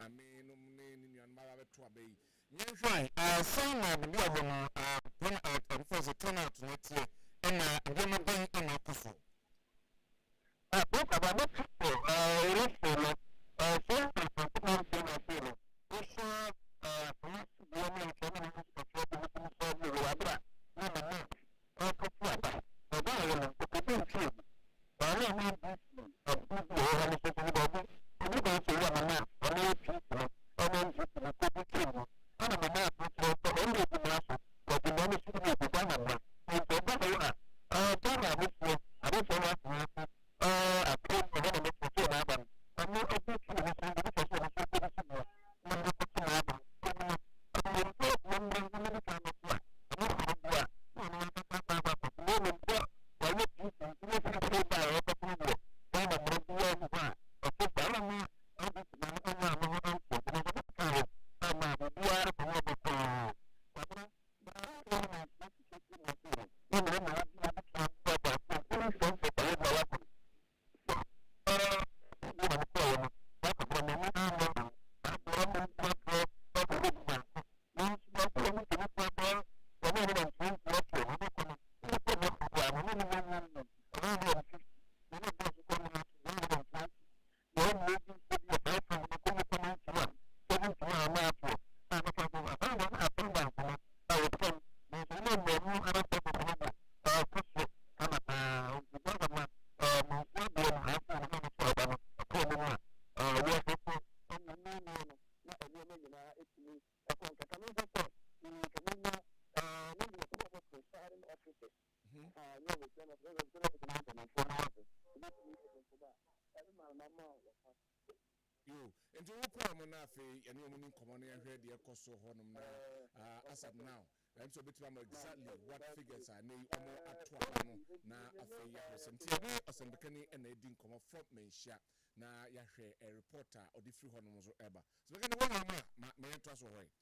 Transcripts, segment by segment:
I mean, in Maravet Trabe. Yes, right. Some of the turnout for the turnout next year, and I'm going to bring in a person. Book about the people, some people come to my feeling. Also, police, women, coming to the Wabra, no, or Papa, or Diana, or the two. I don't know this, of people who have a social body, and you don't say what I'm not, or no people, or no people, or people, and I'm not, but only the master, but the money should be the one. And so that I want, I don't know what I came for one of the people, I'm not a bit of a and you will and you're winning common and read the cost of Honum as of now. I'm so between exactly what figures I need at 12 now. After some Becani and they didn't come from Maisha. Now, Yashe, a reporter or the free Honums or ever. So, we're going to my trust all right.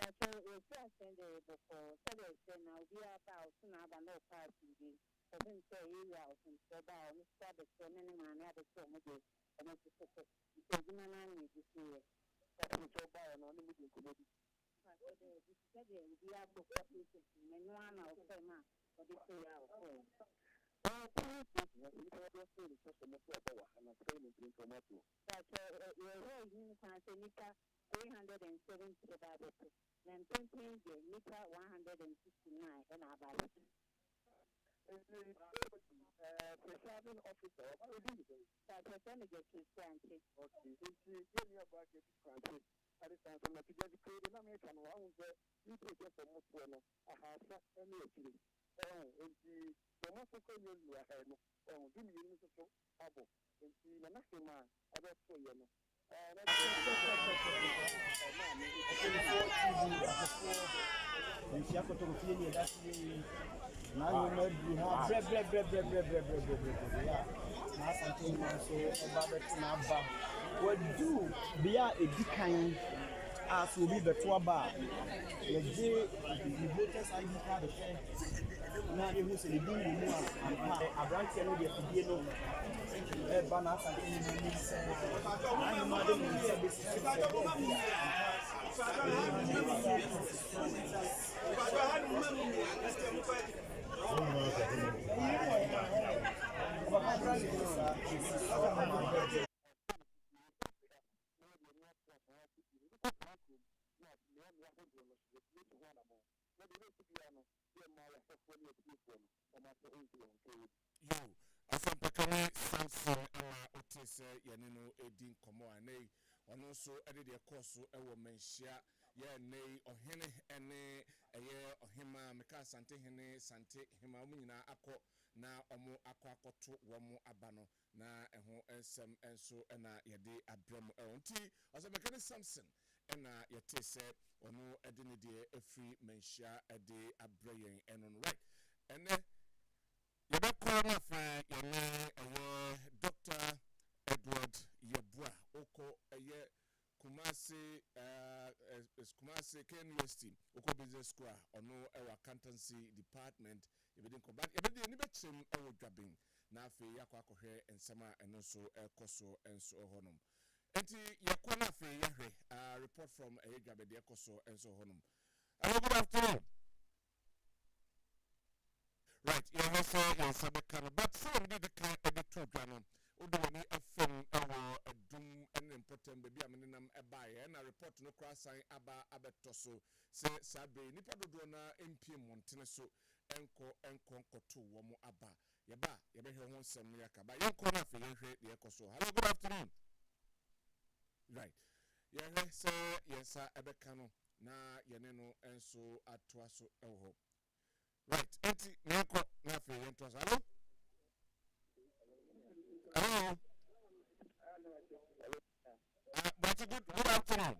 So we just send the before so they say now we are about to have no party. I think say you out and so about Mr. The many man had so much and it's so you man need to see it. So by an only meeting committee. We are both and one of them for the say out. And 20 meter 169 and about it. Presiding officer, what do you do? Percentage to Santi. Okay, it's about the country. At the time, I'm going to create an American one where you take it from Mutuano. I have any actually. Oh, the Moscow you are oh, do you use it? Abo, and see the next man, I don't say you. As we leave the tour bar, the voters ID card now you say the deal and a branch cannot get to be no banners and I'm not doing this. Yo, Asampakane Samson Otis Yanino Edin Komo Ane, and also added a course ewo menshia, ya nay or hene ene a year or hima Meka Sante Hene Sante Hima Mina Ako na omo akwa to womo abano na eho ensem enso na yede abrem onti Asampakane Samson ena yete se ono edine de efri menshia ede abrayen enon right ene yabakora fa yene Dr. Edward Yabua oko Kumasi University oko business school ono accountancy department ebedin ko but ebedi ni bechem ewo dwabin na afi yakwa akohwe ensema eno so ekoso enso honom enti yakwa na afi yahwe report from dwabedi ekoso enso honom. Hello, good afternoon. Right, you have said but some did the car at the two drama. Udoni FM our doom and important baby aminam buy and a report no cross sign aba abetoso say sabe nipa dodona MP Monteneso enko to womo aba yaba yabe he ho sem ne yaka ba yenko na fe yenhwe de ekoso. Hello, good afternoon. Right, yeah, say yes sir ebeka no na yene no enso atoa so ewo. Right, enti nako na fe yentos. Hello. Hello. But good afternoon.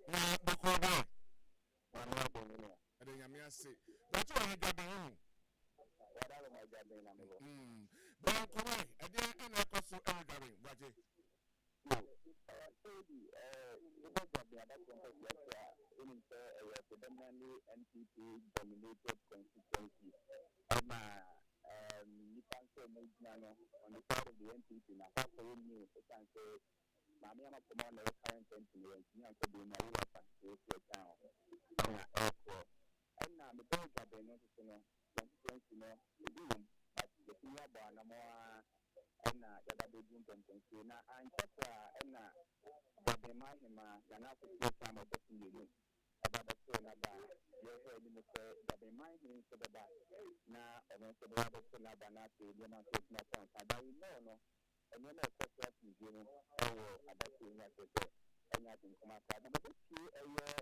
Na Bokoba. Ade nyame say. But you are gabbing. But correct. Ade na koso e gabbing. Baje. NPP dominated constituency. You can say on the side of the NPP now. How can you can say, "Mammy, I'm a commander of current NPP. You can be my wife and town." And now the point of the constituency, but the senior bar no more. And the bedroom constituency. Now I'm just the Mahima, and after the time of the senior. About the phone about your head in the say that they mind him to the back. Now, and also the other phone about not to the amount of my phone. I know, and you know, what you do, about you, not to say, and I think come out. But this year, a year,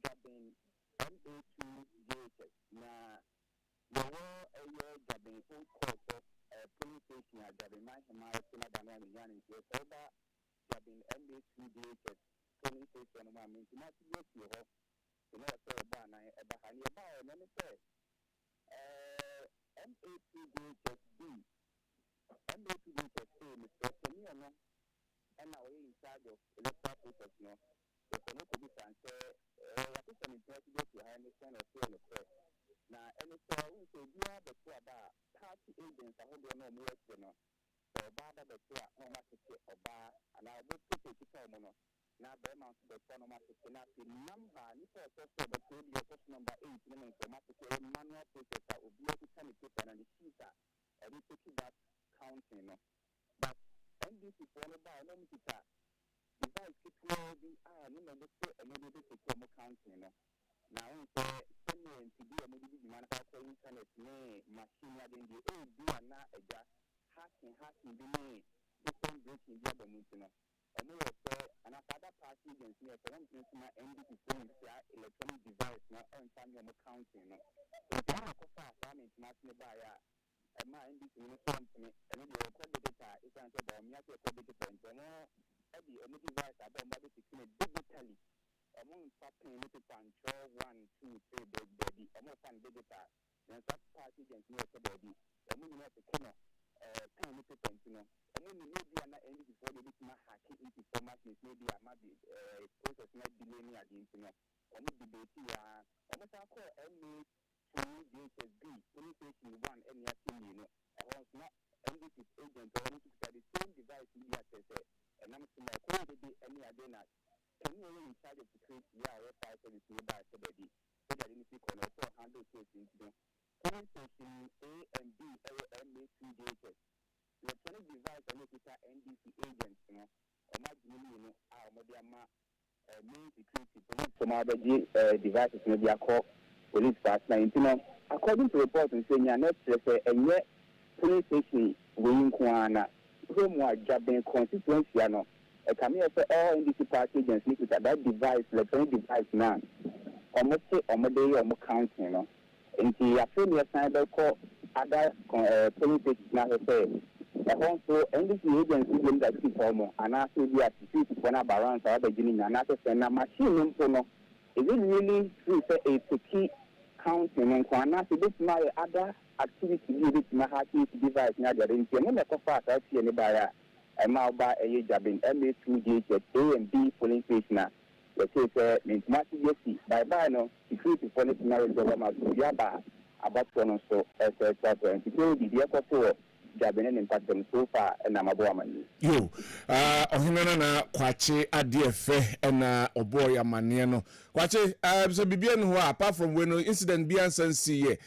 Gabin, MA2 JHS. Now, the war a year, Gabin, full course of police station, Gabin, my Banana, and so that Gabin, MA2 JHS, police station, I mean, not to get you off. You know, so bad, I ever let me say, MA2DHSB, MA2DHSB, Mr. Kenyan, and now in charge of electoral process, so no could be transfer what is an president to hire me kind of thing now and so we say we are the two about party agents I hold no more no so bad the two no matter or bar and I will put it to no now the amount of the automatic number you saw the question number 8 automatic manual processor will be able to turn it and the shooter and we take that counting but NDC for no by no meter device people be no no say and no dey take more counting now say send to be a maybe man for internet machine again the do na eja hacking be different breaking the other meeting and we say and other party against me for one thing my NDC phone electronic device now on time your counting so that ko fa assignment machine by my NDC no company and the record data is answer by me to record data and the only device about my digitally among something little control 1 2 3 baby among fan digital and that party against me to baby and we know to come pen little pentino and we maybe an end before the bit my hacking into format maybe I might be process not delay me against no and we debate almost I call any DHSB police station 1 any you know I was not NDC agent or anything that the same device media says and I'm saying I couldn't be any other can you in charge of security or fire service by somebody so that you can also handle case incident police station A and B MA2 DHS electronic device and NDC agents or my main security police some other devices maybe I call police past 19 according to reports and saying next and yet police station we kwana home wa Kessben constituency come here for all NDC party agents with that device electronic device now almost counting and the affiliate sign call other police station now say also NDC agents in that form and also be at one around the beginning and after send machine is it really true say a key counting and kwana so this my other activity with my hacking device now that in the fast I see anybody and now by a Kessben MA2 DHS A and B polling station now let's say massive by no security police now government yaba about one so and security the for Kessben and impact them so far and I'm a woman yo ohimena na kwache adefe na oboya mane no kwache so bibia no apart from when incident bi ansan see here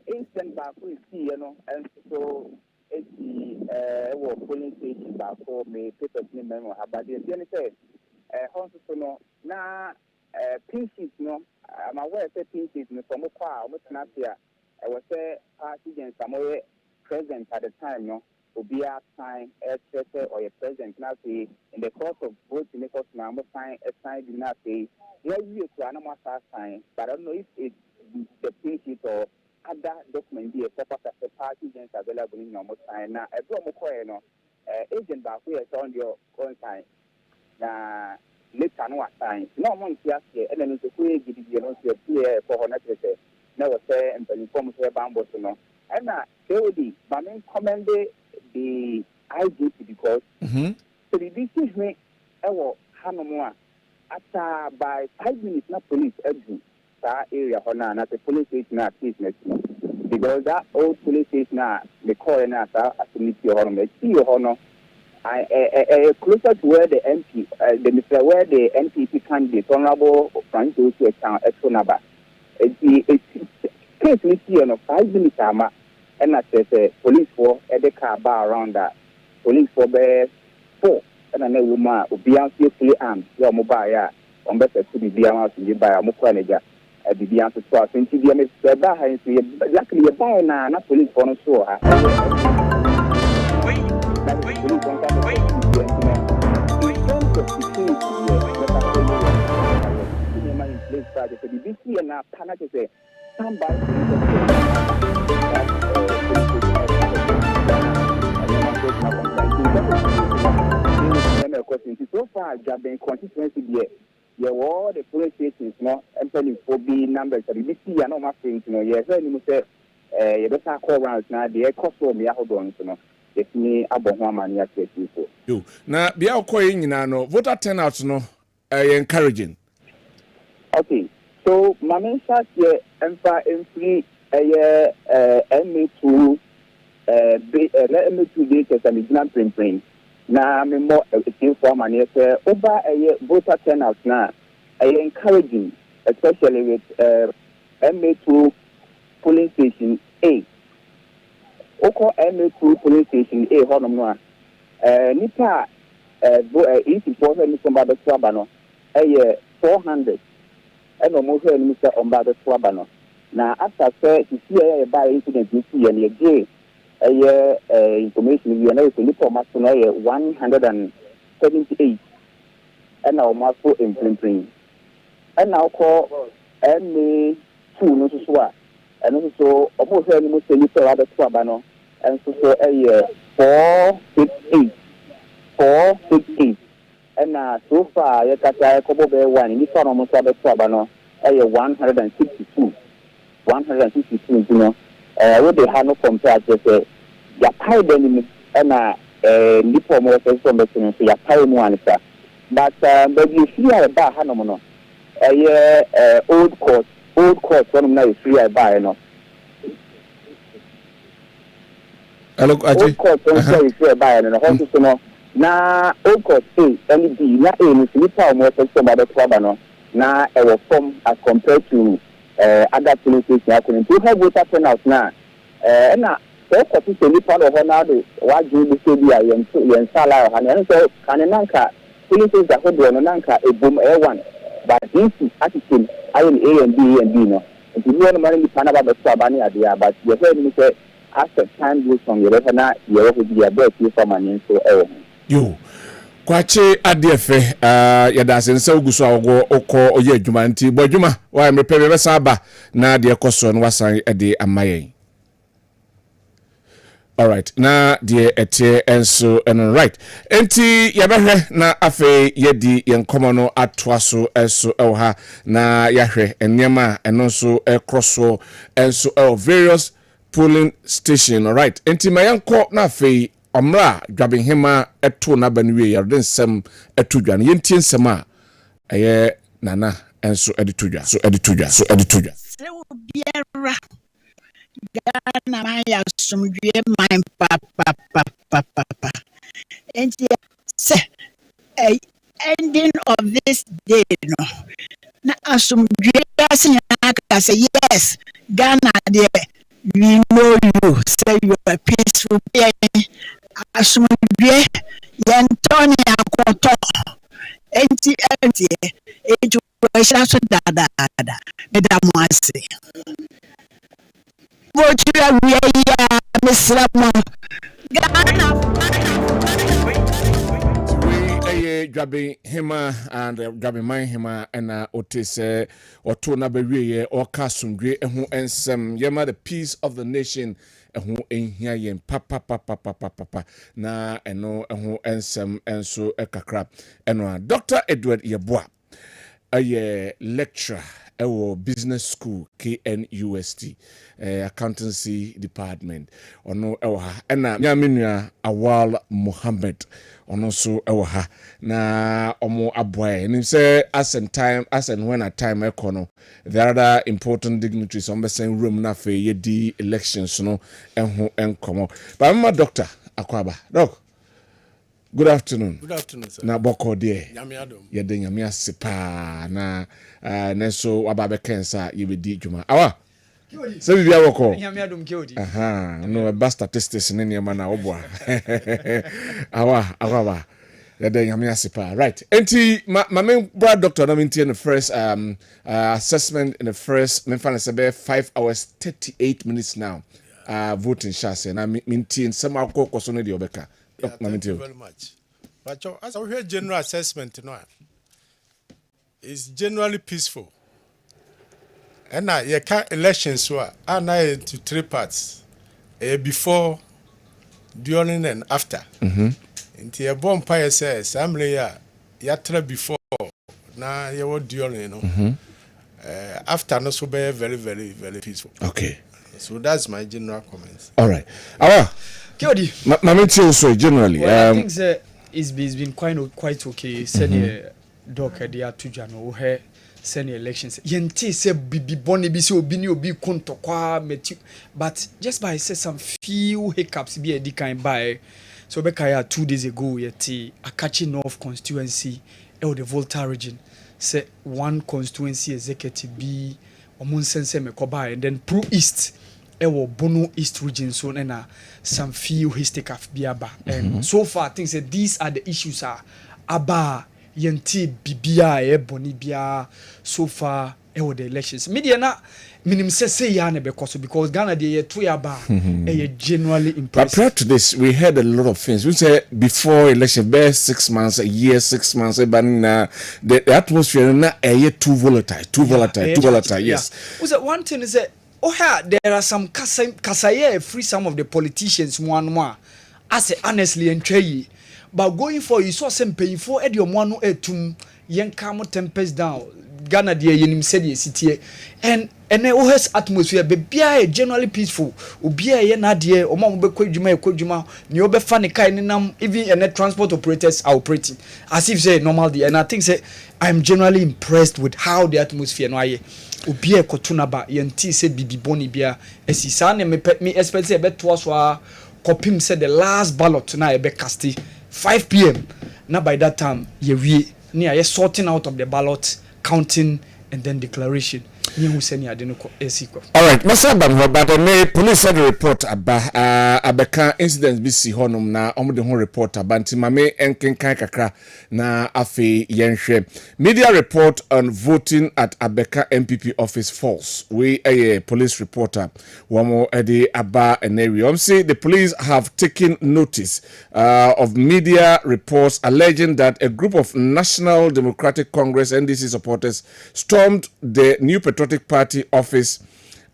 instant back we see and so it's the polling station back for me papers ni memo about the say hospital no na pin sheet no I'm aware say pin sheet no from kwa almost na here I was say party against some present at the time no obia sign or a president now say in the course of vote in the course now sign did not say yeah you can not sign but I don't know if it's the pin sheet or other document be a proper party against available in normal sign now a promo no agent back we on your own sign na later no sign no one here and then it's a way give you know for honor say never say and inform say bambo no and they will be but commend the IGP because so the business me Hanomoa after by 5 minutes na police exit that area na the police station at business because that old police station the coroner as committee or see honor closer to where the MP where the NPP candidate honorable Francis to account number it's case we see 5 minutes and I said police for the car bar around that police for the 4 and I know woman will be fully armed your mobile on better to be out to buy a manager at the answer to us and TVM luckily a buy now not police for no sure the BC and now Canada say somebody so far Kessben Constituency there all the police stations no employing for B numbers the BC and no my friends yes you say you better call rounds now the cost for me hold on yɛtumi abɔ ho amane akyerɛ people. Yo, na bia okɔ nyina no voter turnout no encouraging. Okay, so my main start here free MA2 MA2 days as an exam print. Now I'm more for money over a voter turnout now. Encouraging, especially with MA2 polling station A. Oko MA2 polling station A honomwa. Nipa easy for me somebody swabano. 400. And almost Mr. Ombado Swabano. Now, after to see a by incident, you see any again information we are now to look for 178 and now Marco in printing. And now call MA2 no so and also almost any most other Swabano and so 468. And so far, you can say Kobo Bay 1 in this one almost other Swabano, 162. 162, you know. What they have no compared to say, your pie enemy and Nipo more from the so your pie one, sir. But you see about Hanomono, old court, one of now is free I buy, no. Hello, old court, one is free I buy, and a horse to know. Na old court A, LED, na A, Nipo more from the Swabano, na a form as compared to other policies now couldn't have voter turnout now. And now, so particularly part of another, what you be say, and Salah, and so Kananka, policies that hold on Nanka, a boom A1. But this is attitude, I am A and B and B, no. And you know, money Panama, the Swabani idea, but you heard me say, after time goes from your retina, you will be a better from an info. You. Kwache adefe yada sense oguso awo okọ oye adwuma nti bo adwuma wa mepebe be saba na de ekoso no wasan ede amayen. All right, na de ete enso and right enti yabehwe na afe yedi yenkomo no atoaso enso ha na yahwe enema eno so ekroso enso various polling station. All right, enti mayanko na afe Omra dwabin hema eto na banwe yarden sem eto dwan yentie nsem a eye nana enso editodwa so editodwa se obiara Ghana man ya sumdwe man papa and say ending of this day no na asumdwe aka say yes Ghana there we know you say you are peaceful asumdwe yentoni akoto enti eju so dada medam wase Bochira we ya Mr. Ghana dwabe hema and dwabe man hema na otese oto na bewie oka sumdwe ehu ensem yema the peace of the nation ehu enhia yen papa na eno ehu ensem enso ekakra eno Dr. Edward Yeboah aye lecturer ewo business school KNUST accountancy department ono ewo ha ena nyamenua Awal Muhammad ono so ewo ha na omo aboy nim say as and when a time ekono there are other important dignitaries on the same room na fe yedi elections no enho enkomo ba mama doctor akwaba doc. Good afternoon. Good afternoon, sir. Na boko de. Nyame adom. Ye de nyame asepa na neso wababe kensa yebedi dwuma. Awa. Se bibia woko. Nyame adom keodi. No ba statistics ne ne ma na oboa. Awa. Ye de nyame asepa. Right. Enti my main brother doctor na mintie in the first assessment in the first me fan say 5 hours 38 minutes now. Voting shase na mintie some akoko so no de obeka. Thank you very much. But as I hear general assessment, it's generally peaceful. And now you can't elections are now into three parts: before, during, and after. Into your bonfire says, "I'm here. You before now. You were during, after no so very, very, very peaceful." Okay. So that's my general comments. All right. Awa. Kyodi. Mamenti also generally. Well, I think that it's been quite okay. Send doc at the Atujano who send elections. Yenti se bibi boni bi se obi ni obi konto kwa meti. But just by say some few hiccups be a kind by. So Bekaya 2 days ago yeti Akachi North constituency the Volta region say one constituency executive be omun sense me koba and then Pro East Bono East region so na some few hiccups be aba and so far things say these are the issues are aba yenti bibia boni bia so far the elections media na minim say ya na because Ghana dey to ya ba generally impressed. But prior to this, we heard a lot of things. We say before election, best 6 months, a year, 6 months, but the atmosphere na too volatile. Yes. Was that one thing is that there are some kasaye free some of the politicians one I say honestly and tray. But going for you saw some pay for your one etum yen come tempest down. Ghana dey yenim said ye city and OS atmosphere be bia generally peaceful obia ye na de o ma be kwadwuma ne obefa ne kai nenam even transport operators are operating as if say normal day and I think say I'm generally impressed with how the atmosphere no aye obia ekotuna ba yenti say bibi boni bia esisa ne me expect say beto so a kopim say the last ballot na e be cast 5 p.m. na by that time ye wie ne aye sorting out of the ballot, counting and then declaration. All right, Mr. Banwa, but the police had a report about Abeka incidents BC Honum na the whole report about Timame and Kenkai Kakra na Afi Yenshe. Media report on voting at Abeka NPP office false. We a police reporter Wamo Edi Aba and Eri. Say the police have taken notice of media reports alleging that a group of National Democratic Congress NDC supporters stormed the New Patriotic Party office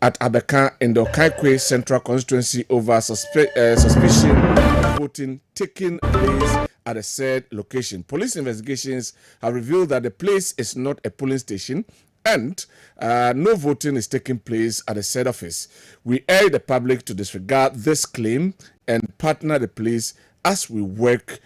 at Abeka in the Kaikwe Central Constituency over suspicion of voting taking place at a said location. Police investigations have revealed that the place is not a polling station and no voting is taking place at the said office. We urge the public to disregard this claim and partner the police as we work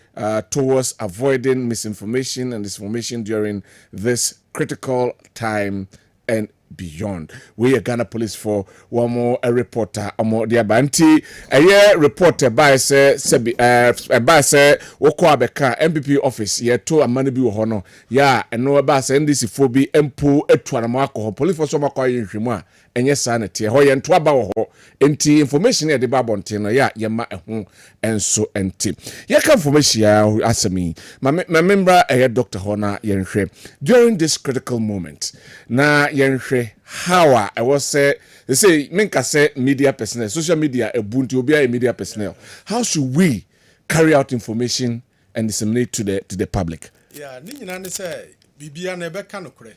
towards avoiding misinformation and disinformation during this critical time and beyond. We are Ghana Police for one more a reporter amo dia banti a reporter by say woko abeka NPP office ye to amane bi wo ho no ya eno ba say NDC fo bi empo etuana mo akọ police for so makọ yinhwemu a enye sa na tie ho ye nto aba wo ho enti information e de ba bonte no ya ye ma eho enso enti ye ka information ya asemi ma member Dr. Hona yenhwe during this critical moment na yenhwe how I was say they say menka say media personnel social media ebuntu obi a media personnel how should we carry out information and disseminate to the public? Yeah, ni nyina ne say bibia na ebeka no kure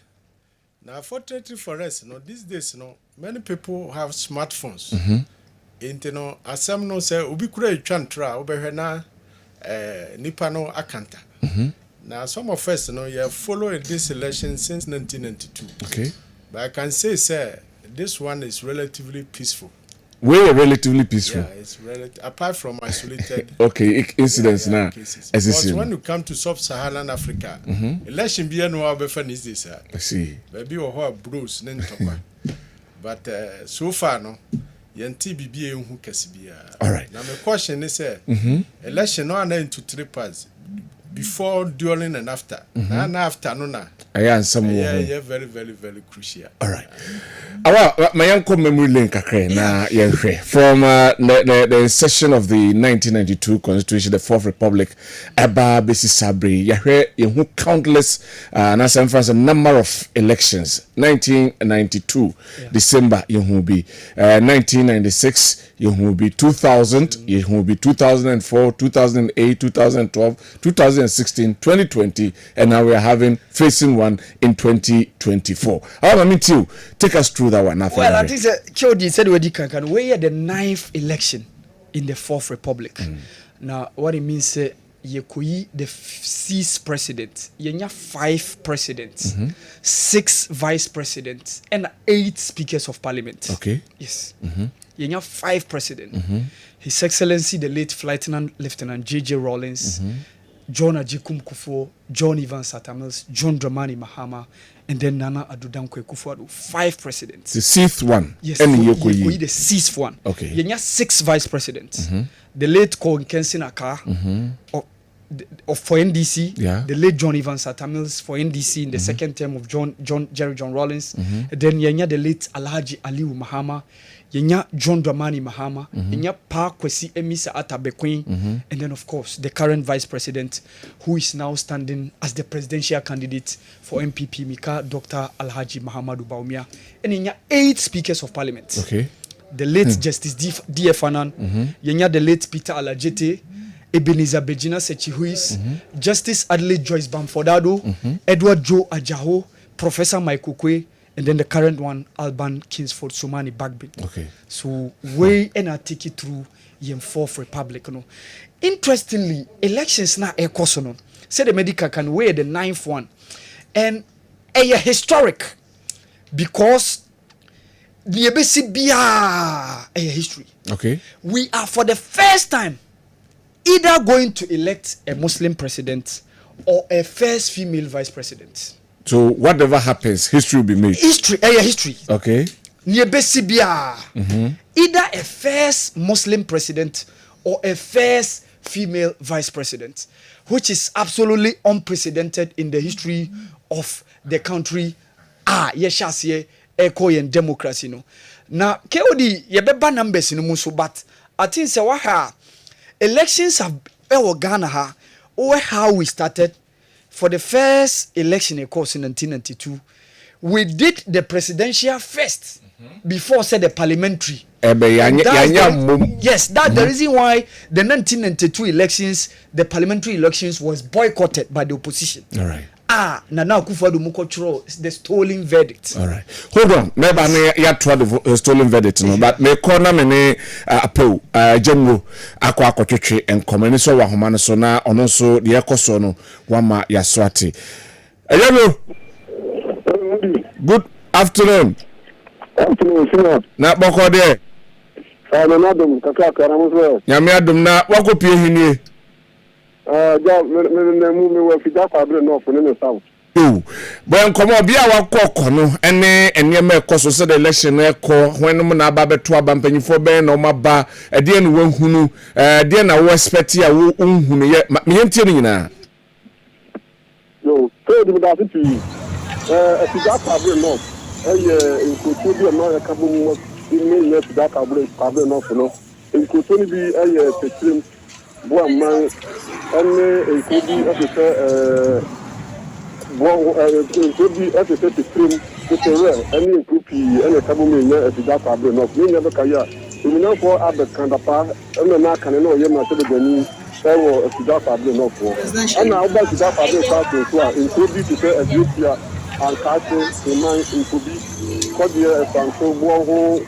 na fortunately for us these days many people have smartphones enti asem no say obi kura etwa ntra obehwe na nipa no akanta now some of us you following this election since 1992. Okay. But I can say, sir, this one is relatively peaceful. We're relatively peaceful. Yeah, it's apart from isolated incidents now. But when you come to sub-Saharan Africa, election be no other is this. I see. Maybe or Bruce but so far no. All right. Now my question is, election no into 3 parts. Before, during, and after. And after, yeah, very, very, very crucial. All right. My uncle memory link from the session of the 1992 Constitution, the Fourth Republic, Aba Besi Sabri, Yahweh, countless, and as a number of elections. 1992, December, Yahubi, 1996. You will be 2000, you will be 2004, 2008, 2012, 2016, 2020, and now we are facing one in 2024. I mean, too, take us through that one. Well, I think Kyodi said we are the 9th election in the Fourth Republic. Now, what it means, yekoyi the 6th president yenya 5 presidents 6 vice presidents and 8 speakers of parliament. Okay. Yes. Yenya 5 presidents. His Excellency the late Lieutenant J.J. Rawlings, John Ajikum Kufuor, John Evans Atamils, John Dramani Mahama, and then Nana Addo Dankwa Akufo-Addo. 5 presidents. The 6th one. Yes, and Yekoyi the 6th one. Okay. Yenya 6 vice presidents. The late Colin Kensin Aka for NDC. Yeah. The late John Evans Atamils for NDC in the second term of Jerry John Rawlings. Then yenya the late Alhaji Aliu Mahama. Yenya John Dramani Mahama, yenya Pa Kwesi Emisa Atabekwin, and then of course the current vice president who is now standing as the presidential candidate for NPP Mika, Dr. Alhaji Mahamadou Bawumia, and yenya 8 speakers of parliament. Okay. The late Justice D.F. Anan, yenya the late Peter Alajete, Ebenezer Bejina Sechihuis, Justice Adelaide Joyce Bamfordado, Edward Joe Ajaho, Professor Michael Kwe, and then the current one, Alban Kingsford Somani Bagbin. Okay. So we and I take it through Yen 4th Republic. No. Interestingly, elections now a no. Say the medical can weigh the 9th one. And a historic because the ABCBA a history. Okay. We are for the first time either going to elect a Muslim president or a first female vice president. So whatever happens, history will be made. History, history. Okay. Either a first Muslim president or a first female vice president, which is absolutely unprecedented in the history of the country. Yes, echo and democracy. No. Now, KOD, yebeba numbers in Musu, but I think so. Elections have Ghana, or how we started. For the first election, of course, in 1992, we did the presidential first before said the parliamentary. Yes, that's the reason why the 1992 elections, the parliamentary elections, was boycotted by the opposition. All right. Nana Akufo-Addo Mukochro, the stolen verdict. All right. Hold on. Never ya try the stolen verdict, no. But me corner me apel Jengo akwa akotwetwe enkomani so wahoma so na ono so de ekoso no wama ya swati. Hello. Good afternoon. Afternoon, sir. Na boko de. Na dum kaka karamuso. Nyame adum na wakopie hinie. Ja me we fida fabre no for no south. But come bia wakọ no ene enema ekoso so the election ekọ hwenum na aba beto abampanyifo ben na omaba ede na wanhunu de na wo expect ya wo unhunu ye me yentie ni nyina. No, so the that to fida fabre no nkoto bi na ya kabo mu ni ye fida fabre no for no nkoto ni bi petrim bo amman ene nkobi afese nkobi afese petrim petere ene nkopi ene kabo mu nya fida fabre no nya be kaya emina for abekandapa ene na kan na oye ma se begani ewo fida fabre no for ana oba fida fabre so a nkobi ti se Ethiopia ankato eman nkobi kodie efanso bo ho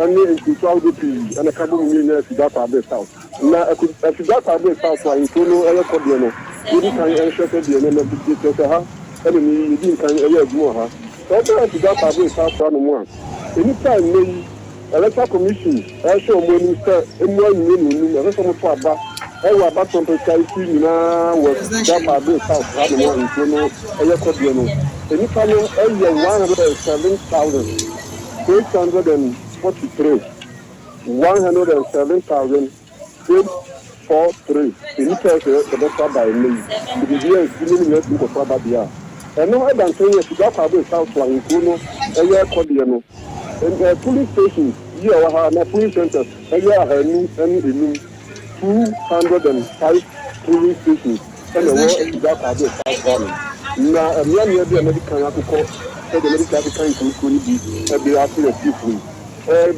ene nkoto awdopi ene kabo mu nya fida fabre south na fida fabre south wa nkono ele kodie no yidi kan enhwese de ne na bi te ha ene ni yidi kan ele agumo ha so fida fabre south no mu a eni time nei electoral commission show mo ni se emu anu ele so mo to aba ewa aba tonto chai si ni na wo fida fabre south ha no mu nkono ele kodie no eni kan eye 107,643 eni pese the best by me the year is really to go for bia eno e dan say fida fabre south wa nkono ele kodie no and police stations here wa na police centers eye ahanu enu 205 police stations and the war fida fabre south wa na miami de medical akoko the medical kan kuri bi e be after people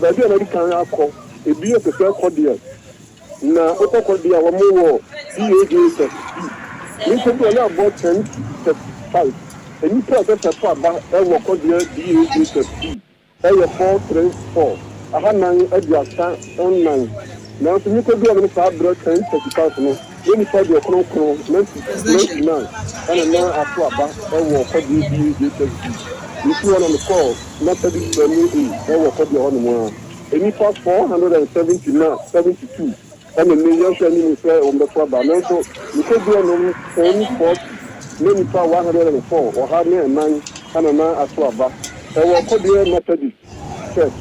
ba de medical akọ ebi e pese kodie na otokodie wa mo wo DAJ ni ko do na about 10:35 eni pese pese aba e wo kodie DAJ e 434 aha nan aduasa online na so ni ko do na sa bro 10:35 no Any part of Concord, 99, and now after about for the if you want on the call, not that this family, for the one. Any part 479, 72, and the million shiny say on the trouble. And so you could do on 1040, many part 104, or 109, and now after about. And what could be a Methodist church.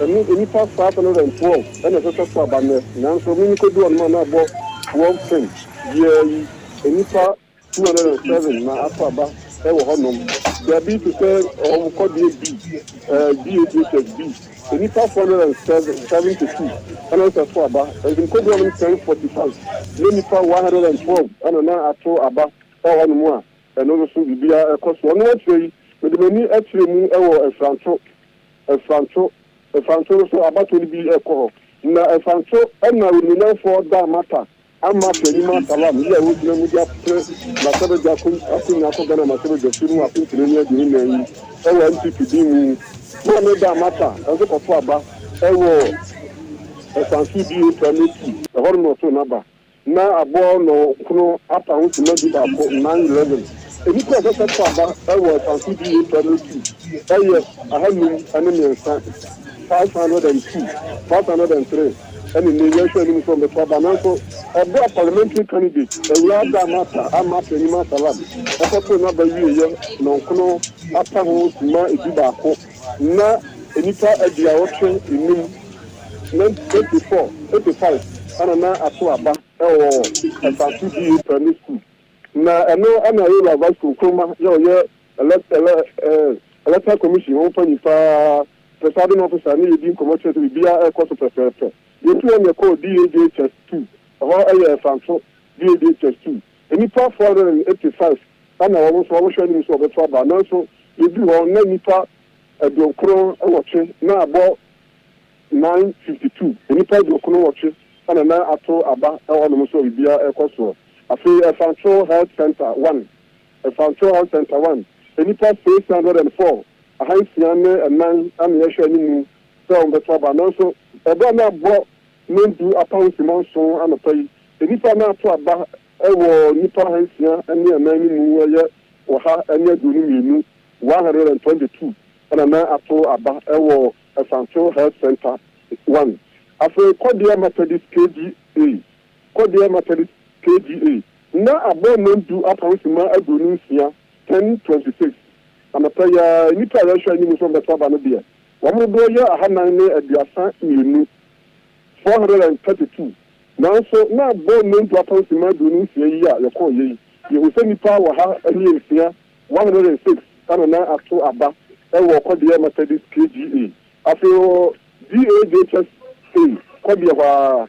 Any part 512, and a social banner. Now, so many could do on man about 12 things. Yeah, any part 207, now after about. There be to say, called DHHB. Any 472, and also about, and in Kobe 1045, Lenipa 112, and now I told about all more, and also be a cost one way, with the many actually a Franco, so about to be a call. Now a Franco, and now we know for that matter. I'm not telling you, Salam, here with the media press, Masaba Jakun, asking Akogana Masaba Jakun, I think the Union, NPP, no matter, and look for about a Franco permit, a hormone to number. Now a born or Kuno, after which not about 9/11. If you have a father, I was Franco permit. I have no enemy 502, 503. And in the nation from the Tabanako, a black parliamentary candidate, a Yada Mata, Amata, Nima Salam, a couple of another year, no Kuno, after who Ma Idibako, Na, Enita at the auction in 84, 85, and now at Tuaba, or a Franco primary school. Now, I know I'm a real advice to Kuma, your electoral commission, open if presiding officer need commercial to be a cost of preference. You two are called DHS2, or a Franco DHS2. Any part 485, and I was showing you of the trouble. And also, you do on any part of the Okro watching now about 952. Any part of the Okro watching, and now at all about almost will be a cost. I feel a Franco Health Center 1, a Franco Health Center 1. Any part 604. A high Siane and 9 ammunition on the trouble. And also, a banner bought no do upon Simon Son and a pay. The Nipa to about a Nipa Hansia and near 90 or ha and near doing 122. And a man at all about a Sancho Health Center 1. After Cordia Methodist KGA, Cordia Methodist KGA. Now a born no do upon Simon a doing 1026. And a prayer, any prayer showing from the trouble. One more boy, I had 9 at the Asa, 432. Now, so now, born men to oppose the man doing your call ye. You will send me power, any here, 106, and now after Abba, and walk on the Methodist KGA. After DHS, Kodia,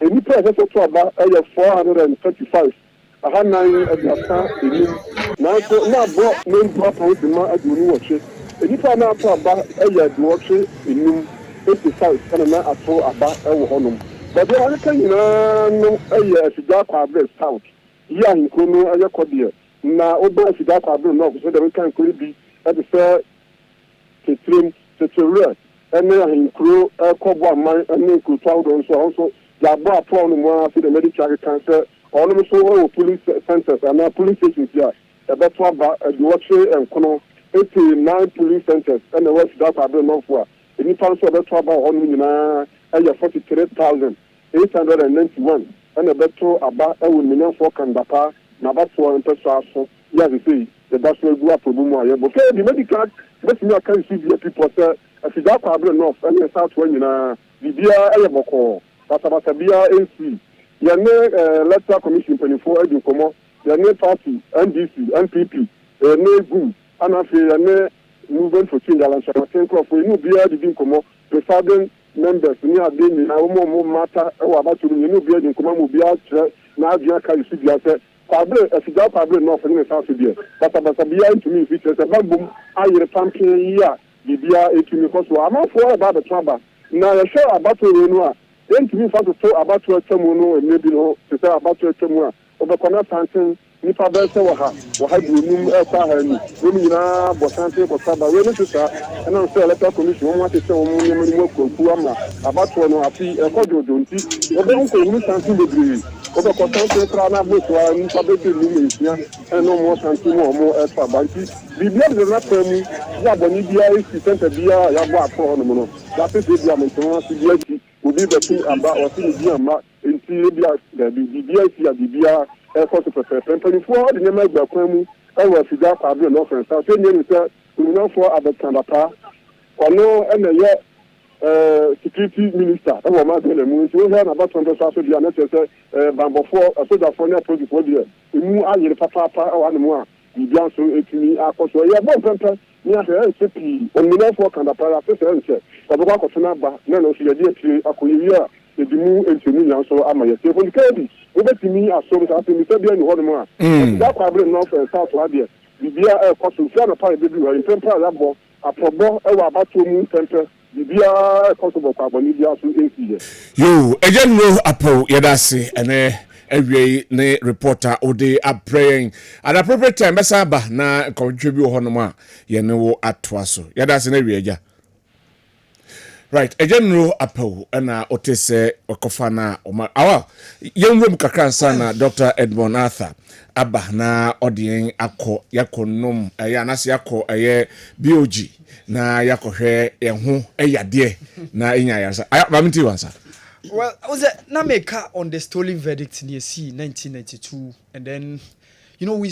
any prayer to Abba, 435. I had 9 at the Asa, now, so now, brought men to oppose the man doing watch it. And if I now talk about a watch in 85, and now I told about our home. But the other thing, no, a dark address out. Yeah, in Kuno, a Yakodia. Now, over a dark address, no, so that we can could be at the fair to trim, to rest. And then in crew, a cobble mine, and then could found also the bar problem after the medical cancer, also police centers and now police stations here. About the watcher and Kuno. 89 police centers and the West that are being known for. In the council of the trouble on 43,891 and a better about a million for Kandapa, Nabato and Pesaso. Yes, you see, the best will go up to Bumoya. But the medical, let me can see the people say, if you got problem enough, and you start when the Bia Ayaboko, Patabia AC, your name electoral commission 24 Educomo, your name party, NDC, NPP, your name good. And after a movement for change, I'll think of we know beer the Dinkomo, presiding members near being our more matter about to you know beer in Common be out now. Dia can see the Pablo, as you got Pablo enough in the South India, but behind to me, if it's a bamboo, I will pumpkin here, the beer 18 because I'm not for about the trouble. Now, I show about to Renoir, then to me, for to talk about to a Tomono and maybe to say about to a Tomoa, over Connor Fountain. Nipa bɛsɛ wɔ ha dunum ɛkɔ ha ni wɔn nyinaa bɔ santen kɔ saba wɔn nso saa ɛna nso electoral commission wɔn ate sɛ wɔn nneɛma ni mu akuaku ama abatoɔ no afi ɛkɔ dodo nti wɔbɛn nkɔ wɔn santen bebree obe ko tan tra na bo so an pa be ni isia eno mo santi mo e fa banti bibia de na pemu ya boni bia e si center bia ya bo apo no no da pe bia mo so si bia ti obi be ti aba o si ni bia ma enti bia da bibia si ya bibia e ko to pepe penifo de nyama gba kwanu e wa figa kwa bi no friend so ni se no for abetandapa ono ene ye security minister e wo ma de le mu so he na ba tonto so bia na se bambofo asodafo na project for there emu ayere papa e wa nemu a bibia so etumi akoso ye bo pempe ni ase e se pi onino for kandapa ya se nche obo kwa kotuna ba na no so ye di etiri akoyi a edimu entumi nya so ama ye se fo nkedi obetimi aso so atimi se bia ni ho nemu a da kwa bre no for south wa there bibia koso fia na pa e bedu wa pempe ya bo apobo e wa abato mu pempe bibia koso bo kwa boni bia so ensiye yo ejen no apo yedase ene ewie ne reporter ode apraying at appropriate time besa ba na contribute ho no ma ye ne wo atwa so yedase na ewie ja right ejen no apo na otese okofa na awa yenwem kakra sana Dr. Edmond Arthur aba na odien akọ yakonom ya na se yakọ BOG na yakohwe eho eyade na enya yasa bamti wansa. Well, was it Nameka on the stolen verdict near C 1992, and then you know we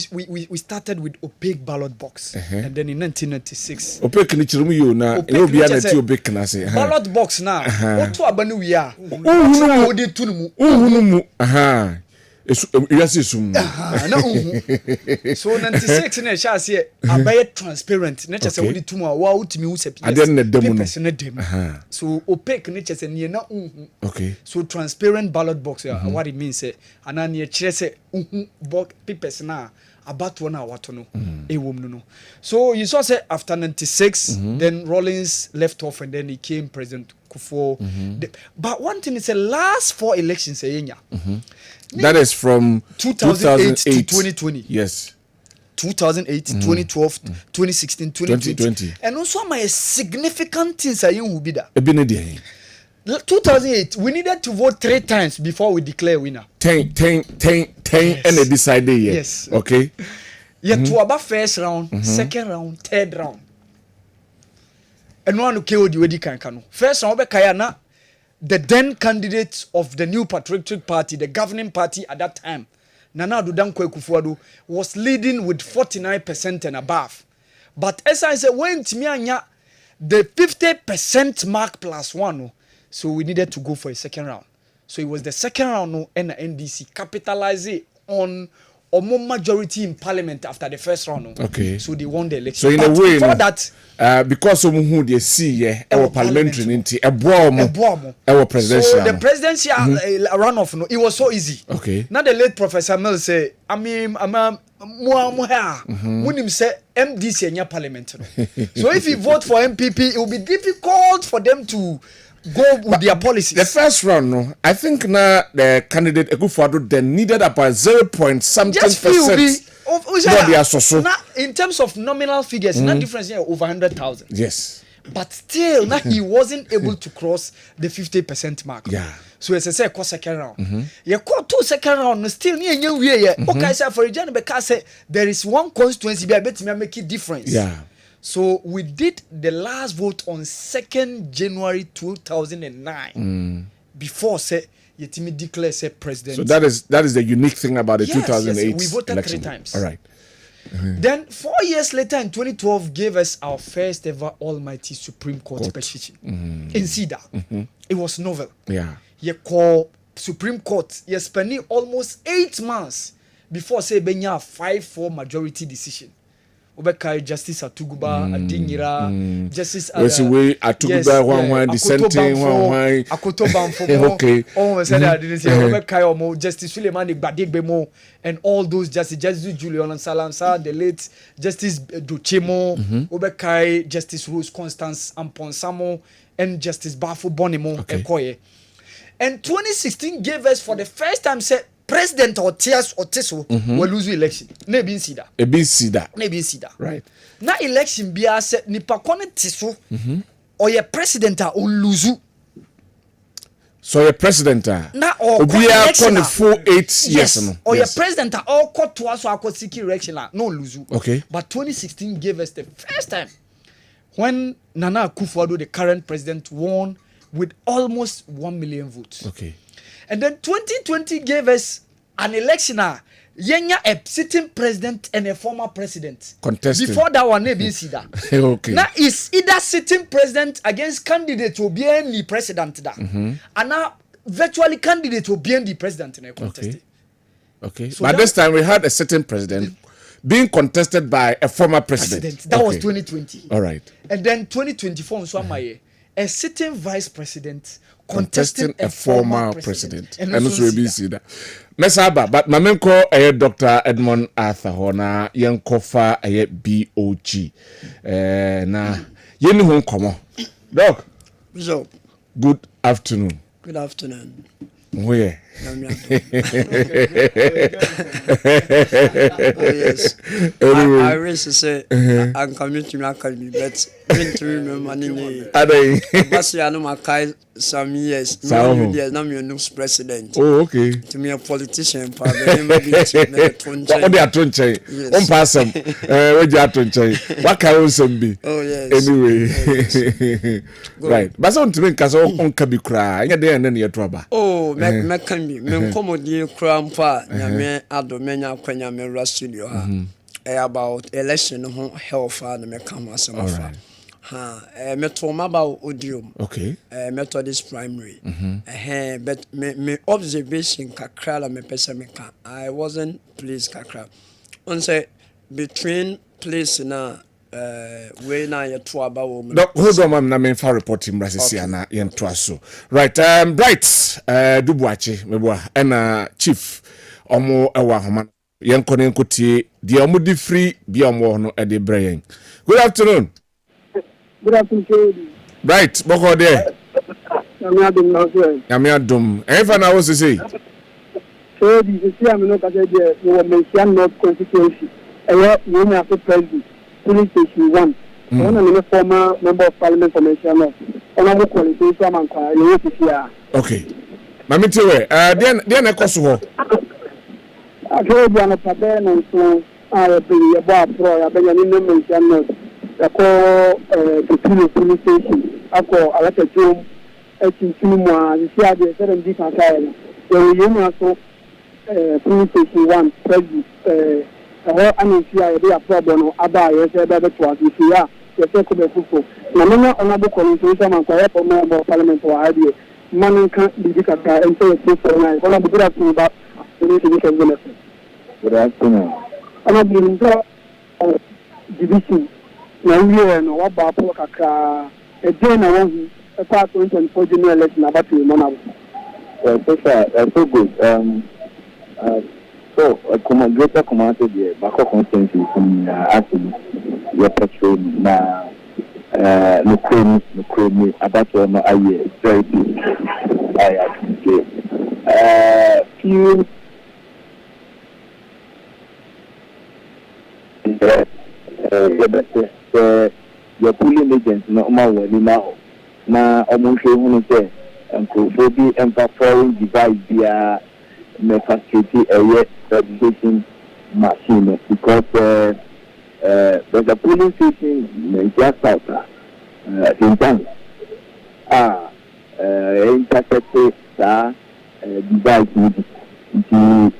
started with opaque ballot box, and then in 1996 opaque ni chirumu yo na obi na ti opaque na say ballot box na oto abanu wi a ohunu odi tunumu aha yasisum na so 96 na sha say abaye transparent na chese odi tumu a wa utimi hu sepi aden na demu no so opaque na chese ne na okay so transparent ballot box what it means say anani chese box papers na about one hour to no no so you saw say after 96 then Rawlings left off and then he came President Kufuor but one thing is the last 4 elections that is from 2008 to 2020 yes 2008 2012 2016 2020 and also my significant things will be that 2008 we needed to vote 3 times before we declare winner 10 yes. And they decided yes okay to about first round second round third round and one okay the kan first round be kaya na the then candidate of the New Patriotic Party, the governing party at that time, Nana Addo Dankwa Akufo-Addo, was leading with 49% and above. But as I said, when Timianya, the 50% mark plus 1, so we needed to go for a second round. So it was the second round, and the NDC capitalized on a more majority in parliament after the first round. Okay. So they won the election. So in but a way, before that, because of who they see, our parliamentary into a our presidential. So the presidential runoff, it was so easy. Okay. Now the late Professor Mel say, when him say MDC in your parliament. So if you vote for MPP, it will be difficult for them to go with their policies. The first round, no, I think now the candidate Akufo-Addo then needed about 0.something%. Now, in terms of nominal figures, not difference here over 100,000. Yes. But still, now he wasn't able to cross the 50% mark. Yeah. So as I say, second round. You call 2 second round, still near you. Okay, so for example, because there is one constituency, I bet me make it difference. Yeah. So we did the last vote on 2nd January 2009. Before say Yetimi declare say president. So that is the unique thing about the 2008 yes. We voted election. 3 times. All right. Then 4 years later in 2012 gave us our first ever Almighty Supreme Court petition in Cedar. It was novel. Yeah. You call Supreme Court. You spending almost 8 months before say benya 5-4 majority decision. Obekai Justice Atuguba Adinyira Justice Atuguba dissenting Akoto Bamfo okay said I didn't say Obekai Omo Justice Suleiman Gbadegbe and all those Justice Julian Salansa, the late Justice Dochemo, Obekai Justice Rose Constance Amponsamo and Justice Bafo Bonimo Ekoye. And 2016 gave us for the first time said President Otias Otiso will lose the election. Nebi Sida. Right. Na election be said nipa kone tiso or your president will lose. So your president na or be a full 8 years no. Or your president all court to us or seek election no lose. Okay. But 2016 gave us the first time when Nana Akufo-Addo, the current president, won with almost 1 million votes. Okay. And then 2020 gave us an election yenya a sitting president and a former president. Contesting. Before that one, maybe see that. Okay. Now is either sitting president against candidate to be any president that, and now virtually candidate to be any president in a contest. Okay. So but this time we had a sitting president being contested by a former president. That was 2020. All right. And then 2024, so a sitting vice president contesting a former president. And also we see that. Mesaba, but mamenko aye Dr. Edmond Arthur Hona yenkofa aye BOG. Na yeni hon komo. Doc. Bishop. Good afternoon. Good afternoon. Where? Oh, yes. I wish to say I'm coming to my academy, but I to remember money. I know my guy some years. Now I'm your news president. Oh, okay. To me, a politician, what they are trying on pass them. What can some be? Oh, yes. Anyway, right. But some to me, because on can be cry. I there and then you're trouble. Oh, me can be. Me comedy crampa. Nyame adomenya kwenya me studio ha. About election health and me come as a matter. Me told about Odium. Okay. Methodist primary. But me observation kakra la me pesa me ka. I wasn't pleased kakra. On say between place na we na ye to about woman. Doc, hold on, ma'am. Na me fa reporting brasisi ana yen to aso. Right. Right. Dubuachi meboa ena chief omo ewa homa yen kone nkotie die omo di free bia omo no e de brayen. Good afternoon. Good afternoon. Right, boko there. Yami adum. Efa na wo say. So this is am no ka say there we mention North Constituency. We na for president. Police station 1. One of the former member of parliament for mention North. Honorable qualification man kwa you okay. Mami tewe, dia na koso ho. Ajo dia na pabe no so be ye bo pro ya be ni no mention North. The police station. Ako alata jom chinchini mwa zisia de sere ndi kan kai. You know so police station 1 president ho anisia ye dey problem no aba ye se be to asisia ye se ko be fufu na mena onabo qualification man kwa for member of parliament wa hadi man kan bibi kaka ento ye so na ko na bugura tu ba ni ni kan gona good afternoon ana bi nta division na wiye no wa ba po kaka e dey na won e pa 2024 general election about to monabo so good so greater command the Bako constituency from asking your patrol na no cream about no aye very big I appreciate few your polling agents no more now na almost who say and and foreign device via me facility a registration machine because there's a polling station in just out in town. Intercepted device the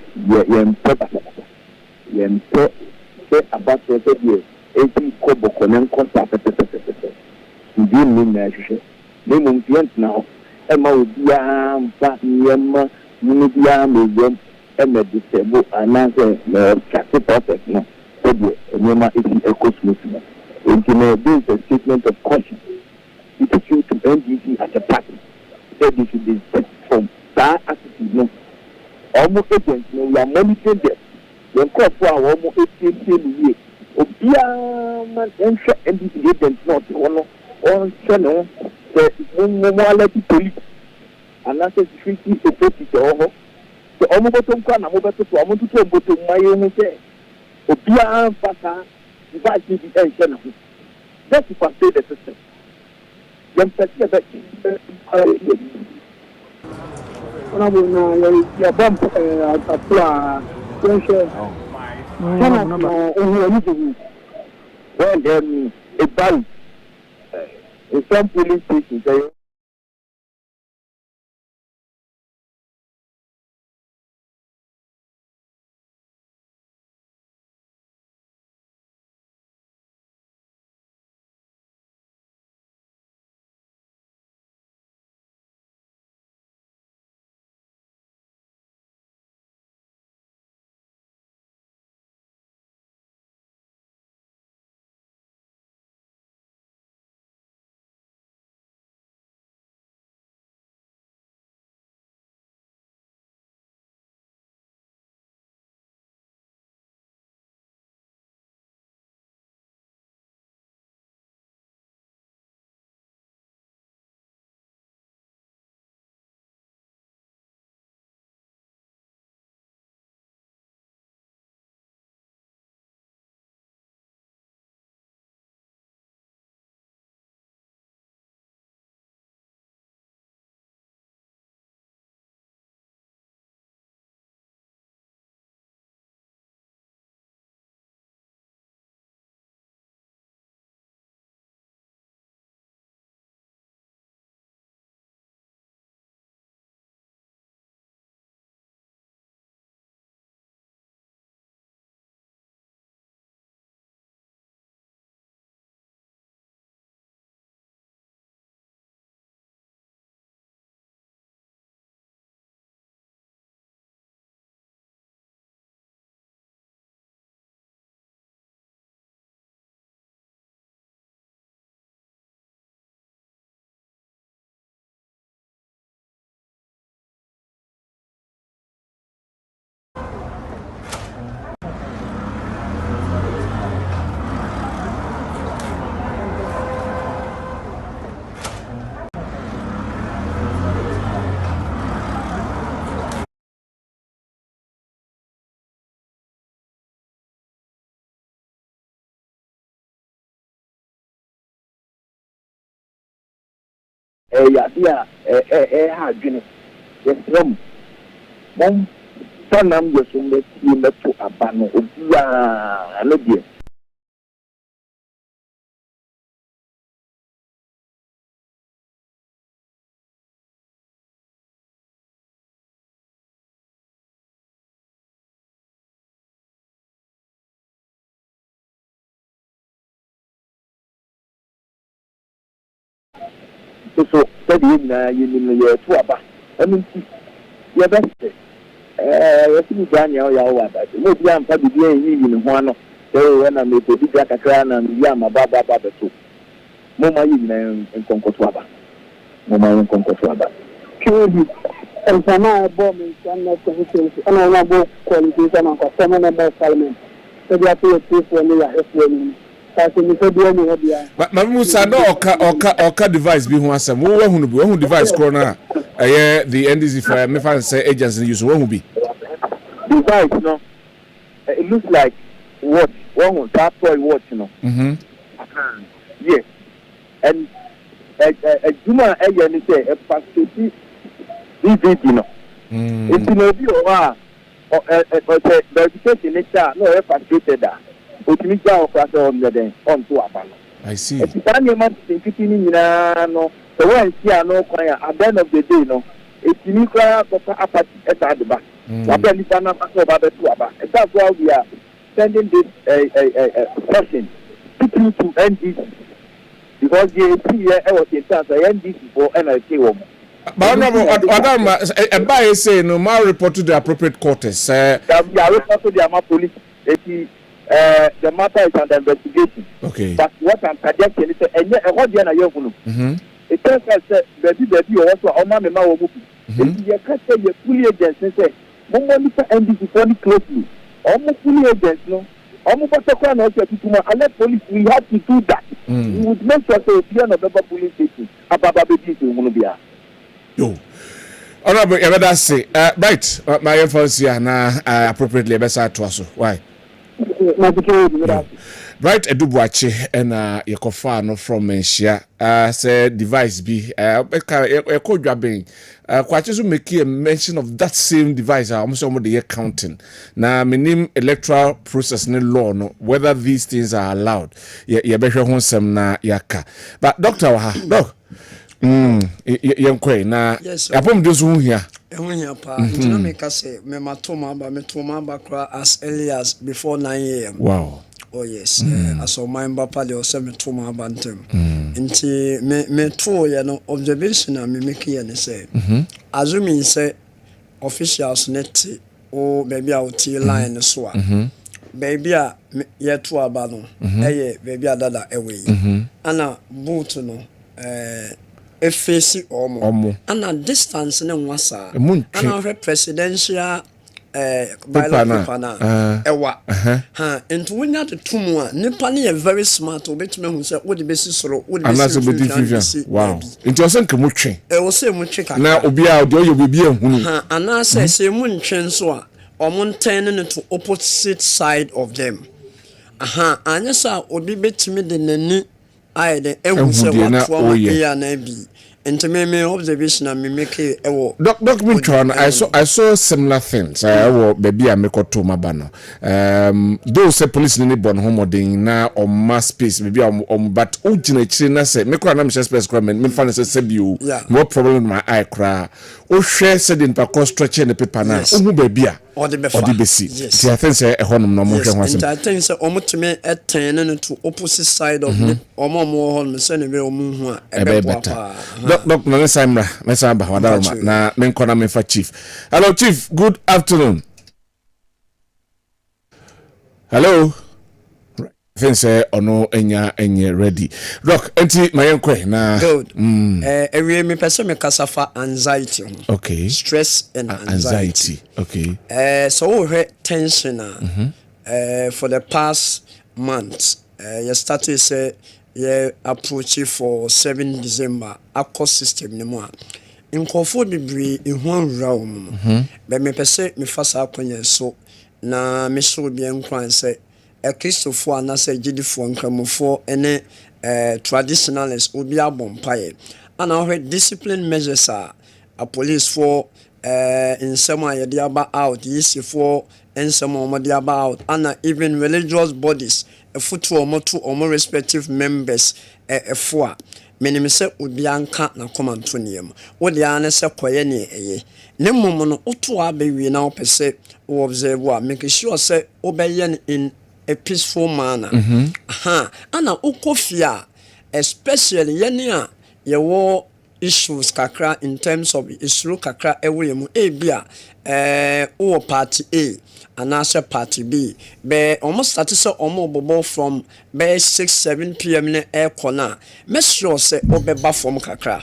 about 30 years. 80 kobo konen contact. You didn't mean that. They now. Emma would be a Munibia medium disable and answer perfect no. So the Nema is a cosmos. This is a statement of caution. It is due to NDC as a party. Said this is the from that attitude no. Almost agents no we are monitoring them. When call for our almost 18 years. Obia man NDC agents not on channel the more police. And that's a security authority so almost na mobeto to amuntu to mboto maye mu se obia fasa device be enchana that's to control the system them person that When I was your bump a plan, don't share. Well, then a bank in some police stations. Yeah, had been the drum. Mom, son, I'm just in the team to a banner of Lydia. So, that you know, to a banner. I mean, your best. I think Daniel Yawa, no young public in one. So, when I make a big cran and Yama Baba too. Mama in Concotwaba. Mama in Concotwaba. And for now, bomb is not Constituency, and I know both qualification and common member of parliament. So, they are to a for me as well. But Mamusa no oka device bi ho asem wo hu no bi wo device corona the NDC for me fan say agents use wo hu bi device no it looks like what one tap toy watch no yes and a juma ni say a pastor DVD no it no bi o the education nature no e frustrated that I see. No, the at the end of the day, no, it's at the back. That's why we are sending this person to NDC because the was in chance NDC for NLK. But Adam, by say no, my report to the appropriate quarters. Report to the police. The matter is under investigation. Okay. But what I'm suggesting is it turns out that baby also on my mouth. You can't say you're fully agents and say, Monitor NDC very closely. Almost fully agents, no. Almost unless police, we have to do that. We would make sure that if you're not a police station, a baba baby will be a. Yo. Honorable, that's say, right, my influence here now appropriately best to us. Why? Bright Edubuachi and Yakofa no from Menshia said device be a code grabbing. Quite to make a mention of that same device. I'm somebody counting. Now, my name electoral process no law no whether these things are allowed. Ya better hon some na yaka. But Doctor Doc. Young quay na apom dos who here. You make us say me matoma as early as before 9 a.m. Wow. Oh yes, I saw my papa they also me to my bantem. Nti me to you know observation and me make here and say. Assuming say officials net or maybe out line so. Baby a ye to abano. Eh baby a dada away. Ana boot no efesi omo. Ana distance ne nwasa. Ana presidential paper na ewa into when you to mu a nipa ne very smart obetime hu say wo de besi soro wo de besi wow into say nke mutwe wo say mutwe kaka na obi a de oyo bibi ehunu ana say mu ntwe so a omo ntene no to opposite side of them anya sa obi betime de nani ai de ehu say what wa ya na bi. And me observation and me make document I saw similar things. Baby I make to my banner. Those say police ni born home na or mass space maybe but ujine china say me kwa na me space crime me fan say you more problem my eye cry. O share said in pa stretching the paper na o baby a or the besi. See I think say e honum no mo hwe ho asem. I think say omo teme turn to opposite side of the omo hon me say ne be omo hu a better. Doc no Samra, Mesamba, Wadarma, na Menkona Mefa Chief. Hello, Chief. Good afternoon. Hello. Things ono enya ready. Doc, enti mayenkwe na. Good. Every me person me kasafa anxiety. Okay. Stress and anxiety. Okay. So we tension for the past months. You started say approach for 7 December across system ni mo a nkofo bebre ehun realm be me pese me fasa akonya so na me so bi enkwan se Christopher ana se gidifo nkramofo ene traditionalists obi abompaye ana ho discipline measures a police for in some way they are out yes for and some of they are out and even religious bodies a foot or to or respective members for many say would be anka na command to name what the answer kwaye ne nemo no oto abewi na opese o observe wa make sure say obeyen in a peaceful manner ana ukofia especially yenia ye wo issues kakra in terms of issue kakra ewemu bia o party A and answer party B be almost start say omo bobo from be 6-7 p.m. ne air corner make sure say obeba from kakra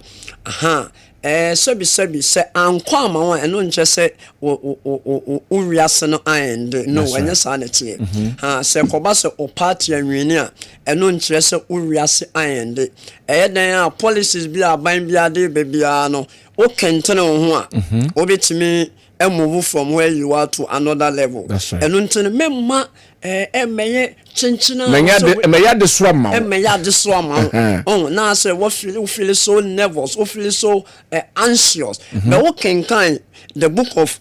sebi say anko ama won eno nche say o wiase no and no wanya sanity say koba say o party anwini a eno nche say o wiase and den a policies bi aban bi ade bebia no o kentene ho a obetimi move from where you are to another level eno ntene memma emeye chinchina meya de swama oh now say what feel so nervous what feel so anxious but what can the book of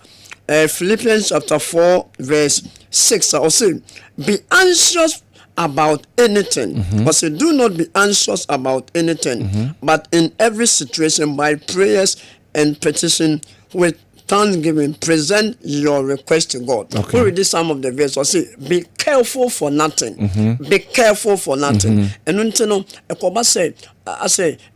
Philippians chapter 4 verse 6 I say be anxious about anything but say do not be anxious about anything but in every situation by prayers and petition with thanksgiving present your request to God. We read some of the verses. Say, be careful for nothing. Be careful for nothing. And until I say,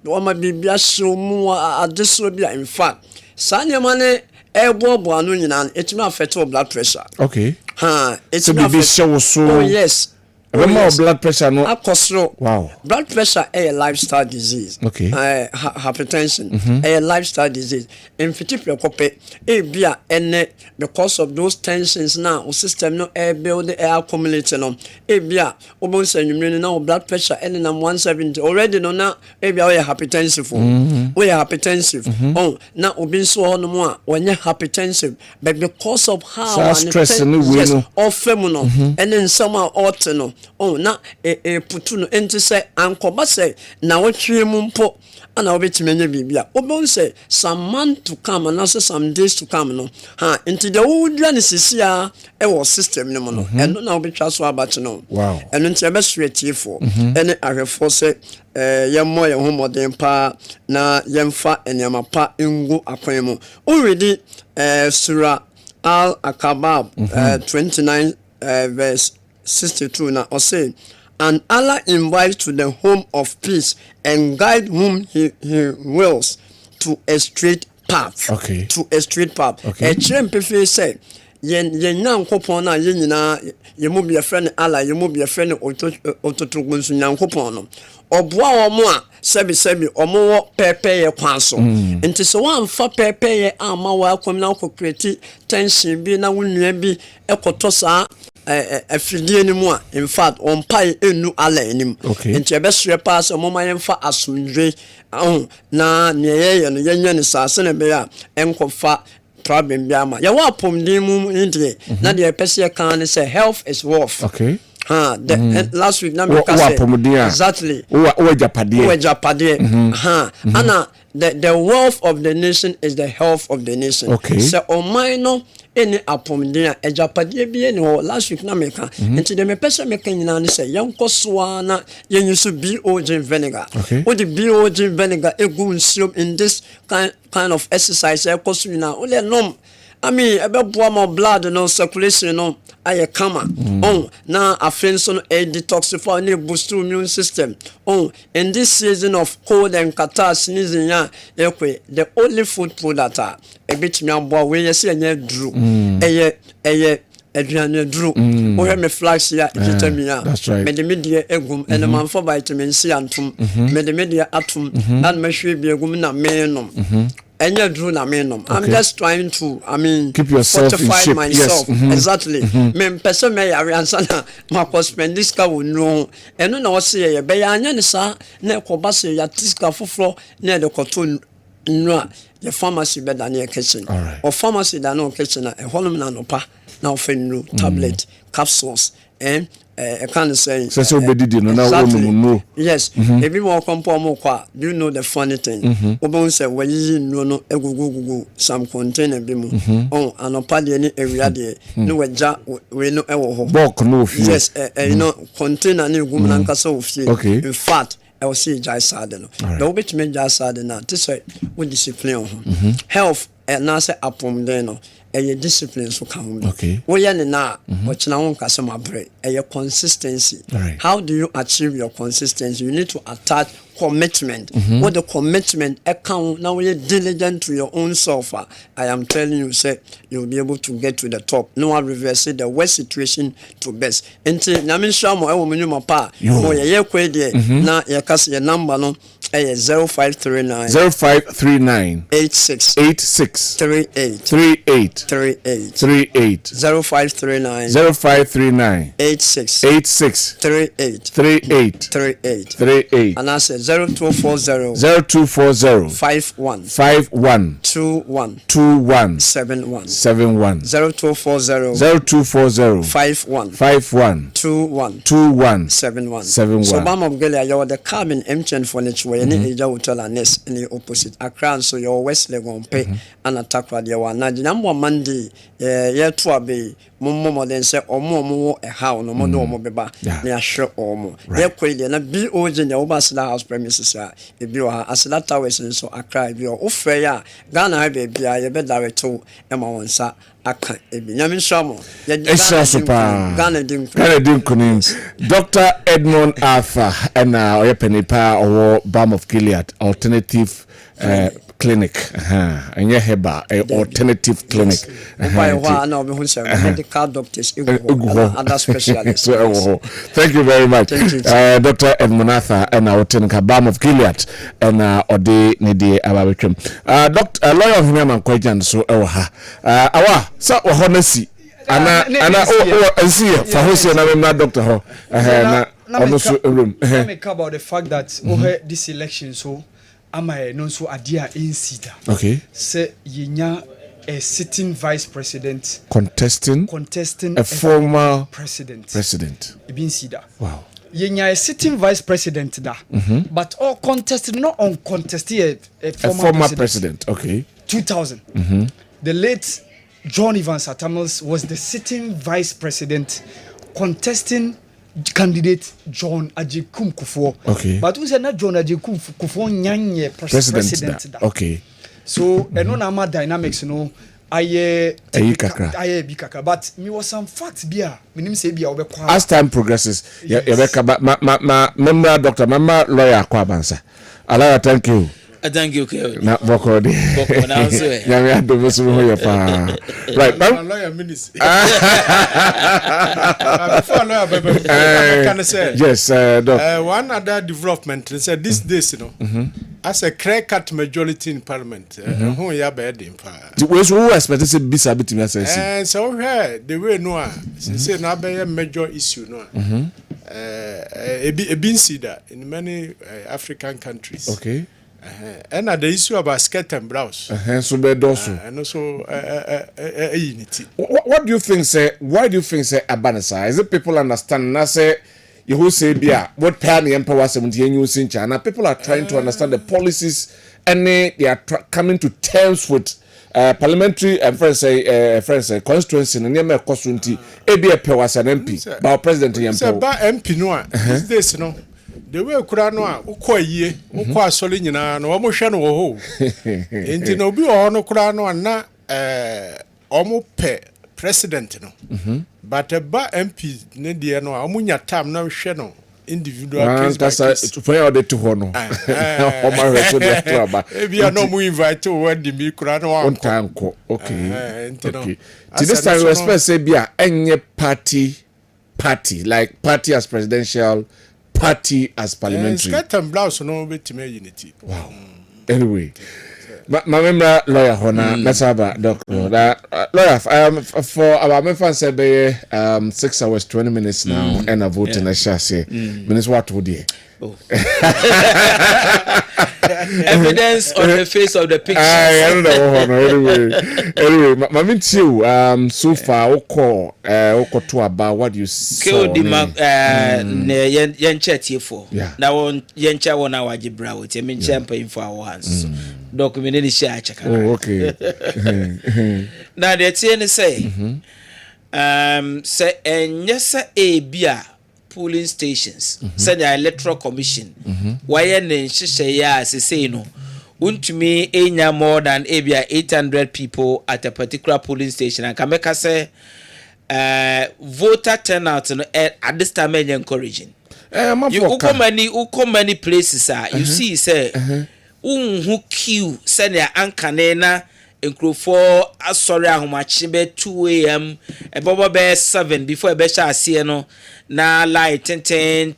"Wama bibia shomu adesobia." In fact, sanya mane ebo boanu nyina it may affect your blood pressure. Okay. It's so be so. Oh yes. Blood pressure no akosro. Wow. Blood pressure is a lifestyle disease. Okay. Hypertension is a lifestyle disease. In particular, bia ene because of those tensions now, our system no air build air accumulating no. Bia obon say you now blood pressure ene na 170 already no na bia we hypertensive. We are hypertensive. Oh, na obi so no mo a when hypertensive but because of how stress no of femuno and then somehow ought no oh na putu no enti sɛ ankoba sɛ na wotwe mu mpo ana obetime nya bibia obon say some month to come and also some days to come no ha into the wudua ne sisia e wo system ne mo no eno na obetwa so abache no wow eno nti ebe straightiefo ene ahwefo say yemmo ye homoden pa na yemfa enyama pa ngu akwan mu already sura al akabab 29 verse 62 na o say and Allah invites to the home of peace and guide whom he wills to a straight path. Okay. To a straight path. Okay. Pefe say, yen nyankopon na yen nyina yemu be friend Allah, yemu be friend ototogunsu nyankopon no. Oboa omo a sebi omo wo pepe ye kwan so. Nti so wan fa pepe ye ama wa akwam na ko create tension bi na wonua bi ekoto saa afidie ni mu a in fact on pai enu ala enim nti ebesre pass omoma yemfa asumdwe na neye no yenye ne sase ne be a enkofa problem bi ama ya wa pomdin mu ndie na de pese kan ne say health is wealth. Okay. Last week na me ka say exactly o japade ana the wealth of the nation is the health of the nation. Okay. So on minor any apomdia ejapade bi eni ho last week na meka enti de me pese meka nyina ne say yenko soa na yenyusu BOG vinegar. O the BOG vinegar egu nsiom in this kind of exercise ekosu na o le nom I mean ebe boa mo blood no circulation no aye kama na afenso no detoxify na boost immune system in this season of cold and catarrh sneezing ya ekwe the only food product a bit me aboa we yes enya duru eye aduane duru o he me flax ya vitamina me de media egum and man for vitamin C antum me de media atom and me hwe bi egum na me nom enya duru na me nom. I'm just trying to keep yourself fortify in shape. myself. Yes. Exactly. Me person me yare ansana ma spend this ka wonu eno na wo se ye be ya anya ne sa na ekoba se ya tiska foforo na de koto nwa the pharmacy be da na kitchen or pharmacy da na kitchen na ehonum na no pa na ofenu tablet capsules and I can't say so bedidi no na wonu no yes if you walk on pomo kwa do you know the funny thing obon say wayi no egugugugu some container bi mu anopa de ni ewia de no waja we no ewo ho bulk no fie yes you know container ni gum na nkasa ofie in fact I will see jai sade no the obit me jai sade na to say we discipline health and na say apom den no a discipline so come we ya na what na won kase mabre a consistency. How do you achieve your consistency? You need to attach commitment. What the commitment account now you're diligent to your own self. I am telling you, say you'll be able to get to the top. No one reverse the worst situation to best. Until Namisha mo minimum pa mo ye kwede na ye kase your number no 0539 86 38 0539 86 38 and I said 0240 51 21 71 0240 51 21 71 so bam of Gelia you the cabin empty for nature where any age hotel and nest in the opposite Accra so your West Legon pay and attack radio one na number Monday ye to abe mo den say omo e how no mo do omo beba na ahwe omo ye kwede na BOG na obasla house premises a e bi o ha asla towers so Accra bi o frɛ ya Ghana ha be bia ye be direct to e ma wonsa aka e bi nyame nshamo ye Ghana dim kunim Dr. Edmond Arthur and oyepenipa or Balm of Gilead alternative clinic and heba alternative clinic medical doctors other specialists. Thank you very much. Dr. Edmond Arthur and our Balm of Gilead and Ode Nidi Ababicum. Dr. Lawyer of Him and Kwajan so awa so honestly ana see for Hosea na doctor ho let me talk about the fact that this election so am I no so adia insida okay say yinya a sitting vice president contesting a former president. Ibin Sida. Wow. Yenya a sitting vice president da. But all contested, not uncontested a former president. Okay. 2000. The late John Evans Atamils was the sitting vice president contesting candidate John Ajekum Kufuor. Okay. But who said not John Ajekum Kufuor nyanye president da. Okay. So no normal dynamics, you know. Aye bikaka, but me was some facts bia. Me nim say bia obekwa. As time progresses, ma member doctor, member lawyer Kwabansa. Alaya, thank you. Thank you, na boko de now so ya me ado besu ho ya pa right lawyer minister before lawyer baby can say yes doc one other development said these days, you know, as a clear cut majority in parliament who ya be dem pa we so expect say bisa bitimi say so here the way no say na be major issue no e been see that in many African countries. Okay. And the issue about skirt and blouse. So be dosu. And also unity. What do you think say? Why do you think say abanasa? Is it people understand na say you who say bia what plan the empower 70 new in China? People are trying to understand the policies and they are coming to terms with parliamentary and friends constituency and near constituency e be a power as an MP by president MP. Say ba MP no these days no. The way kura no a ukoyie ukọ asole nyina no omo hwe no wo ho enti na obi o no kura no na omo pe president no but ba MP ne de no omo nya time na hwe no individual case by case to for the to ho no o ma hwe so de to aba e bia no mo invite o wadi mi kura no on tanko okay okay this time we expect say bia enye party like party as presidential, party as parliamentary. Skirt and blouse no betime unity. Wow. Anyway, my member lawyer Hona, that's about doctor. Lawyer, for our member say be 6 hours 20 minutes now, and a vote in a chassis. Minutes what would you? Evidence on the face of the picture. I don't know. Anyway, my you so far oko to about what you saw. Kill the yen chat for. Now on yen chat one hour jibra with him champagne for once. Documented share check. Oh, okay. Now the TN say say and yes a beer polling stations said the electoral commission why ne hye ya say no untumi enya more than abia 800 people at a particular polling station and kameka say voter turnout no at this time encouraging you come many places you see say who queue send ya ankane na Encrofo asori ahomachi be 2 a.m. Ebobo be 7 before e be sha ase no na light ten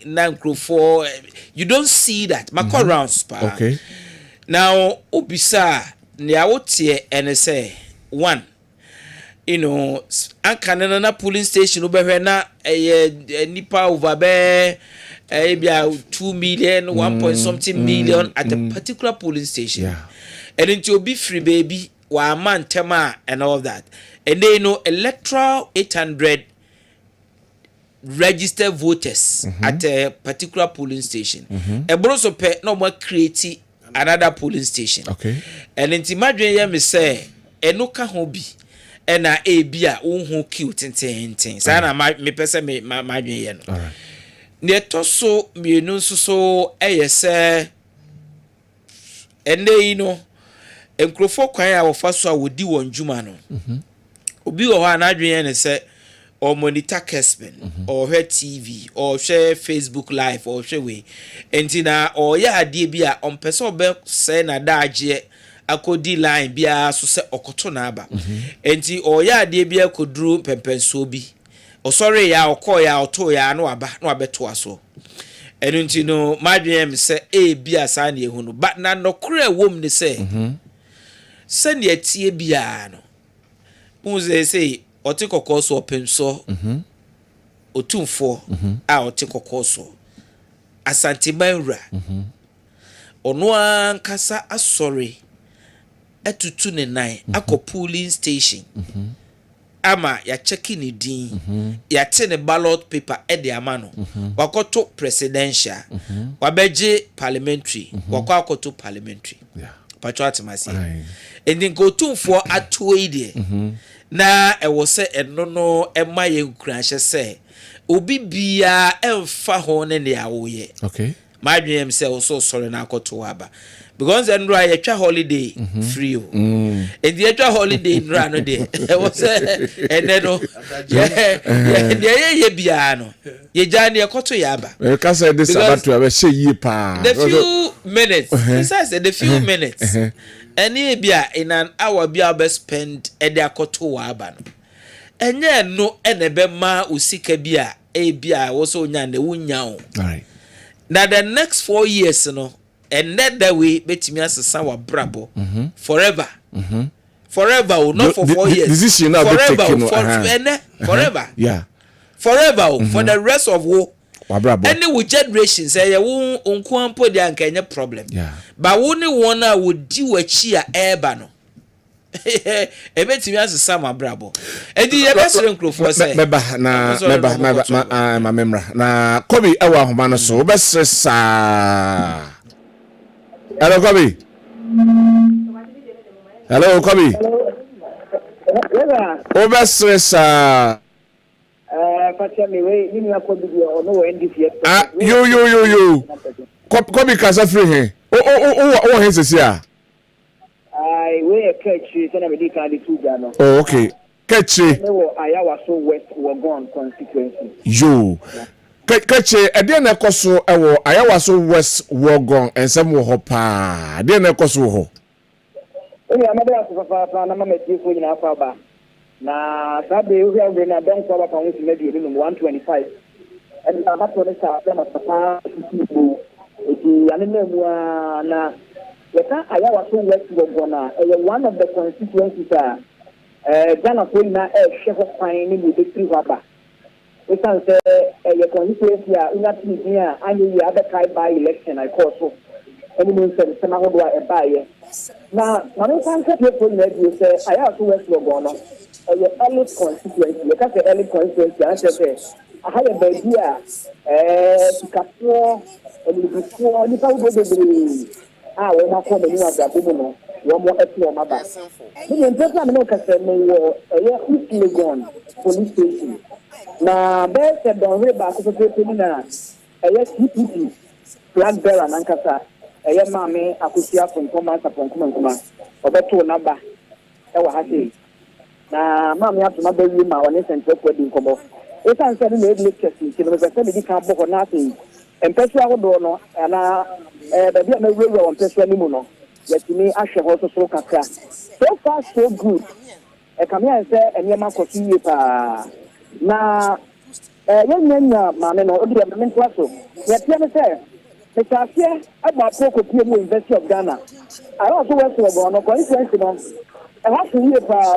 na encrofo you don't see that makọ rounds pa. Okay. Now obisa ne awotie ene say one you know ankane na polling station obehwe na nipa over be bia 2 million 1 point something million at a particular polling station. Yeah. And into be free baby, wa man tema and all that. And they know electoral 800 registered voters at a particular polling station. And also pe no more create another polling station. Okay. And into imagine me say enoka hobi and a bia unhu cute and sana me person me imagine no. All right. Ne toso me no so say and they you know Encrofo kwan a wofa so a wodi won djuma no obi wo ha na adwen ne se or monitor Kessben or her TV or share Facebook live or share we entina or ya ade bia on person be say na daage akodi line bia so se okoto na aba enti or ya ade bia koduru pempenso bi o sorry ya okọ ya oto ya no aba no abeto aso enti no madwen se bia sa na ehunu but na no kura wom ne se send ye tie bia no muze say oti kokoso opemso otumfo a oti kokoso asantemanra ono ankasa asori etutu ne nan akọ polling station ama ya checking ni din ya te ne ballot paper e de ama no wakoto presidential wabeje parliamentary wakoto parliamentary patro atimasi endin ko tumfo atoe de na e wo se eno no e ma ye nkura hye se obi bia emfa ho ne ne awoye okay my dream say also sorry na akoto aba because enro aye twa holiday free o and the twa holiday nra no de e wo say eneno ye bia no ye jani akoto ya aba e ka say this about to have say ye pa the few minutes say the few minutes any bia in an hour bia be spend e de akoto aba no enye no enebe ma usika bia e bia wo so nya na wunya o right now the next 4 years no and that way betimi asesa wa brabo forever forever not for 4 years decision now forever forever yeah forever for the rest of wo wa brabo any with generations say wo onko ampo dia nka enye problem yeah but wo ni won a wo di wachi a eba no ebetimi asesa ma brabo edi ye besere nkrofo say meba ma memra na Kobi ewa ahoma no so besere sa hello Kobi besere sa Pacha me we ni na ko bi ono NDP yo Kobi kasa free he o he sesi a we catch so na me di kan di tuja no oh okay catch no ayawa so west Wagon constituency yo catch e dey na koso e wo ayawa so west Wagon ensem wo ho pa dey na koso ho oni amade asofa na mama ti fo nyina fa ba na sabe we have na don ko ba pa won media ni 125 and na ba to ne sa na papa eti ane na mu na yeka ayawa so west Wagon one of the constituencies Ghana for na chef of fine ni de tri waba we can say your constituency una tinia anyi ya the kai by election I call so any means say na ho do e buy na no can say for na you say ayawa so west Wagon your early constituency you can say early constituency and say I have a idea tukafo elibifo ni pa wo de we ma ko me ni agabo no wo mo eto ma ba ni ntepa me no ka se me wo Legon police station na be se don we ba ko pe ni na TPP flag bearer nan kasa ma me akusia konkoma saponkoma obeto na ba wa ha sei na ma me atoma ba wi ma one central for din komo e kan se ni lecture ti no se me di kan bo na sei empesu agodo no na baby na we on person ni mu no yetimi ahwe ho so kakra so far so good come here say enyema kofi ye pa na yenya ma me no odi me ntwa so yetia me say me tafie agba proko pie mu University of Ghana I also went to go no conference no ha so ye pa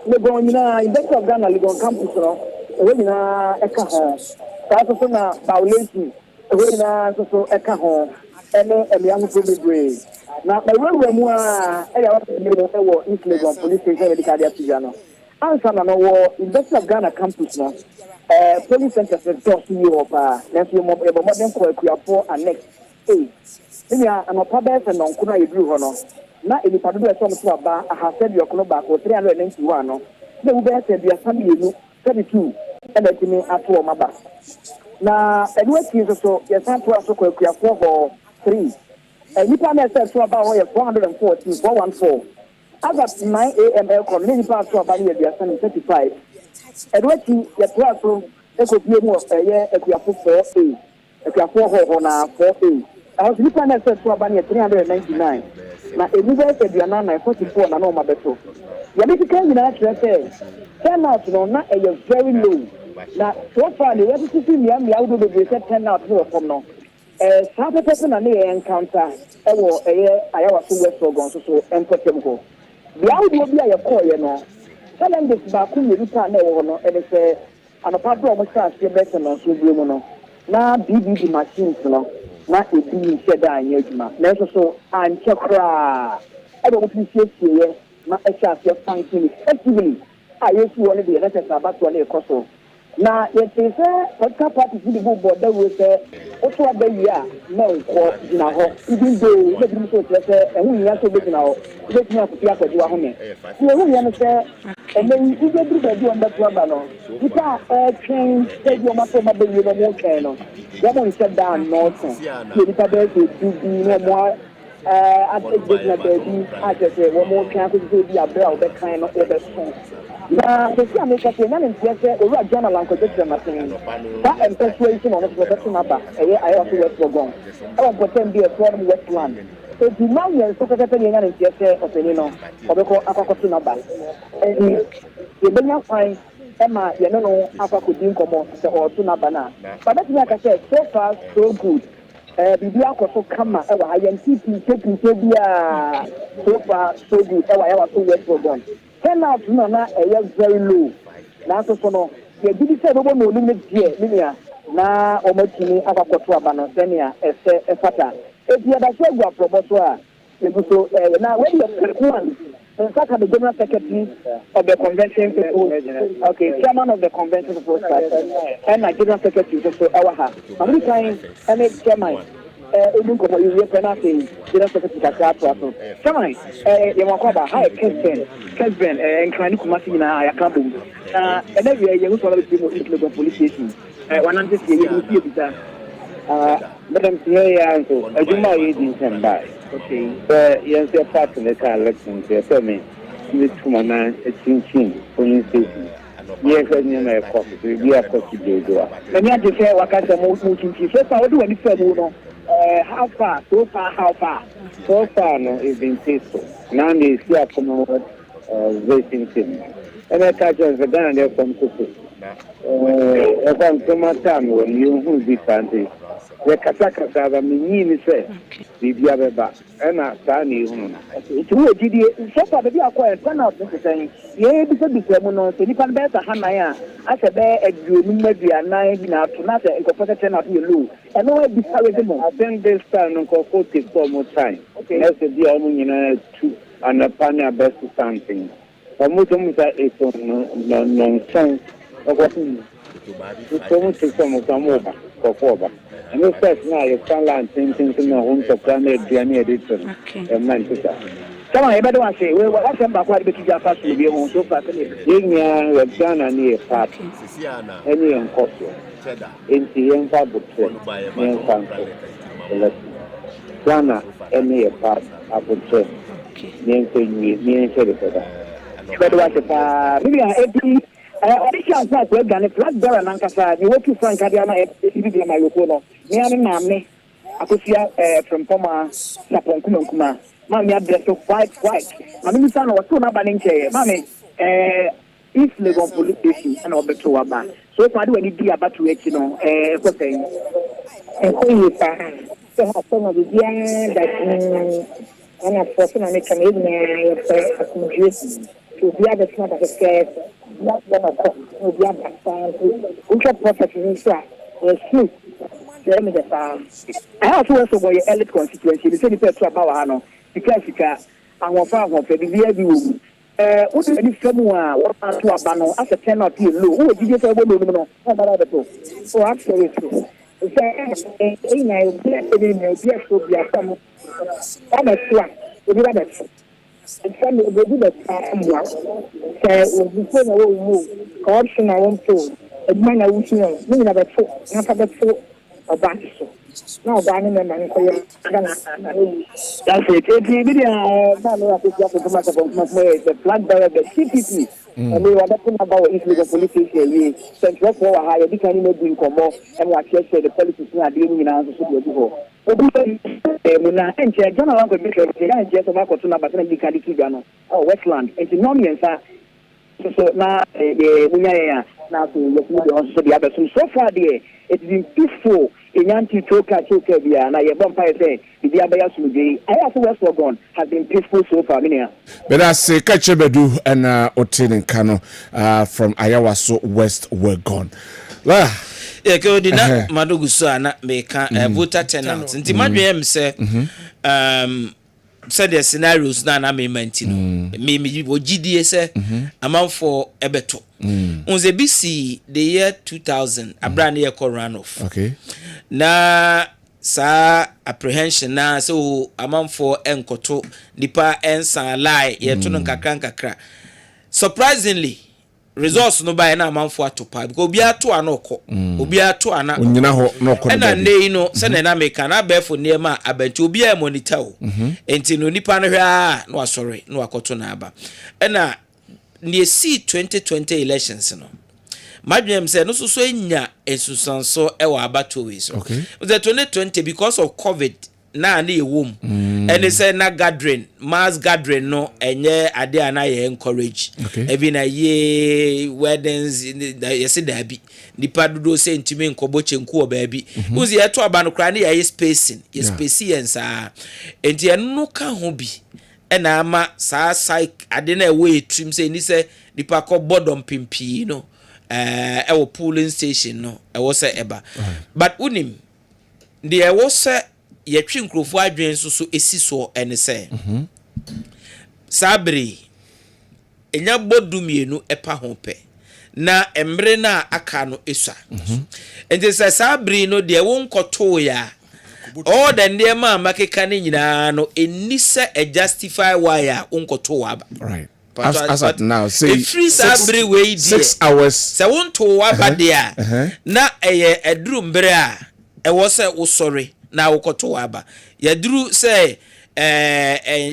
le go nyina University of Ghana Legon campus no we nyina eka ho so na violation we nyina so eka ho ene emiangu probe na bawe mu a ya wa me no wo Legon police station de kadia tijano ansa na no wo University of Ghana campus no police center for dos you pa na fi mo e bo modern ko akuafo annex ni ya anopa be se no nkuna yedu ho no na enipa do e so mo ba aha se bi okono ba ko 391 no na wo be se bi asam yenu 32 ene timi ato o maba na edwe ti so ye san to aso ko akuafo ho 3 nipa na se so ba ho ye 414 as at 9 a.m. come ni pa so ba ni ye asam 35 edwe ti ye to aso e ko bie mu ye akuafo 4A akuafo ho na 4A I was looking at the 399. Now, a new verse of Yanana 44 and no mabeto. You make a kind of say, turnout, no, not a very low. Now, so far, the way to see me, I'm out of the set turnout from no. Some person and they encounter a was so west or gone so emphatic. The out will be a call, you know. Telling this back who you can't know, and it's an apartment almost as your better no so blue. Now, BB machines, no. Na ebi nhyɛ da anya adwuma na so so ankyɛ kra I don't want to see here. My chance of finding effectively. I used to want to be a letter about to a coso. Now, yet they say, what party is the board that will say, also a baby, no, in our home, even though the people say, and we have to be now, let me have to be up at your home. You understand? And then you get to the on that one. You can't change, take your matter, my baby, no more channel. That one shut down, no, you to be no more. I think this baby, I just say, one more chance to be a bell, that kind of other song. Now, the same is that the man is just a journal and condition. That and persuasion on the protection of I also work for Gong. I will pretend be a foreign Westland. So the man is so that the is just a opinion of the Aquacotuna Bank. And the Benya fine, Emma, you know, Aquacudin Como, or Tunabana. But that's like I said, so far, so good. Bibia Koso Kama, our NPP taking so far, so good. I also work for Gong. Turnout na very low. Na so no ye gidi say no no limit here linear na omotini akwakoto abano senia efata ebi ada so gwa promoto a ebuso na when you one in fact the general secretary of the convention okay chairman of the convention and the general secretary so our ha how many times and chairman even como you penalty general secretary kakra come on you want about high Kessben and kind of kumasi na yakabum and then we are going to the police station one of the you madam here so ajuma yi din samba okay yes your part in the car election there so me to mana chin police station yes any na coffee we are coffee do and you just say wakasa mo chin so far what do we say no how far so far no is been peaceful now they see a come waiting team and I catch us the gun there from Kuku from time when you who be fancy the Kasaka mean say the other back and I Sani it's who did so far the acquired turnout saying yeah because the criminal so you can better Hanaya I said a maybe a 9 now to not a competition of you lose and no I think this time Uncle 44 more time okay that's the deal 2 and a panel best something. Muta is nonsense of what is so much for forward. And you said now you can't learn things in the home to planet Diana edition and Manchester. Come on, everyone say, well, what's about what the teacher first will be on so far? Young with Ghana near party, any uncultured, in the young public, young council, Ghana, any part, I would say. But what maybe I can't say we're going to flag there and Ankasa. You want to find Kadiana in my local. Me from Poma, Sapon Kuma. Mammy, address of white. I mean, son was 2 banning chair. Mammy, East Legon police station and over to a bank. So if I do any dear about to it, you know, what's saying? Some of the young that. And of course, I make an evening to be able to have a scare, not one of them, will be able to which are perfect in Israel. Tell me the farm. I also for your elite constituency, the same person about Hano, because I want farm of the view. What is this someone? What are to a banner as a 10 or 2 low? Who did you say? So absolutely. I'm a swat. We do that. And some will do the time. So before the whole move, corruption I want to. A man I wish you know, meaning of a foot, not of a foot or back. No, banning them and for you. That's it. The flag bearer, the CPP. And we were talking about if the police here, Central for a higher, they can't even bring more, and what you say the police are dealing in our society before. And General and just about to Nabat and Dicadicano, or Westland, and the so now, now to look also the other. So far, it's been peaceful in Anti-Toka, and I have say, the Abayas I also was for gone, has been peaceful so far. But I say, Kachebedu and Otin and Kano from Ayawaso West were gone. Well, yeah, go dina Madugusa na meka voter turnout. Nti madwe say said the scenarios na me mantino me ogidie say amount for ebeto unze BC the year 2000 abra na ye run off okay na sa apprehension na so amount for enkoto nipa ensan lie ye to no nkakra surprisingly results no buy na amount atopa because obi ato anoko obi ato ana onyina ho no ko na ne no se na America na abefo ne ma abanti obi a monitor o enti no nipa no hwa no asori no akoto na aba na ne see 2020 elections no madwem say no so enya esusanso e wa abato we so okay the 2020 because of covid na na ewom and they say na gathering mass gathering no enye ade ana ye encourage every na ye weddings yes da bi nipa dodo say ntimi nkobo chenku oba bi uzi ye to aba no kra na ye spacing ye spacing sa enti enu ka ho bi na ama sa psych ade na we trim say ni say nipa ko bodom pimpi no e polling station no e wo say eba but unim the e wo say yetwi nkrofo adwen so esi so ene say sabri enya bodumienu epa ho pe na emre na aka no esua enti say sabri no de wo nkoto ya all the ndema makeka ne nyina no eni say e justify why a nkoto aba right as at now say free sabri we 6 hours say wonto aba dia na eye eduru mbre a e wo say wo sorry na wokoto aba yaduru say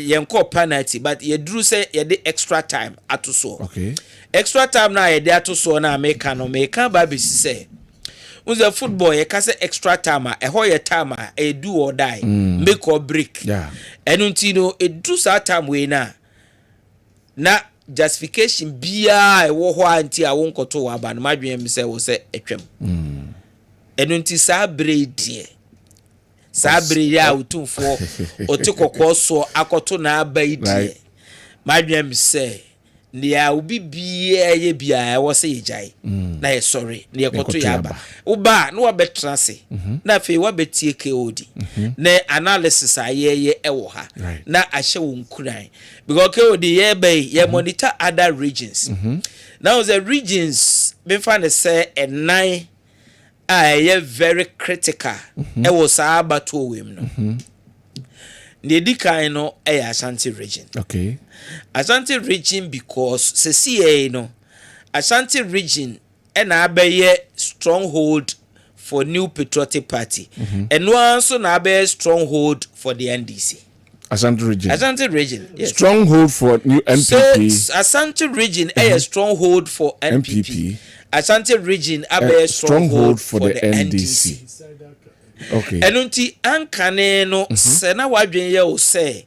yenko penalty but yaduru say yede extra time atoso okay extra time na yede atoso na America no America ba be say unze football ye ka say extra time e ho ye time e do or die make or break yeah enunti no edu sa time we na justification bia e wo ho anti a wonkoto aba no madwen mi say wo say etwem enunti sa breedie sabri ya utumfo otikokko so akoto na abaidi madwem se nia obi bia ye bia wo se yejai na ye sorry na ye koto ya ba uba na wo betrase na fe wo betie KOD na analysis ayeye ewo ha na ahye wo nkuran because KOD ye be ye monitor other regions now the regions be find say enai I very critical. I was about to win. The Dika no Ashanti region. Okay. Ashanti region because CCA no Ashanti region and I stronghold for New Patriotic Party. And also na be stronghold for the NDC. Ashanti region. Ashanti region. Yes. Stronghold for new NPP. So, Ashanti region a stronghold for NPP. Ashanti region a stronghold for the NDC. Okay. Enunti ankane no se na wadwen ye o say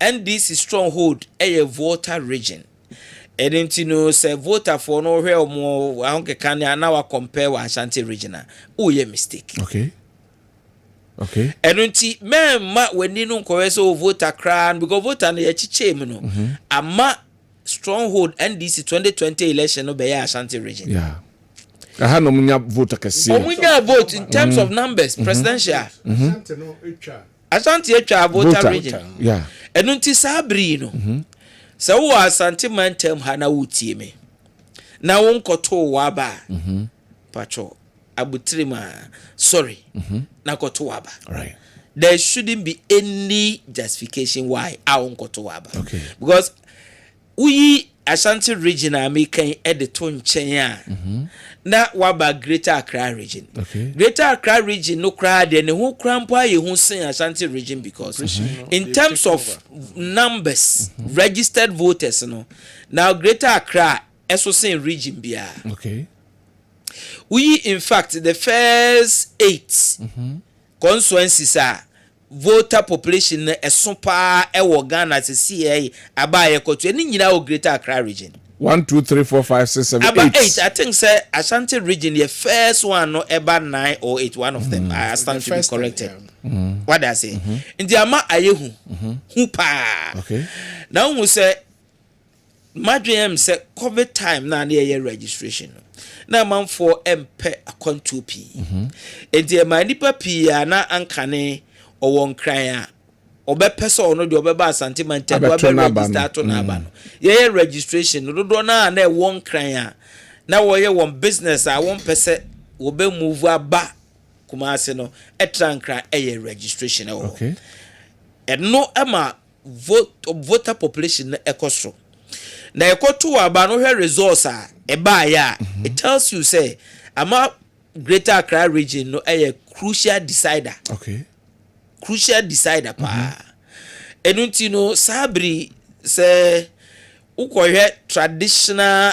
NDC stronghold a voter region. Enunti no se voter for no hwe omo ahonkeka na wa compare wa Ashanti region o ye mistake. Okay. Okay. Enunti memma weni no nkwe so voter cran because voter na ye chiche mu no ama stronghold NDC 2020 election no be Ashanti region. Yeah. Aha no munya vote kase. Omunya vote in terms of numbers presidential. Ashanti etwa voter region. Yeah. Enunti sabri no. Se wo Ashanti mantem ha na wutie me. Na won koto waba. Pacho abutrima sorry. Na koto waba. Right. There shouldn't be any justification why I won koto waba. Okay. Because we Ashanti region American editor nchen na waba Greater Accra region. Okay. Greater Accra region no kra de ne ho krampa ye ho sen Ashanti region because in terms of numbers registered voters no now Greater Accra eso sen region bia. Okay. We in fact the first 8 constituencies are voter population na esopa ewo Ghana se CA abaye kotu eni nyina o Greater Accra region 1 2 3 4 5 6 7 8 about 8 I think say Ashanti region the first one no eba 9 or 8 one of them I stand to be corrected what I say ndi ama ayehu hu pa okay now we say madwem say COVID time na na registration na man for MP akonto p ndi ma nipa p na ankane owon kran obepese ono de obeba asante mantia do abe register to na aba no ye registration no do na e won kran a na wo ye won business a won pese wo be move aba Kumasi no etrankra eye registration okay no ema voter population ekoso na ekoto aba no hwe results a eba ya it tells you say ama Greater Accra region no a crucial decider. Okay. Crucial decider pa. Enunti no sabri say ukohwe traditional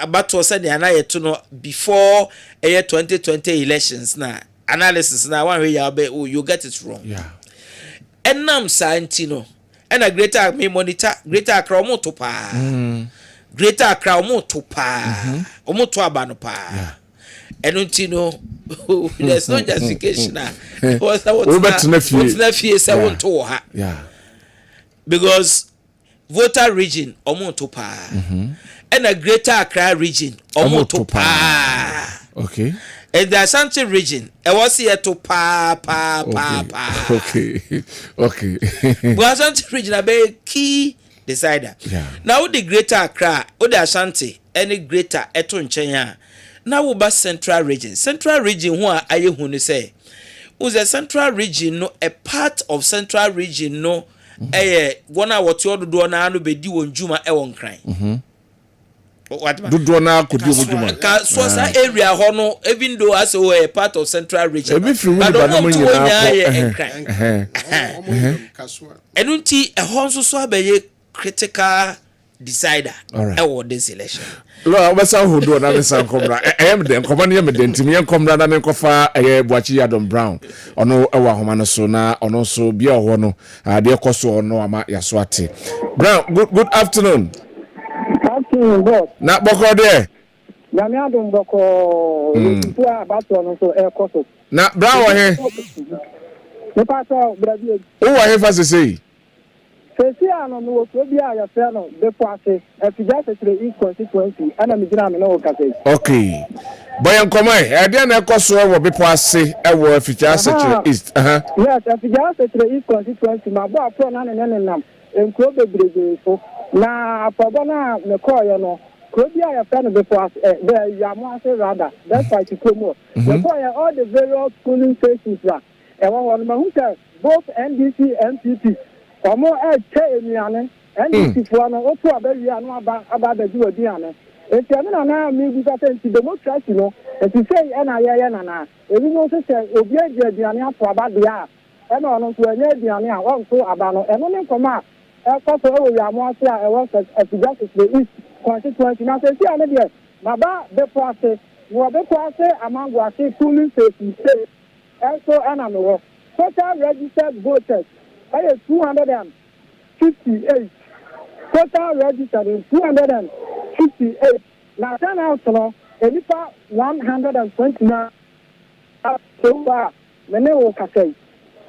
battle say na yeto no before 2020 elections na analysis na one way you get it wrong. Yeah. Enam santi no ena Greater me monitor Greater Accra omoto pa. Greater Accra omoto pa. Omoto aba no pa. Yeah. Enunti no there's no justification what's yeah because voter region omonto pa and a Greater Accra region omonto pa okay and the Ashanti region e was here to pa okay but Ashanti region a be key decider now the Greater Accra or the Ashanti any greater eto nchen now we ba central region who are aye hu say was a central region no a part of central region no gona what you do na anu be di won juma e won kran what do na kodi won juma so sa area ho no even though as a part of central region but don't want to enunti e ho so abaye critical decider e this election. Lo abasa hodo na me san komra em de nkoma ne me de ntimi enkomra na me nkofa Buachi Adam Brown ono ewa homa no so na ono so bia ho no de ekoso ono ama yaso ate Brown good afternoon boss na boko de na me adom boko tu abato no so ekoso na Brown wo he me pato brabi o wo he fa sei Fesia no no to bia ya fe no de kwase afija setre in constituency ana mi gina me no kase okay boy enkomai e de na ekoso wo bepo ase e wo afija setre east yes afija setre in constituency ma bo apro na ne nam enko bebrege so na apobo na me call yo no ko bia ya fe no bepo ase be ya mo ase rather that's why to come we call all the various polling stations e wo no ma hu both NDC NPP Omo emiane NDC fo no otu abawi anu aba da jiwa di ane enti amina na mi bi ka senti democracy no enti sei na ye na ebi no se obi eje di ane ato aba dia e na ono so enye di ane a won so aba no eno ne koma ko so ewo ya mo ase a e wo justice the east constituency na senti ane de baba de poase wo be poase amango ase polling station so na no total registered voters 258 total registered in 258 now turnout no elipa 129 so far many will kasei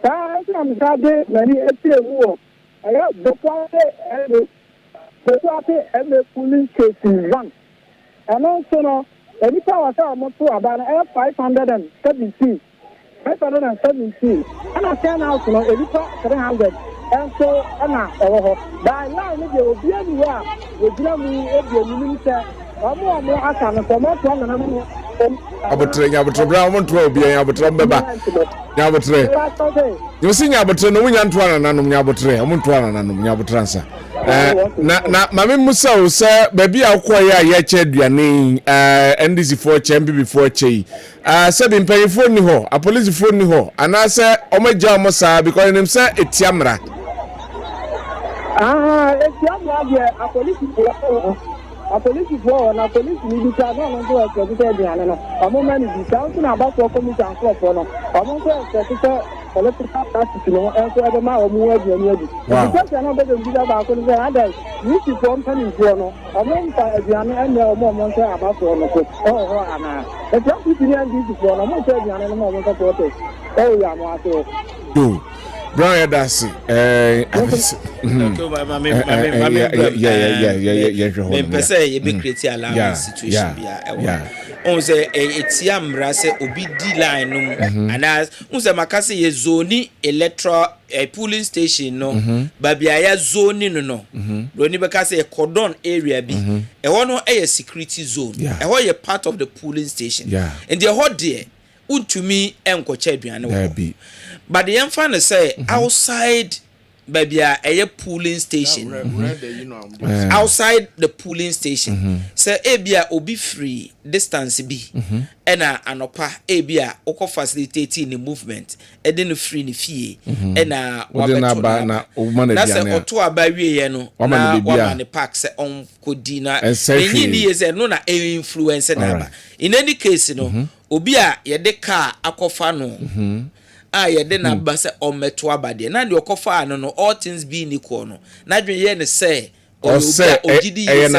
I'm sorry many ewu aya the police station 1 and also no elipa was about 517 and I turn out to know 300 and so by now maybe will be anywhere with me every minister or more I can come up one and Abutre Brown want to be Abutre Beba Yabutre you see Abutre no yan twana nanum Yabutre amuntwana nanum Yabutransa na mame musa o se baby akoya ya che aduane NDC for NPP for che se bi mpanyfo ni ho a police fo ni ho ana se omaja mo sa because him say etiamra etiamra de a police for na police ni bi ta no so e se aduane no omo mani bi ta so na ba so committee and club no omo so e se political practice no and so ebe ma omo aduane adi because na be bi da ba ko ni say you see from coming for no omo nta aduane anya omo so aba so no so ana e just be ni andi for no omo so aduane no omo so protest ya mo aso do Brown Dasi. You be create allowance situation. Say it's obi D line and as makasi ye zoni electoral polling station no babia zone no roni bekase a cordon area bi e no a security zone e ho ye part of the polling station and the hot there untumi enkocha aduane wo but the emfa say outside babia a polling station outside the polling station say ebia obi free distance bi ena anopa ebia oko facilitating the movement e dey no free ni fie ena wabeto na say oto abawie ye no na wamane park say on kodina enyi ni ye say no na influence na ba in any case no obi a ye de car akofa no ye de na ba say ometo abade na de okofa no all things being equal no na dwen ye ne say ogidi ye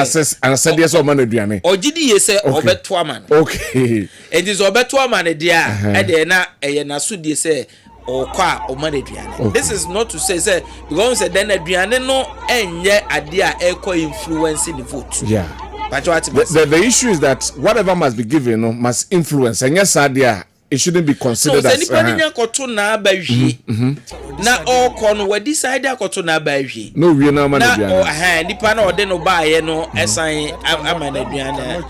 ogidi ye say obeto aman okay it is obeto aman dia e de na na so de say okwa omaneduane. This is not to say because say then aduane no enye ade a eko influence the vote. Yeah. But the issue is that whatever must be given must influence, and yes, idea it shouldn't be considered as. So anybody koto na abawi na all kono we decide koto na abawi. No we na man aduane. Na nipa na ode no ba ye no esan amaneduane.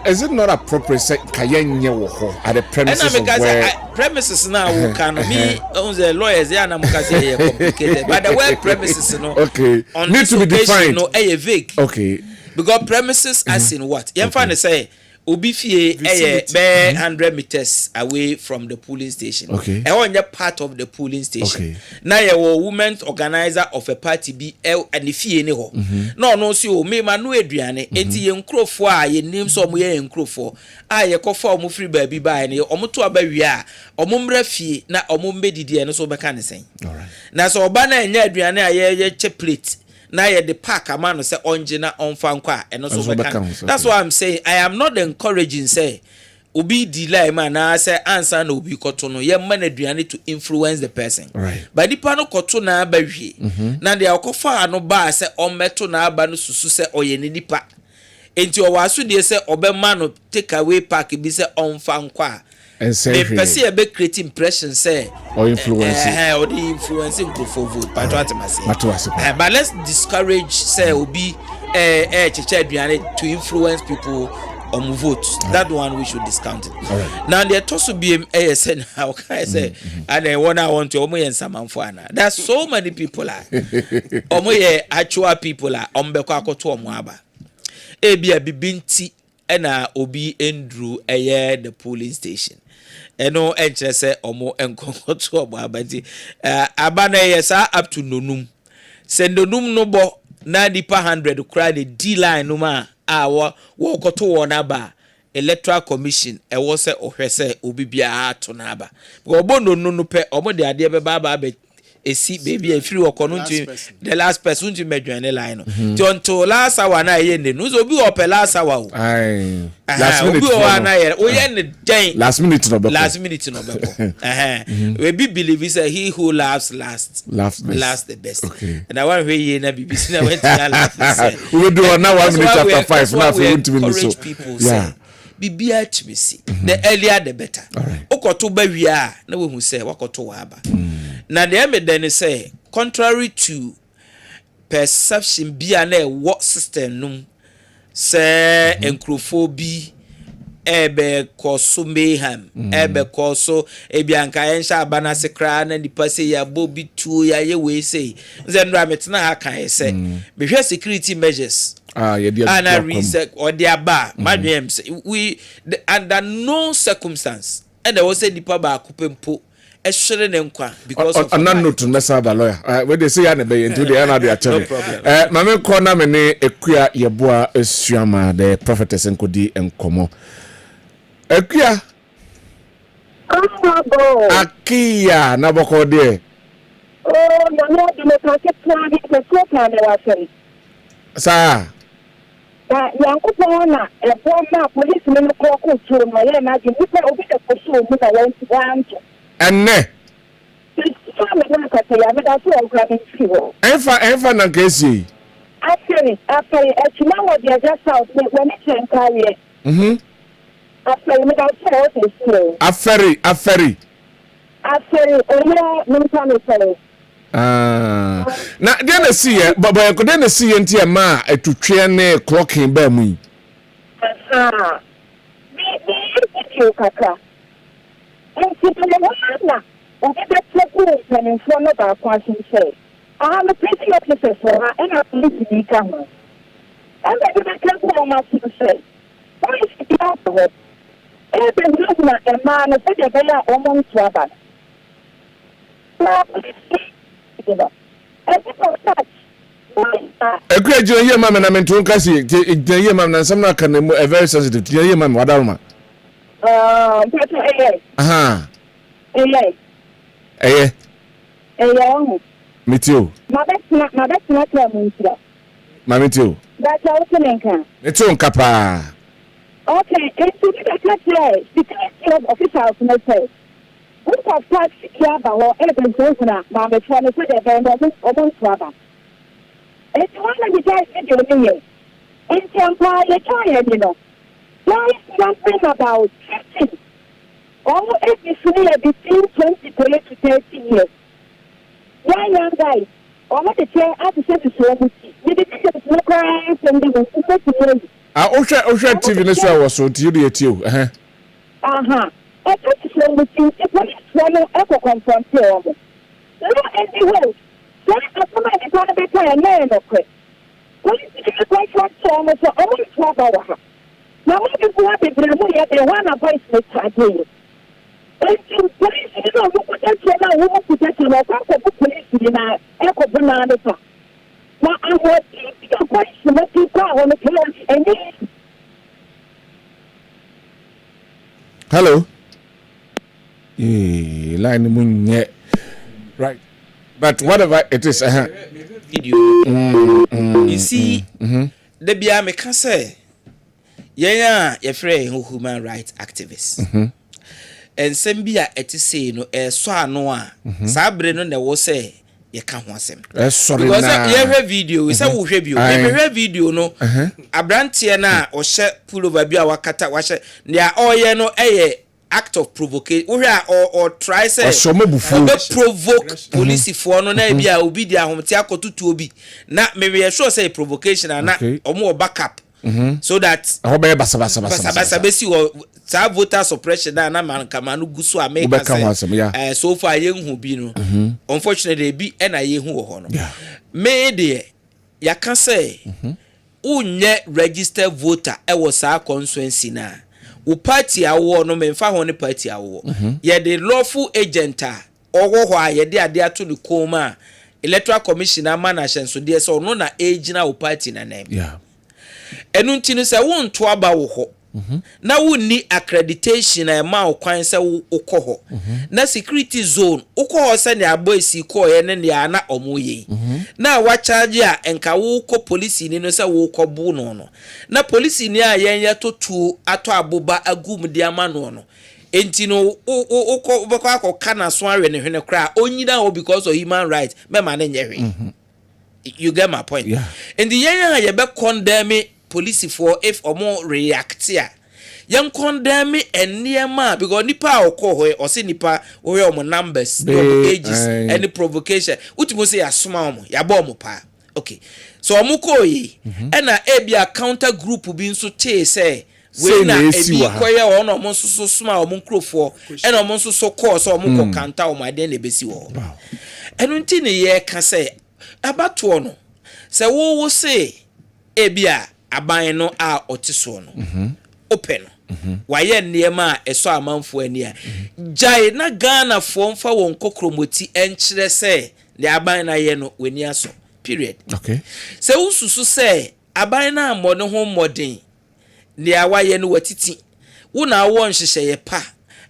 Is it not appropriate say kayenye wo ho at the premises of where premises na wo kan me on the lawyers ya na mukase ye complicated but the word premises no okay need to be defined no vague okay because premises as in what you find say obi fie be 100 meters away from the polling station okay e wonye part of the polling station okay na ye wo women organizer of a party bi and fie ni ho no si o me ma no aduane enti ye nkrofo a ye nim so mo ye nkrofo a ye kofa o mo free ba bi ba ne o mo to abawi a o mo mra fie na o mo mbedidi e no so be ka ne sen all right na so oba na enya aduane a ye che plate na ye the park amano say onje na onfa nkwa eno so bekan. That's why I'm saying I am not encouraging say obi delay man na say answer na obi koto no ye man aduane to influence the person right but dipa no koto na abawie na de akofa ano ba say ometo na aba no susu say oye ne dipa enti o waso de say obema no take away park bi say onfa nkwa and say the person be create impression say or influence or the influencing group for vote but but let's discourage say obi cheche aduane to influence people on vote that one we should discount it right. Now the tosu be say how can I say and I want to omo yen samanfo ana there's so many people are omo ye actual people are ombeko akoto omo aba ebia bibinti ena obi endru the polling station eno enche se omo enkokoto omo abati abana yesa up to nonum sendonum no bo na dipa 100 kra the D line no ma wo koto wona ba electoral commission e wo se ohwese obi bia to na ba because obo no pe omo de ade be ba esi baby e free okono nti the last person nti medwane line no until last hour na ye ne no so obi ope last hour o last minute obi na ye o ye ne den last minute no be we be believe say he who laughs last the best okay and I want we ye na BBC na went to laugh we do now 1 minute after 5 now for you to be so people say bibia chimisi the earlier the better okoto ba wi a na we hu say wakoto wa aba na the emeden say contrary to perception bia na what system num say encrophobia ebe koso mayhem ebe koso ebianka yensha abana sekra na nipa say ya bobi tu ya ye we say nzendra metna ha kan say behwe security measures and I reset or their bar madam we under no circumstance and there was a nipa ba kupempo eshere ne nkwa because of an note to mess up a lawyer when they say ya na be into the another actually mame ko na me ne ekua yeboa esuama the prophetess enkodi enkomo ekua akia na boko de no de plan de wa sa Yankupon na policemen ko to my na nipa obi de koso mu na want enne enfa na kesi after actually what they just out when it can carry after me that what is slow aferi oya mental sorry na dey na see ye baba ko dey na see ye ntia ma etutwe ne clocking ba mu me kaka na okay, that's what we're in front of our question say. I have a pretty officer for her and a police in the camera. And I can't go much to say. Why is it afterward? And then looking at a man of such a very almost swabber. Ekwe ye mama na mentu kasi ye mama na samna kan very sensitive ye mama wadaruma aha eh meteo na kwa mintira mameteo that's how to nka meteo nkapa okay it's the class because officials no say we have tax here ba ho evidence na ma be for no so the very almost swabber. It's one of the guys in here. In Tampa, you know. There is something about 15. Almost every senior between 23 to 30 years. Young guys, almost the chair at the center so much. You didn't no crying from the Osha TV no so was so to you too. I thought so much. It was one echo confront you. No, anyway. That's somebody trying to be playing man of quick. What is the contract form of only 12 hours? Now, what is what they want a voice with again? And to police, you know, who protect you, police in our echo banana. Now, I want your voice to let you go on the floor and this. Hello. Line moon right. But whatever it is, video. You see, the bia me can say, yeah, you're free human rights activists. And some bia say no, so no, Sabre no, there was say, you can't want them. Sorry, because you have video, it's a review. You video, no, a brand na or share pull over bia wakata, wash it. They are all you know, act of provocation or try say provoke police for no na bia obi dia homti akotutu obi na me sure say provocation and na omo backup so that basa besi or voter suppression na man kamanu gusu ameka say so far yenhu bi no unfortunately bi na yenhu ho no me de ya kan say unye registered voter e wo sa constituency na wo party awo no memfa ho ne party awo ye the lawful agent owo ho a ye de ade ato ne koma electoral commission ama na hyenso de so no na agina wo party na name enu ntinu se wo nto aba wo ho na wo ni accreditation na ma wo kwan se wo ho na security zone wo ho se ne abo esi ko ye ne ya na omoye na wa charge a enka wo ko police ni no se wo ko bu no na police ni a yen ya totu ato aboba agum di ama no enti no wo ko akọ na so awe ne hwene kra onyida ho because of human rights me ma ne nyehwe you get my point and the yen ya be condemn police for if omo react ya yan condemn eniema because nipa okọ ho o se nipa we omo numbers no ages any provocation utimo say asoma omo ya ba omo pa okay so omo ko yi na ebia counter group bi nso che say we na ebi koye o no omo so soma omo nkrofo na omo so call so omo ko kanta omo ade na besi wo enu nti ne ye ka say abato no say wo say ebia aban no a otiso no open waye niema eso amanfo ani a jai na Ghana fomfa won kokromoti enkyere se le aban na ye no weni aso period okay se ususu se aban na amone ho modern le awaye no watiti wona won hyehyeye pa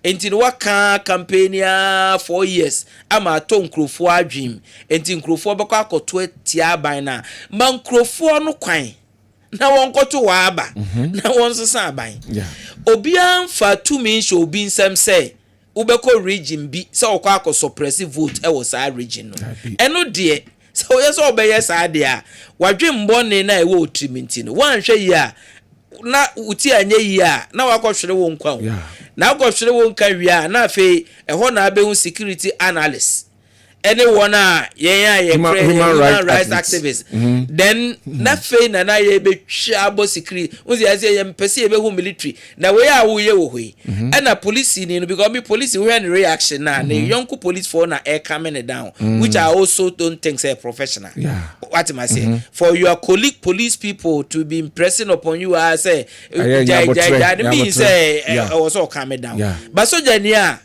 enti no waka campaign ya 4 years ama to nkrofo adwim enti nkrofo beko akoto tia aban na ma nkrofo no kwan na won koto wa aba na won sesa aban obia mfa tumi nso obi nsem say ubeko region bi se okwa akọ suppressive vote e wo sa region no eno de so yes obeye sa de a wadwe mbone na e wo otriminti no wanhwe yi a na uti anye yi a na wakọhwere wo nkwa na wakọhwere wo nka wi a na afi eho na abehu security analyst anyone human rights activists then na fe na ye be twa security unzi ase ye mpese ye be hu military na we a wo ye wo hoi and na police ni no because me police we any reaction na young police for na air coming down which I also don't think say professional what am I say for your colleague police people to be impressing upon you as say mean say also coming down but so jania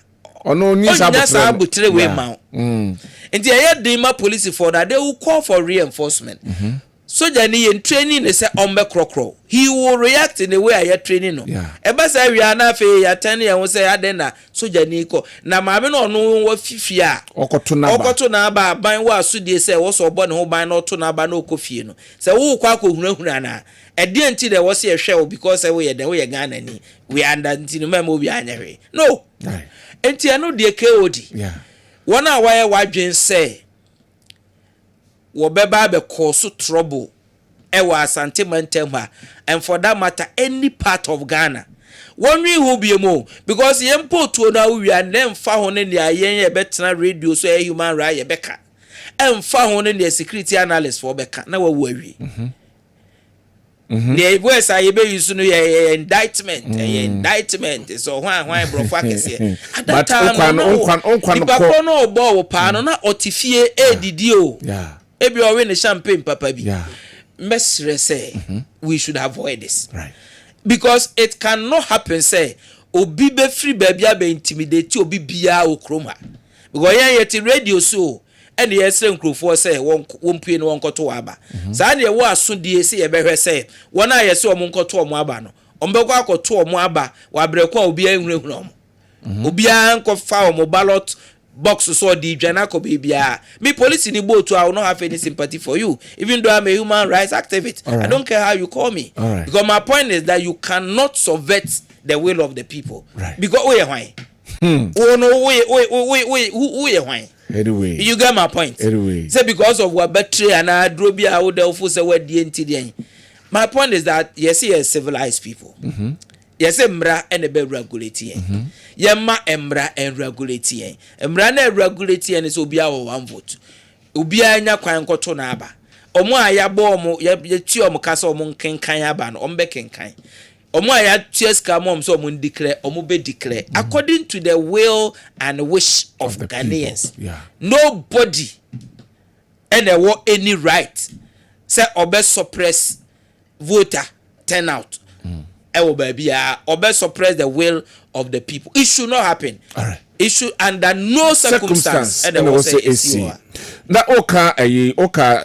ono ni sabutre we ma nti aye dema police for that they will call for reinforcement soldier ni in training they say ombe krokro he will react in the way aye training no e ba say wi ana fe ya tani ya say aden na soldier ni ko na ma me no no wa fifi a okoto na ba ban wa asudie say wo so obo ne ho ban no to na ba na okofie no say wo kwa kohunahuna na e de nti de wo say hwe because we ye Ghana ni we under nti no ma obi anyahwe no enti anu de KOD wana waye wadwen say wo beba be cause trouble e wa Asante Mantem ha and for that matter any part of Ghana one we who be mo because yempo to na we and them fa ho ne ayen ye betena radio so e human right ye beka em fa ho ne security analyst for beka na wa wawi the voice I be use no indictment so why bro fuck is here but on no bo pa no na otifie edidi o ebi o we ne champagne papa bi mesre say we should avoid this right because it cannot happen say obi be free baby be intimidate obi bia okroma because yet radio so and yes nkrofo say won pue no won koto aba sa na ye wo asodie se ye behwe say won a ye se o nkoto omo aba no ombekwa akoto omo aba wa brekwa obi ahunahuna omo obi an ko fa omo ballot box so di dwana ko bibia me police ni boat I will not have any sympathy for you even though I'm a human rights activist I don't care how you call me because my point is that you cannot subvert the will of the people because we why oh no we why anyway you get my point anyway say because of what betray and adrobia wo delfo say what the ntidi my point is that yes he is civilized people yes emra and be regulate yemma emra and regulate emra na regulate is obi a one vote obi anya kwan koto na aba omo ayabo omo ye ti omo kasa omo nkenkan aba no ombe kenkan omo aya tieska mom so omo declare omo be declare according to the will and wish of Ghanaians nobody any right say obe suppress voter turnout or suppress the will of the people. It should not happen. All right. It should under no circumstance. And say na oka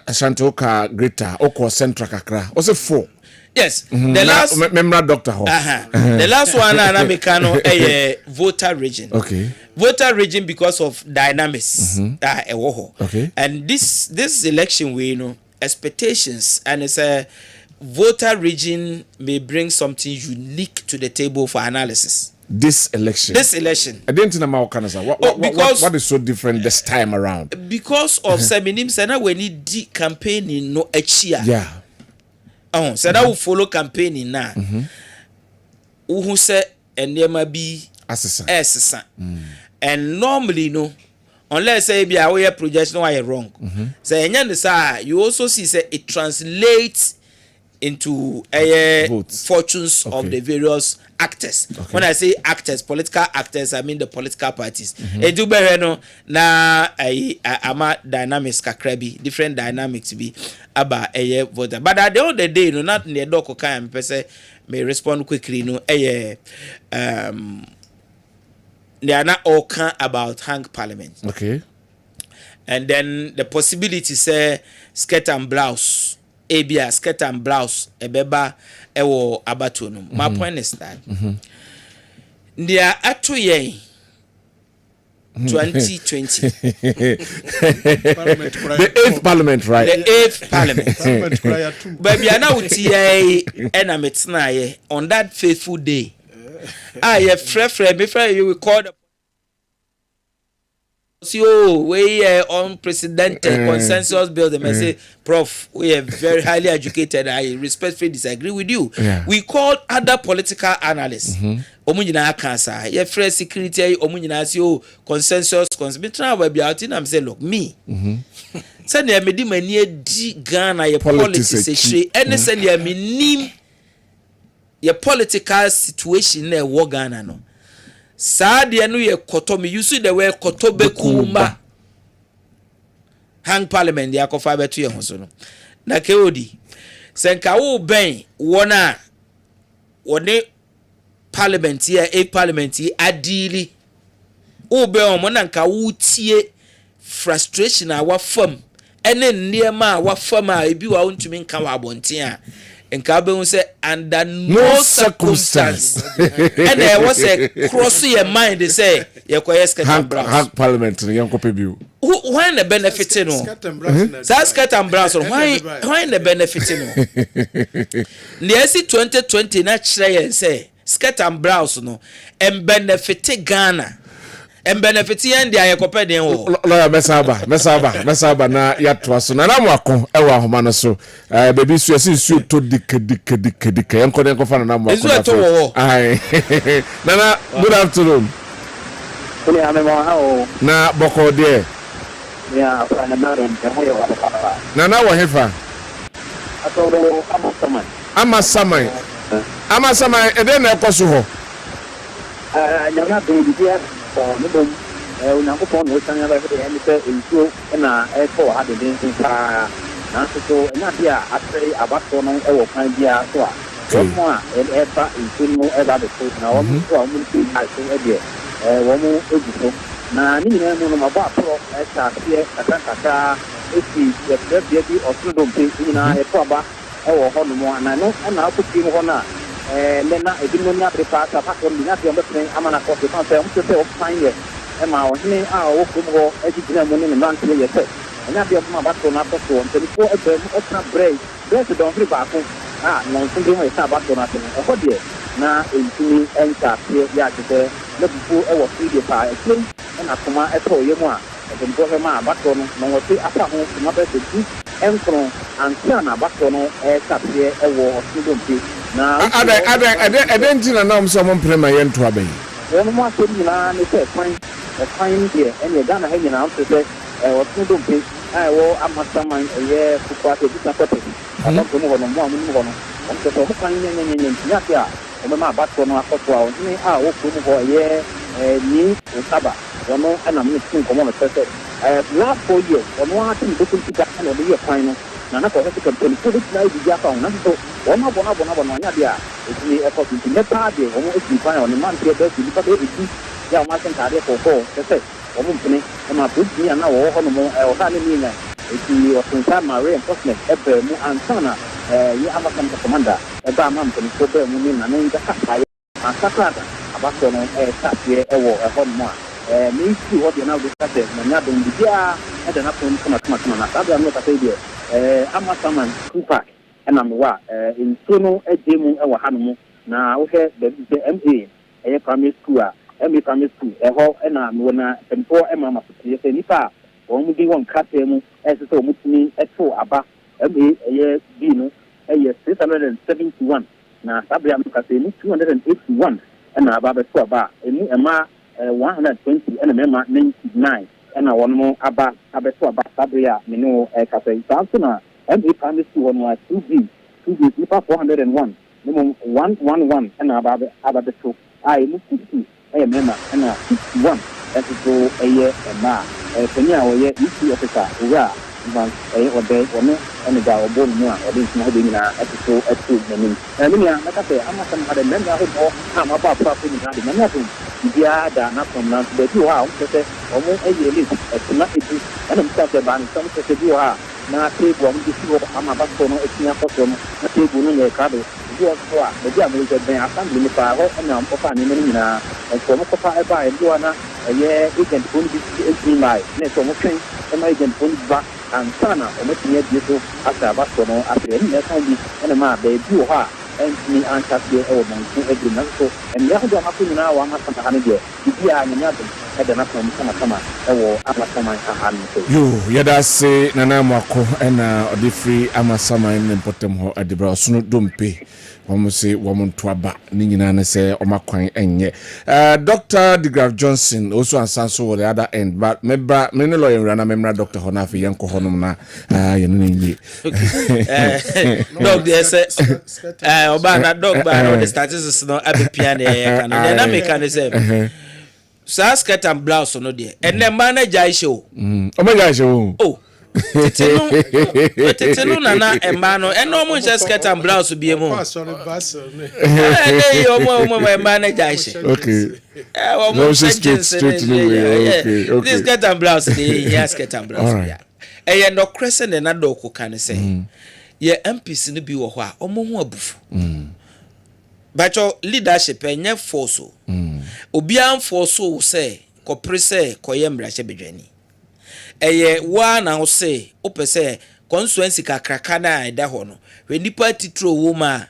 Ashanti oka greater oko central kakra. Also 4. Yes. The last member doctor ho. The last one na mekano voter region. Okay. Voter region because of dynamics. Okay. And this election we expectations and it's a voter region may bring something unique to the table for analysis. This election. I didn't know what is so different this time around. Because of Seminim Sana when he did campaigning no echia. Yeah. Oh, so that will follow campaigning now. Who say and there might be assassin. And normally no. Unless say be our projection why wrong. Say you also see say it translates into fortunes of the various actors. When I say actors, political actors, I mean the political parties. No na ama dynamics kakrabi, different dynamics be aba voter. But at the end of the day, not in the doco kind person may respond quickly. They are not all can about hang parliament. Okay. And then the possibility say skirt and blouse. Abia skirt and blouse ebeba ewo abatonum. My point is that they are actually 2020 the 8th parliament, right? The 8th parliament. Baby ana utie ena metna on that faithful day. You will call the we unprecedented consensus bill. They may say, Prof, we are very highly educated. I respectfully disagree with you. Yeah. We called other political analysts. Omunjina cancer. Your fresh security. Omunjina say consensus. I'm say, look, me. Send me di many di Ghana your politics. Any send me name your political situation in war Ghana no. Saa de no ye koto me use the word koto bekuma hang parliament de akofa beto ye hoso no na ke odi senka wo ben wona wone parliament here parliament adili wo ben o mo na nka wo tie frustration a wa fam ene niema a wa fam a ebi wa ntumi nka wa abonten a nka be say under no circumstance and there was a cross your mind they say you quiet parliament you go pay bill why the benefit no skirt and brass why the benefit no the 2020 na kire say skirt and brass no and benefit Ghana and benefit and the ayekopɛ den wo lawyer mesaba na yatwa so na namwako ewa homa no so baby su to dik enko fa na namwako ai nana good afternoon na boko de ya na maron de hoyo nana wo hefa atoro ama samai ede na ekoso ho nyama bibia no Unakupon was saying about the editor in two and a for had the dancing car. So, not here, I say about one or kind of so. One more and ever in two ever the food now. One thing I say, dear, one more editor. Now, no about pro as here, a Kaka, if the baby or freedom in a proba or Honor, and I know, and I'll put him on. And then I didn't know the part of the plane. I'm on a coffee to find it. And my own our education money and run to your set. And I'll be up my baton after so on 24 open break. There's a don't back. No, something I saw back on nothing. Oh, dear. Now, it's me and here, yeah, looking for our 3 years. I think, and I come out for you more. I can go my baton, no, see, after home, to my best, and from and turn a baton, air here, a war, student. Now, I didn't know someone play my end to obey. One more thing, they say, fine here, and you're gonna hang out to say, or student pay. I will, I must summon a year to quite a bit. I'm not going to move on. I'm just a fine Yakia, and my baton after 12. I will come for a year, me, Saba, one more, and I'm mixing common assessor. Last 4 years, on one thing, looking to that kind of the year final. Nana ko hesi kan peli peli na ibi ya fa na so ona bona nya dia eti e ko ti ne pa de o mo eti fa o ni man ti e be ti pa be eti ya ma sen ta de ko se o mo mpini e ma bu ni na wo ho no mo e o ha ni na eti o sen sa ma reinforcement e be mu ansana yi ama kan commander e ba ma mpini ko be mu ni na na nda ka pa ya asakada abaso no ta ti e wo e ho mo a me see what you now discuss na nya don bia e da na ko kama na sabe am no ka say there Amasaman Kupak and I'm in Sono Ejemu and Wahanamu. Now, okay, the MA, a primary school, MA primary school, a hall and I'm when I can pour a mamma to say Nipa, or maybe one cat as so much me at 4 above MA a year Dino, a year 671. Now, Sabiam Casini 281 and about a 4 bar, a ma 120 and a member 99. And I want more about Sabria, Mino, Cafe, Sansona, and if I'm the 2B, 2B, 401, minimum 111, and about the 2. I look 60, a member, and 61, that is so a year and ma, a Kenya or yet, you officer, hurrah, or day or no, and a guy or born more, or this moving episode at 2. And like I say, I must have a member who I'm about property in the nothing. Dia da na from na the two house say omo eyeli na edu and I'm talking about some say do ha na table am dis go am ba so no etinya ko so no na table no ye ka do do so a the dia mo je ben assembly ni pa ho na am pa ni ni na so mo ko pa e ba e do na ye agent phone bi e mai na so mo kan e mai agent phone ba and sana o mo tinya bi so asa ba so no afre ni na kan bi na ma be do ha and me answer the old man to agree so and ya do na ku na wa ma sa ka ne dia dia nya ɛda na from sama ɛwɔ amasaman ahan so yo yɛda se nana mako ɛna ɔde free amasaman ne mpɔtam hɔ adebra ɔsono dompe wɔn se wɔn ntoaba ne nyinaa ne sɛ ɔmakwan ɛnyɛ Dr. DeGraff Johnson also ansanso wɔ the other end but member me ne lawyer rana member Dr. Honafi yɛnkɔ hɔ nom na yɛn ne nyie dog there say oba na dog ba no the statistics no abepia na yɛ kan na make ne say sa skirt and blouse no there and the manager show show oh tetenu nana emma no eno mo nche skirt and blouse bi emu eh omo manager show okay omo straight okay this skirt and blouse dey skirt and blouse ya eh no crescent na do ko kan say ye MPs no bi wo ho a omo ho abufu bacho leadership enye force obi an force o say ko prese ko ye mra che bedwani eye wa na ho say o pese constituency kakraka na eda ho no we nipa titro wo ma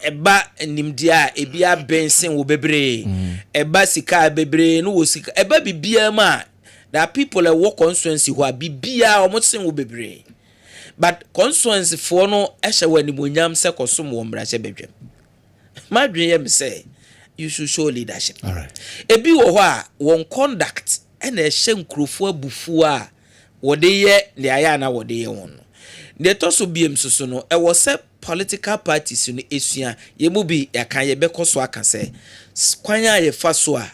eba nimdia ebi abensen wo bebre eba sika bebre no wo sika eba bibia ma that people e wo constituency ho bibia o mo sen wo bebre but constituency for no ehye wani monyam se kosom wo mra che bedwam madwen yem say you should show leadership. All right. Ebi wo ho a won conduct na ehye nkrofo abufu a wode ye ne aya na wode ye won. Ne to so biem soso no e wo se political parties no esua ye mu bi yakan ye bekoso aka say kwanya ye fa so a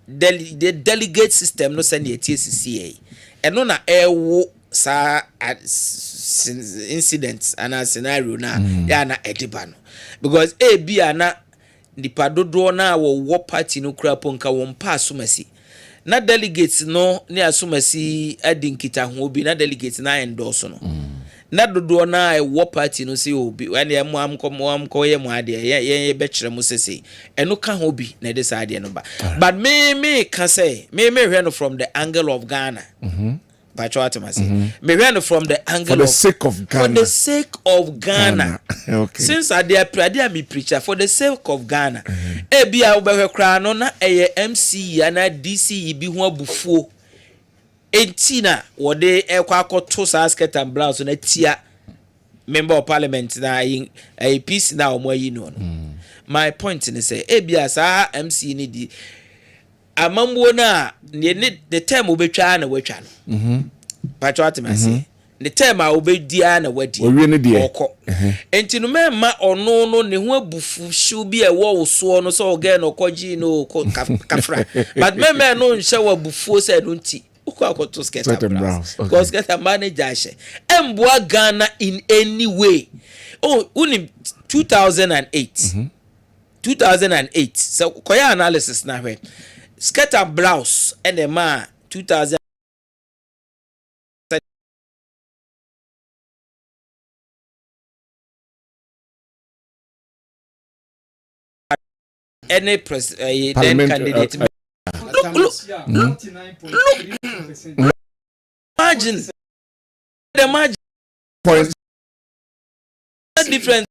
the delegate system no se na TCCA eno na ewo sa incidents and a scenario na ya na ediba no because ebi ana nipa dodo na wo party no kura ponka won pa asomasi na delegates no ne asomasi adinkita ho obi na delegates na endorse no na dodo na wo party no se obi wane am ko ye mu ade ye be kire mu sese eno ka ho obi na de sa ade no ba but me can say me hwe no from the angle of Ghana me ran from the angle for the sake of Ghana. For the sake of Ghana. Okay. Since I did me preacher for the sake of Ghana. Ebi a obehwe kra no na eye MC ana DC bi ho abufuo. Enti na wode ekwa akoto sa skirt and blouse na tia member of parliament na a peace na omo yi no. My point is say ebi a sa MC ni di amambo na the term obetwa na watwa no patwat me say the term a obedia na wadi okọ enti no mema ono no ne ho abufu hyew bi e wo so no so oga no koji no kafra but mema no nhye wa abufu se no nti uko skirt because get a manager she emboa Ghana in any way. Oh unim 2008 so koya analysis na hwe skirt and blouse and a man 2000 any then candidate look 99.3%. Imagine the margin point difference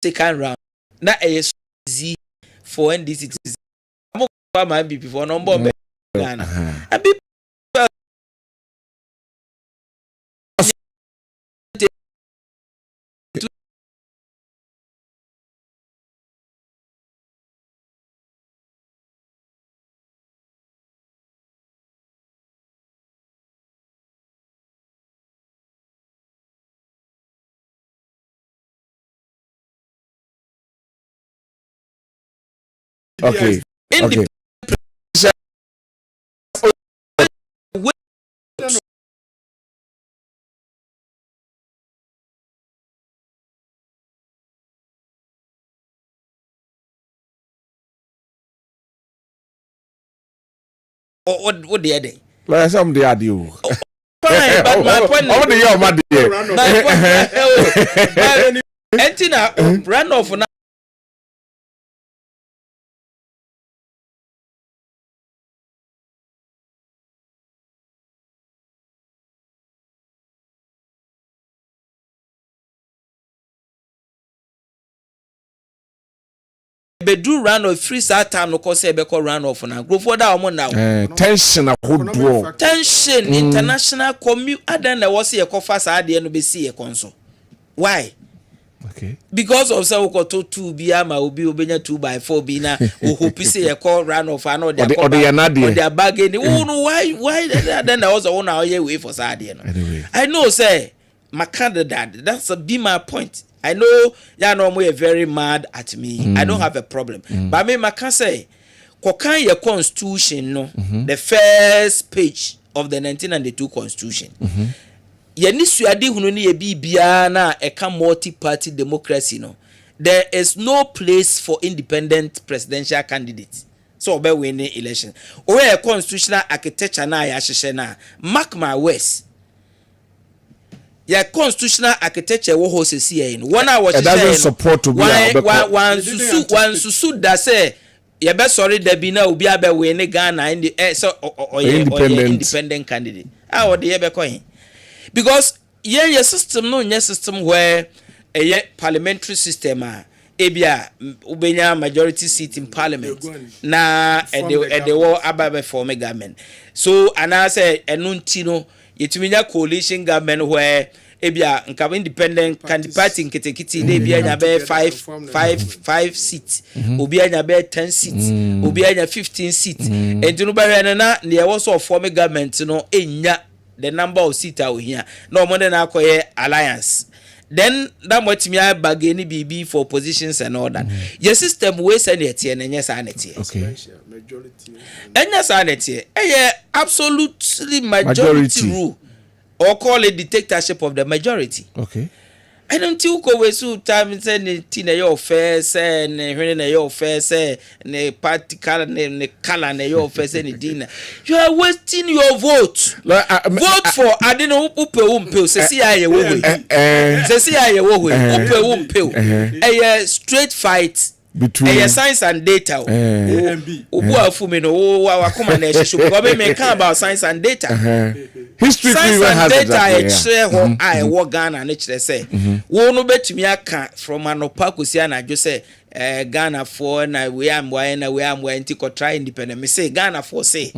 second round na easy for NDC I'm my BP for number Ghana okay. Okay. What the other? Well, some the idea. Fine, but my point is, my point, run off now. do run off free that time no cause e be call run off na go for that omo now tension ahodo tension international community adan na wo se e kofa saa de no be see e konso why okay because of say we got to be ama obi obenya 2x4 be na o hope say e call run off and all their bargain why then na was on our way for saa de no anyway I know say my candidate that's be my point. I know ya know more very mad at me. I don't have a problem. But me can say kokan your constitution no the first page of the 1992 constitution. Ye ni suade hunu ni ye bibia na e ka multi-party democracy no. There is no place for independent presidential candidates. So be winning election. O a constitutional architecture na ya hyehyɛ na mark my words. Ya constitutional architecture wo ho sesi yin one hour it doesn't support to be one susu da say ye be sorry da bi na obi abe we ne Ghana in the so independent candidate how the ye be coin because ye system no nye system where a parliamentary system ebia ubenya majority seat in parliament na the war ababe form government so and I say enunti no yetiminya coalition government where ebia nka independent party nketekiti na ebia nya be 5 seats obi anya be 10 seats obi anya 15 seats entinu ba hwe na ne was of form government no enya the number of seats out here no mo na akoye alliance then that much me bargain BB for positions and all that your system we send it here and yes sanity okay majority enya sanity absolutely majority rule or call it dictatorship of the majority. Okay. I don't think we so time say tina your face and when your face and party color and your face and dinner. You are wasting your vote. Vote for I don't know upe say see I wo we. Say see I wo we. Upe a straight fight between science and data. Obu afumi no wa kuma na ehyeso because we make about science and data. History science and data share ho I wo Ghana na kire say wo no betumi aka from anopa kosi anadwo say Ghana for na we am anti ko try independent me say Ghana for say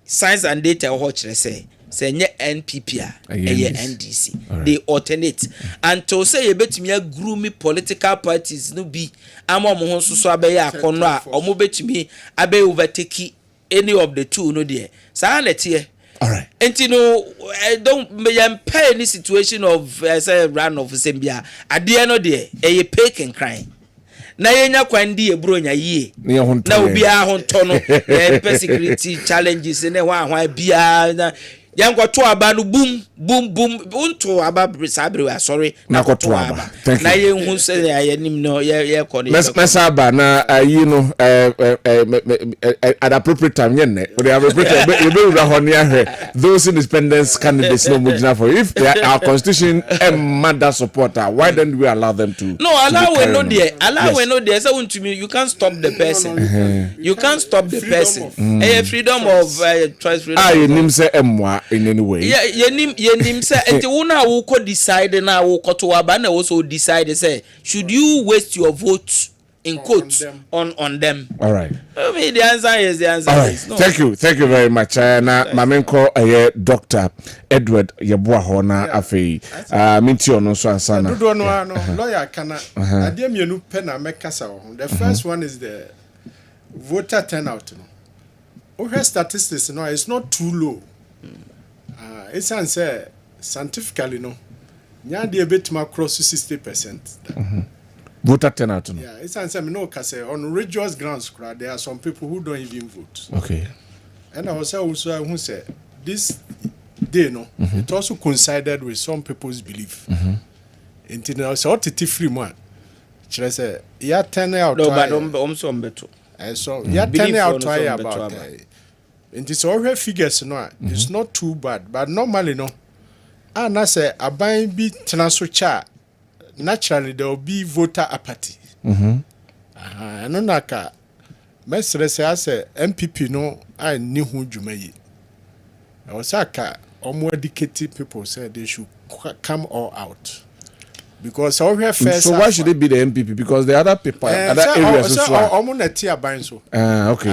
science and data ho kire say nye NPP NDC right. They alternate until say you betumi agrumi political parties no be ama mo ho so abaye akono a omo betumi abaye overtake any of the two no there sa na tie all right and you know I don't pay any situation of say run of Zambia ade no there e pay and crying na yenya kwandi ebronya yie na obi a ho nto no security challenges ne hwa bia na yango to aba no boom unto aba sabre sorry na ko to aba na ye hu se ya nim no ye ko ne mesa aba na you know at appropriate time yen we have appropriate you be ura here those independent candidates no mujina for if our constitution mother supporter why don't we allow them to no allow we no there say untumi you can't stop the person you can't stop the person freedom of choice freedom you nim say emwa in any way yenim say enti wona wo ko decide na wo ko to aba na wo so decide say should you waste your vote in quotes on them all right I mean the answer is no. Thank you very much na mamenko Dr. Edward Yeboah Hona afei minti ono so ansana do no lawyer kana ade mienu pe na mekasa ho the first one is the voter turnout no o statistics no it's not too low. It's answer scientifically no. Nya de betima cross 60%. Voter turnout no. Yeah, it's answer me no case on religious grounds there are some people who don't even vote. Okay. And I was also who say this day no it also coincided with some people's belief. Until now so titi free man. Chire say ya turn out no but so mbeto. So ya turn out about and it's all figures no it's not too bad but normally no and I say aban bi tena cha naturally there will be voter apathy no naka mesre say ase NPP no I ni hu dwumayi I was aka omo educated people say they should come all out because our first. So why should it be the NPP? Because the other people, other areas as well. Okay.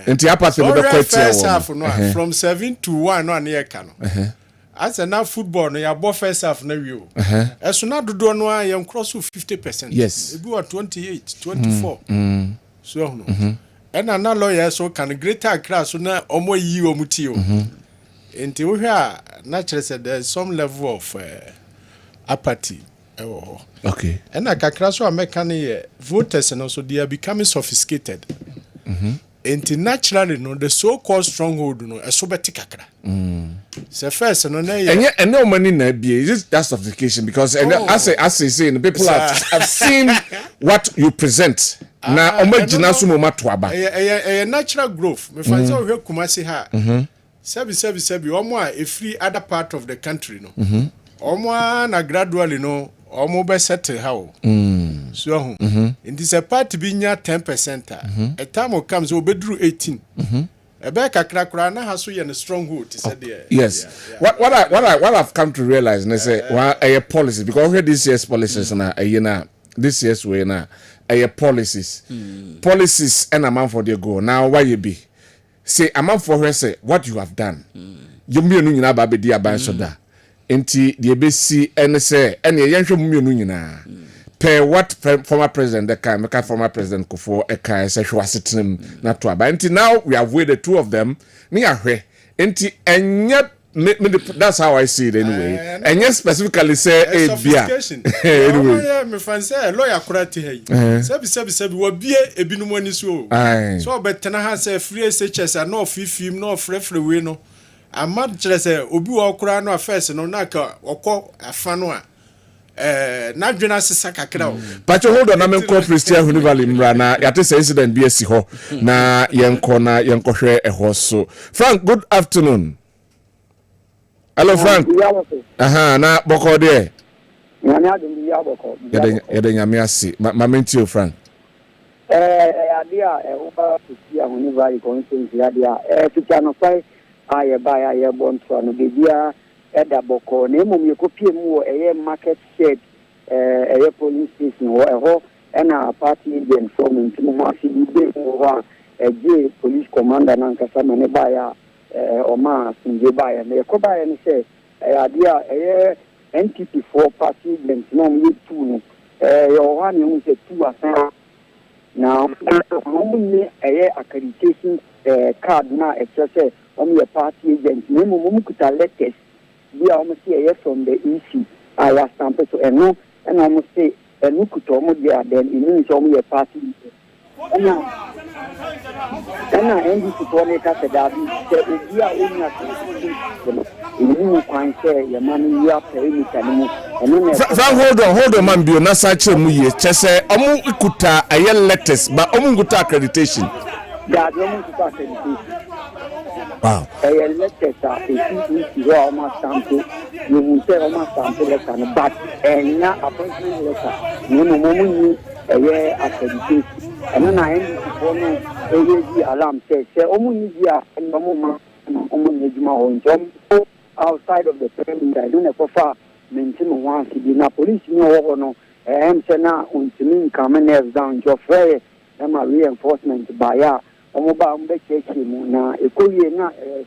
And the apart from the first half, from 7 to 1 on year canon. As a now football, no, your first half no you. As soon as you do no, I am cross to 50%. Yes. You do 28, 24. So no. And another lawyer so can greater class so now omo yi omutio. Until we are naturally said there's some level of apathy. Okay. And I can so American voters and also they are becoming sophisticated. Until naturally no the so-called stronghold no a sobetikakra. So first no and no money na be just that sophistication because as I say the people have seen what you present. Na omagina so mo matoaba. Natural growth. Me fancy o hwe Kumasi ha. Sebi omo a free other part of the country no. Omo na gradually no omo be settle how. So in this part be nya 10%. A time comes obedru 18. Ebe kakra kra na ha so ye no stronghold to say there. Yes. What I've come to realize na say a policy because we this year's policies na this year's way na policies and amount for the go now why you be say amount for her say what you have done you mienu nyina ba be dia ban so da enti the ebesi and say and ye hwe mienu nyina per what former president the kind make former president Kufo Eka say hwe asetem na to aba enti now we have weighed the two of them ni ahwe enti enye that's how I see it anyway. And yes, specifically say a beer. Anyway, my friend say lawyer kurati hey. Sebi wo bie ebinu mani so. So betena ha say free SHS and no film no free we no. Amad kire say obi wo kura no first no na ka okọ afa no a na dwena sesa kakra o. But you hold on na men call Christian Hunivali mra na yate say incident bi esi ho na yenko hwe eho so. Frank, good afternoon. Hello Frank. Na boko there. Nyame adum ya boko. Yede nyame ase. Ma menti o Frank. Adia uba kusia Hunivali Constituency adia ficha no fai aye ba aye bonto no bebia eda boko na emom yekopie mu eye market shed eye police station ho na party agent from mu asi bi ho eje police commander na nkasa mane ba ya Oma Sinje Baya, me Koba and say, idea a NPP for party agents, no, you two, your one who said 2 affair. Now, only a accreditation card now, except only a party agent, no Mumukuta letters, we almost see from the EC. I was stamped to a no, and almost say a Nukutomo there, then it means only a party agent. Ana endi sitone ka sedabi se edia onya inu kwanse ya manu ya permit anu hold on man bio na sache mu ye chese omu ikuta aye letters ba omu nguta accreditation ya omu nguta accreditation wow aye letters a isi wa ma sample you will say ma sample letter but enya appointment letter no mu aye accreditation and then I end the alarm says, outside of the perimeter, I don't know far maintain once the police no now on coming down your fair and my reinforcement by ya now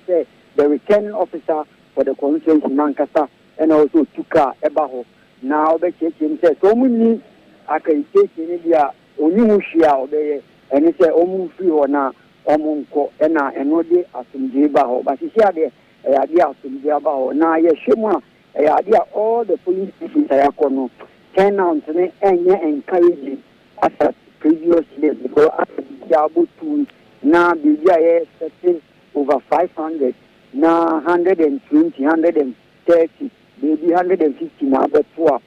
say the returning officer for the Constituency Mankasa and also Tuka Ebaho now the checking says so many accreditation India. Onimushia obeye eni se omu free ona omunko ena enode asumje ba ho but isi ade ade asumje ba ho na ye hwemu ade all the police stations ya kono turnout ne enye encouraging as previous days because ya butu na bibia ye setting over 500 na 120 130 maybe 150 na betua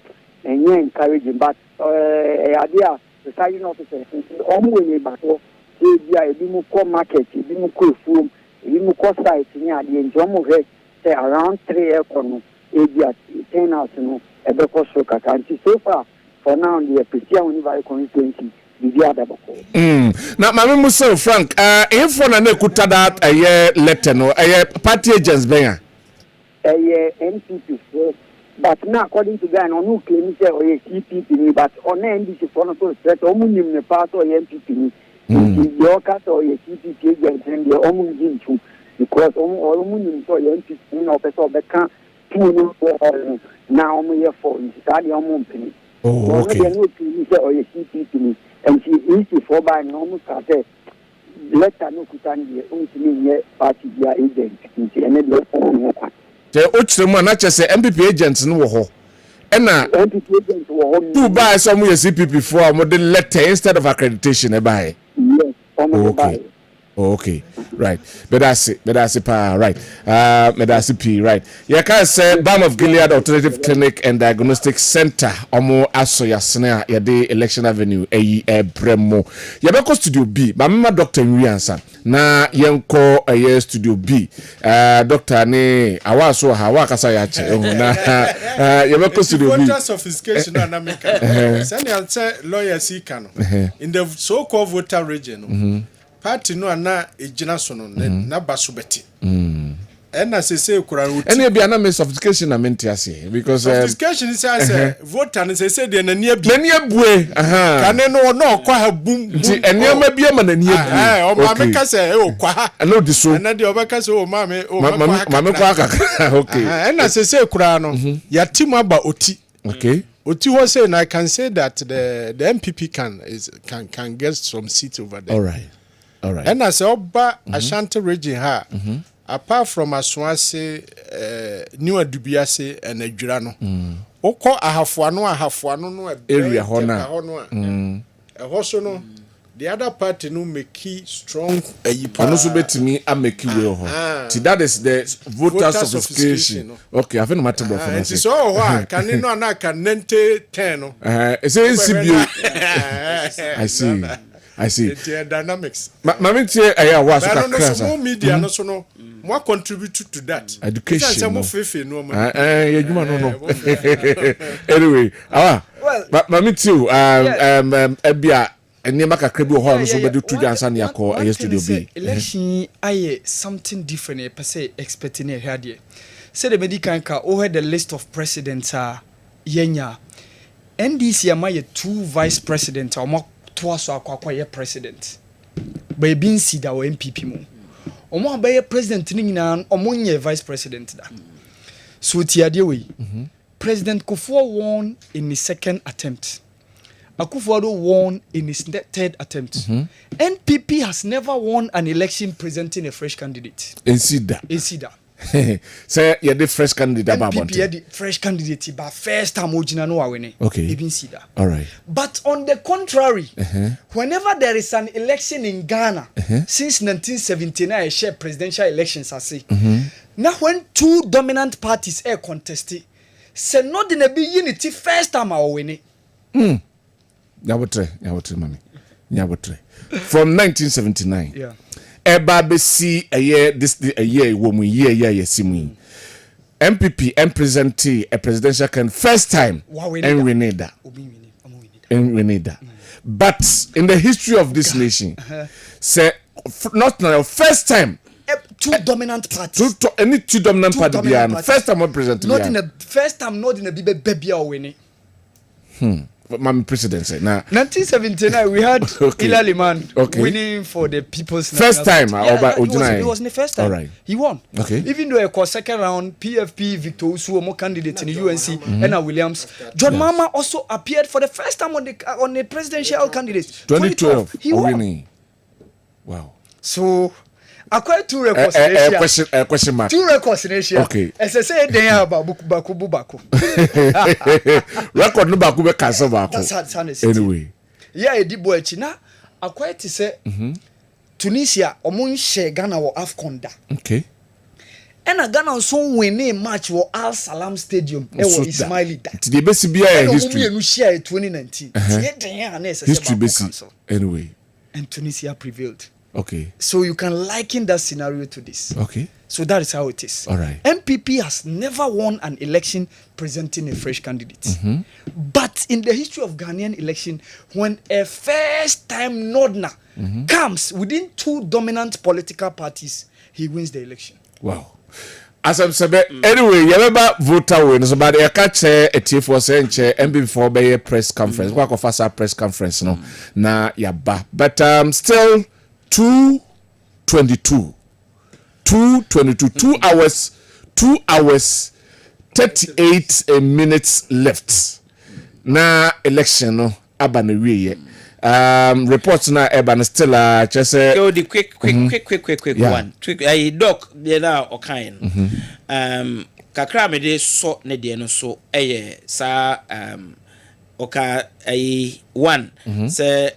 enye encouraging but ade the signing officer omwe bato dia ebimu ko market ebimu ko foom ebimu ko site ni ade njomo he say around 3 ekono dia turnout no ebe ko so kaka anti so far for now the Christian University Constituency the other bako na mama muso Frank info na kuta that aye letter no aye party agents ben aye NPP for But now, according to Ghana, on who claim say or CPP, but on NDC for no so threat, omunim the part or NPP, your cast or CPP agents and the omunim too, because omunim so NPP no person that can't two now we are for study on Mumpini. Oh, okay. No claim say or CPP, and she is for by normal started. Let her know Kutani, only party their agents, and then The Uchrema not just MPP agents no ho. Ena MPP agents were two buy some CPP for model letter instead of accreditation buy. Yes, okay. Okay, right. But that's it, right. Medasi right. You can say Balm of Gilead Alternative Clinic and Diagnostic Center. Omo aso yasena yade Election Avenue Bremo. Yabeko Studio B. Mama Dr. Nwiansa. Na yenko Studio B. Doctor ne awaso hawa kasa yache. Na yabeko Studio B. Voter sophistication na America. Sani alse lawyer sikano. In the so-called voter region. Party no na ejina so no na basubeti ena sese kura ruti ene bia na me sophistication na mentiase because sophistication is say voter no sese de na nia bue kane no no kwa ha bum ene ma bia ma na nia bue o ma me ka say o kwa ha no di so ena de obeka say o ma me kwa aka okay ena sese kura no ya timu aba oti okay oti ho say and I can say that the NPP can get some seats over there. All right. And as Oba Ashanti region ha, apart from Aswase, New Adubiase and Ejurano, Oko ahafuano no area hona. A hosono, the other party no make key strong. Ano so betimi a make we ho. That is the voter sophistication. Okay, I think matter for us. So why can you no na can nente 10 no? I see. The dynamics. Mama tie aya was kakra. So media no so no more contribute to that. Education. No fefe no man. Yejuma no. Anyway, but mama too ebia enema kakra bi ho no so bedu to jansa ne akọ studio B. Election aye something different per se expecting here there. Say the medical ka o had the list of presidents yenya. NDC amaye 2 vice presidents or twaso akwakwa ye president ba bin sida o MPP mu omo ba ye president ni nyina omo nye vice president da so tiade we President Kufuor won in his second attempt, Akufo-Addo won in his third attempt. NPP has never won an election presenting a fresh candidate in Sida. Say you're the fresh candidate. NPP you're the fresh candidate, but first time Ojina no awene. Okay. Even see that. All right. But on the contrary, whenever there is an election in Ghana, since 1979, share presidential elections, I say. Now when 2 dominant parties are contested, say not in a big unity first time awene. Nyawotre, mommy. Nyawotre. From 1979. Yeah. Eba be see a year woman year simu. MPP and presentee a presidential can first time in Reneda. But in the history of this nation, say not now first time 2 dominant parties. Any 2 dominant parties. First time what president. Not in the first time, not in a baby or winning. My presidency now. 1979, we had Ila Liman winning for the people's first time. It was the first time. All right. He won. Okay. Even though it was second round, PFP Victor Usu, more candidate in the UNC, Enna Williams. John Mama also appeared for the first time on the presidential candidate. 2012. He won. Winning. Wow. So. Acquire 2 records in Asia. Question mark. 2 records in Asia. Okay. As I say, they are baku. Record no baku be cancel baku. That's how anyway. Yeah, a deep boy China. Acquire to say Tunisia, Omun share Ghana or AFCON da. Okay. And a Ghana so winning match or Al Salam Stadium. Ismaili da. The best BI history. We share 2019. History basic. Anyway. And Tunisia prevailed. Okay. So you can liken that scenario to this. Okay. So that is how it is. All right. NPP has never won an election presenting a fresh candidate. But in the history of Ghanaian election, when a first time Nordna comes within 2 dominant political parties, he wins the election. Wow. asem sebe anyway yebeba voter we so bad e ka che etifo se nche MB before be press conference kwa fasa press conference no na yaba but still 2:22 2 hours 38 minutes left na election no aba na wiye reports na eba na still just go the quick one I doc there na okan kakra me de so ne de no so sa oka one say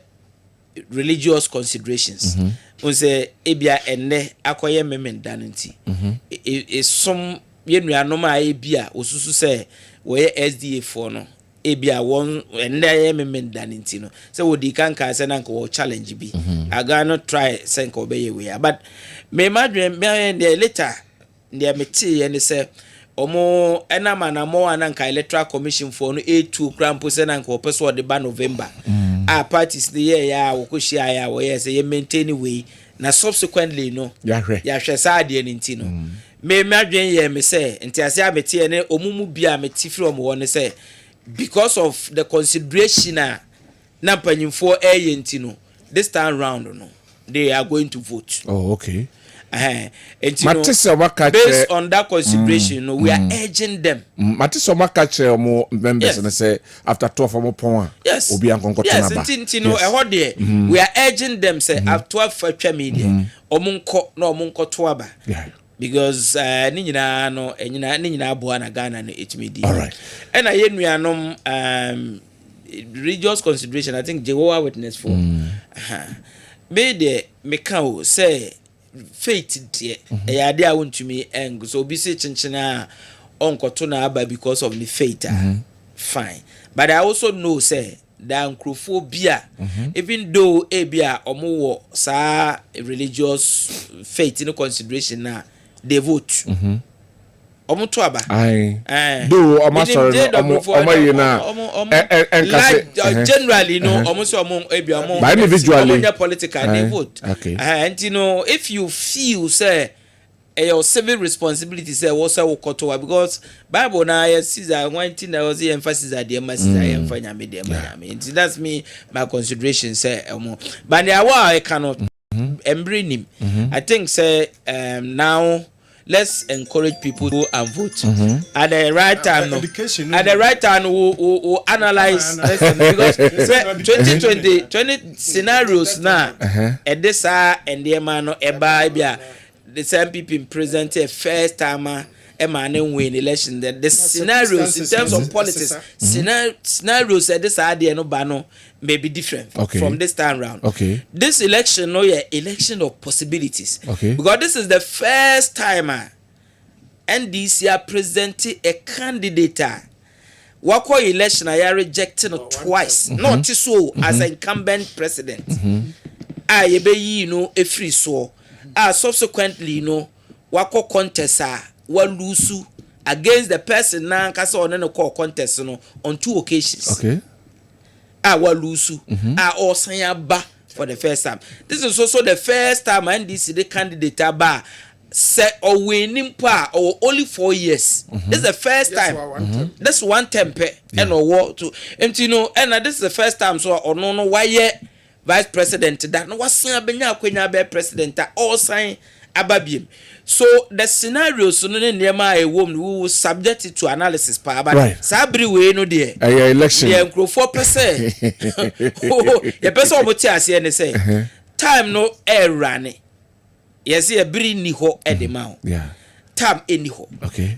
religious considerations say ebia enne akoye memendanti some yenuanom a ebia osusu say we SDA for no ebia won enne memendanti no say wodi kanka say na ko challenge bi aga no try say ko be we but me madwen me later ndia meti ye ne say omo enama na mo ananka electoral commission for no A2 crampo say na ko person de ba November parties the year ya wokohia ya wo yes ye maintain way na subsequently no ya hwe saade ni nti no me madwen ye me say nti ase amete ne omumu bia meti free omo won say because of the consideration na panyimfo nti no this time round no they are going to vote. Oh, okay. Based on that consideration, we are urging them. Matiso makache mo members and say after 12 mo pon. Yes. Obi ankonko tonaba. Yes. We are urging them say after 12 for media. Omunko no omunko toaba. Yeah. Because ni nyina no nyina aboa na Ghana no etmidi. All right. And ayenuanom religious consideration I think Jehovah Witness for. Be the mekao say faith dear ade a wontumi eng so obi say chinchina onkoto na aba because of the faith fine but I also know say that nkrofobia even though ebia omo sa religious faith in consideration na they vote omo to aba do omo sorry omo yina generally no omo so omo ebia omo individually political they vote and you know if you feel say your civil responsibility say was kotowa because Bible na Caesar one thing that was the emphasis at the Caesar emfanya me dem that's me my consideration say but I cannot bring him I think say now let's encourage people to go and vote at the right time. At the right time, we'll analyze because 20 scenarios now. At this and the man eba the same people present a first timer. Emmanuel win election. The scenarios in terms of politics, scenarios at this idea no bano may be different from this time round. This election, no, election of possibilities. Because this is the first time NDC are presenting a candidate. Wako election I are rejecting twice, not so as an incumbent president. I be a free so. Subsequently, wako contest walusu against the person na kasa on no call contest no on 2 occasions. Walusu osanya for the first time. This is also the first time NDC the candidate ba say or winning pa or only 4 years. This is the first time. That's one temper and or to and this is the first time so or no why vice president that no was benya kwenya be president all sign ababiem. So the scenarios no nema e wom we will subject it to analysis pa but sabri we no there election yeah nkrofo pese ye pese oboti ase ne say time no e rane yes e biri ni ho e de ma time eni ho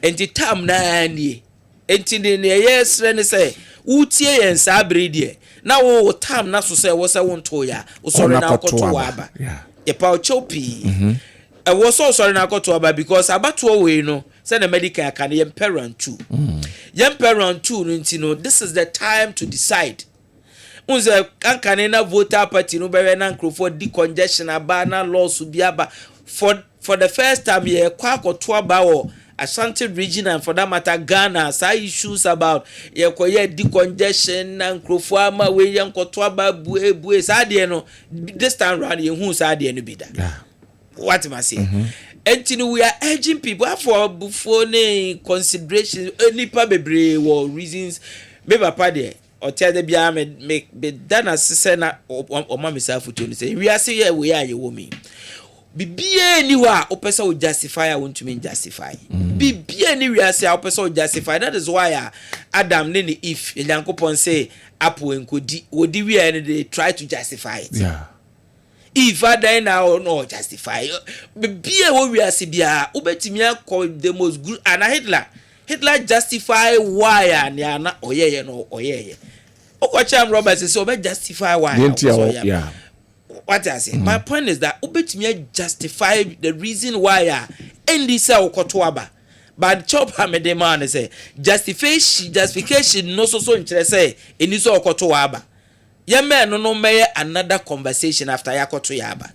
enti time na ni enti ne yes ne say utie yen sabri there na wo time na so say wo say won to ya wo sorry na akoto wa aba e pa chopi I was so sorry na to about because abato we no say the medical can parent too. Young parent too this is the time to decide. Unze kan na voter party no be na nkrofo decongestion abana laws bi aba for the first time ye kwa akoto aba o Ashanti region and for that matter Ghana say issues about ye koye decongestion na nkrofo ama we ye nkoto aba bue sa de no this time round ye hu sa de no bi da. What am I saying? And we are urging people for before consideration only probably reasons maybe party or tell the bia make be done as sena or mammy self to say we are say we are you woman. Be anywhere opesa will justify I want to mean justify. Be anywhere say opesa will justify. That is why Adam Nini if Yankopon say Apple and could we and they try to justify it. Yeah. If I die now no justify. Be a we are Sibia Ubetimia call the most good and Hitler justify why and yana or yeah no or yeah. Okwacham Roberts is so justify why. Yeah. What I say, my point is that Ubetimia justify the reason why Endi sa Okotoaba. But chop hamede man say justification no so interest say eni so Okotoaba. Ye men no may another conversation after yakoto yaba.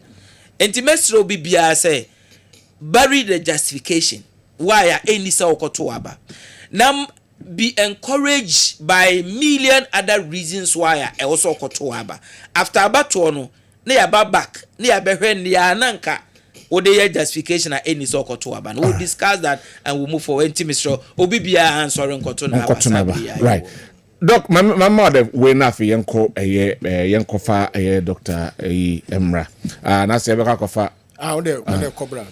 Enti mesro bibia say bury the justification why eni sa Okotoaba. Now be encouraged by million other reasons why I also Okotoaba. After abato no ne yaba back ne yabehwe ne ananka ode justification at any so Okotoaba. We'll discuss that and we'll move forward. Mr. Obibia answer Nkotona. Right. Doc, my mother we na fi yenko yenko fa Dr. Emra. Na se be ka kofa. Ode cobra.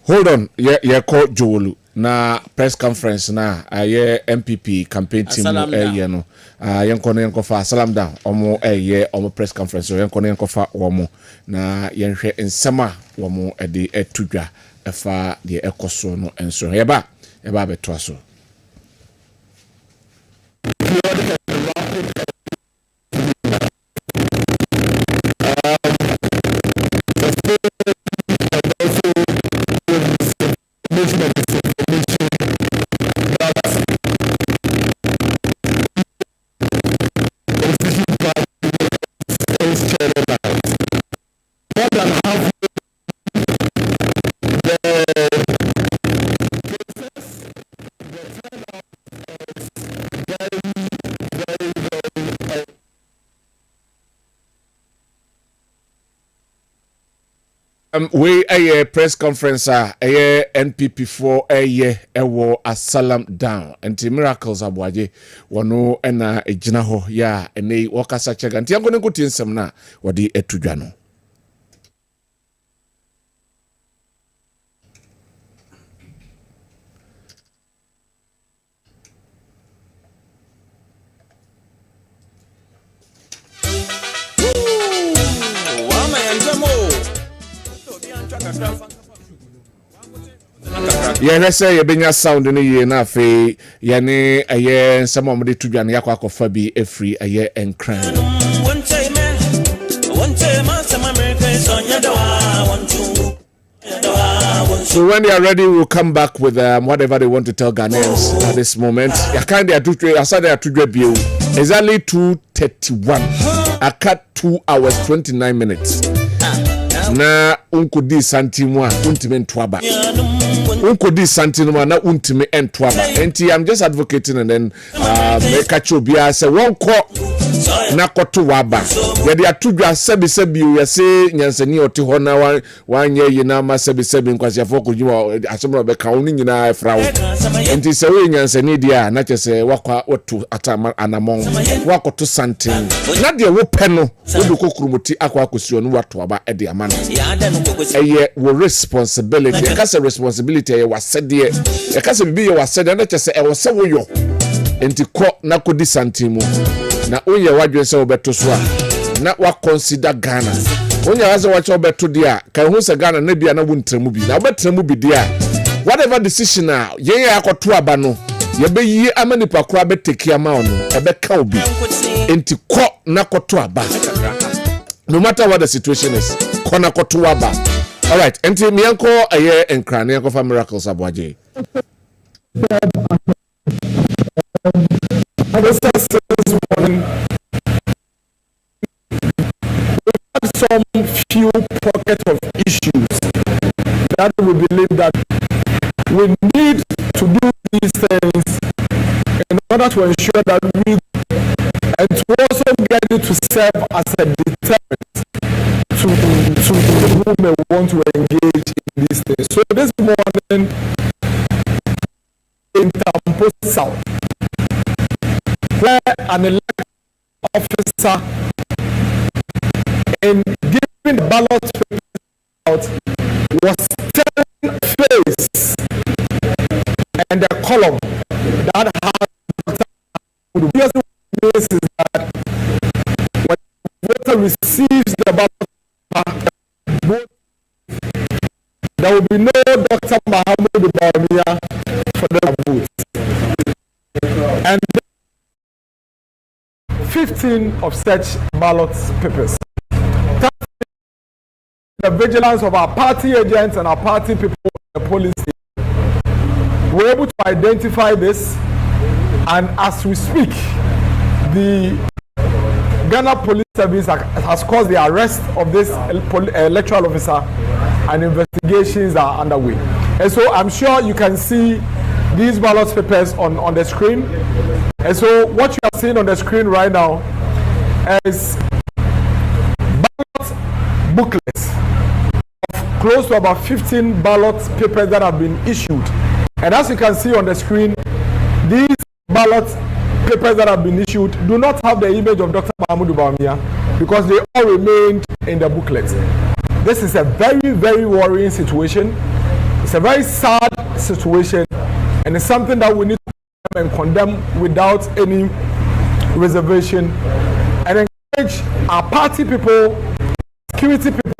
Hold on. Ye ko Jowolu na press conference na NPP campaign team no yenko fa salam down omo omo press conference yenko fa omo na yenhwe nsema omo ede etudwa efa de ekoso no enso yeba beto so. We a press conference NPP for ewo asalam down anti miracles abwaje wono ena ejina ho ya ene wakasa chega nti yango nkuti nsem na wodi etudwa no. Yeah, say you bring your sound in a year na fe yani aye some of the tudwa na yakwa kofa bi efri aye enkran. So when they are ready, we'll come back with whatever they want to tell Ghanaians at this moment. I can't they are two exactly 2:31. I cut 2 hours 29 minutes. Na unkodi santimwa untime ntwaba. Unkodi santimwa na untime entwaba. Enti I'm just advocating and then make chobia say one ko na koto waba. Yede atudwa sebi we say nyansani oti ho na wanye yina ma sebi nkwasi afoko jiwa asomro be ka oni nyina efrawo. Enti se we nyansani dia na chese wakwa otu atama anamon wakoto santim. Na de wo pe no wo kokurumuti akwa akosio no wato aba e de amana. Eye wo responsibility. Ekase responsibility e wasede. Ekase bibi ye wasede na chese e wo se wo yo. Enti ko na kodi santimu. Na onye wadwe se obeto so a na wa consider Ghana. Onye waze wacha obeto dia ka hu se Ghana na bia na wontremu bi. Na obetremu bi dia. Whatever decision a yen ya akoto aba no ye be yi amanipa kura be take ama ono e be ka obi. Enti ko na koto aba. No matter what the situation is, ko na koto aba. All right, enti mi anko aye enkran ne anko fa miracles abwaje. This morning, we have some few pockets of issues that we believe that we need to do these things in order to ensure that we and to also get it to serve as a deterrent to people who may want to engage these things. So this morning in Tampo South, where an elected officer in giving the ballot papers out was telling face and the column that has the obvious means is that when the voter receives the ballot paper, there will be no Dr. Mahamudu Bawumia for the vote. And 15 of such ballot papers. The vigilance of our party agents and our party people in the polling station were able to identify this, and as we speak, the Ghana Police Service has caused the arrest of this electoral officer, and investigations are underway. And so I'm sure you can see these ballot papers on the screen. And so what you are seeing on the screen right now is ballot booklets of close to about 15 ballot papers that have been issued. And as you can see on the screen, these ballot papers that have been issued do not have the image of Dr. Mahamudu Bawumia because they all remained in the booklets. This is a very, very worrying situation. It's a very sad situation, and it's something that we need to and condemn without any reservation, and encourage our party people, security people,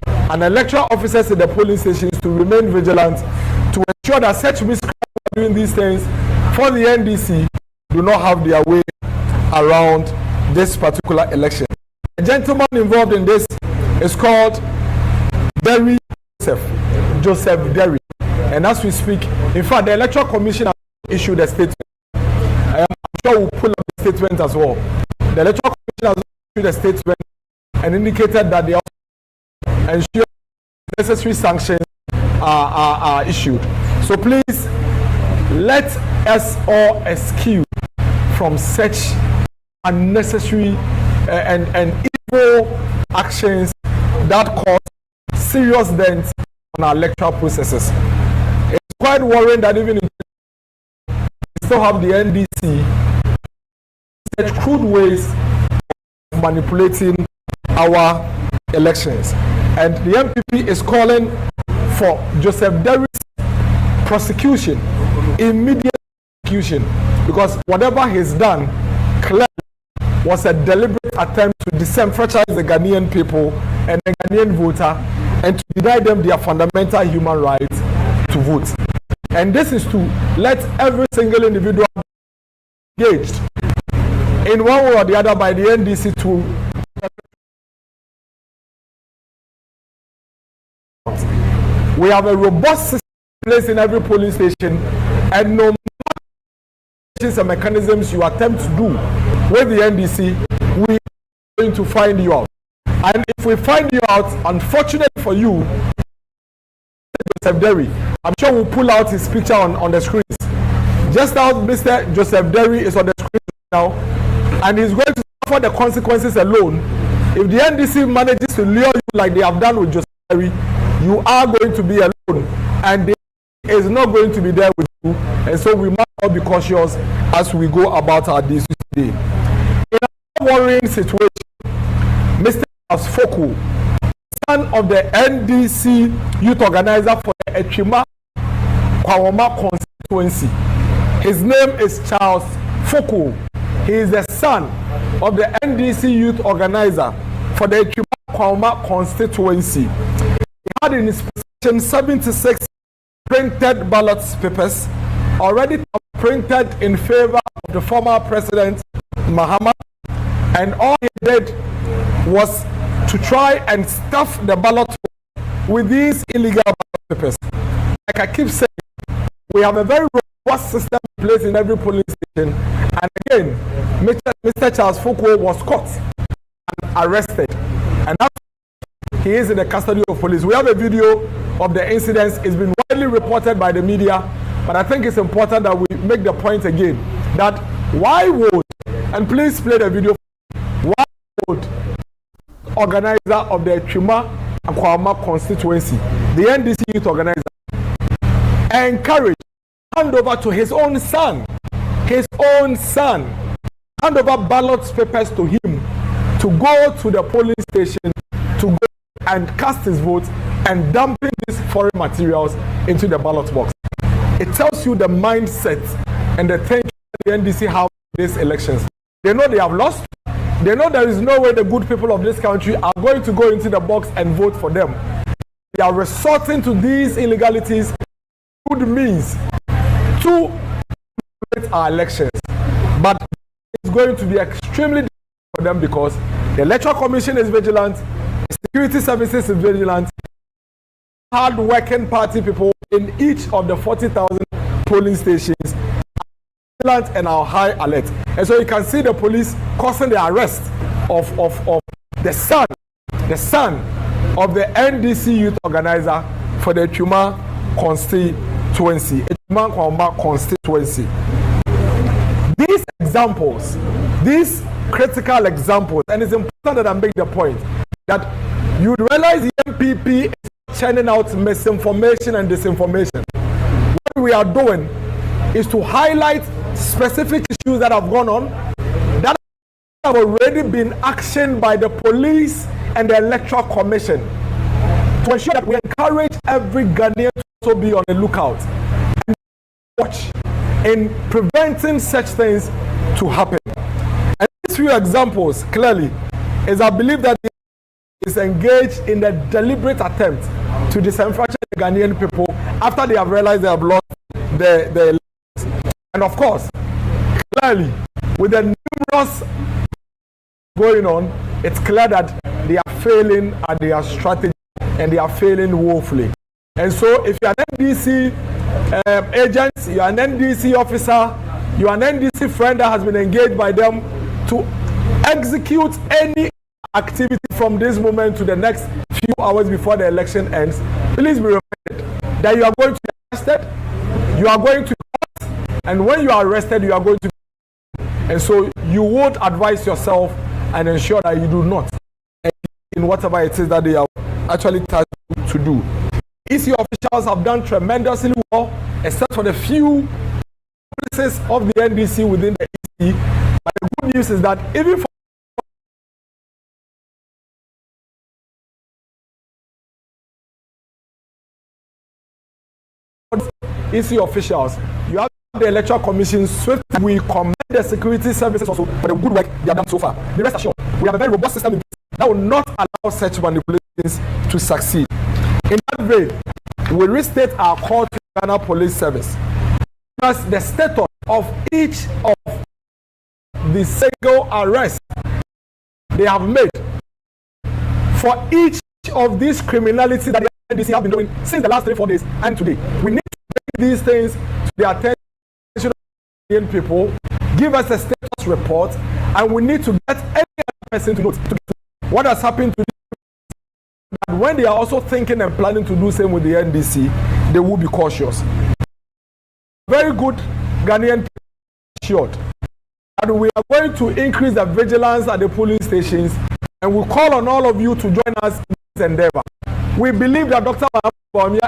and electoral officers in the polling stations to remain vigilant to ensure that such miscreants doing these things for the NDC do not have their way around this particular election. The gentleman involved in this is called Joseph Derry, and as we speak, in fact, the Electoral Commission has issued a statement. I'm sure we'll pull up the statement as well. The Electoral Commission has issued a statement and indicated that they ensure necessary sanctions are issued. So please, let us all eschew from such unnecessary and evil actions that cause serious dents on our electoral processes. It's quite worrying that even in we still have the NDC such crude ways of manipulating our elections. And the NPP is calling for Joseph Derry's prosecution, immediate prosecution, because whatever he's done clearly was a deliberate attempt to disenfranchise the Ghanaian people and the Ghanaian voter and to deny them their fundamental human rights to vote. And this is to let every single individual be engaged in one way or the other by the NDC to we have a robust system in place in every polling station, and no matter the mechanisms you attempt to do with the NDC, we are going to find you out. And if we find you out, unfortunately for you, Joseph Derry, I'm sure we'll pull out his picture on the screens. Just now, Mr. Joseph Derry is on the screen now, and he's going to suffer the consequences alone. If the NDC manages to lure you like they have done with Joseph Derry, you are going to be alone, and they is not going to be there with you. And so we must all be cautious as we go about our days today. In a worrying situation, Mr. Foko, son of the NDC youth organizer for the Echima Kwawoma constituency, his name is Charles Foko. He is the son of the NDC youth organizer for the Echima Kwawoma constituency. He had in his possession 76 printed ballot papers already printed in favor of the former president Mahama, and all he did was to try and stuff the ballot with these illegal ballot papers. Like I keep saying, we have a very robust system in place in every polling station, and again, Mr. Charles Foko was caught and arrested, and now he is in the custody of police. We have a video of the incidents. It's been widely reported by the media, but I think it's important that we make the point again that why would, and please play the video, why would organizer of the Echima Akwama constituency, the NDC youth organizer, encouraged, hand over to his own son, hand over ballot papers to him to go to the polling station to go and cast his vote and dumping these foreign materials into the ballot box. It tells you the mindset and the thinking the NDC have in these elections. They know they have lost. They know there is no way the good people of this country are going to go into the box and vote for them. They are resorting to these illegalities, good means, to manipulate our elections. But it's going to be extremely difficult for them because the Electoral Commission is vigilant, the security services is vigilant, hard-working party people in each of the 40,000 polling stations and our high alert. And so you can see the police causing the arrest of the son of the NDC youth organizer for the Chuma constituency. These examples, these critical examples, and it's important that I make the point that you realize the NPP is churning out misinformation and disinformation. What we are doing is to highlight specific issues that have gone on that have already been actioned by the police and the Electoral Commission to ensure that we encourage every Ghanaian to be on the lookout and watch in preventing such things to happen. And these few examples clearly is I believe that it is engaged in a deliberate attempt to disenfranchise the Ghanaian people after they have realized they have lost the elections. And of course, clearly, with the numerous going on, it's clear that they are failing at their strategy and they are failing woefully. And so, if you are an NDC agent, you are an NDC officer, you are an NDC friend that has been engaged by them to execute any activity from this moment to the next few hours before the election ends, please be reminded that you are going to be arrested, you are going to and when you are arrested, you are going to. And so you would advise yourself and ensure that you do not in whatever it is that they are actually tasked to do. EC officials have done tremendously well, except for the few places of the NDC within the EC. But the good news is that even for EC officials, you have the Electoral Commission swift. We commend the security services also for the good work they have done so far. Be rest assured, we have a very robust system that will not allow such manipulations to succeed. In that vein, we restate our call to Ghana Police Service because the status of each of the single arrests they have made for each of these criminalities that the NDC have been doing since the last 3-4 days and today. We need to bring these things to the attention of people, give us a status report, and we need to get any other person to know what has happened to them. And when they are also thinking and planning to do the same with the NDC, they will be cautious. Very good Ghanaian assured. And we are going to increase the vigilance at the polling stations, and we call on all of you to join us in this endeavor. We believe that Dr. Mahamudu is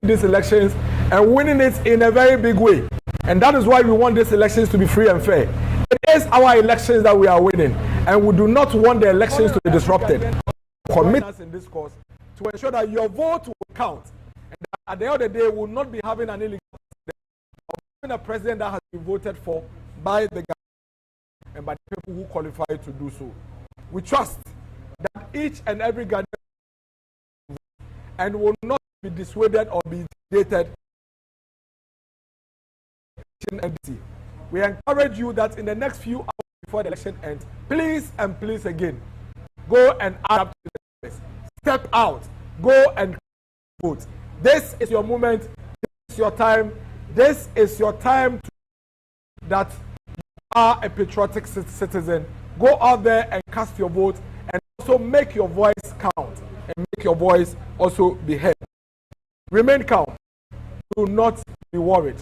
winning these elections and winning it in a very big way. And that is why we want these elections to be free and fair. It is our elections that we are winning, and we do not want the elections to be disrupted. Commit us in this cause to ensure that your vote will count, and that at the end of the day, we will not be having an illegal president, or having a president that has been voted for by the government and by the people who qualify to do so. We trust that each and every Ghanaian and will not be dissuaded or be intimidated. We encourage you that in the next few hours before the election ends, please and please again, go and add up to the place. Step out, go and vote. This is your moment, this is your time, this is your time that you are a patriotic citizen. Go out there and cast your vote, and also make your voice count and make your voice also be heard. Remain calm. Do not be worried.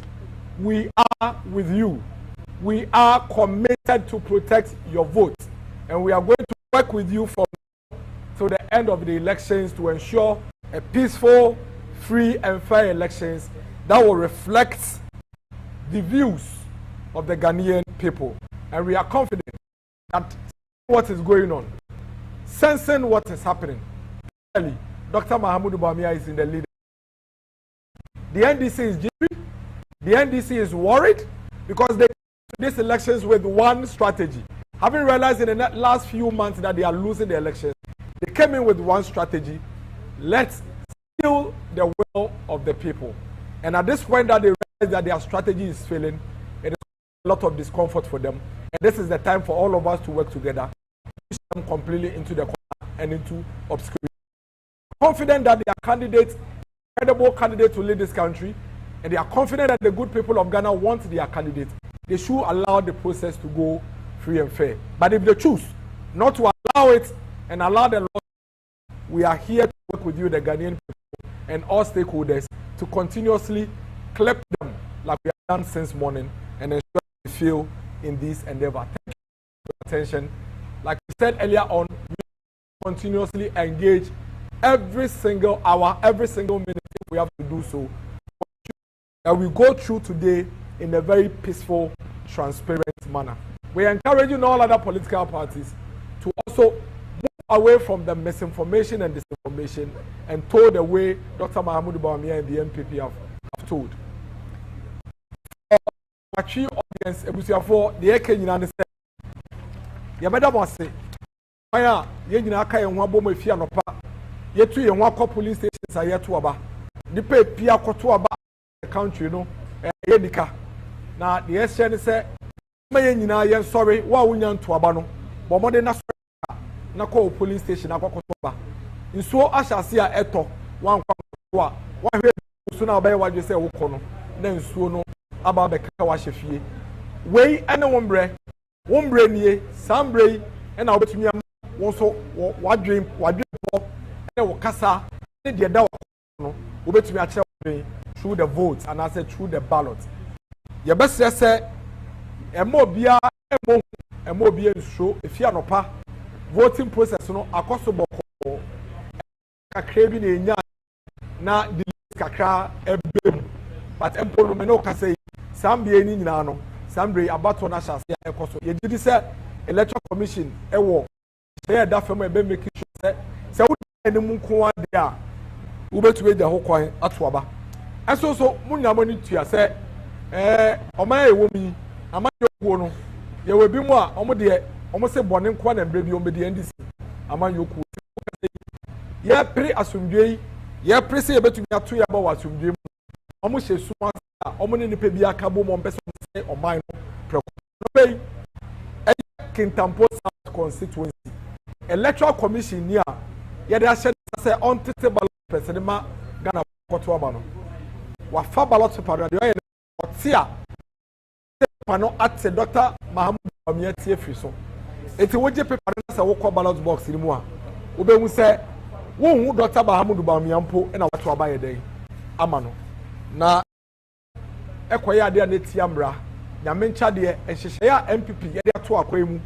We are with you. We are committed to protect your vote, and we are going to work with you from till the end of the elections to ensure a peaceful, free and fair elections that will reflect the views of the Ghanaian people. And we are confident that what is going on, sensing what is happening, clearly, Dr. Mahamudu Bawumia is in the lead. The NDC is jittery. The NDC is worried because they came to these elections with one strategy. Having realized in the last few months that they are losing the elections, they came in with one strategy. Let's steal the will of the people. And at this point that they realize that their strategy is failing, it is a lot of discomfort for them. And this is the time for all of us to work together, push them completely into the corner and into obscurity. Confident that their candidate, credible candidate to lead this country, and they are confident that the good people of Ghana want their candidate. They should allow the process to go free and fair. But if they choose not to allow it and allow the law, we are here to work with you, the Ghanaian people, and all stakeholders to continuously clip them like we have done since morning and ensure we fail in this endeavor. Thank you for your attention. Like we said earlier on, we continuously engage every single hour, every single minute if we have to do so. And we go through today in a very peaceful, transparent manner. We are encouraging all other political parties to also move away from the misinformation and disinformation and told the way Dr. Mahamudu Bawumia and the NPP have told. Actually, audience, for the Kenyan said, Yamada was say, Maya, Yenaka and Wabo Fianopa, yet to Wako police stations are yet to Aba. The pay Pia Kotuaba, the country, no, Yedika. Now, the SN said, Mayena, yen sorry, wa winyan to Abano, but more than na call police station, na Kotoba. In so I shall see a eto, one soon I'll buy what you say, Okono, then so about the Kawashifie. Way and a wombre ye, some bray, and I'll bet me also what dream, and Casa, the Dawa, who bet me a through the votes and I said through the ballot. Your best say, a more beer, a more beer show, if you are no pa, voting process, no, a possible a craving in na the Kakra, a baby, but Emperor Menoka say, some be any nano, some be about to Nasha, a cost. You did say, electoral commission, a war. Say that from a baby making sure, so any Munkuan there, Uber to the whole coin at Waba. And so, Munya money to you say, Omai woman, Amaya Wono, there will be more, almost a bonnet quan and baby on the NDC. Amayoku. Ya pre asumdwe, ya pre say betu ya to ya ba wasumdwe mu. Omo hye suma, omo ne nipa bia ka bo mo mpese say oman no preko. No be Kintampo South Constituency. Electoral Commission ni a ya de ahye say on tete ballot person ma Ghana koto aba no. Wa fa ballot paper de ya otia pano at Dr. Mahamudu Bawumia tie free so. Eti woje paper na say wo kwa ballot box ni mu a. Wo be hu say who Dr. Mahamudu Bawumia mpo na wato aba ye den amano na ekoya ade na tiamra nyame ncha de ehhehye ya NPP ye de ato akwemu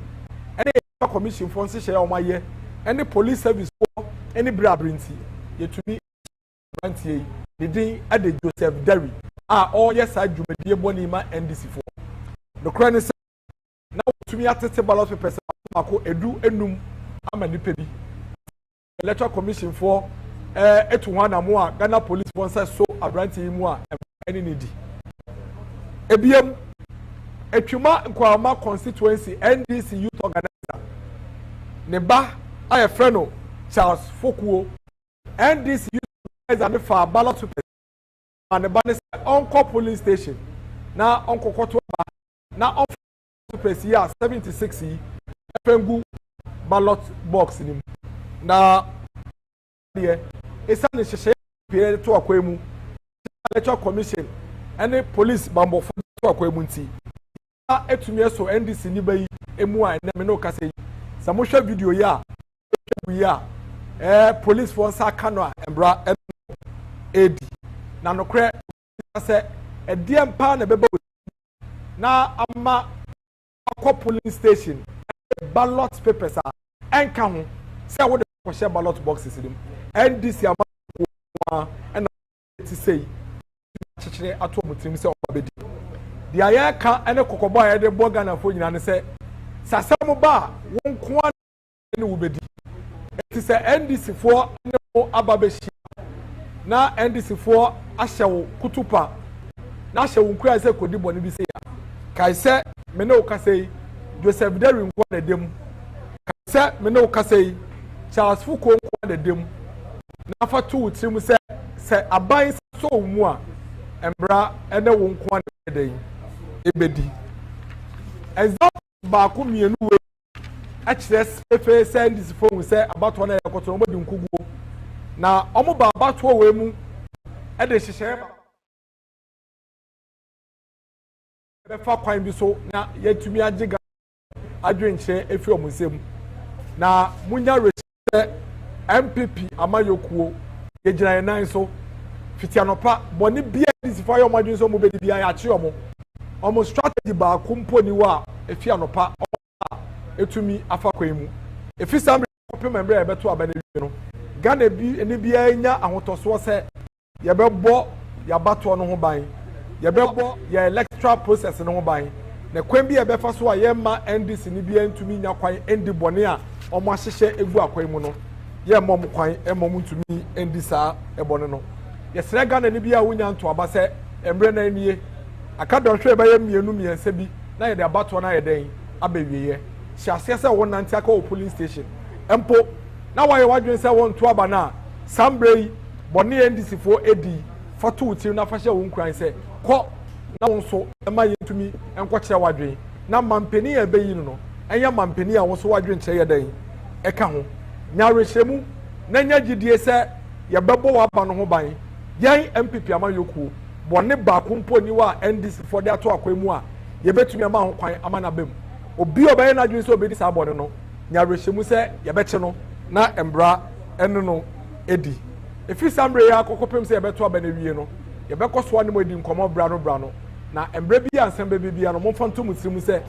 ene commission for nse hye omaye ene police service for ene brabrinti yetumi branti ye din ade Joseph Derry all yes adwumadie boni ma NDC for the crane say na tumi atete ballot papers mako edu enum ama nipa bi electoral commission for etuwana mo a Ghana police sponsor so abranti mu a any need ebiem etwuma nkwama constituency NDC youth organizer ne ba aye freno Charles Fokuo NDC youth organizer ne fa ballot paper and ba ne onko police station na onko koto ba na on paper ya 76 pengu ballot box ni na there esa ne hyehyɛ period to akwemu electoral commission and police bambo to akwemu nti etumi eso NDC ni bayi emu a na me no kase samohwɛ video ya police for sakano a embra edi na nokre sɛ edie mpa na beba na ama akɔ police station ballot papers a enka ho sɛ wo share ballot boxes in them. And this year, and to say, Chile at home to himself. The Ayaka and a Cocoba, the Bogan and Foyin, and say, Sasamoba, one quan will be. It is a NDC for no Ababeshi. Now NDC for Ashawo Kutupa. Now she will cry, say, could you believe say? Kaise, Meno Kase, Joseph Derry, one of them. Kaise, Meno Kase, Charles Foucault, one of them. Now for 2 3 say, a buy so more, and bra, and no one quantity. Ebedi. Example baako mienu we access efe send this phone say about one ekoto omo di nkuguo na omo ba abato we mu e de hyehyere be fa kwan bi so na yetumi agiga adwenche efi omo nsem na munya rese NPP amayokuo yegyina nan so fitianopa boni bia this for your madwen so mo be di bia ya chi omo almost strategy ba kumponi wa efi anopa etumi afa kwemu efi samre kopem member e beto abane no Ghana bi eni bia nya ahotoso se ye bebo ya bato no ho ban ye bebo ya electoral process no ho ban na kwan bi e befa so a ye ma NDC ni bia ntumi nya kwan endi bone a omo ahyehye egu akwan mu no ye mom kwan e mom ntumi endi saa e bone no ye sere Ghana ni bia wonya nto aba se emre na anie aka dɔhwɛ bɛyɛ mienu miense bi na yɛ de abato na yɛ den abewiye hyase sɛ won nante aka o police station empo na wayɛ wadwen sɛ won to aba na sambrei bɔne NDC fo edi foto uti na fa hyɛ won kran sɛ kɔ na won so ɛma yɛntumi ɛnkɔ kyerɛ wadwen na mampeni yɛ bɛyi no ɛnyɛ mampeni a won so wadwen kyerɛ yɛ den ɛka ho nyarehyɛmu na nya gidie sɛ yɛbɛbɔ waba no ho ban yɛn MPP amayokuo bɔne baako mponi wa NDC for de ato akwan mu a yebetumi ama ho kwan ama na bem obi obeye na dwen so obedi sa bɔne no nyarehyɛmu sɛ yebɛkye no na embra ɛno no edi efi sambre ya akokopem sɛ yebeto aba na wie no yebɛkɔ so anem edi nkɔmɔ bra no na embra bi ansɛm bebia no momfa nto musirimu sɛ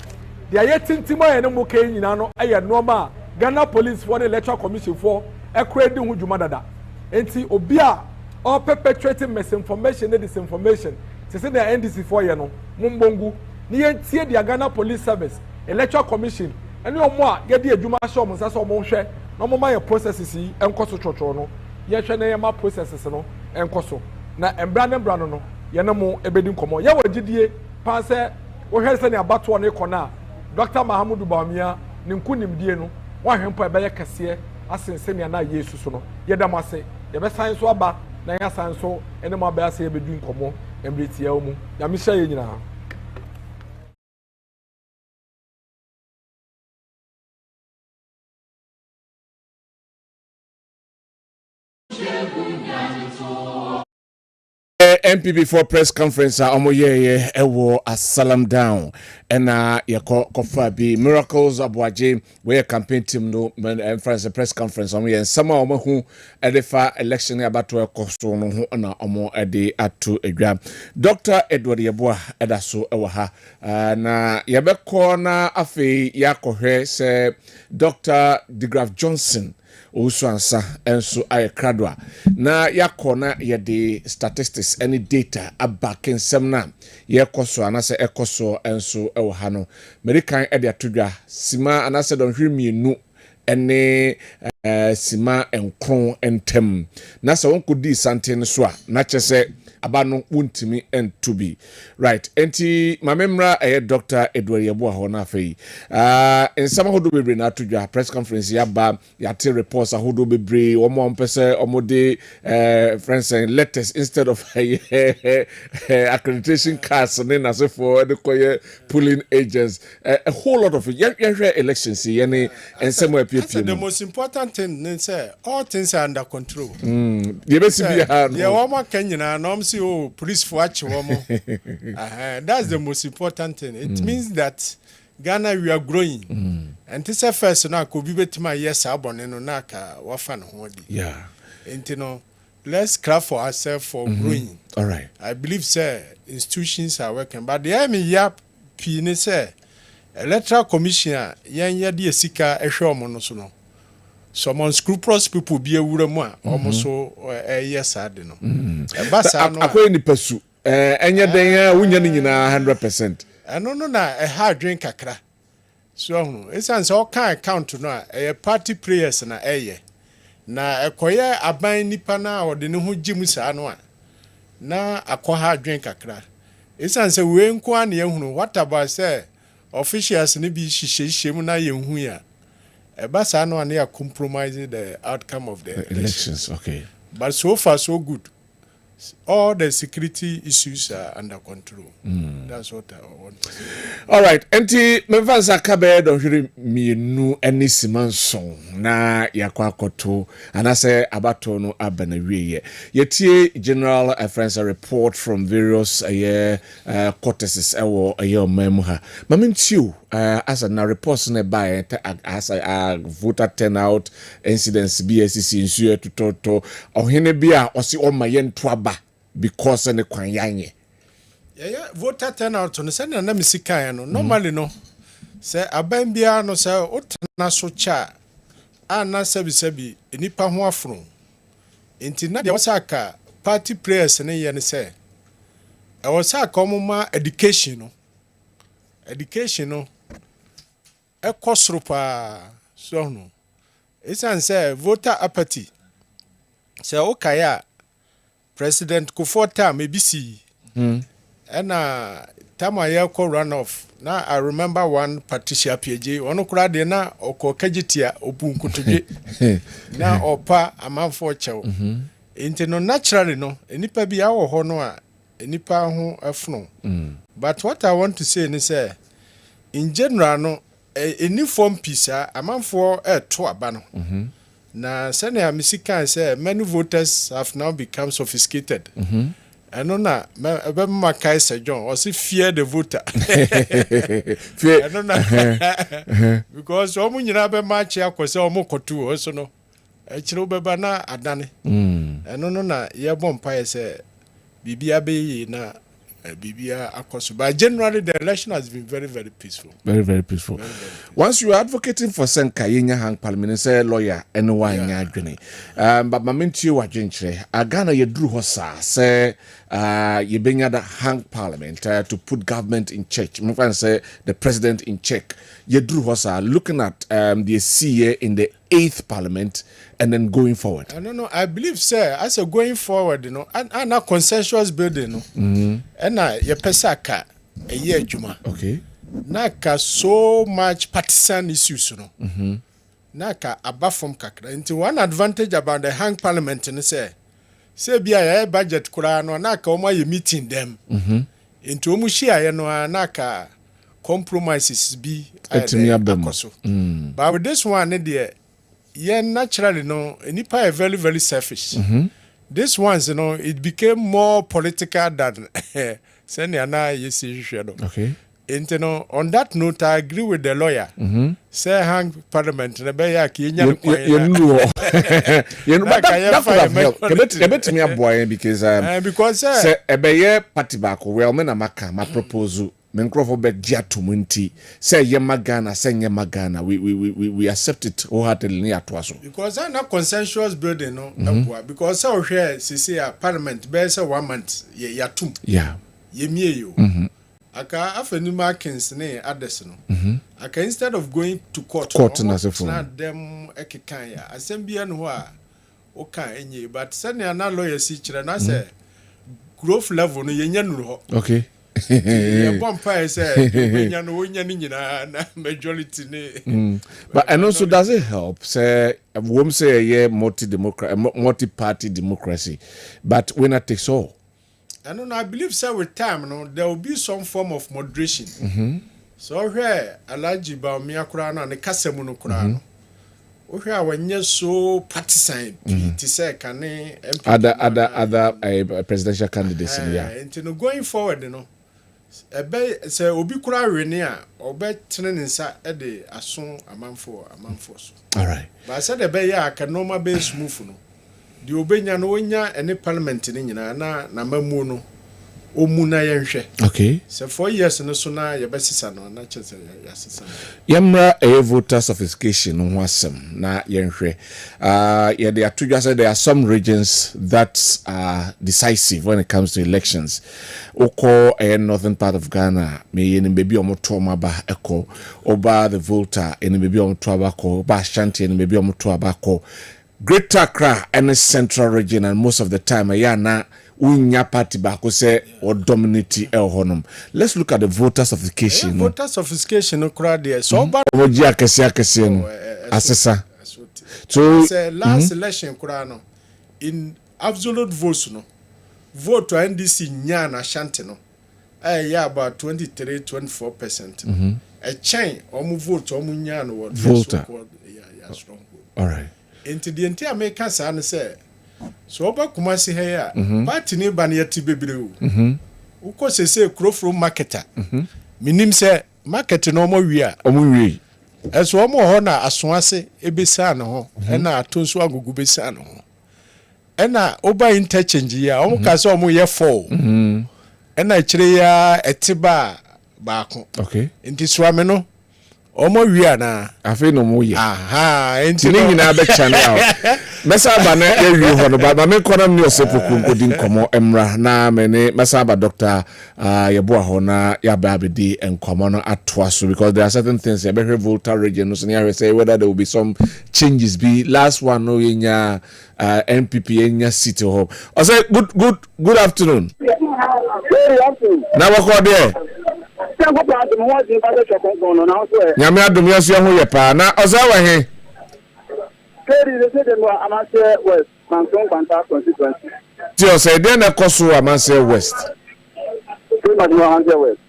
de aye tintim aye ne mo kan nyina no aye normal Ghana police for the electoral commission for ekredi hu dwuma dada enti obi a or perpetrating misinformation and disinformation. To say the NDC for you know, Mumbongu, near the Ghana Police Service, Electoral Commission, and no more get the Juma show, Massa Monshe, no more processes, and Cosso Chochono, Yashanayama processes, and Cosso. Now, and Brandon Brano, Yanamo, Ebedin Como, Yawa GDA, Panse, or has any about one corner, Dr. Mahamudu Bamia, Ninkunim Dieno, one hemper by a cassia, as in Semiana Yesusono, Yadamase, Yabba Science Waba. Na ya sanso ene mo ba se be du nkomo emretia mu ya me hye nyina NPP Press Conference omo ye ewo asalam down ena kofa bi Miracles Abuaje we campaign team no France press conference omo ye sama omo hu edefa election abato ekoso no ho na omo ede ato edwa Dr. Edward Yeboah edaso ewo ha na yebekọ na afi yakohwe se Dr. DeGraff Johnson also answer enso aye kradwa na yakona ye de statistics any data abakin semna ye koso anase ekoso enso ewo ha no American e de atodwa sima anase don hwemienu ene sima enkron entem na se wonko di santen so a na chese abano wuntimi entubi right enti mamemra Dr. Edward Yeboah ho na afei ensama hodo bebre na atodwa press conference ya ba ya te reports ahodo bebre omo mpese omode friends and letters instead of accreditation cards na so for the polling agents a whole lot of elections yani ensama appear the most important thing is all things are under control yeah woman Kenya na police for watch that's the most important thing. It means that Ghana we are growing and this first na ko bi betima yes abone no na ka wafa no hodi and you know let's clap for ourselves for growing. All right, I believe sir institutions are working but the me yap pine say electoral commission yan ya de sika ehwe omo no so no some unscrupulous people be a wuremu almost so yes I don't know basa no akwa ni pasu enya den wunya ni nyina 100%. No na a hard drink kakra so no essence all kind account no a party prayers na na ekoye aban nipa na ode ne ho gimu saa no na akwa hard drink kakra essence we nko an ye hunu what about say officials ni bi hihye na ye hu ya basa no na compromising the outcome of the elections. Okay, but so far so good. All the security issues are under control. That's what I want to say. All right. Enti mevanza kabe don hiri mienu eni simanson na yakwa koto anase abato no abana wiye. Yetie General Affairs report from various corteses ewo omemuha. Mamintiu as a reports ne by as a voter turnout incidents BSC insuye tutoto ohene bia osi omayen twaba because ne kwanyanye. Yeah, voter turnout no say na misika no normally no say aban bia no say otena so cha ana sebi nipa ho afro enti na de wasaka party prayers ne ye ne say e wasaka omuma education no ekosro pa so no isan say voter apathy say okaya President Kufota mebisi and time I call run off. Now I remember one Patricia PJ, one kura de na oko kajitia obunkutoje. Na opa a man for chow. Inteno naturally no, enipa bi awo ho no a enipa ho afno. But what I want to say is in general no any form piece a man for to aba no. Na sene a misika say many voters have now become sophisticated. And no na my Kaiser John or see fear the voter. Fear. I don't know because omu nyina be match ya kwese omu kotu also no. Echiro beba na adane. No na ye bompa say bibia be na bibia akoso. But generally the election has been very very peaceful. Very very peaceful. Very, very peaceful. Once you are advocating for Senka yenya hang parliament say lawyer and why nya adwene. But maminti wa dwenchre agana ye duru hosa say you bring the hang parliament to put government in check. I say the president in check. You drew hosa looking at the CA in the 8th parliament and then going forward. I don't know. I believe, sir, as a going forward, you know, and a consensuous building, no, and ye pesaka a year juma. Okay. Naka so much partisan issues, you know. Naka above from kakra. Into one advantage about the hang parliament, and say be a budget kurano naka oma you meeting them. Into umushia no naka compromises be akoso. But with this one there, yeah, naturally no, nipa very very selfish. This ones, you know, it became more political than okay. And you know, on that note, I agree with the lawyer. Say hang parliament na be ya ki nya because say ebeye party back well me na maka ma proposal me nkrofo be dia to munti say ye magana say nye magana we accept it wholeheartedly ato aso because na consensuous building no because say ohwe sisi parliament be say 1 month ya tum ye mie yo aka afeni markings ne others no aka instead of going to court na them ekekan ya assembly no ho a o kan enye but send na lawyer si kire na say growth level no yenya nuru ho okay yeah bompa say yenya no wonya ni nyina na majority ne but and also does it help say wom say yeah multi party democracy but winner takes all. And I believe so with time, no, there will be some form of moderation. So here, Alaji Baumia Kurano and the Kessben Kurano. Okay, when you're so partisan, to say can other presidential candidates. And going forward, you know, say Obi Kura Renia or bet turning inside a day as soon a month for. All right. But I said the bay I can normal base move no. The obenya no nya any parliament ni nyina na mamu no omuna yenhwe. Okay. So 4 years no so na yebesisa no na chese yasisa. Yemra voter sophistication no wasem na yenhwe. Yeah, they are there are some regions that are decisive when it comes to elections. Oko northern part of Ghana, me in baby omoto maba eko oba the Volta in baby omoto abako, ba Shanti in baby omoto abako. Greater Accra and the central region, and most of the time na unya party bako say or dominate el honum. Let's look at the voter sophistication. Yeah, voter sophistication no crowd there. So bad omoji akese no asesa. So last election kurano in absolute votes no vote to NDC nya na Ashanti no yeah about 23-24%. A chain omu vote omu nya no voter. Yeah, strong. All right. Into the entire American san say so oba kumasi here party ni ban yeti bebre uko say crofro marketer minim say market no mo wi a omo wi eso omo ho na asoase ebesa na ho na atonso agugu besa na ho na oba interchange ya omo ka say omo ye fall na kire ya etiba baako okay inti swame no omo wi na afi no mo ye aha enti ni nyina be channel mesa ba na ewi ho no ba me koram ni osepoku nkodi nkomo emra na me ne mesa ba doctor yebo ho na ya ba abedi nkomo no atoa so because there are certain things ya be voter region no so near say whether there will be some changes be last one no yenya NPP yenya city hall I say good afternoon na wako there Nyame adom yeso ho ye pa na ozawa he Keri they say them Amase West Manson Banta Constituency. Tio say den na koso Amase West. Amase West.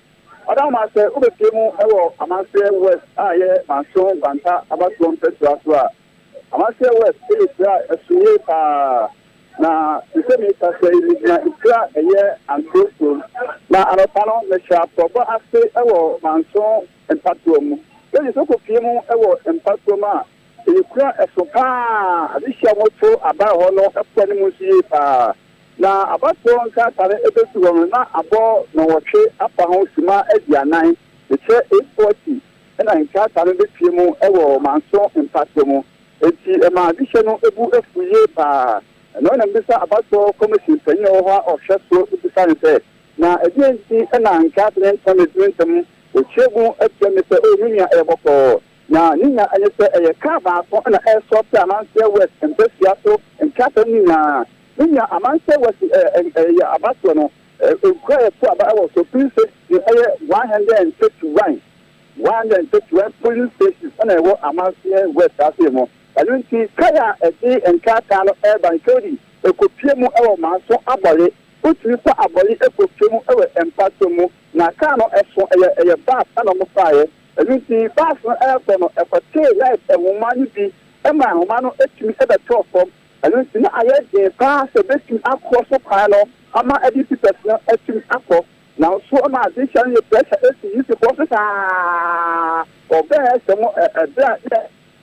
Adam Amase ube kemu ewo Amase West ye Manson Banta abaton petra so a Amase West is esuye pa na isemi ta say na ikra eye antoso na anopano me sha probo ase ewo Manson empatwo mu. Keri so ko kemu ewo empatwo ma ikura esopa adihia moto aba ho no efo ni musie pa na abato nka tare ebesu ho na abo no wotwe apa ho sima aduanan eche 840 na nka tare betwie mu ewo manso impact mu enti ma adihia no ebu efuye pa no na mbisa abato commission penyo ho ohwe so bisa nse na edienti na nka tare ntam ochegu etwemese onunya eboko na ninya anyese eye ka ba ko na e so pe amanse west empesia so enkata ninya amanse west ya abato no kwa po aba wo so princess eye 151 police stations na e wo amanse west asemo alunti kaya edi enkata no e ban kodi e kopie mu e wo manso abole otiri pa abole e kopie mu e wo empato mu na ka no eso eye ba na mo faaye Lucy Bass no efate life woman bi ema woman etimi e be top form Lucy na aye de pass e betimi across so no ama edit person etimi akọ na so ama addition ye pressure esi use process obe se mo bra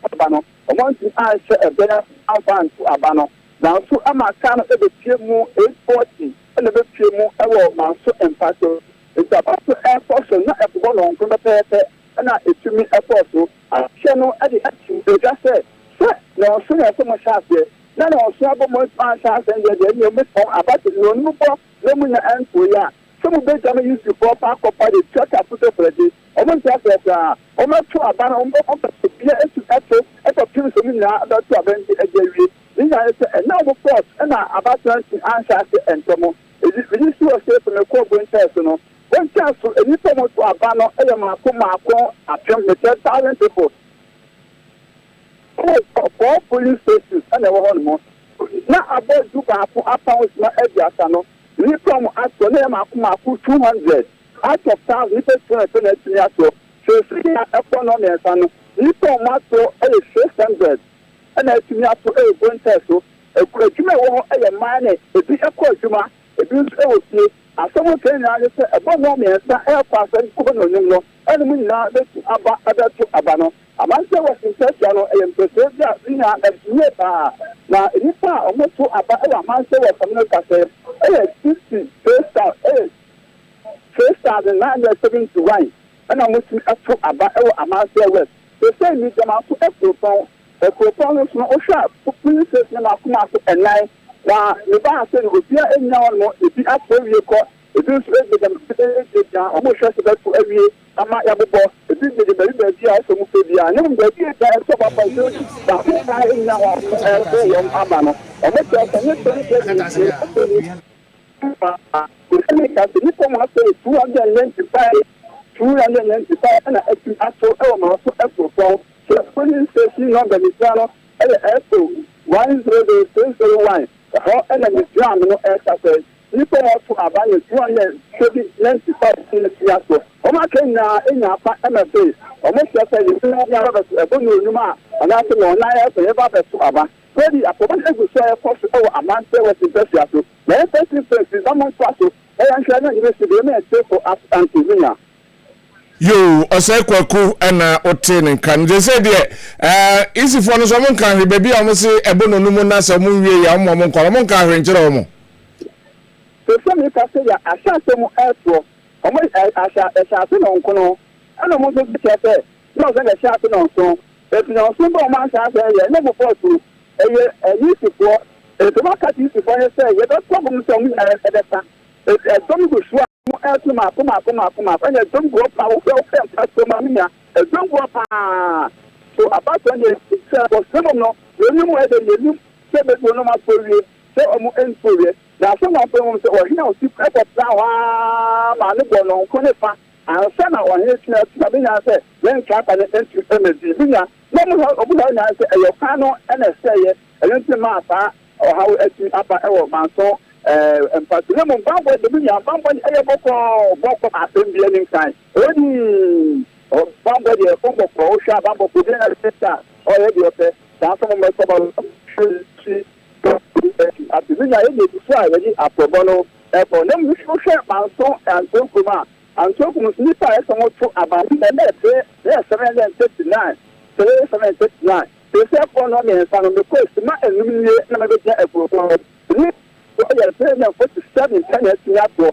abano omonti a se e bra amfan to abano na so ama ka no e be tie mu 840 e be tie mu e wo man so empato it's about to air person na e bo no nko pepe na etumi eforso ahye no ade ati eja se na oso na so mo shafe na oso abo mo pan shafe de ni o me pon abati no nu bo le mu na anko ya so mo be jama use for pa ko pa de chaka puto fredi o mo ntia fra o mo tu abana o mo so bia etu eto eto pim so mi na da tu abendi ejewi ni na se na mo force na abati an shafe entomo edi si o se me ko bo ntia no when chance any time to abano mako apem the 10,000 people for police stations and one more na about do apa na ebiasa no ni from aso na mako 200 out of 1,000 people to na aso so see economy no ni from aso 600 and etimi aso bon test so ekura wo mane ebi ekọ ebi e asomo Kenya je se ebo no me nsa e kwa se ko no nyum no ene mu nyina be aba adatu abano amanse wasintesia no e mpese bia nya e ba na nipa omoto aba e amanse wasamno kase e 60 pesa e 1971 ɛna mo ti ato aba ɛwɔ Amansia West the same media ma so ɛkropɔn no so no ohwa police station na akoma so ɛnan na ne ba ase no obi enya wɔn no ebi ato wie kɔ ebi nso ɛgbɛgya ɔmo hwɛ sɛ bɛto awie ama yabobɔ ebi gbɛgya baabi a ɛsɛ mo fɛ bi a ne mo baabi ɛgya ɛsɛ papa ɛsɛ ba ko ka enya wɔn ɛsɛ wɔn aba no ɔmo kyɛ sɛ ne sɛ ne sɛ nipa mo asɛ 295 ɛna ɛti ato ɛwɔ ma so ɛkropɔn sɛ police station number nipa no ɛyɛ ɛsɛ 10001 ɛhɔ ɛna ne drum no ɛkasa nipa mo to abanye 295 ne tia so ɔmo aka nyinaa enya apa ɛna bɛ ɔmo hyɛ sɛ yɛn nyɛ aba bɛso ɛbɔ ne onum a anaasɛ na ɔnan ɛsɛ yɛba bɛso aba kodi apɔmɔ egu so ɛkɔ so ɛwɔ Amansia West Mpɛsia so na ɛfɛsi fɛsi damo nfa so ɛyɛ nhwɛ na yɛbɛ si deɛ ɛmɛ ɛsɛ for antivinya. Yo, Osei Kwaku ɛna ɔte ne nka no sɛ deɛ isifoɔ no so ɔmo nka hwe baabi a ɔmo se ɛbɔ no numu na sɛ ɔmo wie ya ɔmo nka ɔmo nka hwe nkyerɛ ɔmo sɛ mi ka sɛ ya ahyase mu ɛtoɔ ɔmo ahyase no nko no ɛna ɔmo nso kyerɛ sɛ na ɔsɛ ahyase no nso ɛfina nso bɛ ɔmo ahyase yɛ ne bɔfɔ so ɛyɛ isifoɔ ɛtɔmɔ kati isifoɔ yɛ sɛ yɛbɛtɔ ɔmo sɛ ɔmo nyinaa ɛbɛsa ɛdɔm gu so a mo ɛto maako ɛna ɛdɔm gu ɔpa wofɛ mpaso ma mi nya ɛdɔm gu ɔpa so abatɔ yɛ sɛ ɔsɛm no yɛnim ɛdɛ yɛnim sɛ bɛbi ɔnom akɔ wie sɛ ɔmo ɛnso wie na asɛm na ɔpɛ mu sɛ ɔhene a ɔsi ɛkɔ pra hɔ ma ne bɔ no nko ne fa ansa na ɔhene tena tena bi nya sɛ yɛnka aka ne ɛntu ɛmɛdi bi nya na ɔmo nya sɛ ɛyɛ kwan no ɛna ɛsɛyɛ ɛno nti maa saa ɔhaw akyi aba ɛwɔ manso mpaso na mo bambɔ de bi nya bambɔ ɛyɛ bɔkɔ asɛm bi ani nkan ɔni bambɔ deɛ bambɔ kɔ ɔhwɛ bambɔ kɔ bi na sɛta ɔyɛ deɛ ɔpɛ saa sɛ mo mɛ sɔbɔ ativinya yɛ de so a yɛde apɔbɔ no ɛkɔ na mu hwɛ manso antonkum a antonkum nipa a ɛsɛ mo to abanti na ɛbɛ yɛ 739 sɛ ɛkɔ no mmiɛnsa no mekɔ esima enum nie na mɛbɛgyina ɛkurokɔ ni ɔyɛ 347 kanya atumi atoɔ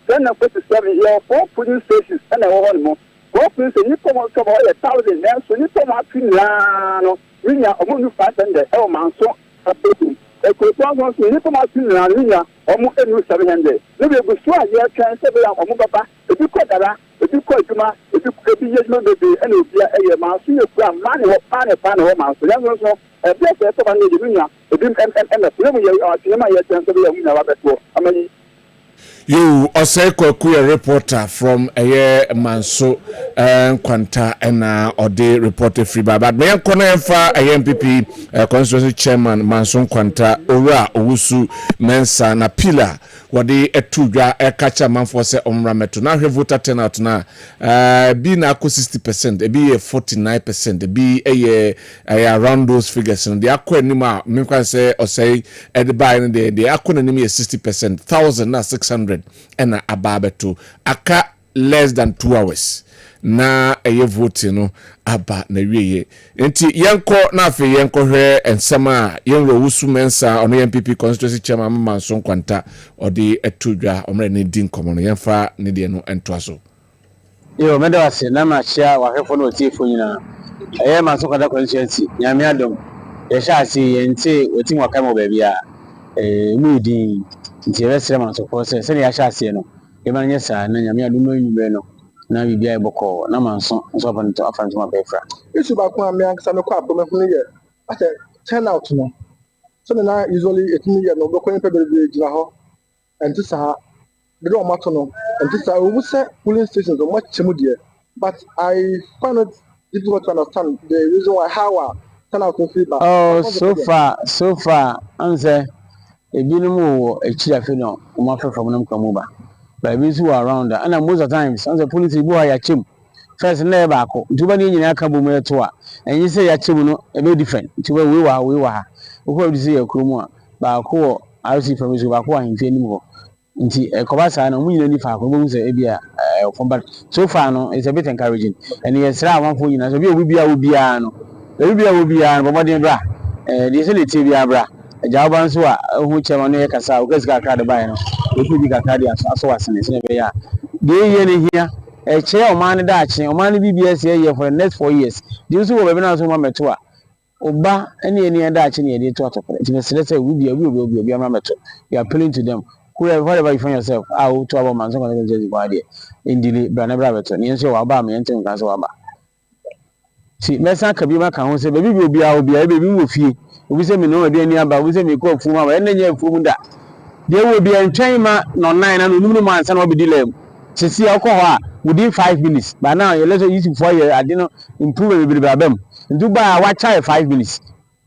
347 yɛ 4 polling stations ɛna ɛwɔ hɔ no mu 4 polling stations nipa mo sɔbɔ ɔyɛ 1000 nanso nipa mo ato nyinaa no winya ɔmo nu 500 ɛwɔ manso apɛtum ɛkurokɔ nso so nipa mo ato nyinaa no winya ɔmo enu 700 ne bi egu so a yɛtwɛn sɛ bɛyɛ ɔmo bɛba ebi kɔ dada ebi kɔ adwuma ebi yɛ adwuma bebree ɛna obi ɛyɛ manso yɛ kura mmaa ne hɔ paa ne manso yɛn nso ɛbi ɛsɛ ɛtɔba ne yɛ bi nya ebi ɛmɛ ne mu yɛ ɔtí ma yɛ kyɛn sɛ bɛyɛ ɔmo nyinaa wabɛtoɔ ama yi. You Osei Kwaku, a reporter from Manso Nkwanta and Ode reporter free but me kono emfa NPP Constituency chairman Manso Nkwanta Ora Owusu Mensa na Pillar wode etudwa ekacha manfo se omra meto na hwe voter turnout na bi na akọ 60% bi 49% bi around those figures no de akọ anima me kwan se Osei edbai no de akọ nanim 60% 1600 ena ababeto aka less than 2 hours na vote no aba na wieye enti yenko na afi yenko hwe ensema yenro wusu mensa ono NPP Constituency chairman Manso Nkwanta odi etudwa omre ne din komo no yenfa ne de no entoaso yo meda wase na ma chia wa hwefo no otiefo nyina Manso Nkwanta Constituency nyame adom ye sha ase yente otim waka mo ba bia mu din nti resere Manso Nkwanta se ne ya sha ase no e ma nyesa na nyame adom no nyumbe no na bibia eboko na Manso nso banto afanto ma befra isu ba ko ame anka me ko abome ho ye ate turnout no so na usually etimi ye no boko npe bebe gina ho enti sa de o mato no enti sa owu se polling stations o much chemu de but I find it difficult to understand the reason why how turnout no feel back. Oh, so far I'm say ebinum wo echira fe no o ma fe from nam kamuba but we who around and most of the times and the police bu ya chem first na ba ko ntuba ni nyina aka bo mu to a enyi say ya chem no e be different ntuba we wa ha ko bi say ya kromu a ba ko RC from so ba ko ahemfe ni mo nti e ko ba sa na mu nyina ni fa ko bo say e bia from but so far no it's a bit encouraging and yes ra wan fo nyina so bi obi bia no bo modern bra dey say le tie bia bra jawban so a hu chema no ye kasa o gasika card buy no e ku bi ka card aso wasene se be ya de ye ne hia e che o man da ache o man BBS ye for the next 4 years de so wo be na so ma meto a oba ene da ache ne de to atopre it means say we am meto you are appealing to them whatever you find yourself out to about man so can just go there indili brana bra beto ne nso wa ba me ntem kan so wa ba si mesa ka bi ma kan ho se be bi obi a be bi wo fie obi se me no ade ani aba obi se me ko fu ma ba ene nya fu mu da de wo bi entwen ma no 9 na no num man sa na obi dilem sisi akọ ho a within 5 minutes but now you let's use 4 years I didn't improve be babam ndu ba wa chai 5 minutes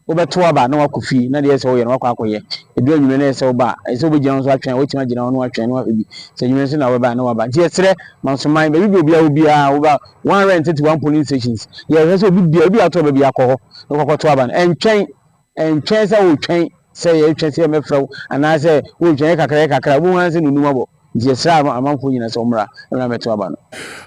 obeto aba na wakofi na de se wo ye na wakwakoye edu anwume na se wo ba se wo gyan so atwen wo tima gina wo atwen na wabi se anwume se na wo ba na waba je sere mansoman be bi obi a wo ba 131 police stations ye se obi ato ba bi akọ ho na kwakoto aba entwen se wo twen se ye twen se me frɛw ana se wo twen kakra wo han se nunu abo je sere amanfo nyina se omra na meto aba no.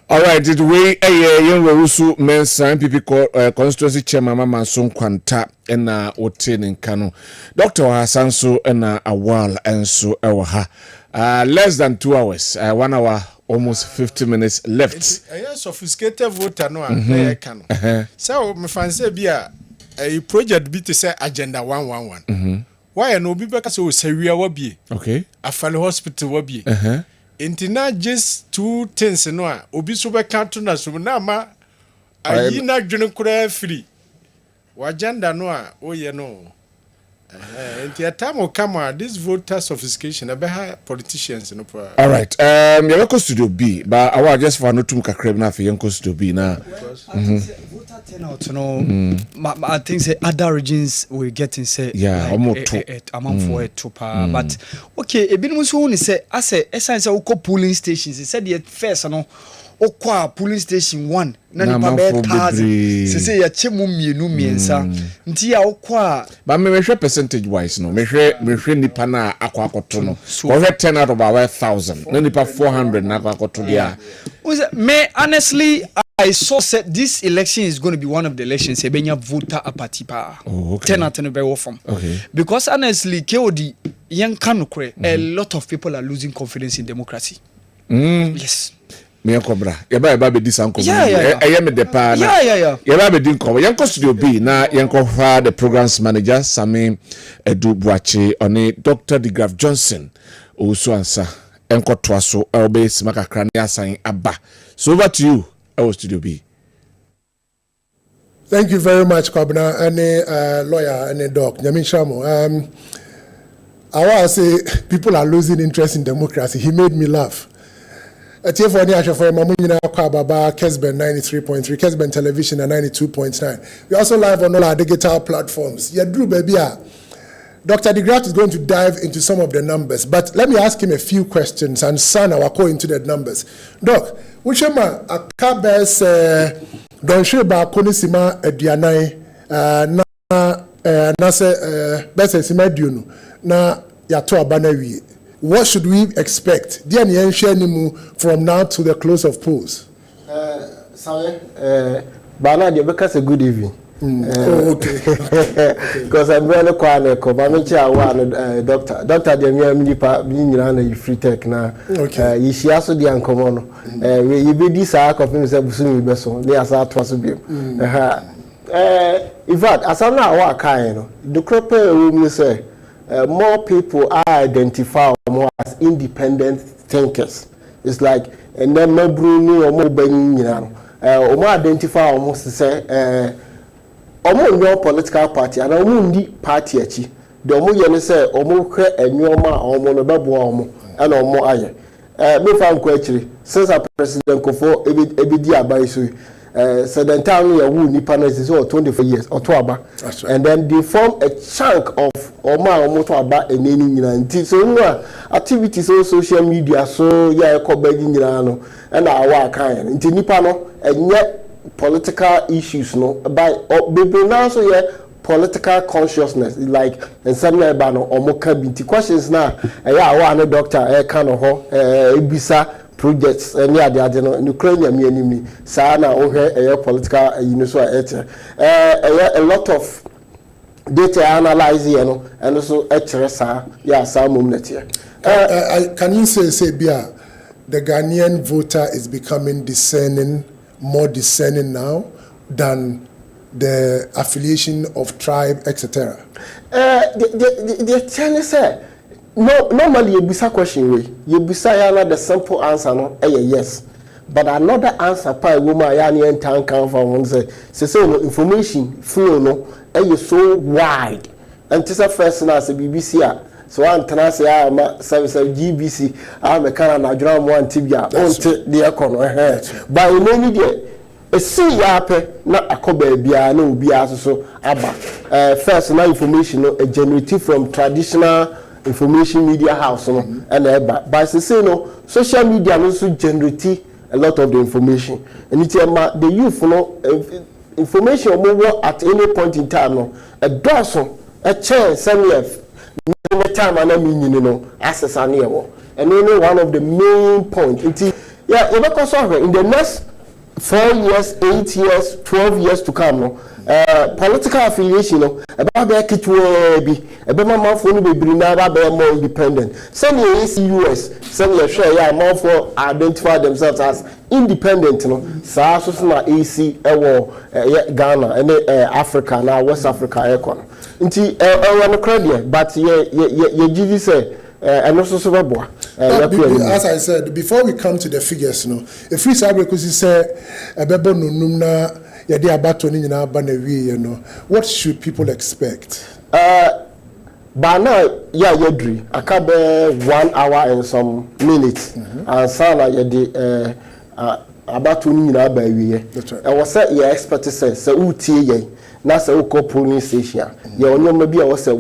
All right, did we young Rusu Mensa NPP Constituency Chairman Mama Son Kwanta ena otenin kanu Dr. Hasanso ena awal enso ewaha less than 2 hours 1 hour almost 50 minutes left. Sophisticated voter no kanu so me fancy bia a project bi to say agenda 111 why no bi beka so sawia wabie okay afale hospital wabie Inti na just 2 things no a obi so be kanto na so na ma ayi na dwene kura free wagenda no a oye no inti atamo kama this voter sophistication abeha politicians no pa. All right you go studio B but I want just for no tum kakra na fe yanko studio B na voter turnout no I think say other regions will get in say among for it to pa but okay ebinum so ni say ase essence we call polling stations say the first no okwa polling station 1 na nipa be 1000 say ya chemu mienu miensa nti ya okwa ba me hwe percentage wise no me hwe nipa na akwakoto no we hwe 10 out of about 1000 na nipa 400 na akwakoto dia me honestly I saw said this election is going to be one of the elections ebenya voter apathy pa 10 out of very from because honestly KOD yan kanukre a lot of people are losing confidence in democracy. Yes. Me kobra yeba be dis anko eye me de pa na yeba be din ko yanko studio B na yanko fa the programs manager Sami Edu Buachi oni Dr. DeGraff Johnson osu ansa enko toaso elbe simaka kra ne asan aba so over to you our studio B. Thank you very much Kwabena and lawyer and doc Nyamin Shamo. I want to say people are losing interest in democracy. He made me laugh. For Mamunina Kwababa, Kessben 93.3, Kessben Television at 92.9. We're also live on all our digital platforms. Yadru Babia. Dr. DeGraff is going to dive into some of the numbers, but let me ask him a few questions and son our call into the numbers. Doc, which am a cabes don't show about Konisima Dianai Nasa Bessa Simadiunu na Yato Banawi. What should we expect? From now to the close of polls. Sorry, Bana, you because a good evening. Okay. Because I'm very quiet. Doctor, being around free tech now. Okay. You see also the uncommon. You be this arc of himself soon be so. They are to be. In fact, as I know what kind, the crop room say. More people are identified more as independent thinkers. It's like and then more Bruno or more Benin, or more identify almost to say almost no political party and almost party achi. The more you say almost a new ma or more babu and or more aye. Me found question since our president Kofo Ebidia by so. So the entire nipa is 24 years or 12, and then they form a chunk of Oma and any so activities on social media. So yeah, and our kind into Nipano and yet political issues no by baby now so yeah political consciousness like and some bano or more questions now. Yeah, one doctor kind of ebisa. Projects and Ukrainian enemy sana a political a lot of data analyzing and also some moment here. Can you say Bia the Ghanaian voter is becoming discerning, more discerning now than the affiliation of tribe, etc.? The challenge say no. Normally, you bisa question way. You bisa yana the simple answer no. Yes, but another answer pa woman yani enter come from one say no information flow no. So wide. And this is first now say BBC. So I'm telling say I'm service GBC. I'm a kind of Nigerian one tibia. On the economy. But you know there. See yape na akoba bia na obi aso aba first na information no generated from traditional information media house no and eba but say no social media no so generate a lot of the information and it the youth no information mo at any point in time no a dozen a chance some left no time and meaning no access an ewo and only one of the main point yeah you because in the next 4 years, 8 years, 12 years to come, no. Political affiliation, no. About the kitwe be, about my mouth only be bring about more independent. Some years US, some years share yeah more for identify themselves as independent, no. So na AC, Ghana, and Africa now West Africa, econ. Inti one credit, but ye give say. And also as I said, before we come to the figures, no, if we say what should people expect? By now, yeah, I can be 1 hour and some minutes, and Sana, about 2 minutes by we. I was say, yeah, expert says, so na se uko polling station ya onyo maybe I was say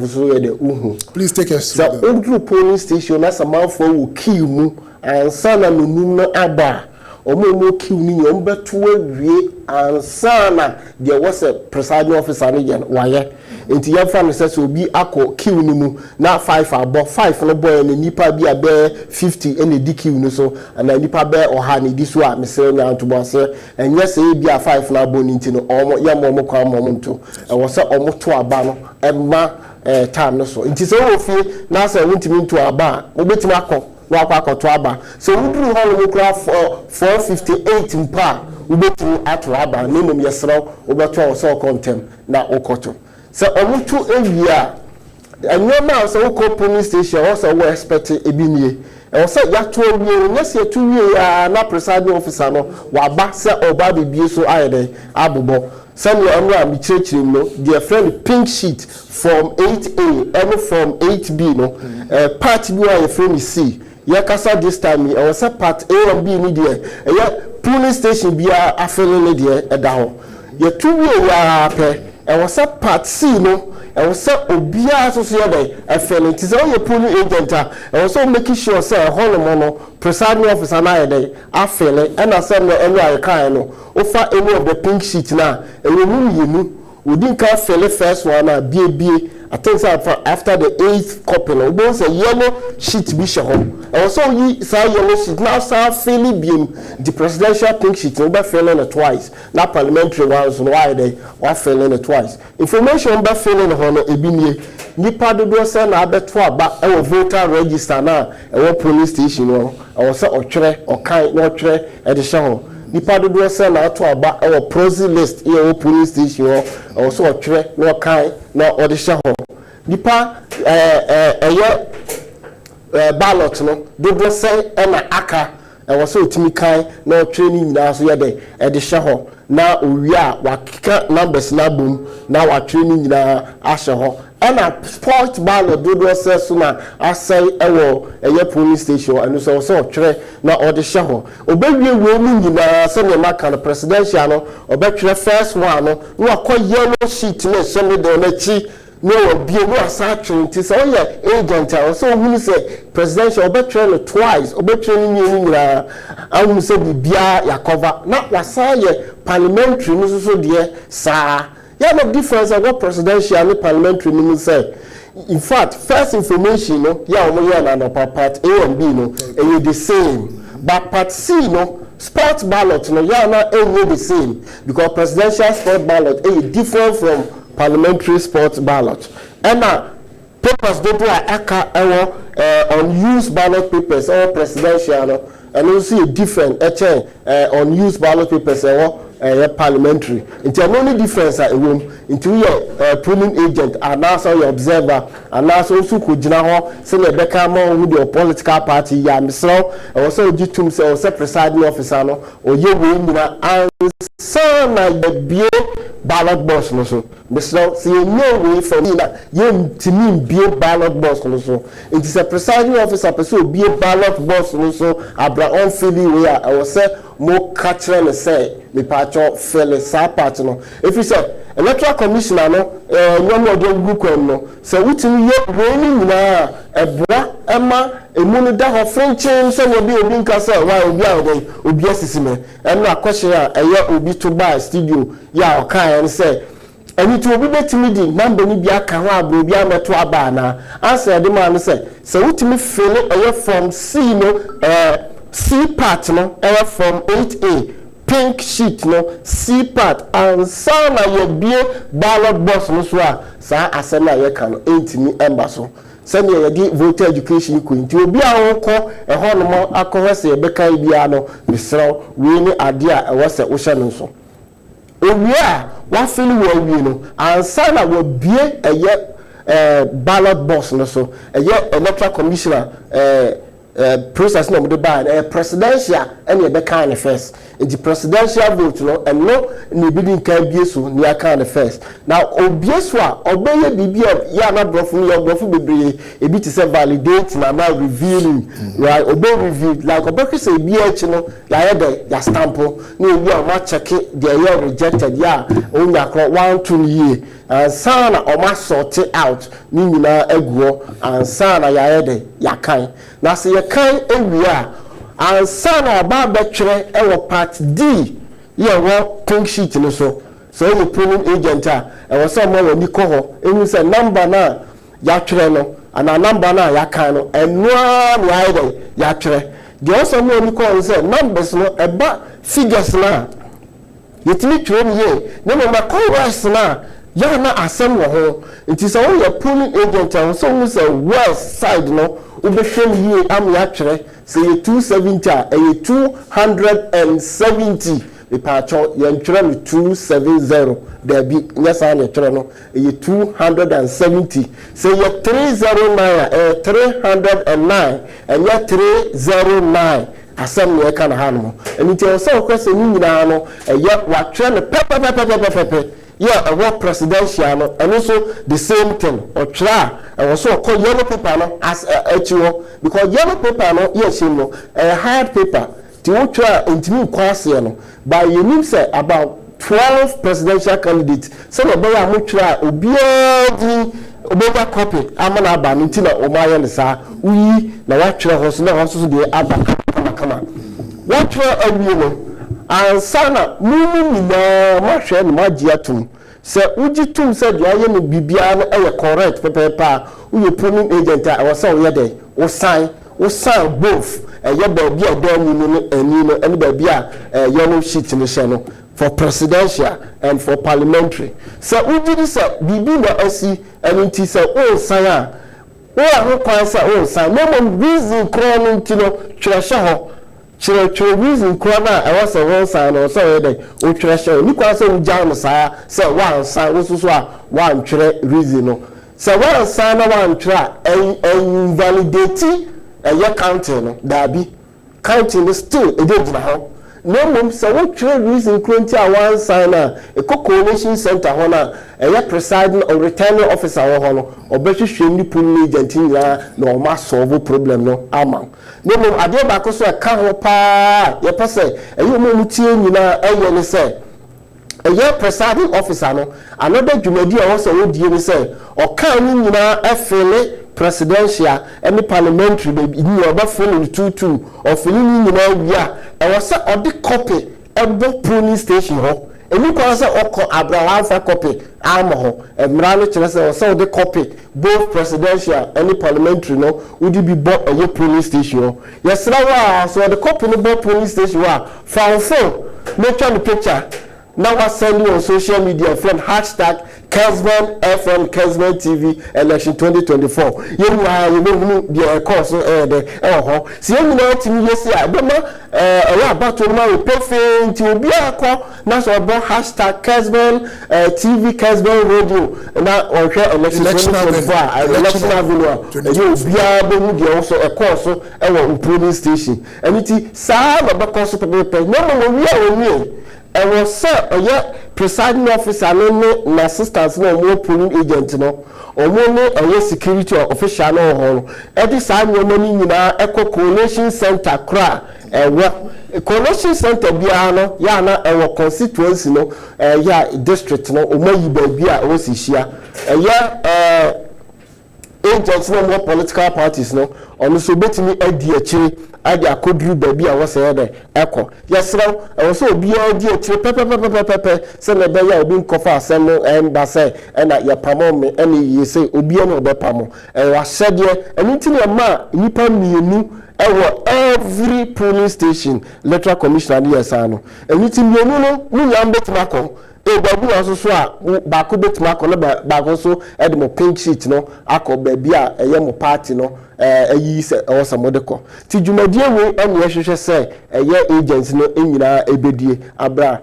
please take us through the Udru polling station na some for will kill mu and sana nunum no aba omo kill ni yom beto awie and sana there was a presiding officer ni yen waye enti ya fa no say obi akọ kill ni mu na 5 abo 5 no boy ni nipa bi abe 50 ene di kill ni so and nipa be oha ni di so a mesere nya ntobo ase enye say bi a 5 na abo ni nti no omo ya mo kwa mo nto e wo say omo to aba no emma time no so nti say wo fie na say wontimi nto aba obetimi akọ wakwa to aba so wudru ho no kura 458 mpa ubetimi ato aba na mum yesra obeto so contem na okoto so omutu ewia enwema so ko police station also we expect ebinie e so ya to wie nyese to wie ya na presiding officer no waba se oba bibie so ayede abobo some you am be churching no their friend pink sheet from 8A and from 8B no part B your friend C ya kasa this time I was a part A and B ni there ya police station bia afele ne there edaho ya to wie ya pe I was a part C no I was a obia so say afele it is all your police agent I was also making sure say hono presiding officer na dey afele and asem no enu akan no ofa any of the pink sheet na enu we didn't can fele first one na bie I think after the 8th copy no we say yellow sheet bi she ho and also yi say yellow sheet now say fele biem the presidential pink sheet no be fele it twice na parliamentary ones no why they wa fele it twice information be fele no ho no ebinie nipa dodo say na abeto aba e voter register na e police station no I was say otwere okan na otwere e de she ho nipa dodo say na ato aba e proxy list e police station o so otwere na okan na ode she ho nipa ballot no dodo say e na aka e was so otimi kan na training na so ye de e de she ho na owia wakika numbers na bom na wa training na ashe ho and a sport ballot dodo say so na asai ewo eye police station and so otwere na ode she ho obewie we mu nyina say na maka no presidential no obetwere first one no na akoyellow sheet na so me de na chi no obie no asatwe nti say oye agent so hunu say presidential obetwere no twice obetwere ni nyina ahunu say bibia ya cover na wasaye parliamentary no so de sa yeah, no difference of what presidential and parliamentary means say. In fact, first information, no, yeah, no, part A and B, no, and you the same. But part C, no, sports ballot, no, yeah, not the same because presidential sport ballot is different from parliamentary sports ballot. And now, papers do aka unused ballot papers or presidential and also a different unused ballot papers parliamentary. It's the only difference at room into your polling agent and also your observer and also could say the become with your political party so also jitum say presiding officer or you win and so na the ballot box no so so see no way for me that you to me be ballot box no so it is a presiding officer person be a ballot box no so Abraham Philly where I was say more catcher say me patcho fell sa part no if you say electoral commissioner no no more do group no so within you running na ebra ema emu da ho frenching so no be obi nkasa why obi asisi me and na question obi to buy studio ya okan and say and it will be betimi di number ni bia ka ho abro bia meto aba na answer the man say so witimi feel from C no C part no from 8A pink sheet no C part and some your bie ballot box no so sa asem na ye ka no entimi emba so send your voter education ko nti obi a wonko ho no mo akohese e beka bia no misro we ni ade a wo se wo hye no so obi a wa feel wo wi no ansa na wo bie ballot box no so electoral commissioner process no the buy presidential and you be kind first the presidential vote no and no ni bidding can be so ni kind first now obieswa obeye bibia ya na brofu bebre e bi to say validate na now revealing right obey review like obey say bia no ya ya stamp ni obi o ma check the year rejected ya onya kro 1-2 year and sana o ma sort it out ni nyina aguo and sana ya ya kan na se ya kan ewia and sana ba betwere e part D ye wo pink sheet no so you polling agent e wo so mo wani ko ho enu se number na ya twere no ana number na ya kan no enu na ya twere de also mo wani ko se numbers no e ba figures na yetimi twere ye ne mo ma chorus na ya na asem wo ho nti so wo polling agent so mo say west side no ubehwem ye am ya twere say 270 270 the patcho yen twere 270 there be yes an twere no 270 say 309 309 and 309 asem ne kan ha no enti o so kwese ni nyina no wa twere ne pepe yeah, a presidential no, and also the same thing. Or try, and also call yellow paper no, as because yellow paper no, yes, you know, a hard paper. To try into quasi no, by you need say about 12 presidential candidates. Some of them are try obia copy. I'm an abba until Omaya Nisa. We na what try was no also the abba come. What try a woman. And sana mumu na ma hwe na magia tum se uji tum se dia ye no bibia no e correct pepepa uye polling agent a wasa wo ye dey wo sign both ye ba bia do mu no ani no ene ba bia ye no sheet no she no for presidential and for parliamentary se uji di se bibi na asi anti se o sign a wo ho kwan se o sign no mo reason kro no ntino twere hye ho Chere reason krona I was a one sign or so day o treasure ni kwa so jam sa say one sign wo so a one chere reason no say one sign na one try and validate your counting no dabi counting is still e dey gina ho no mum say wo chere reason kronti a one sign na e coalition center ho na your presiding or returning officer ho no obehwehwe ni polling agent nya na o ma solve problem no amang no mo ade ba ko so ka ho pa ye pese eyo mo mutie nyina eyo ne se eyo presiding officer no another jumadi a wo so wo die ne se o kan ni nyina efele presidential and parliamentary baby ni o ba fele 22 o fele ni nyina wia e wo se o de copy ebo polling station ho emi kwa se okọ Abraham fa copy ho emra no kire se o de copy both presidential and parliamentary no would be bought a polling station yes na so the copy no both polling station wa fa phone make the picture now I send you on social media friend Kessben FM, Kessben TV election 2024. You know the course see you know to me yes about to my perfect to be a call national hashtag Kessben TV Kessben radio now on election 2024 election avenue you be able to also a course polling station and it is sad about course no we are and was sir presiding officer no assistants no more polling agent no or more security official no at this time no money nyina eco coalition center cra coalition center biano yana our constituency no district no o mayi ba bia o si hia agents no more political parties no on so betimi adi akiri adi akodru baby a wo say dey eko yesra e so obi adi akiri pepe se na be ya obi nkofa asem emba say na ya pamo me eni yese obi na obepamo wa hyede enti na ma nipa mienu every polling station electoral commissioner yesa no enti mienu no munyam betima ko babu aso a baako betima ko na baako so e de mo pink sheet no akọ baby a eye mo party no ayi se o samodeko ti dwumadie we ene hwehwe se eye agents no enyina ebedie abra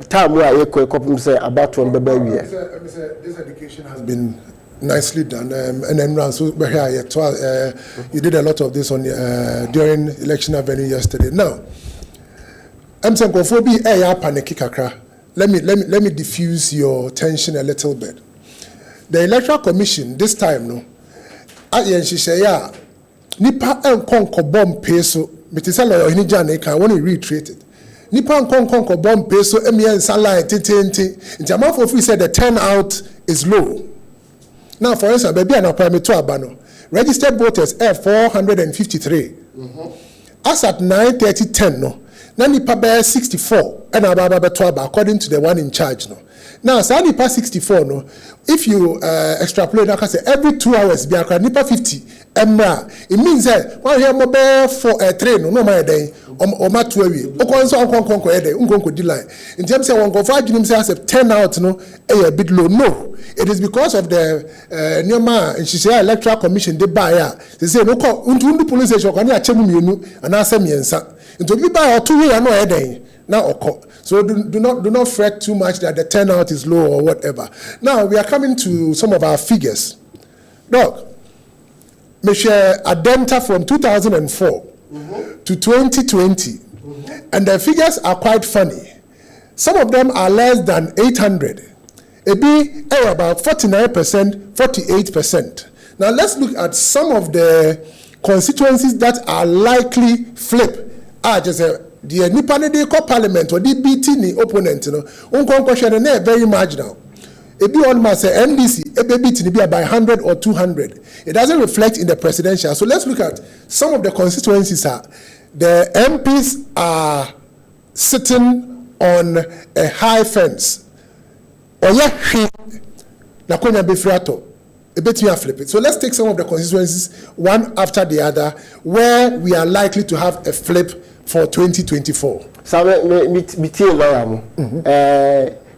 time a ekopim se about one baba wie this education has been nicely done and then so you did a lot of this on during election avenue yesterday. Now I'm saying panic kakra. Let me diffuse your tension a little bit. The Electoral Commission this time no ya nipa enkonko bomb peso metisala yo hinija na ka woni reiterate it nipa enkonko bomb peso emien sala tententi ntiamafo fi said the turnout is low. Now for instance baby na prime to abano registered voters 453 as at 9:30 no na nipa be 64 and ababa to aba according to the one in charge no. Now, Sani past 64, no. If you extrapolate, like I say, every 2 hours, be a nipa 50. It means that one here mobile for a train, no my day, or my 2 away. In terms of one go 5 has a 10 out, no, a bit low. No, it is because of the Nyoma and she say Electoral Commission they buy. They say no, unto police station, can you and answer me and son. Into be buy or 2 years, no day. Now, so do not fret too much that the turnout is low or whatever. Now we are coming to some of our figures. Doc, we share a data from 2004 to 2020, and the figures are quite funny. Some of them are less than 800. It be about 49%, 48%. Now let's look at some of the constituencies that are likely flip. Just the Nipane de parliament or DBT ni opponent, question very marginal. It be on mass NDC, a baby to be by 100 or 200. It doesn't reflect in the presidential. So let's look at some of the constituencies. The MPs are sitting on a high fence. So let's take some of the constituencies one after the other where we are likely to have a flip for 2024. So me lawyer mo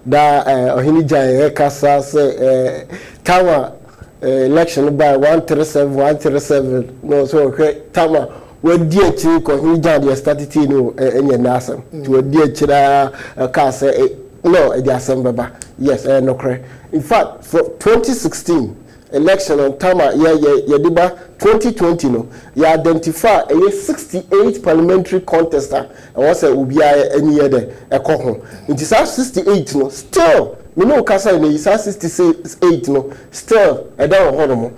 da Ohinija Kasa say tawa election by 137 no so okay tawa we di echi ko Ohinija dey start no enye na asem to we di echi da ka say no e dey asem baba yes no correct. In fact for 2016 election on Tama Yadiba 2020 no you identify a 68 parliamentary contester and what's a ubia any year there a cohon. It is 68 no still we know Kasa in the 68 no still a down horrible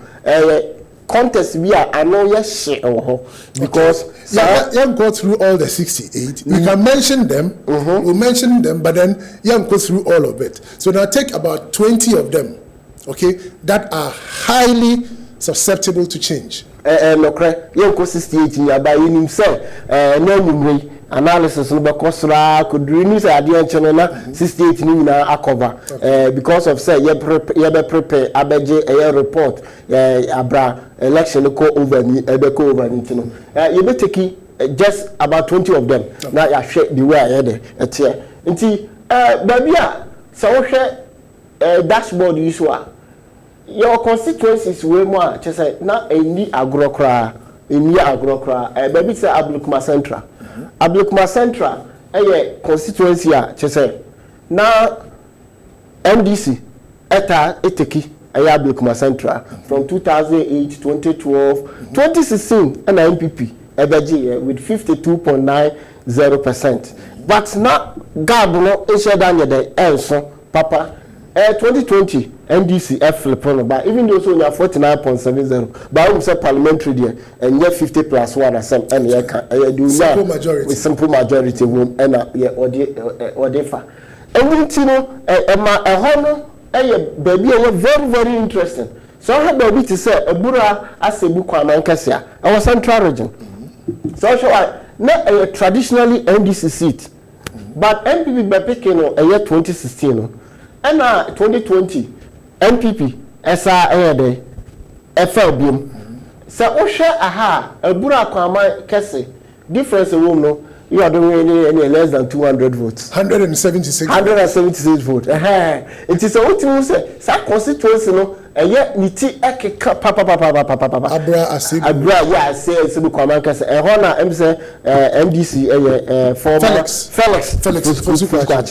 contest we are I know yes shit because young go through all the 68. We can mention them, we'll mention them, but then young go through all of it. So now take about 20 of them. Okay, that are highly susceptible to change. No cry, you go 68 in your by himself. No analysis no because could renew the channel 68 in a cover because of say you prepare abeje a report abra election go over you be taking just about 20 of them. Now you share the way I had it here. Baby, so dashboard usual. Your constituencies way more just say na any agrokra baby say Ablukuma Central. Ablukuma Central constituency just say na MDC eta eteki Ablukuma Central from 2008, 2012, 2016 and NPP with 52.90%. But now God no issue down the also papa 2020 NDC flip on but even though so you are 49.70 but we say parliamentary there and you 50 plus 1 and you can do simple majority with simple majority and or defa everything baby very very interesting so how baby to say ebura asebu kwa Nkesia our central region so not a traditionally NDC seat but NPP by picking a year 2016 and 2020 NPP SRA FLBM so Osha aha ebura kwa Kessben difference room no you are doing any less than 200 votes 176 votes it is a what you say constituency no eye niti ekeka papa abra yeah say Sibu Kwame Kessben hona em say MDC former Felix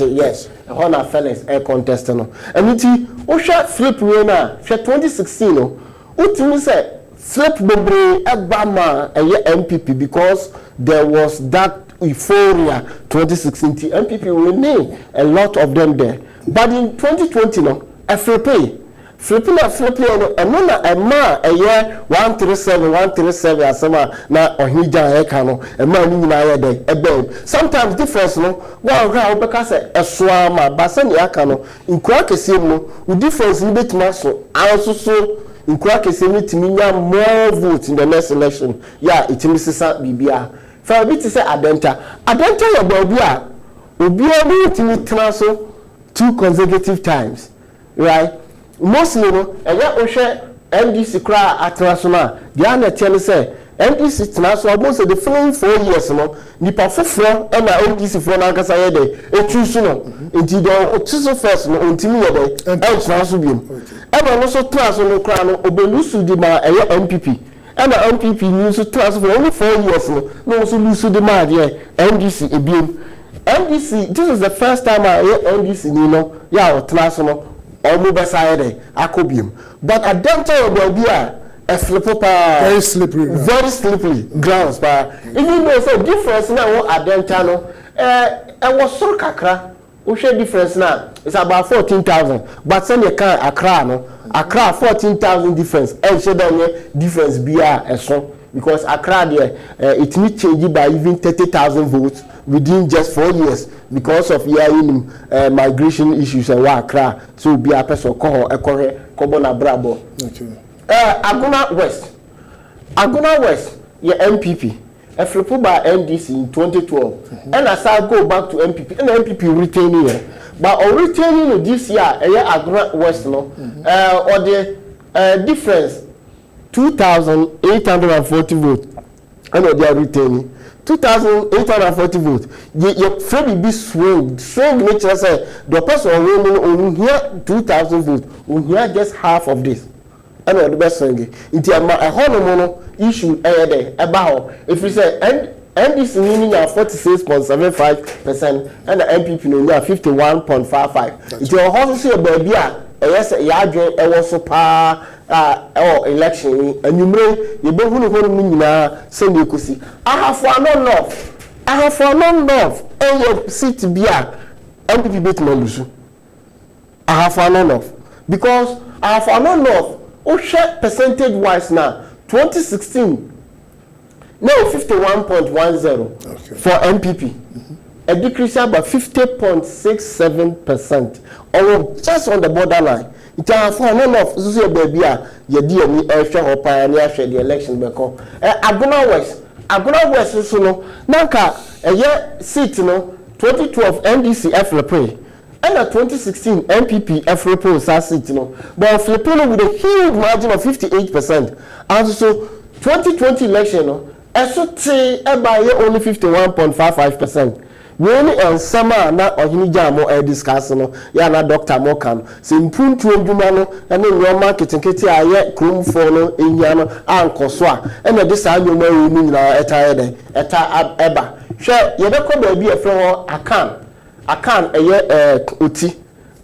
yes hona Felix contest no niti o sha flip we na 2016 no utimu say flip bebre egbama MPP because there was that euphoria 2016 MPP winning a lot of them there but in 2020 no flipping and no na ema a year 137 asema na ohija eka no ema ni nyina ye dey ebe sometimes difference no one ra obeka say esoa ma basa ni aka no nkura kese mu difference ni betima so anso nkura kese ni timinya more votes in the next election yeah itimi sisa bibia for bit say adenta ya bobia obi obi timi traso 2 consecutive times right mostly no eya ohwe MDC kra atraso na dia na tell say MDC traso almost the following 4 years no nipa foforo e na MDC for na akasa ye dey etusu no enti do otusu first no ontimi ye dey e traso biem e ba no so traso no kra no obelusu di ma eya MPP and the NPP news to transfer only 4 years no so lose the mad NDC ebiem NDC this is the first time I hear NDC you know yeah transfer omo beside akobiem but at them time will be a very slippery grounds but even though so difference now at them time no was so kakra we share difference now it's about 14,000 but send you can Accra 14,000 difference and show down difference be a song because Accra there it may change by even 30,000 votes within just 4 years because of migration issues and Accra so be a person Kobona Brabo. Aguna West your MPP flip by MDC in 2012 and as I go back to MPP and MPP retain here but on retaining this year Aguna West no or the difference 2,840 votes and they are retaining 2,840 votes your friend be swing nature say the person on here 2,000 votes on here just half of this and the best thing into a whole issue there about if we say NDC meaning 46.75% and the MPP no 51.55. It's your whole say baby yes ya was so pa election and you may you be who na send you kusi I have for no love and your seat bia MPP bet no lose I have for no love because I have for no love o share percentage wise now 2016 now 51.10 for MPP a decrease by 50.67% or just on the borderline it has for none of so baby you dey me share pioneer share the election because Aguna West so no nanka seat no 2012 NDC FLP and 2016 MPP FLP seat no but FLP with a huge margin of 58% and so 2020 election no eso only 51.55% When and summer na ohini jamo discuss no ya na doctor mo kan se mpuntu adwuma no ene no market nketi aye krom fo no ehia no ankoso a ene de saa nyoma wi ni nyina eta eba hwe ye be ko ba bi efre ho akan eye oti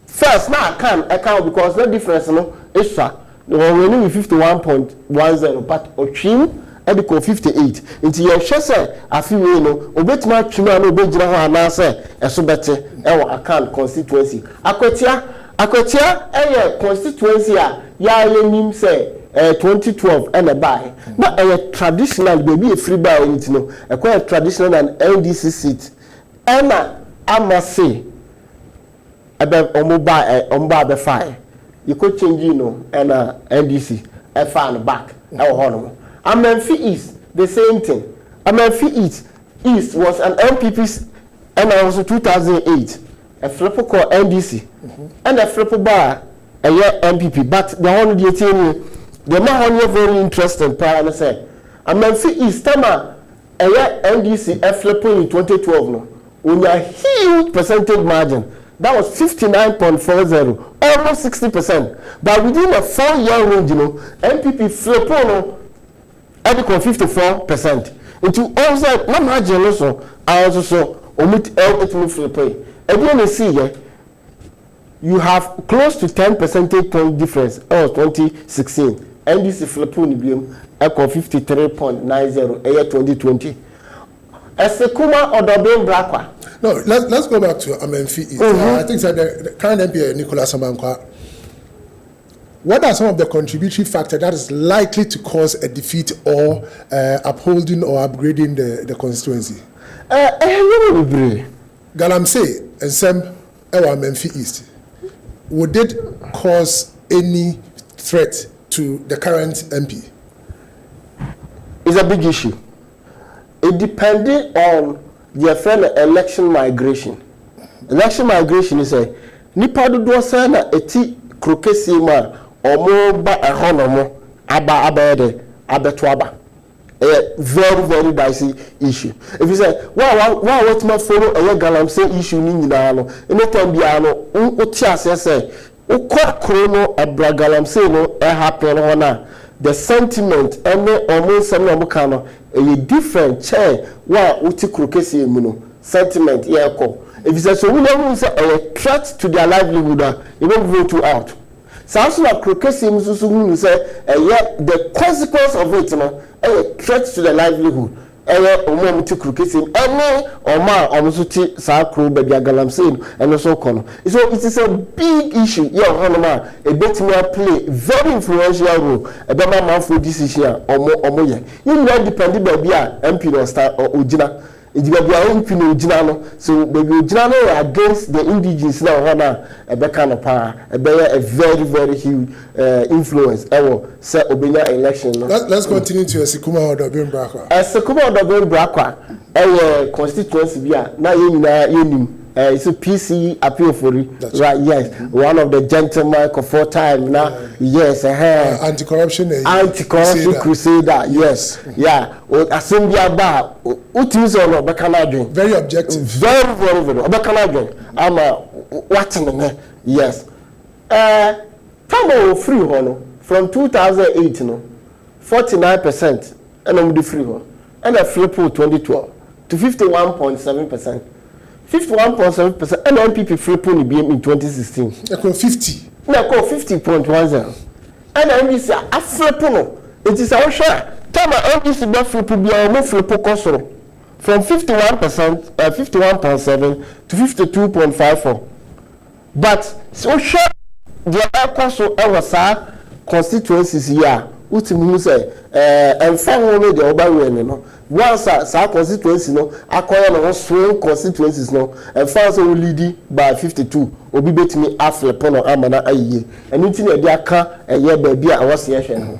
first na akan account because the difference no isha we were 51.10 but ochim ediko 58 nti ye hwe se afi we no obetima twima na obegyina ho ana se eso bete ewo account constituency akwatia eye constituency a ya yenim se 2012 and a buy na traditional baby a free buy nti no traditional and LDC seat ena amase ebe omba be fine you could change and NDC a fan back Amenfi East the same thing. Amenfi East was an NPP and also 2008 a flipper called NDC and a flipper bar a year NPP but the one the man very interesting part say Amenfi East tama a year NDC a flipper in 2012 no with a huge percentage margin. That was 59.40, almost 60%. But within a 4-year range, NPP flip on 54%. Into also, no margin also, I also saw omit el flip. Again, you see here, you have close to 10 percentage point difference. 2016. NDC flip on equal 53.90, year 2020. Esekuma Odobin Brakwa. No, let's go back to Amenfi East. I think that the current MP Nicholas Amankwa. What are some of the contributory factors that is likely to cause a defeat or upholding or upgrading the constituency? Galamsey and Sem Amenfi East. Would it cause any threat to the current MP? It's a big issue. It depended on their friend election migration. Election migration is a nipa do say na eti krokesi ma omo ba ehonomo aba very very dicey issue. If you say what ma follow a Galamsey issue ni nyina no anytime bia no uti ase say ukwa krono abra Galamsey no happen ho the sentiment and omo sem no ka no a different chair wa uti krokesi emu no sentiment ye ko if you say so we know say a threat to their livelihood you won't vote you out so also na krokesi emu so we say the consequence of it no a threat to the livelihood omo uti krokesi emu oma omo so ti sa kro ba bia Galamsey and so kono so it is a big issue here honoma a bit more play very influential role a be man for decision omo ye you know depend ba bia MP no star or ojina ejiba bia MP no ojina no so baby ojina no against the indigenous na hona e be kind of power e be a very very huge influence ewo say obenya election no. Let's continue to Sekuma Odobin Brakwa. Sekuma Odobin Brakwa constituency bia na ye nyina yenim it's a PC appeal for it right yes one of the gentlemen for time now yes anti-corruption crusader yes yeah assembly ba utimi no be kana dwen very objective very be kana dwen ama watching yes tamo free ho from 2008 no 49% and I'm the free ho and a flip 2012 to 51.7%. 51.7% and NPP flip on the in 2016. Equal 50. No, 50.10. And NPC a flip no. It is our share. Tell my NPC be flip be a flip cost from 51.7 to 52.54. But so share the cost of our constituencies here. Ultimately say and finally the Oba no. Once our constituency no acquire no swing constituencies no and fast will lead by 52 obi betimi aflepo no amana ayiye enti na dia ka eye baabi a wo se yehwe no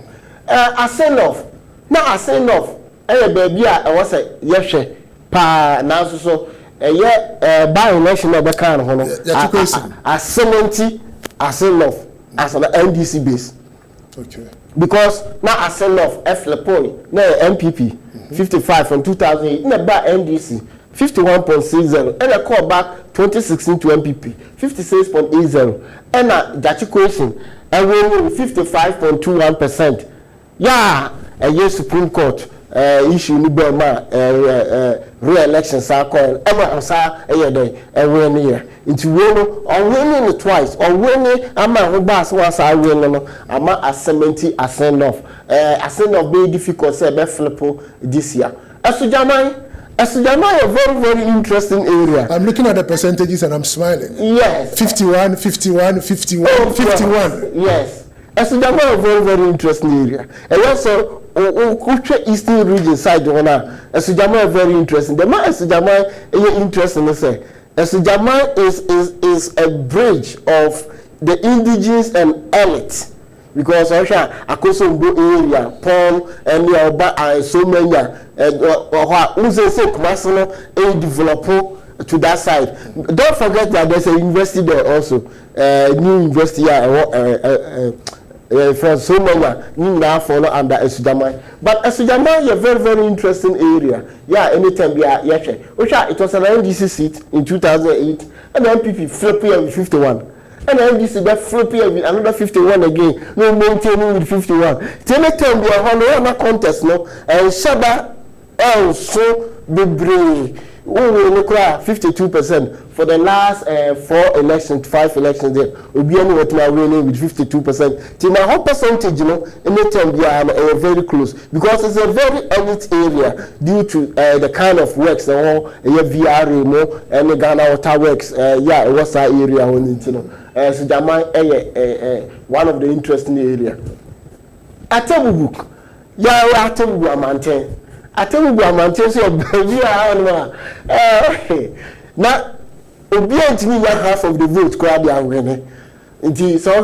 asenof na asenof eye baabi a wo se yehwe pa na so eye by election na be kan ho no asementi asenof as an NDC base. Okay. Because now asenof aflepo na MPP 55 from 2008 na ba NDC 51.60, and a call back 2016 to NPP 56.80, and a Jachikoation and winning 55.21%. Yeah, a year Supreme Court issue ni Burma re-election cycle ever sa every year. Into winning or winning twice or winning ama who bass was I winning ama a 70 ascend off very difficult say be flip this year. Asujamai a very, very interesting area. I'm looking at the percentages and I'm smiling. Yes. 51, 51, 51, 51. Yes. Asujamai a very, very interesting area. And also, Eastern region side one. Asujamai a very interesting. The man Asujamai is interesting to say. Asujamai is a bridge of the indigenous and elite. Because Akosombo area, Pom, and the Oba so many who's so commercial develop to that side. Don't forget that there's a university there also, new university for so many new now follow under Asujamai. But Asujamai is a very, very interesting area. Yeah, anytime we are it was an NDC seat in 2008, and the NPP flipped here with 51. And then this is that flippy with another 51 again. No maintaining with 51. Anytime we are on a contest, no, and Shaba also be brave. We will look at 52% for the last 5 elections there. We'll be anywhere to winning with 52%. To my whole percentage, you know, anytime we are very close because it's a very elite area due to the kind of works, the whole VRA, and the Ghana water works. Yeah, it was that area when you know. So Jamai, one of the interesting area. Atebubu, yeah, Atebubu Amante. Atebubu Amante, so baby, now, obviously, half of the vote crowd they are winning. Indeed, so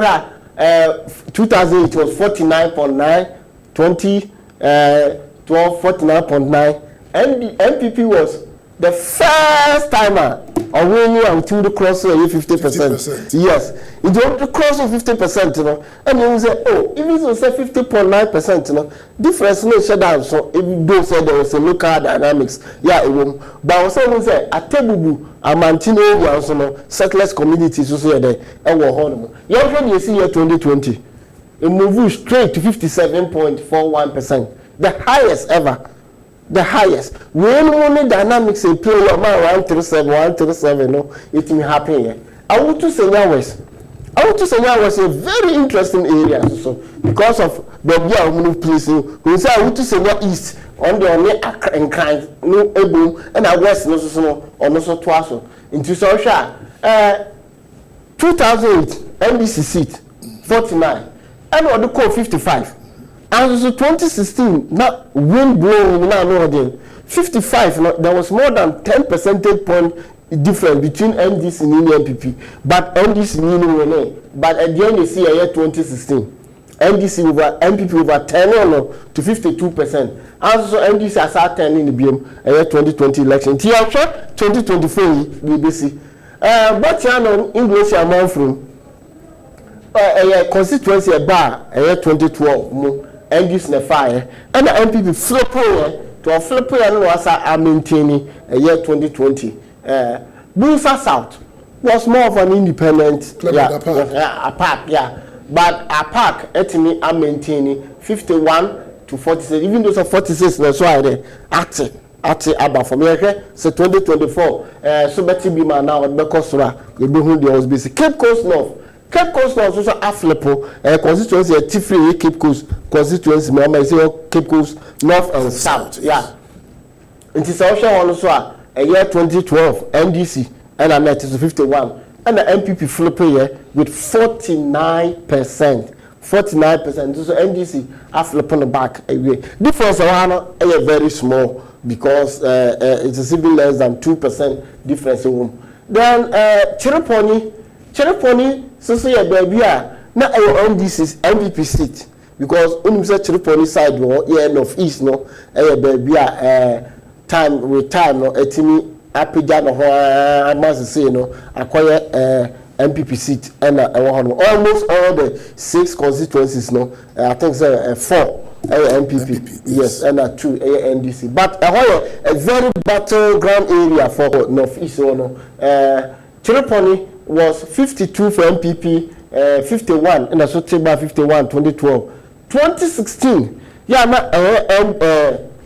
2008 was 49.9, 2012 49.9, and the NPP was the first timer. Or when you until the cross 50%. Yes, it was the cross of 50%, you know. And you say, oh, if it was 50.9%, you know, difference no shut down. So if you don't say there was a local dynamics, yeah, it will. But I was saying, say, a Tebubu, a Mantino area, you know, settlers communities, so say there, and we're home. You already see year 2020, it moved straight to 57.41%, the highest ever. The highest. When money dynamics in play your man 137, no, it may happen here. I want to say West. Was a very interesting area. So because of the Bia place, we say I want to say East on the only and kind, no able, and I West no so or no so twice. Into social 2008 NBC seat 49, and on the code 55. And so 2016, now wind blowing now no 55. There was more than 10 percentage point difference between NDC and NPP. But NDC winning. But at the end you see a year 2016, NDC over NPP over 10 to 52%. And so NDC has started 10 in the BM a year 2020 election. TLC 2024 BBC. But you know English amount from a constituency a bar a year 2012. And this na fire and the NPP flip and was maintaining a year 2020. Busa South was more of an independent a park, yeah. But a park etimi are maintaining 51 to 46, even those are 46 that's why they acting about from here. So 2024 so better be man now at Bekosra, you be who there was busy. Cape Coast North. Cape Coast was also a flipo, constituency, a Tifree Cape Coast constituency, Cape Coast North and South. Yeah. It is also a year 2012, NDC, and I met is 51, and the NPP flip here with 49%. 49%. So NDC are flip on the back. Difference is very small because it's a civil less than 2% difference. Then Chereponi, so say baby, now our NDC NPP seat because when you say Chereponi side or end of east no, baby, time with time no, etimi apija no ho must say no, acquire NPP seat and almost all the 6 constituencies no, I think say 4 NPP. Yes, and 2 NDC. But a very battleground area for Northeast. Chiriponi was 52 for NPP, 51, and also Tiba 51, 2012. 2016,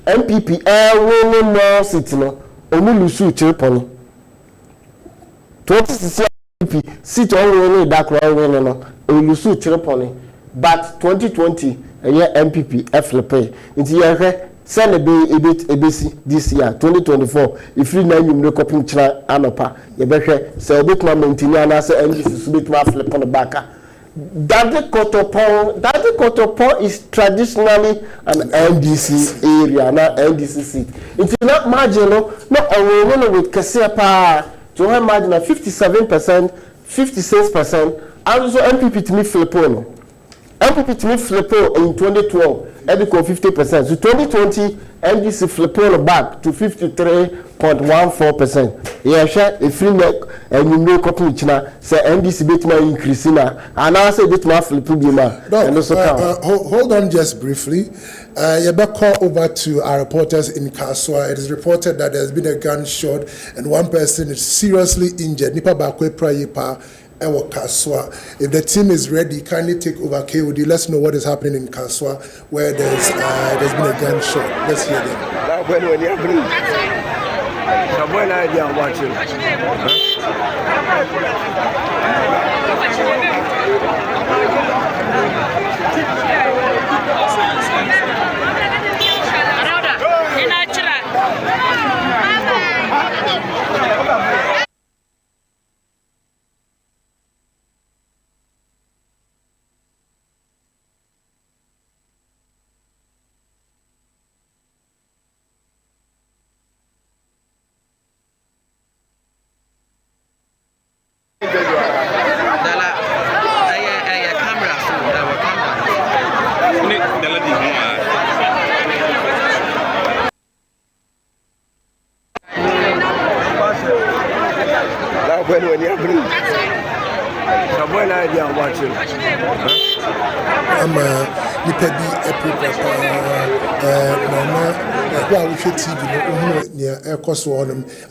NPP winning more seats, Omulusu Chiriponi. 2016 NPP seat only that winning, Omulusu Chiriponi. But 2020, MPP FLP. It's here. Send a bit this year, 2024. If you know you copying China Anopa, you better say a bit more Montiniana, say NDC, bit more flip on the back. Daddy Kotopon is traditionally an NDC area, not NDC seat. It's not marginal, not a woman with Kasepa to her margin of 57%, 56%, and also MPP to me Filipono. MPP to me Filipo in 2012. Equal 50%. So 2020, NDC flipping back to 53.14%. Yeah, share a free neck and you know copy China say NDC bit more increasing and I say bit more flipping bima. Hold on just briefly. You better call over to our reporters in Kaswa. It is reported that there has been a gunshot and one person is seriously injured. Nipa bakwe prayipa. Kaswa. If the team is ready, kindly take over KOD. Let's know what is happening in Kaswa, where there's been a gunshot. Let's hear them.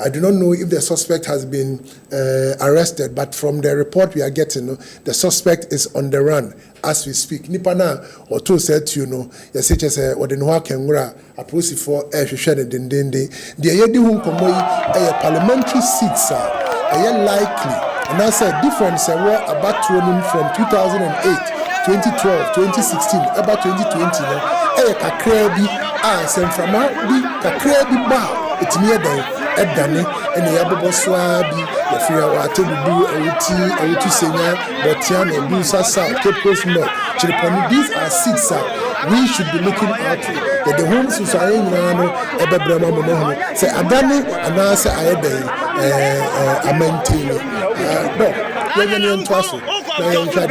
I do not know if the suspect has been arrested, but from the report we are getting, the suspect is on the run as we speak. Nipana or two said to yes, or the Noah Kengura, a pussy for a shred in Dende. The Ayedi Hunkomoi, a parliamentary seats are likely. And I said difference about tuning from 2008, 2012, 2016, about 2020. Kakrebi, Semframa, Kakrebi Ba, it's near there, Edane, and the Abu Swabi, the Fria Watebu, Auti Senya, Botian, and Busa, Cape Coast North. These are seats we should be looking at that the homes who are in Rano, Ebebrama Mono, say Adane, and I say I maintain.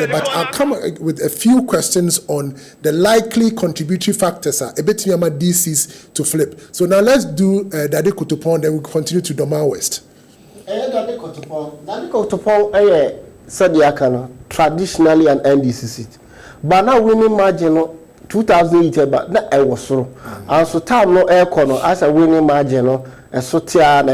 But I'll come with a few questions on the likely contributory factors a bit DCs to flip. So now let's do Dade Kotopon, then we'll continue to Doma West. Dade Kotopon, said traditionally an NDC seat. But now winning margin 2008, but not I was so. And so time no air corner as a winning margin, a sotia and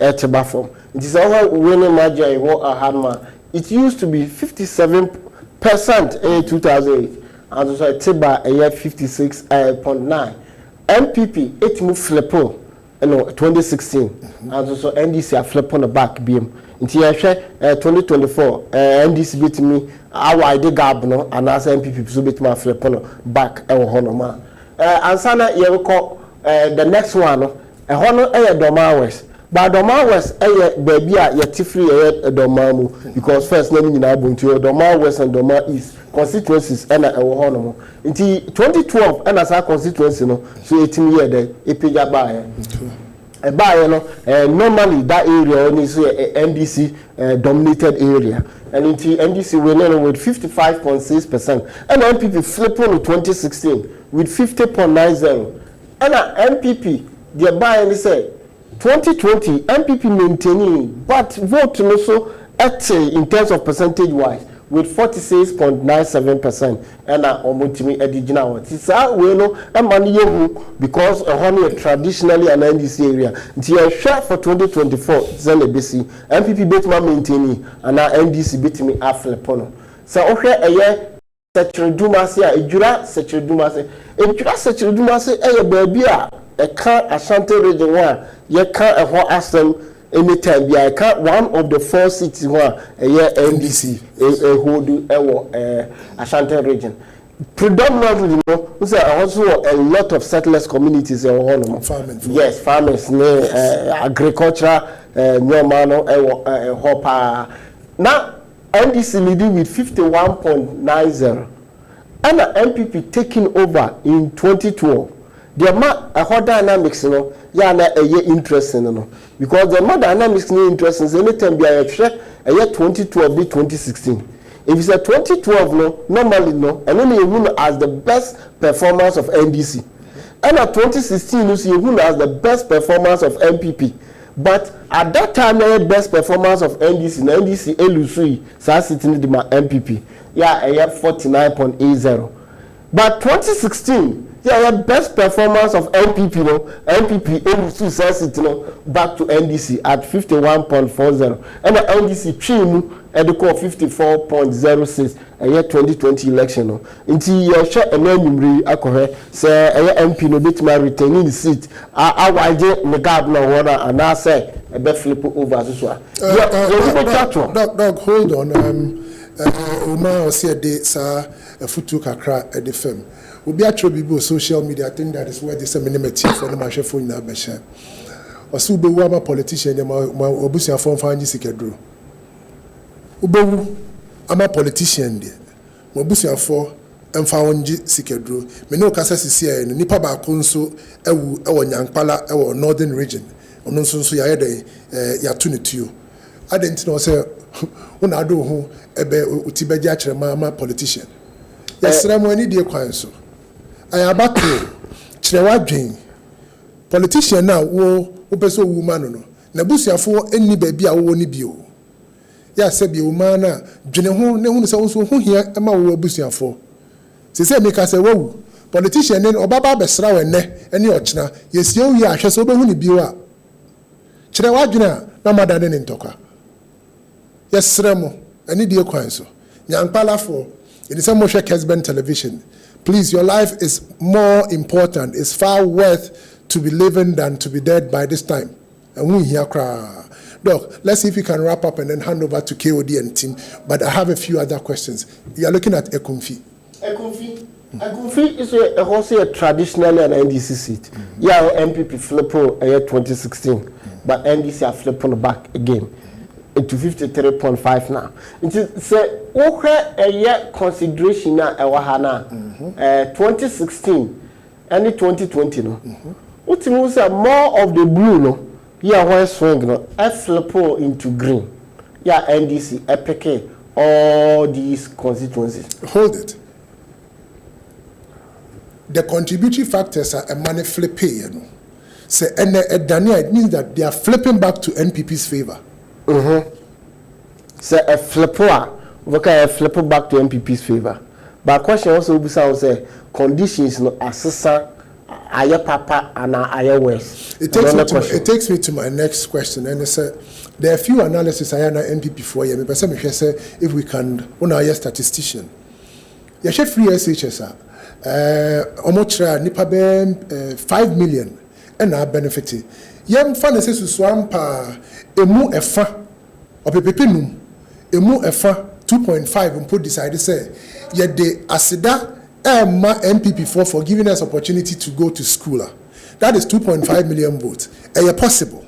air tobacco. It is all winning margin a hammer. It used to be 57% in 2008, and so Tiba a year 56.9. MPP 8 move flipo, 2016, and so NDC a flip on the back beam. Until 2024, NDC beat me. Our idea gabno, and as MPP so bit my flip on back honor. And sana you call the next one, a honor Doma West. But Doma West, baby, yet free Domamu, because first name in Abuntu, Doma West and Doma East constituencies, and honor. Until 2012, and as our constituency, so 18 years, a pig buyer. A buyer, normally that area is NDC dominated area. And until NDC winning with 55.6%, and MPP flipping in 2016 with 50.90. And MPP, the buyer say 2020 MPP maintaining, but vote also at in terms of percentage wise with 46.97%. And omutimi edigina what. It's we no money because a traditionally an NDC area. Until share for 2024, ZNBC, NPP betma maintaining and our NDC betmi aflepono. So okay, a year Setcherdumase, a Jura Setcherdumase, a Jura Setcherdumase, a baby, a car Ashanti region one, ye can't a whole asem anytime. Be I can't one of the 4 cities one a year NDC, a who do Ashanti region. Predominantly, you know, also a lot of settlers communities in farming. Yes, farmers, agriculture, no hopper. Now, NDC leading with 51.90, and the NPP taking over in 2012. The amount dynamics, you know, a year interesting, you know, because the amount dynamics new interesting. Anytime be a year 2012 be 2016. If it's a 2012, no, normally no, and then you as the best performance of NDC, and at 2016 you see you as the best performance of NPP. But at that time, the best performance of NDC Elusui, sitting the NPP, yeah, 49.80. But 2016, yeah, best performance of NPP, no, NPP Elusui sitting back to NDC at 51.40, and the NDC Chimu at the core 54.06. A year 2020 election, no. Until you shot a name, say a MP no bit my retaining the seat. I wajé the governor water and I say a bit flip over as well. Dog, hold on. Uma said this a futu kakra at the firm. We be actually be social media. I think that is where this anonymity for the marshal phone na besha. Osu be wama politician ma obusia phone fanji sikedro. Ubewu I'm a politician there. Mobusiafo emfa wonji sikedro. Me no kasa sisi e nipa ba konso ewu nyankpala ewo northern region. Ono nso ya yede ya tunituo. Adenti no say una do ho ebe utibeji akere ma politician. Yesra mo ani die kwan so. Ayabato kire wadwen. Politician na wo peso woman no. Na busiafo enni ba bia wo ni bio. Ya sebi umana dwene ho ne hu se wo ho hia ma wo abusuafo se me ka se wo politician ne obaba besra we ne ene ochina yesie wo ya hwe se obehu ne bio a kire wa dwene na madane ne ntokwa yesremo ene die kwan so nyankpala for it is mo hwe Kessben television. Please, your life is more important, it's far worth to be living than to be dead by this time. And we hear cry. Doc, let's see if we can wrap up and then hand over to KOD and team. But I have a few other questions. You are looking at Ekumfi. Ekumfi is a traditionally an NDC seat. Yeah, MPP flip on 2016, but NDC are flipping back again into 53.5 now. It's a year consideration now. 2016 and 2020 no. What means more of the blue no. Yeah, one swing no, flip into green. Yeah, NDC, EPK, all these constituencies. Hold it. The contributory factors are a money flipping, you know. So, and it means that they are flipping back to NPP's favor. So, a flipper, we can flip back to NPP's favor. But question also be say conditions no assessor. Papa and West. It takes me to my next question, and it's there are a few analysis I have NPP for you. But some say if we can, on our statistician, you should free SHS. Omotra nipa 5 million and are benefiting. Yam fan says to swampa emu efa opepepinum emu efa 2.5 and put decided say yet the asida. NPP for giving us opportunity to go to school. That is 2.5 million votes. Possible.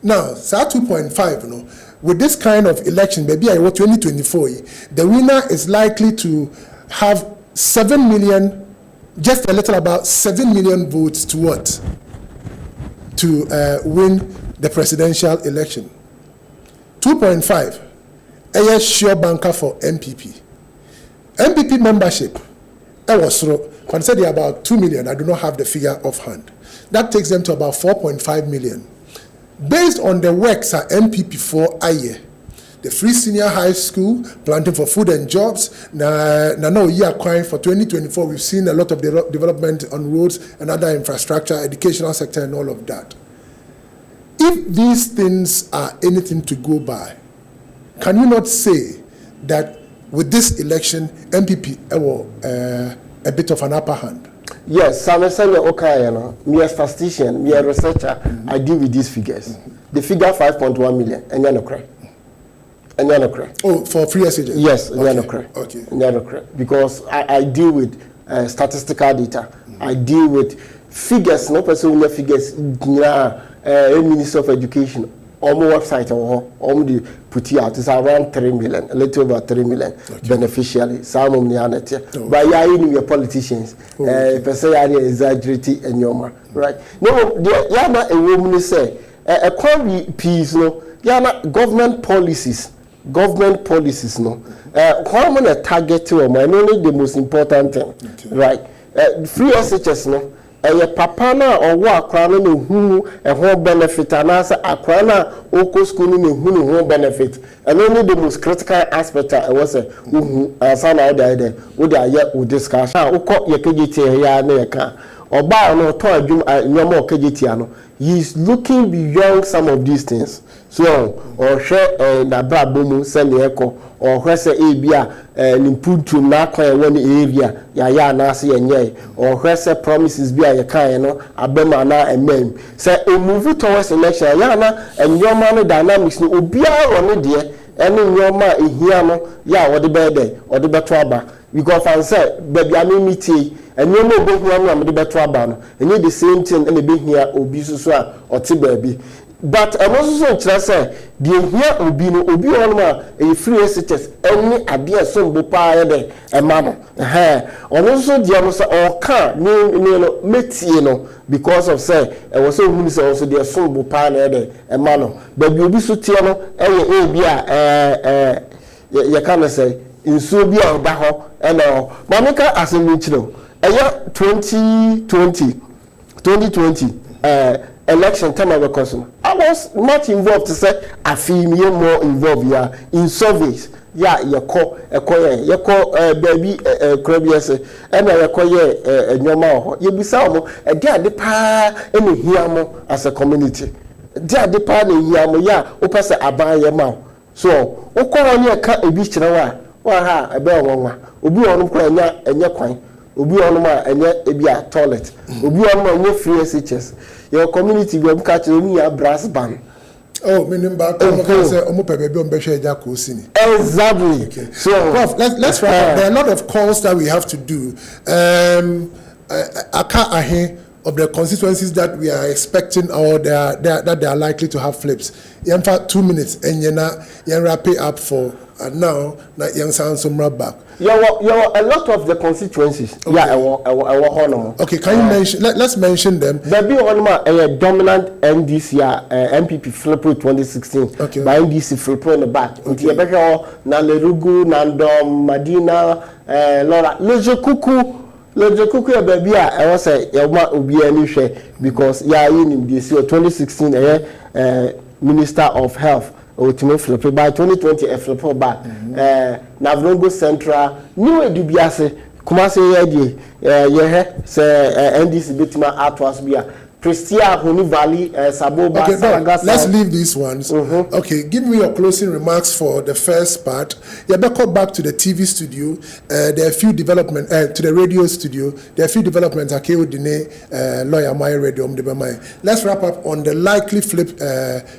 Now, so 2.5, you know, with this kind of election, maybe I want 2024, the winner is likely to have 7 million, just a little about 7 million votes to what? To win the presidential election. 2.5, a sure banker for MPP. MPP membership. I was considered about 2 million. I do not have the figure offhand. That takes them to about 4.5 million. Based on the works at NPP for a year, the free senior high school, planting for food and jobs. Now year crying for 2024, we've seen a lot of development on roads and other infrastructure, educational sector, and all of that. If these things are anything to go by, can you not say that with this election, NPP a bit of an upper hand? Yes, I'm a me a statistician, me a researcher. I deal with these figures. The figure 5.1 million, and you're not correct. And you're not correct. Oh, for free SHS? Yes, and you're not correct. Okay. And you're not correct. Because I deal with statistical data. I deal with figures, no personal figures. Minister of Education, on my website, on the put out is around 3 million, a little over 3 million beneficiaries. Some of the but yeah, you politicians, per se, I exaggerate and your right. No, you're not a woman say a quality piece, no, you're not government policies, no. Common a target to them, and only the most important thing, right? Free SHS, no. Papa na owo akra na hu ho benefit anasa akra na oko school ni hu ho benefit and only the most critical aspect was hu asa na there we dey we discuss oko ye kegiti ya na ye ka oba no to adwum nyoma okegiti ano he is looking beyond some of these things so or share na brabomu se ne eko or hwese ebia nimpuntu na kwan won area ya na ase yenye or hwese promises bia ye kan no abema na emem say e move towards election ya na enyoma no dynamics no obia won de ene nyoma ehia no ya wode be de wode beto aba because fan say baby amimiti enyoma obohua no amde beto aba no enye the same thing ene behia obi susu a ote baby. But I also say the here obi no obi on ma a free SHS any idea so bopa de e ma no also the no say or can no metie no because of say e was so who say also the so bopa na de e ma no but obi so tie no e bi a you can say in so bi o da ho e no mamika asemi chiro e 2020 election time of the I was much involved to say I feel me more involved in surveys. Yeah, you call baby crabbies and I call your mouth. You be some a dear depart any here as a community. Dear depart in Yamo, opus a buy your mouth. So, o call on your cat a beach in a while. Well, a bell one. Ubi on quina and your coin. Ubi on my and yet a toilet. Ubi on my free SHS. Your community will catch me a brass band. Oh, meaning back exactly. Okay. So, Prof, let's wrap up. There are a lot of calls that we have to do. I can't hear of the constituencies that we are expecting or that they are likely to have flips. In fact, 2 minutes and you wrap it up for now. Young sound some back. You're a lot of the constituencies. Okay. Yeah, I okay, can you mention? Let's mention them. There be one a dominant NDC, NPP flip 2016. Okay. By NDC flip in the back. Okay. Nalerugu, Nandom, Madina, Laura, Leje Kuku, baby. I was say be any share because in DC 2016 Minister of Health. Ultimate flip by 2020 a flip back. Navrongo Central, New Dubiase, Kumasi Yedi, say NDC Bitima Atwas Bia, Prestia, Huni Valley, Saboba. Okay, no, let's leave these ones. Okay, give me your closing remarks for the first part. Yabeko back to the TV studio. There are a few developments to the radio studio. There are a few developments. Akeo Dine, lawyer my radio. Let's wrap up on the likely flip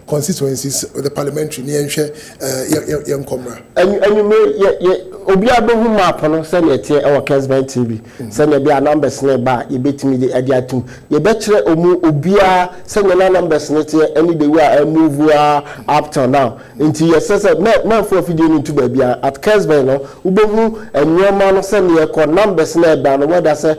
constituencies of the parliamentary. Young Comra. And you may Obiabo who map on send it here our Kessben TV. Send me a numbers nearby. You bet me the idea too. You bet Obia send me numbers net here any day where I move up to now. Into your sister, man for video into baby at Kessben. Ubohu and your man send me a call numbers nearby. No whether say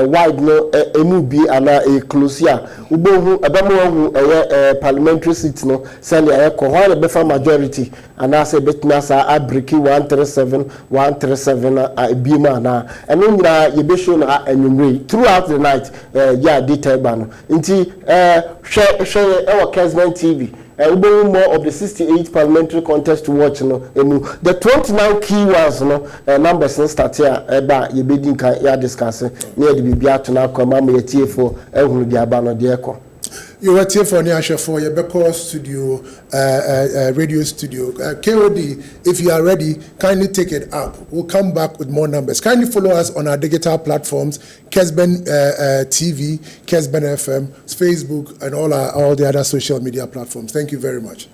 wide no a movie and a close here. Ubohu a bamo a parliamentary seat no send a call one befa majority and I say bet nasa I break 137 Bima na and then you be shown and throughout the night detail ban. Inti share our Kessben TV more of the 68 parliamentary contest to watch. The 29 key ones, numbers and start here. You be discussing near the BBA to now come. I'm here for the Abano Diaco. You were here for Niasha for your Beko studio, radio studio. KOD, if you are ready, kindly take it up. We'll come back with more numbers. Kindly follow us on our digital platforms, Kessben TV, Kessben FM, Facebook, and all the other social media platforms. Thank you very much.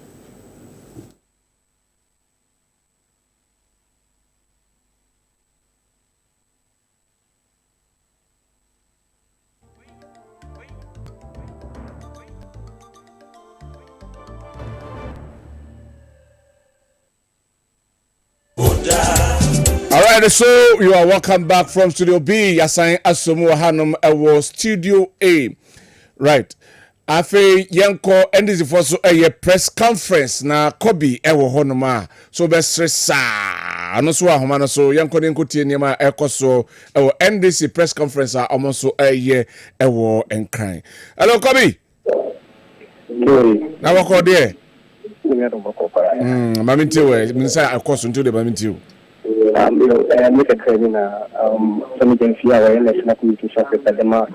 All right, so you are welcome back from Studio B. Yasain Asomu Hanum Ewo Studio A. Right. Afe Yanko NDC for so a press conference na Kobi Ewo Honoma. So best sa. Ano so ahoma so Yanko den kotie niema ekoso Ewo NDC press conference a almost so Ewo enkran. Hello Kobi. Na wako there. Maminti we minsa akoso nto de maminti. Make a training some agency our national communication sector the mark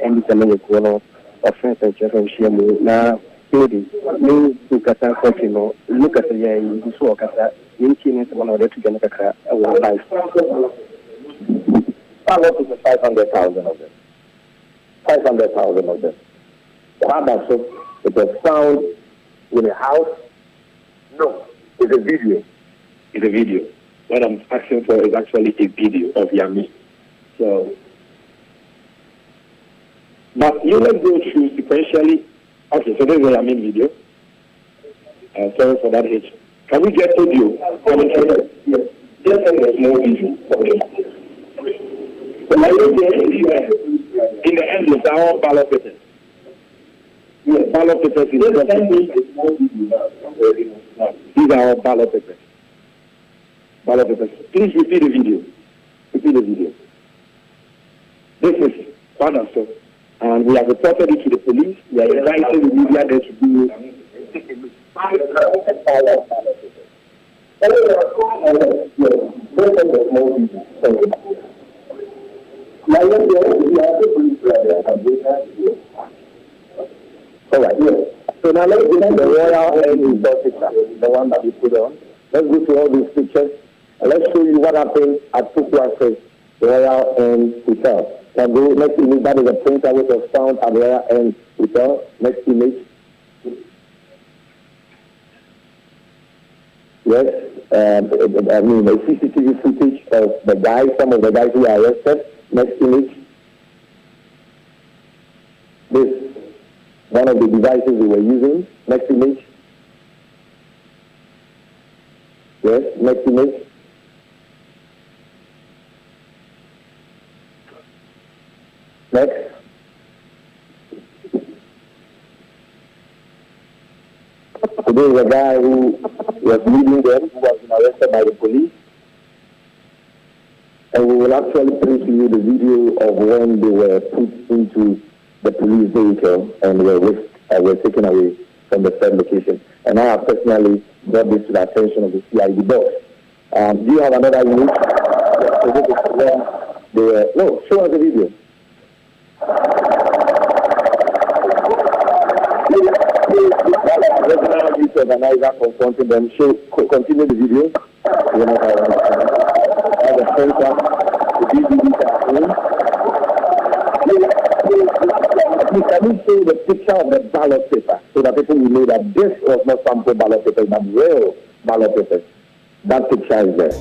and the offense and children na building me to kasa continue look at the so kasa yinti one of the to get a life 500,000 of them 500,000 of them how about so it was found in a house. No, it's a video. What I'm asking for is actually a video of Yami. So, but you let's go through sequentially. Okay, so this is a Yami video. Sorry for that hitch. Can we get audio? Yes. Just there's no video. So in the end, it's our ballot papers. Yes, ballot papers. These are our ballot papers. Please repeat the video. This is Father, sir. And we have reported it to the police. We are inviting the media there to do all right, yes. So now let's go to the royal end picture, the one that we put on. Let's go to all these pictures. And let's show you what happened at Fukua's Royal End Hotel. Now go next image. That is a printer which was found at Royal End Hotel. Next image. Yes, the CCTV footage of the guys, some of the guys who are arrested. Next image. This one of the devices we were using. Next image. Yes, next image. Next. Today is a guy who was leading them, who was arrested by the police. And we will actually play to you the video of when they were put into the police vehicle and were taken away from the third location. And I have personally brought this to the attention of the CID boss. Do you have another image? So this is when they were... No, show us the video. Organizer confronting them. Continue the video. The center, the DVD. Can you show the picture of the ballot paper so that people will know that this was not sample ballot paper, but real ballot paper? That picture is there.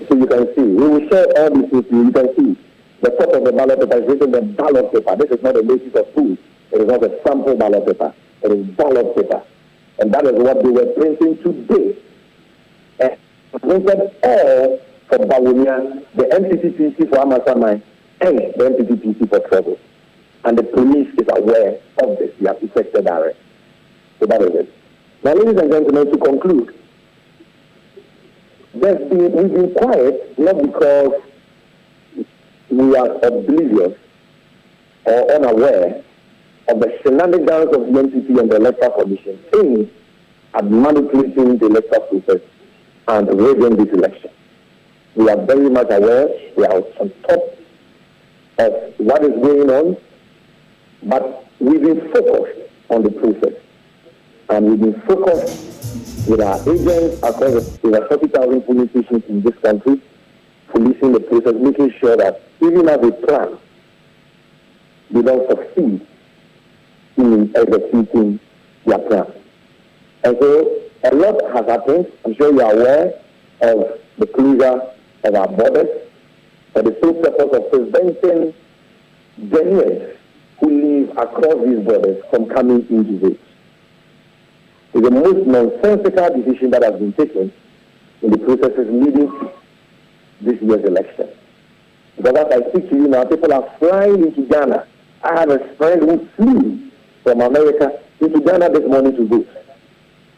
So you can see, we will share all this with you. You can see the top of the ballot paper is written the ballot paper. This is not a basis of food. It is not a sample ballot paper. It is ballot paper. And that is what they were printing today. And printed all for Bawumia, the NPP for Amasamai, and the NPP for Travel. And the police is aware of this. We have effected arrest. So that is it. Now, ladies and gentlemen, to conclude, we've been quiet not because we are oblivious or unaware of the shenanigans of the NPP and the Electoral Commission aimed at manipulating the electoral process and rigging this election. We are very much aware, we are on top of what is going on, but we've been focused on the process. And we've been focused with our agents across over 40,000 police stations in this country, policing the process, making sure that even as a plan, they don't succeed in executing their plan. And so a lot has happened. I'm sure you are aware of the closure of our borders for the sole purpose of preventing Ghanaians who live across these borders from coming into this. It's the most nonsensical decision that has been taken in the processes leading to this year's election. Because as I speak to you now, people are flying into Ghana. I have a friend who flew from America into Ghana this morning to vote.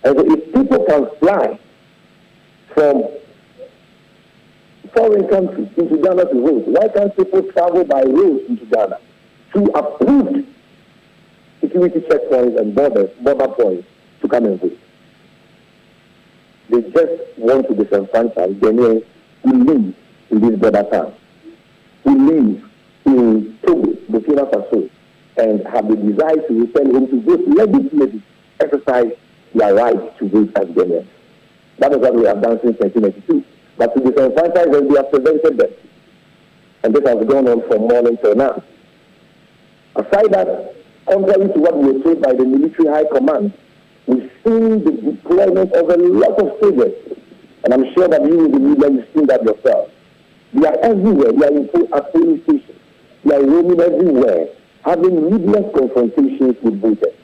And so if people can fly from foreign countries into Ghana to vote, why can't people travel by road into Ghana to approved security checkpoints and border points to come and vote? They just want to disenfranchise Ghanaians who live in these border towns, who live in Togo, Burkina Faso, and have the desire to return home to vote legitimately, exercise their right to vote as Ghanaians. That is what we have done since 1992. But to disenfranchise them, we have prevented them. And this has gone on from morning till now. Aside that, contrary to what we were told by the military high command, we've seen the deployment of a lot of soldiers. And I'm sure that you in the media, you've seen that yourself. They are everywhere. They are at police stations. They are roaming everywhere, having needless confrontations with voters.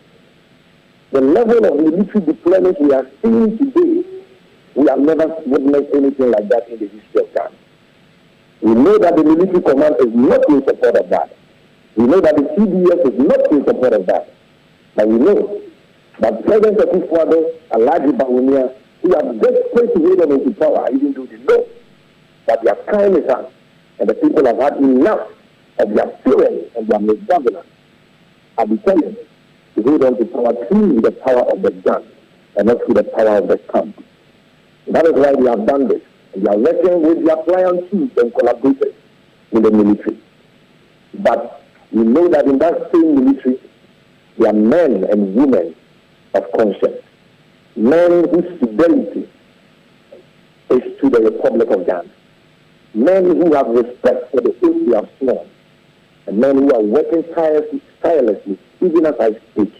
The level of military deployment we are seeing today, we have never witnessed anything like that in the history of Ghana. We know that the military command is not in support of that. We know that the CBS is not in support of that. But we know that President Akufo-Addo, Alhaji Bawumia, who are desperate to hold them into power, even though they know that their time is up and the people have had enough of their tyranny and their misgovernance, are determined to hold on to power through the power of the gun and not through the power of the camp. That is why we have done this. And we are working with the appliance chiefs and collaborators in the military. But we know that in that same military, there are men and women of conscience, men whose fidelity is to the Republic of Ghana, men who have respect for the oath they have sworn, and men who are working tirelessly, even as I speak,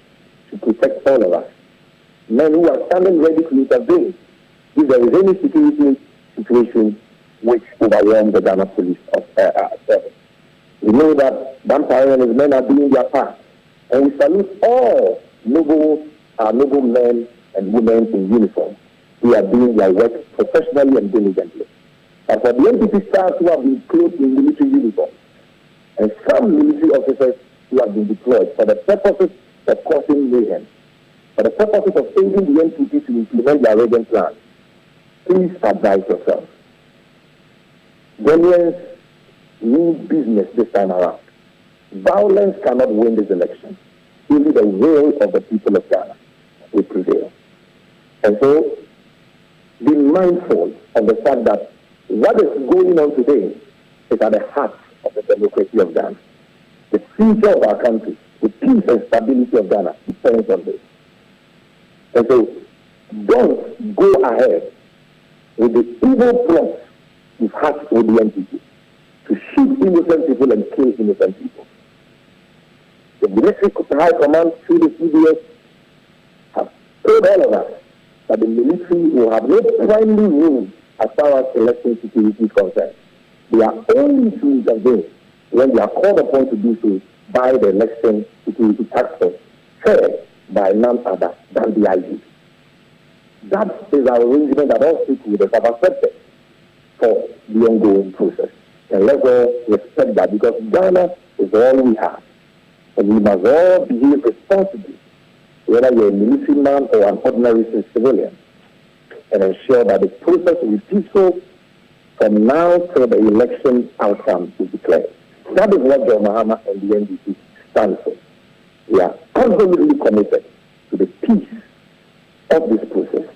to protect all of us, men who are standing ready to intervene if there is any security situation which overwhelms the Ghana Police Service. We know that Vampire and his men are doing their part, and we salute all noble men and women in uniform who are doing their work professionally and diligently. And for the NPP stars who have been clothed in military uniform, and some military officers who have been deployed for the purposes of causing mayhem, for the purposes of aiding the NPP to implement their regain plan, please advise yourself. Ghanaians need business this time around. Violence cannot win this election. Only the will of the people of Ghana will prevail. And so, be mindful of the fact that what is going on today is at the heart of the democracy of Ghana. The future of our country, the peace and stability of Ghana depends on this. And so, don't go ahead with the evil plots you've hatched with the NPP to shoot innocent people and kill innocent people. The military high command through the CBS have told all of us that the military will have no primary role as far as election security is concerned. They are only to intervene when they are called upon to do so by the election security task force, chaired by none other than the IG. That is our arrangement that all stakeholders have accepted for the ongoing process. And let's all respect that, because Ghana is all we have. And we must all behave responsibly, whether you're a military man or an ordinary civilian. and ensure that the process will be peaceful from now till the election outcome is declared. That is what John Mahama and the NDP stand for. We are absolutely committed to the peace of this process,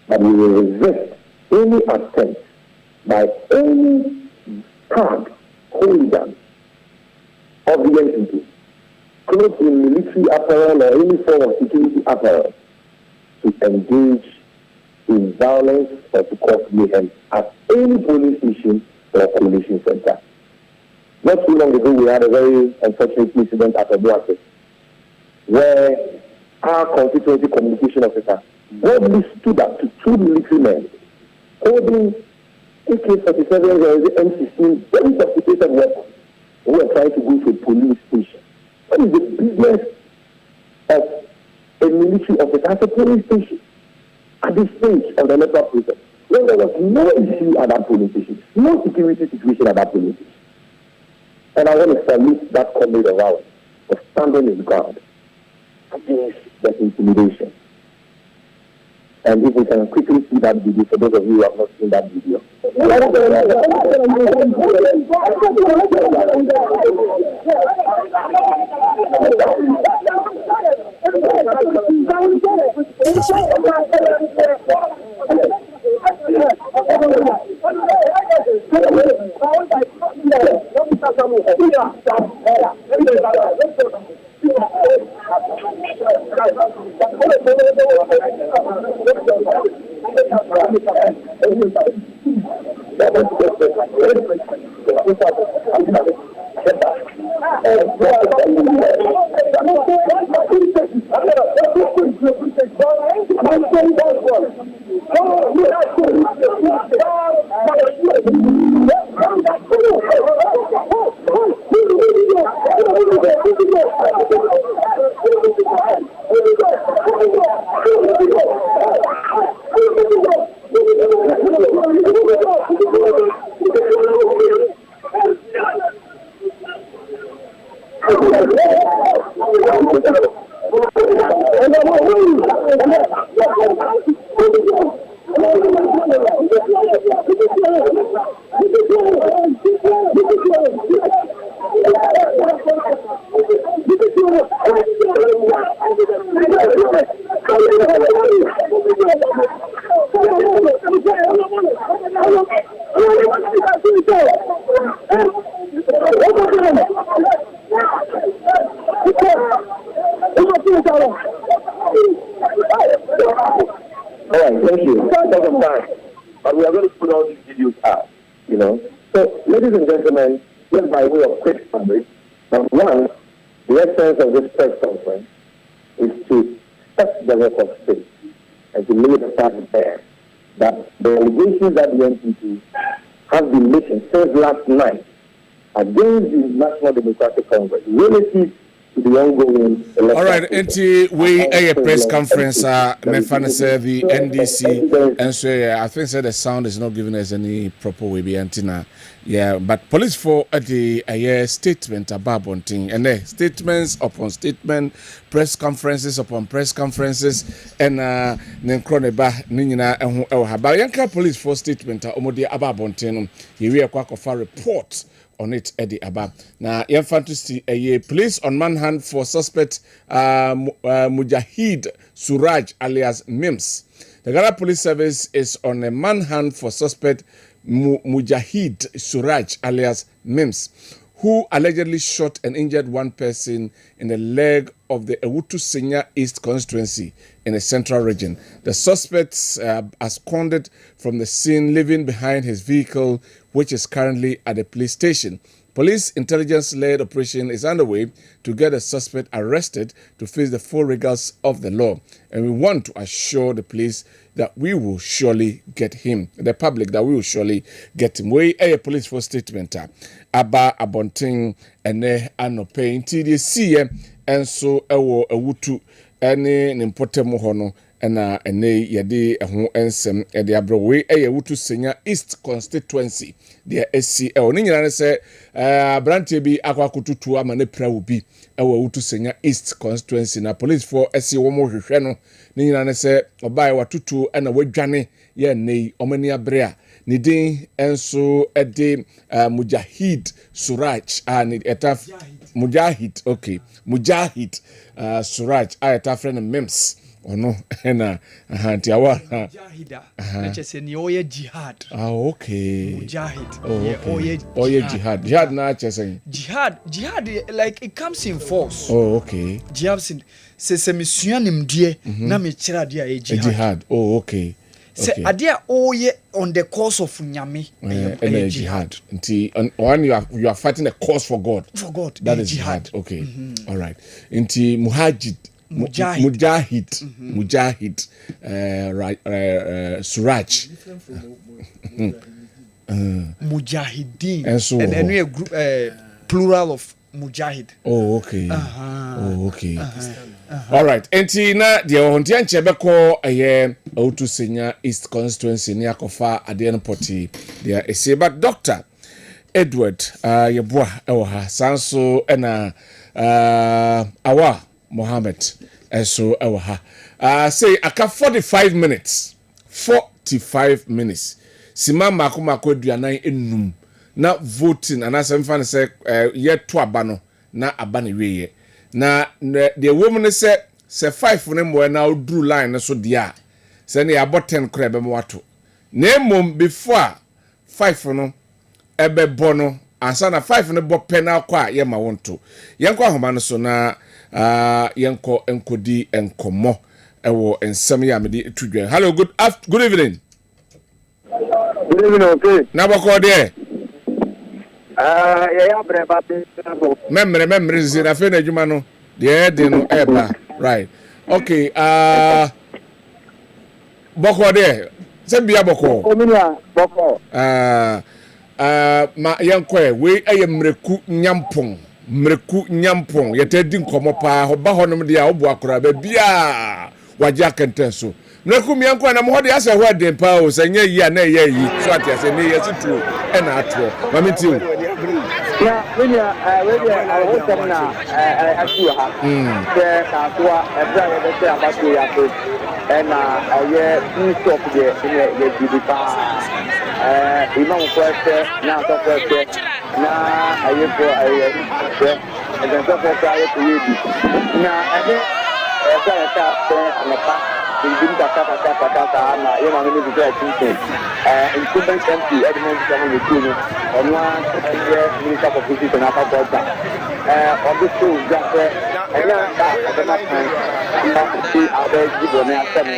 but we will resist any attempt by any part hooligan of the NPP, clothed in military apparel or any form of security apparel, to engage in violence or to cause mayhem at any police station or coalition center. Not too long ago, we had a very unfortunate incident at Obuasi, where our constituency communication officer boldly stood up to two military men holding AK-47 or M16, very sophisticated weapons, who were trying to go to a police station. What is the business of a military officer at a police station at this stage of the electoral process, when there was no issue at that police station, no security situation at that police station? And I want to salute that comrade of ours for standing his ground against the intimidation. And if we can quickly see that video, for those of you who have not seen that video. Thank you. But we are going to put all these videos out, you know. So, ladies and gentlemen, just by way of quick summary, number one, the essence of this press conference is to set the record straight and to lay the fact bare that the allegations that the NPP have been making since last night against the National Democratic Congress relative to the ongoing election. All right, we a press conference, the NDC, and so I think the sound is not giving us any proper way be antenna. Yeah, but police for the statement about bunting and statements upon statement, press conferences upon press conferences, and then Croneba Nina and Habayanka police for statement omodi about bunting. Here we are quack of a report on it Eddie Abba. Now, fantasy a police on manhunt for suspect Mujahid Suraj alias Mims. The Ghana Police Service is on a manhunt for suspect Mujahid Suraj alias Mims, who allegedly shot and injured one person in the leg of the Ewutu Senya East constituency in the central region. The suspects absconded from the scene, leaving behind his vehicle, which is currently at the police station. Police intelligence-led operation is underway to get the suspect arrested to face the full rigors of the law. And we want to assure the police that we will surely get him, the public, that we will surely get him. We a police for statement. Aba abonting ene anope inti de see and so ewo ewutu ene nimpote mo hono ɛna ɛnɛ yɛde ɛho nsɛm ɛde abrɛ wei ɛyɛ wotu senya East Constituency deɛ ɛsi ɛwɔ ne nyinaa ne sɛ aberanteɛ bi akɔ akotutu ama ne pra wo bi ɛwɔ wotu senya East Constituency na police for ɛsi wɔn hwehwɛ no ne nyinaa ne sɛ ɔbaa watutu ɛna wadwane yɛ ɛnɛ ɔmani abrɛ a ne din enso ɛde Mujahid Suraj ne ɛta Mujahid Mujahid Suraj a ɛta frɛ no Mims ono na nti awa Mujahida nache se ni oye jihad Mujahid oye jihad na che jihad like it comes in force jihad se misua nimdie na me kira dia jihad se adia oye on the cause of nyame jihad nti when you are fighting a cause for God that is jihad all right nti Mujahid Suraj Mujahideen and a group plural of Mujahid. All right. Enti na dia honti anche beko eye outu senya East Constituency ni akofa ade no poti dia ese but Dr. Edward yeboa ewo ha sanso ena awa Mohammed so ewo ha say aka 45 minutes sima mako aduanan enum na voting anasem fa ne say ye to aba no na aba ne weye na the woman say 5 ne mo na odru line so dia say na abo 10 kra be mo wato na mom before 5 no ebe bo no ansa na 5 ne bo penal kwa ye ma wonto yenko ahoma no so na yenko enkodi enkomo ewo ensem ya mede tudwen. Hello, good evening. Good evening, okay. Na bako de ya breba pe memre zina fe na adwuma no de no eba right okay bako de se bia bako ominia bako ma yanko we eye mreku nyampong yete di nkomo pa ho ba honom de a obu akora ba bia waja kenten so mreku miyanko na mo hode asa ho den pa o se nya yi na ye yi so ati ase ne yesi tu e na atro mami ti ya wenya I want them na atu ha se ka toa e bra ye be se abatu ya ko e na ye stop de ye di pa ima mo ko se na to ko se na aye ko aye se e den to ko aye ko ye di na ade e ka na pa in kata na ye ma me ni be ati incumbent MP Edmond Samuel Kuno onwa ye minister for police na ka bota obiso jafe ena ka na kan na si abe jibone asem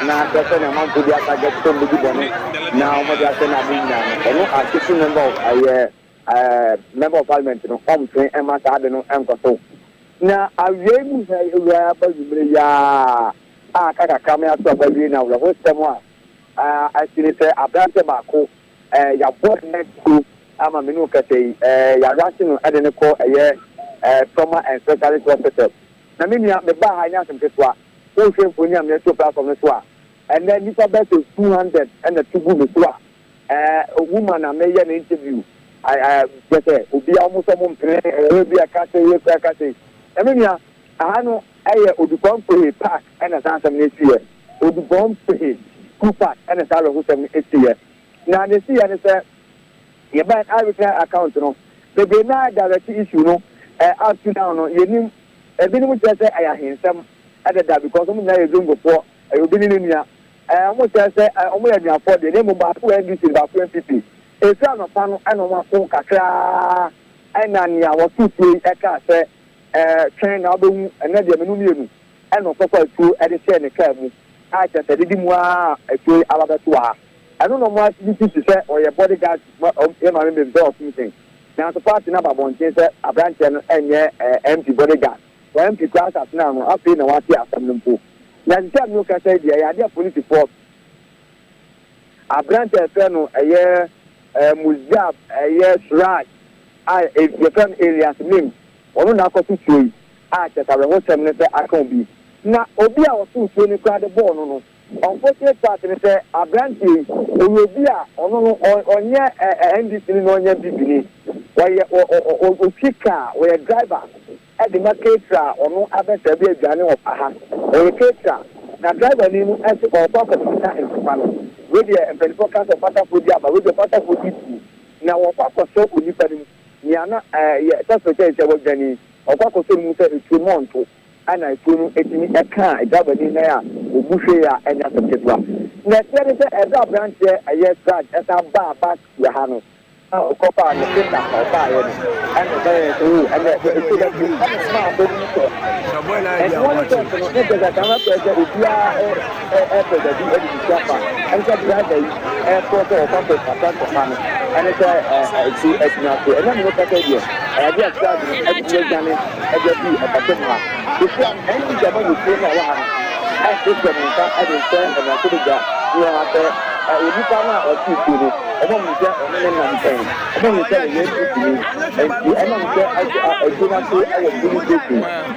na ka na man ko dia ka get to jibone na o mo dia se na bi na no assistant member of parliament no omtwen ema ka de no enkoso na awie mu ya ba zumre ya kaka kame ato abawie na wo hostem asini se abrante bako ya board net group ama menu kete ya rashino ade ne ko trauma and specialist hospital na me ba ha nya asem ketwa wo hwefo ni am ne to platform ne so and then nipa bet 200 and the tubu me so a woman na me ye na interview I get obi almost some pre obi akase ye akase na me ahano odupon pe park and asam ne sie odupon pe park and asam hostem esie na ne sie ne se ye ban arbitrary account no the be na direct issue no up to now no ye nim ebi ni mo say aya hensem adada because mo na ye zongo for obi ni nua mo say omo ya nua for de mo ba ko NDC ba ko NPP esa no pa no eno ma ko kakra ena nia wo tutu eka say train na obewu ena de menu mienu eno kokwa tu e de share ne ka mu a cha se de mu a tu alabetu ha eno no mo activity say or your bodyguard e ma me be of something na so party na ba bonche say abranche no enye MP bodyguard so MP class at now no afi na wati asam no mpo na ntia no ka say dia ya de police force abranche fe no eye muzab eye Suraj a different areas name onu na akotu tuyi a cheta we hostem ne se akon bi na obi a osu tuo ni kwa de ball no unfortunate part ni say abranti obi a ono no onye NDC ni onye bibini o fika we driver e de marketra ono abeta bi aduane o paha o ketra na driver ni mu ese ko pa ko ta enfa no we de empelifo ka so pata fodi aba we de pata fodi na wo pa ko so onipa ni ni ana ye ta so che che wo gani o pa ko so mu se etu monto ana etu no etimi eka driver ni na ya obuhwe ya enya so ketwa na tere se eza branch ye scratch esa ba ya ha no ko pa no ke ta ko pa ye no ana ba ye to ana etu da bi ma bo ni so so boy na ya wa no ne de ga ma pe je obia pe de bi e di chapa anja driver yi ko to pa ko pa ko pa no ana se etu na ko ana no ka te die dia scratch no etu gane e je bi e pa te ma isi an ti jama ni ko na wa ha ese se mo ta e de se na ko ga ni ha te onipa na o ti ku ni ọmọ mi jẹ ọmọ mi nà nǹkan ọmọ mi jẹ ìyẹn ti tì mí ẹnti ẹnna mi jẹ ẹdínwá tó ẹyẹ bíi gbèsè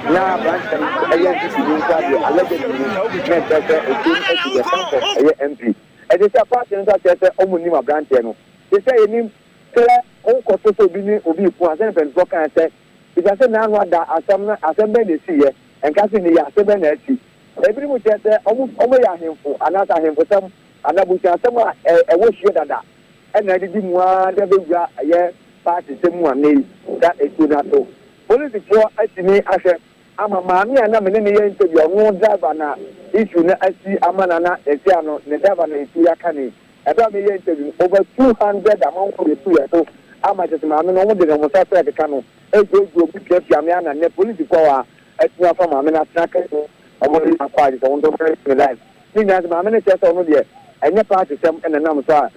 ní abirante ẹyẹ ti tì mí nípa di alẹ́jẹ̀ tì mí mẹ́tẹ́ sẹ ètò ẹtì jẹ sáńpọ̀ ẹyẹ MP ẹdí sẹ pàṣẹ nípa sẹ ọmọ ní abirante no ti sẹ yẹn ní sẹ ọwọ́ kọ tó obi ní obi ìfún asẹ́ni pẹ̀lú kan sẹ ìgbàsẹ́ náà nù ada asẹ́m bẹ́ẹ̀ lè si yẹ ẹ̀ńkásí ni yẹ asẹ́ bẹ́ẹ̀ náà ti ẹbí ni mo jẹ sẹ ọmọ yẹ ahemfo anáta ahemfo sẹm anabusi asẹ́m a ẹwọ́ ṣiẹ́ dada ẹnna didi mu a de be gba ye party se mu anei da etu na to police for atimi ahwe ama maami ana me ne ye interview onu driver na issue na asi amana na esi ano ne driver na etu ya kane eba me ye interview over 200 amount for etu ya to ama je maami no mo de mo sa se de kanu ejo obi pia me ana ne police for wa atimi afa maami na traka omo ni akwa de so ndo friend life ni na maami ne se so no de enye party sem ena na mo so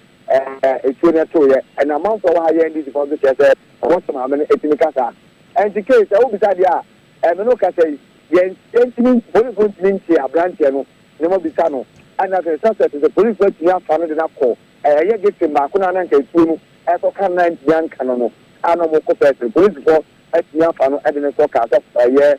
etu na to ye and amount of higher end is for the church what's my man etimi kasa and the case I will be there me no kasa ye entimi police going to nti abranche no ne mo bi no and as a suspect the police going to have found na call ye get him back na nka etu no e so kan na ntian kan no ana mo ko person police for etimi afa no e de so ka ye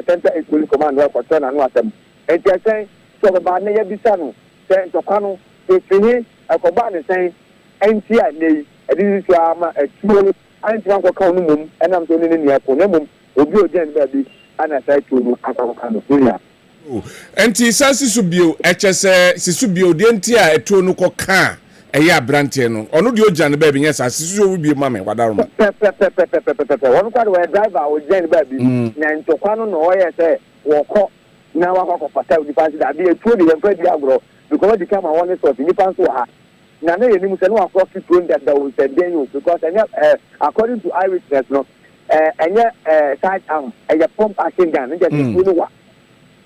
center police command wa ko na no asem enti asen so ba na ye bi no se to kwano efini akoba ne sen enti a nei edisi so ama atuo anti anko ka onu mum enam so ne ne niako ne mum obi ojen ba bi ana sai tuo no akaka no ya enti sansi subio echese sisubio de enti a atuo no ko ka eye abrante no ono de ojan ba bi nyesa sisubio ubio mame wadaroma wonu kwa we driver ojen ba bi na ntokwa no no ye se woko na wakọ pata odi pansi da bi atuo de yemfa di agro because the camera one sort ni panso ha na na yeni musa no afro fit that was said then because according to eyewitness no side arm pump action gun just no wa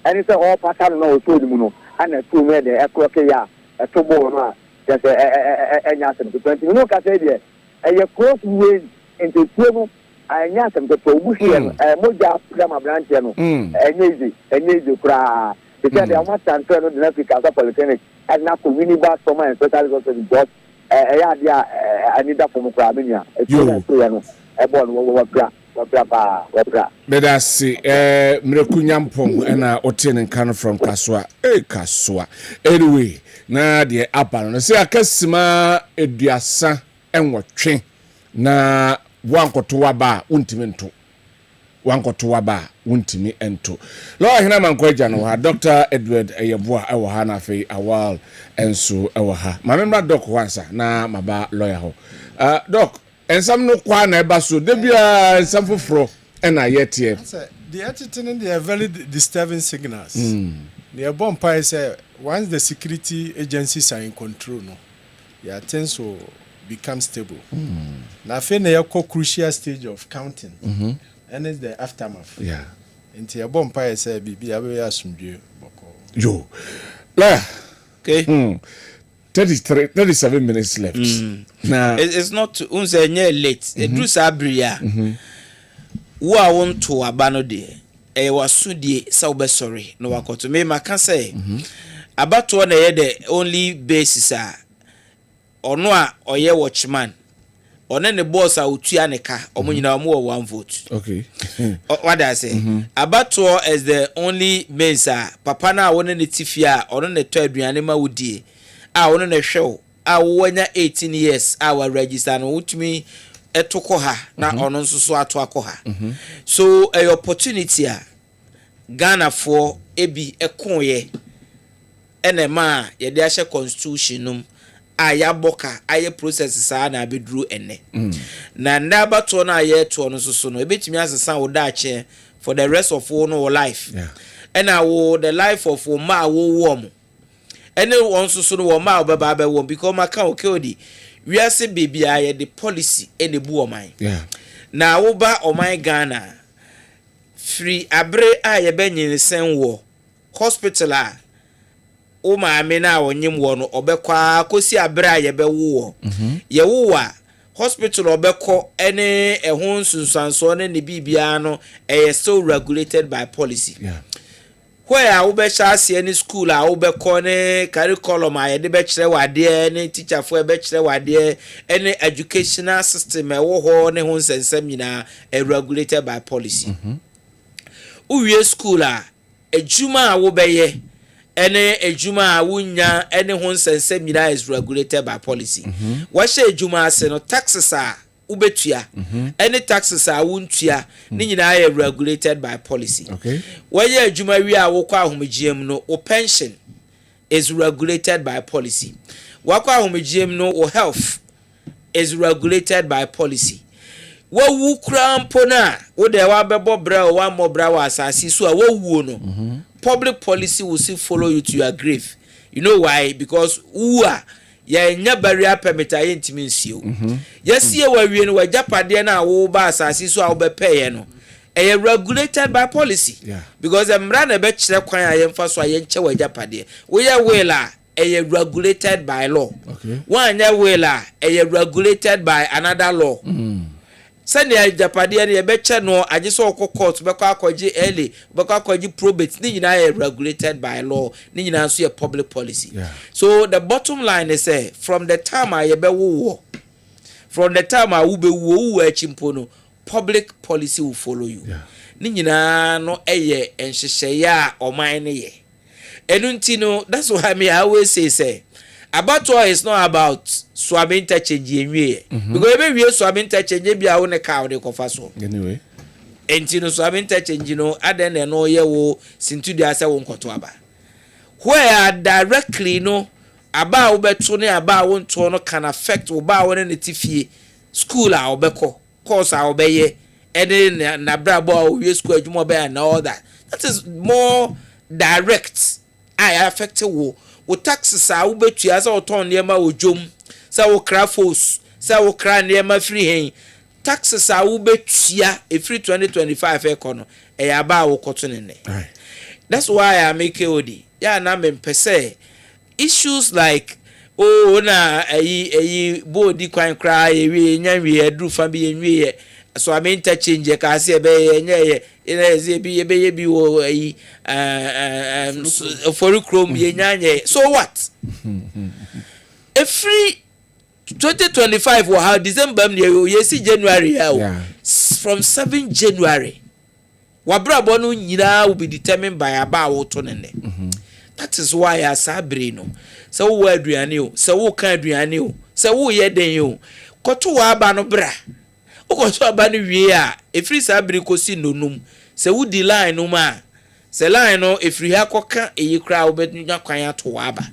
and it's all pattern no so mu no and two me the ekroke ya to ball no just enya sem to 20 no ka say there cross way into two anya sem to obuhie no moja program branch no enye kura because they are not transferred to the Africa Polytechnic and now to win back from my special hospital because I need that from Ukraine. Bedasi mrekunyampo na otene kan from Kaswa Kaswa anyway na de apano no se akasima eduasa enwotwe na wankoto ba untimi nto wankoto ba untimi ento lo ahina mankwaja no ha Dr. Edward Eyeboa ewo ha na fe awal enso ewo ha mamemra doc wansa na maba lawyer ho doc ensam no kwa na eba so debia ensam foforo na yetie the attitude they are very disturbing signals the bomb pie say once the security agencies are in control no yeah things will become stable na fe na crucial stage of counting and it's the aftermath. Yeah. Into a bomb pie say bibi abe asumdue boko. Yo. La. Okay. 37 minutes left. Nah. It's not unse nye late. It do sabria. Wo a won to abano de. E wasu die sa obe sorry no wakoto me maka say. Abato na ye the only basis a ono a oye watchman. one ne boss a otua ne ka omo nyina omo 1 vote. Okay. What I say? Abato is the only mensa papa na won ne tifia ono ne to aduane ma wodie a ono ne hwew a wonya 18 years a wa register no utumi etoko ha na ono nso so ato akoha. So a opportunity a Ghana for ebi ekonye enema ye de ahye constitution num aya boka aye process saa na abeduru enne na ndabato na aye to no so no ebetimi asesa wo daache for the rest of your life and wo the life of wo ma wo wo mo ene won so no wo ma obeba be wo because maka okedi wiase bibia aye the policy ene bu oman na wo ba oman Ghana free abre aye benyin sen wo hospital a o maame na wonyim wo no obekwa kosi abra ye bewo ye wowa hospital obekọ ene ehun sunsanso ne bibia no still regulated by policy where wo be chase any school a wo bekọ ne curriculum a ye de be kire wade ne teacher fo be kire wade any educational system wo ho ne hun sensem nyina regulated by policy uwie school a ejuma a wo beye ene ejuma wunya ene hon sense mina is regulated by policy what she ejuma ase no taxes a ubetua any taxes a wuntua ni nyina are regulated by policy when ye ejuma wi a wo kwa ahomegiem no o pension is regulated by policy wakwa ahomegiem no o health is regulated by policy wo wu krampo na wo de wa bebo bra o wa mo bra wa asasi so a wo wu no public policy will still follow you to your grave. You know why? Because ya nya barrier permit a yentimi nsio. Yes ye wa wie no wa japade na wo ba asasi so a wo be pay no. E regulated by policy. Because emra na be kire kwan a yemfa so a yenche wa japade. We ya wela e regulated by law. One ya wela e regulated by another law. Send ya japade na ye be che no age so court be kwa akwaji early be kwa akwaji probate ni nyina regulated by law ni nyina so ye public policy. So the bottom line is say from the time I be wo from the time I will be wo achimpo no public policy will follow you. Ni nyina no eye enhyehyeye a oman ne ye enu ntino that's why me I always say Abattoir is not about swabbing interchange anyway. Because maybe we swabbing interchange be our own car de kofa so. Anyway. Entino swabbing interchange no aden na no ye wo sintu dia se won koto aba. Where directly no aba wo beto ne aba wo nto no can affect wo ba wo ne tifie school a obekọ course a obeye ene na brabo a wo school adwuma be and all that. That is more direct. I affect wo taxes a wo betua sa wo ton niema wo dwom sa wo kra force sa wo kra niema free hen taxes a wo betua e free 2025 ekono e ya ba wo koto ne. That's why I make it ya na me pese issues like na ayi body kwan kra ewi nya wi adru fa bi enwi so I mean interchange ka se be nya ye bi wo ayi for chrome ye nya so what every 2025 or how December ye see January from 7 January wabrabo no nyina will be determined by about wo to ne. That is why asabre no se wo aduane o se wo kan aduane o se wo ye den o koto wa aba no bra o koto aba no wie a efri sabre kosi nonum se wo di line no ma se line no efri ha koka eyikra wo betnya kwan ato wa aba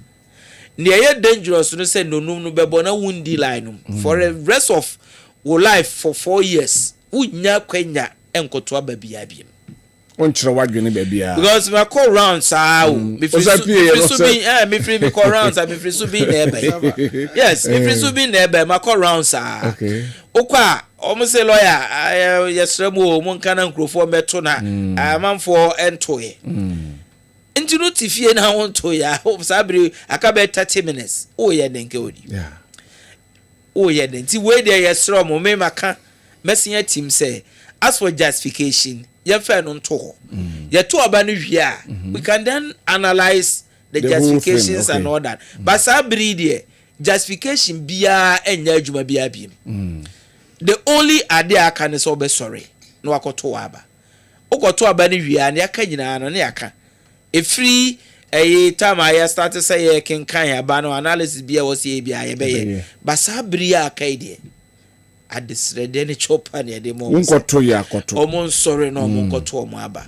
ne ye dangerous no se nonum no bebo na wundi line no for the rest of your life for 4 years wunya kwanya enkoto aba bia bia on chira wadwene ba bia because me call rounds me free me call rounds me free so be neighbor yes me free so be neighbor me call rounds okay okwa omo say lawyer yesremu mo nka na nkrofo meto na amanfo entoye nti no tifie na wonto ya sabre akabe 30 minutes o ye denke odi o ye den ti we dey yesremu me maka mesia team say as for justification ye fa no nto ho ye to aba no hwia we can then analyze the justifications and all that but sabre there justification bia enya adwuma bia biem the only idea aka ne so be sorry no akoto aba ukoto aba ne wi an aka nyina no ne aka e free time I started say can aba no analysis bia wo se bia ye be ye basa bri aka ide adesrede ne chopa ne de mo unkoto ya akoto omo sorry no omo koto omo aba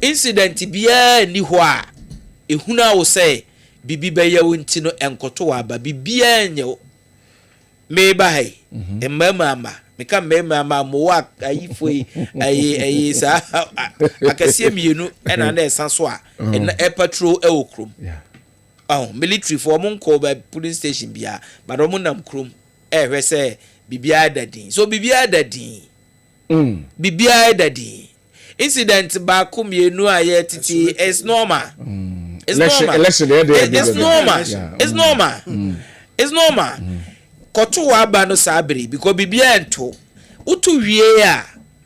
incident bia ni ho a ehuna wo say bibi be ye wonti no enkoto aba bibia nye meba hai emama meka mema mo wa ayifoi ayi sa akasie mienu ena na esanso a e patrol e okrom military for mo nko ba police station bia but mo nam krom hwe se bibia dadin so bibia dadin bibia dadin incident ba ko mienu aye titi is normal it's normal koto wa ba no sabri because bibia ento utu wie a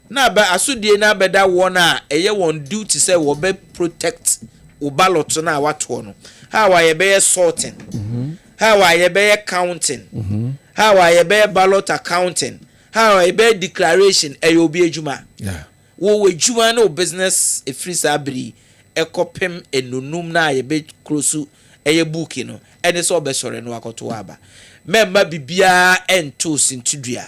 na ba asudie na beda won a eye won duty say wo be protect wo ballot na wato no how are ye be sorting how are ye be counting how are ye be ballot accounting how are ye be declaration e obi ejuma wo ejuma na business e free sabri e kopem enunum na ye be close eye book no ene so be sore no akoto aba memma bibia ento sintudua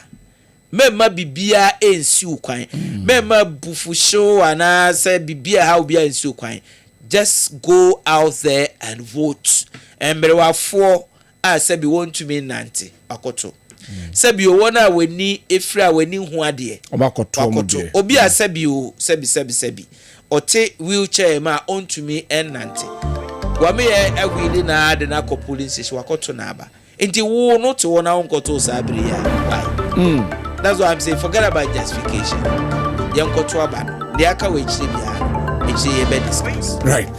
memma bibia ensi ukwan memma bufusho ana say bibia how bia ensi ukwan just go out there and vote emberewafo a say be want to me nante akoto say be wona weni efra weni hu ade akoto obi a say be o sebi ote wheelchair ma on to me nante wa me agwili na ade na ko police station akoto na aba Inti wo no to wona unkoto sabri ya. Why? That's why I'm saying forget about justification. Yankoto aba. The aka we be discuss. Right.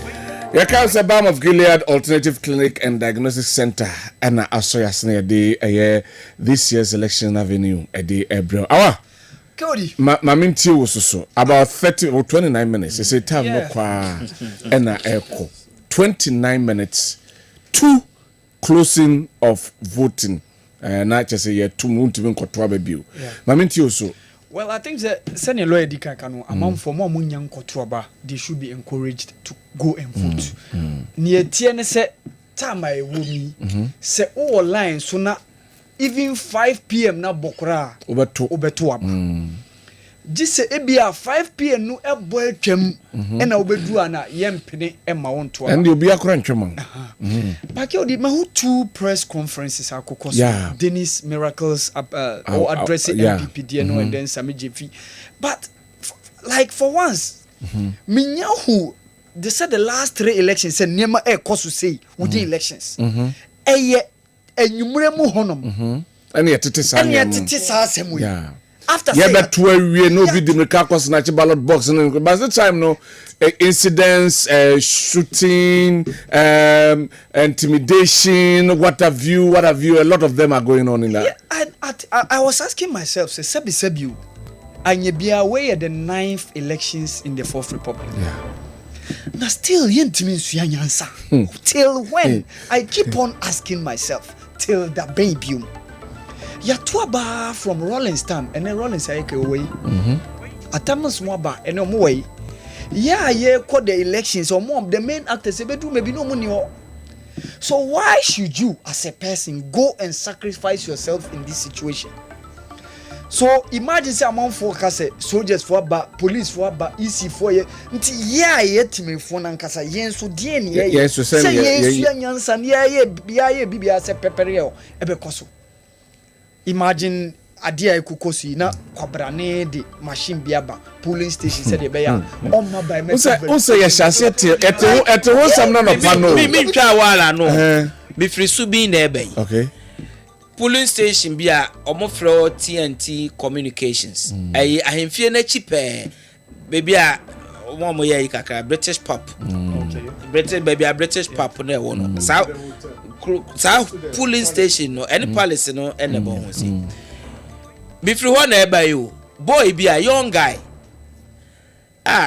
Yaka is a Balm of Gilead Alternative Clinic and Diagnostic Center and Asoya Sne this year's election avenue a day April. Awa. Cody. Maminti was so about 30 or 29 minutes. It's a time no kwa and echo. 29 minutes. 2 closing of voting not just a year 2 months even kotoa bebiu maminti also. Well, I think that senior lawyer dika kanu among for more munyan kotoa ba they should be encouraged to go and vote near tiene se time I wumi se all line so na even 5 p.m. na bokra obeto aba just say ebia 5 p.m. no ebo atwam na obedu ana yempene ema wonto and you be akora ntwam Paki di mahu 2 press conferences akokos Dennis Miracles or addressing NPP DNO and then Sami JP but like for once minyahu they said the last 3 elections said niema koso say within elections eye enyumre mu honom and yet it is asem after yeah, but we no be the Mikakos Nachi ballot box and by the time no incidents, shooting, intimidation, what have you, a lot of them are going on in that. Yeah, I was asking myself, say Sebi, and you be away at the 9th elections in the 4th Republic. Yeah. Now still yansa. Till when? I keep on asking myself, till the baby. Yatuaba from Rollins Town and then Rollins Ayeke away. Atamas Mwaba and no way. Yeah, called the elections or more of the main actors maybe no money. So why should you as a person go and sacrifice yourself in this situation? So imagine say among focus soldiers for ba police for ba EC for ye nti yetime for nankasa yen so die ne ye say ye nyansa ne ye bibia se pepere e ebe koso. Imagine adia ekukosi na kwabrane de machine biaba polling station said be ya on my by me say ya shase ete wo sam na no pano me twa wala no be free su bi na ebe okay polling station bia omofro TNT communications ai ahemfie na chipe baby a omo ye kakra British pop okay British pop na e wo no sa polling station no any palace no any bon see before one na eba you boy be a young guy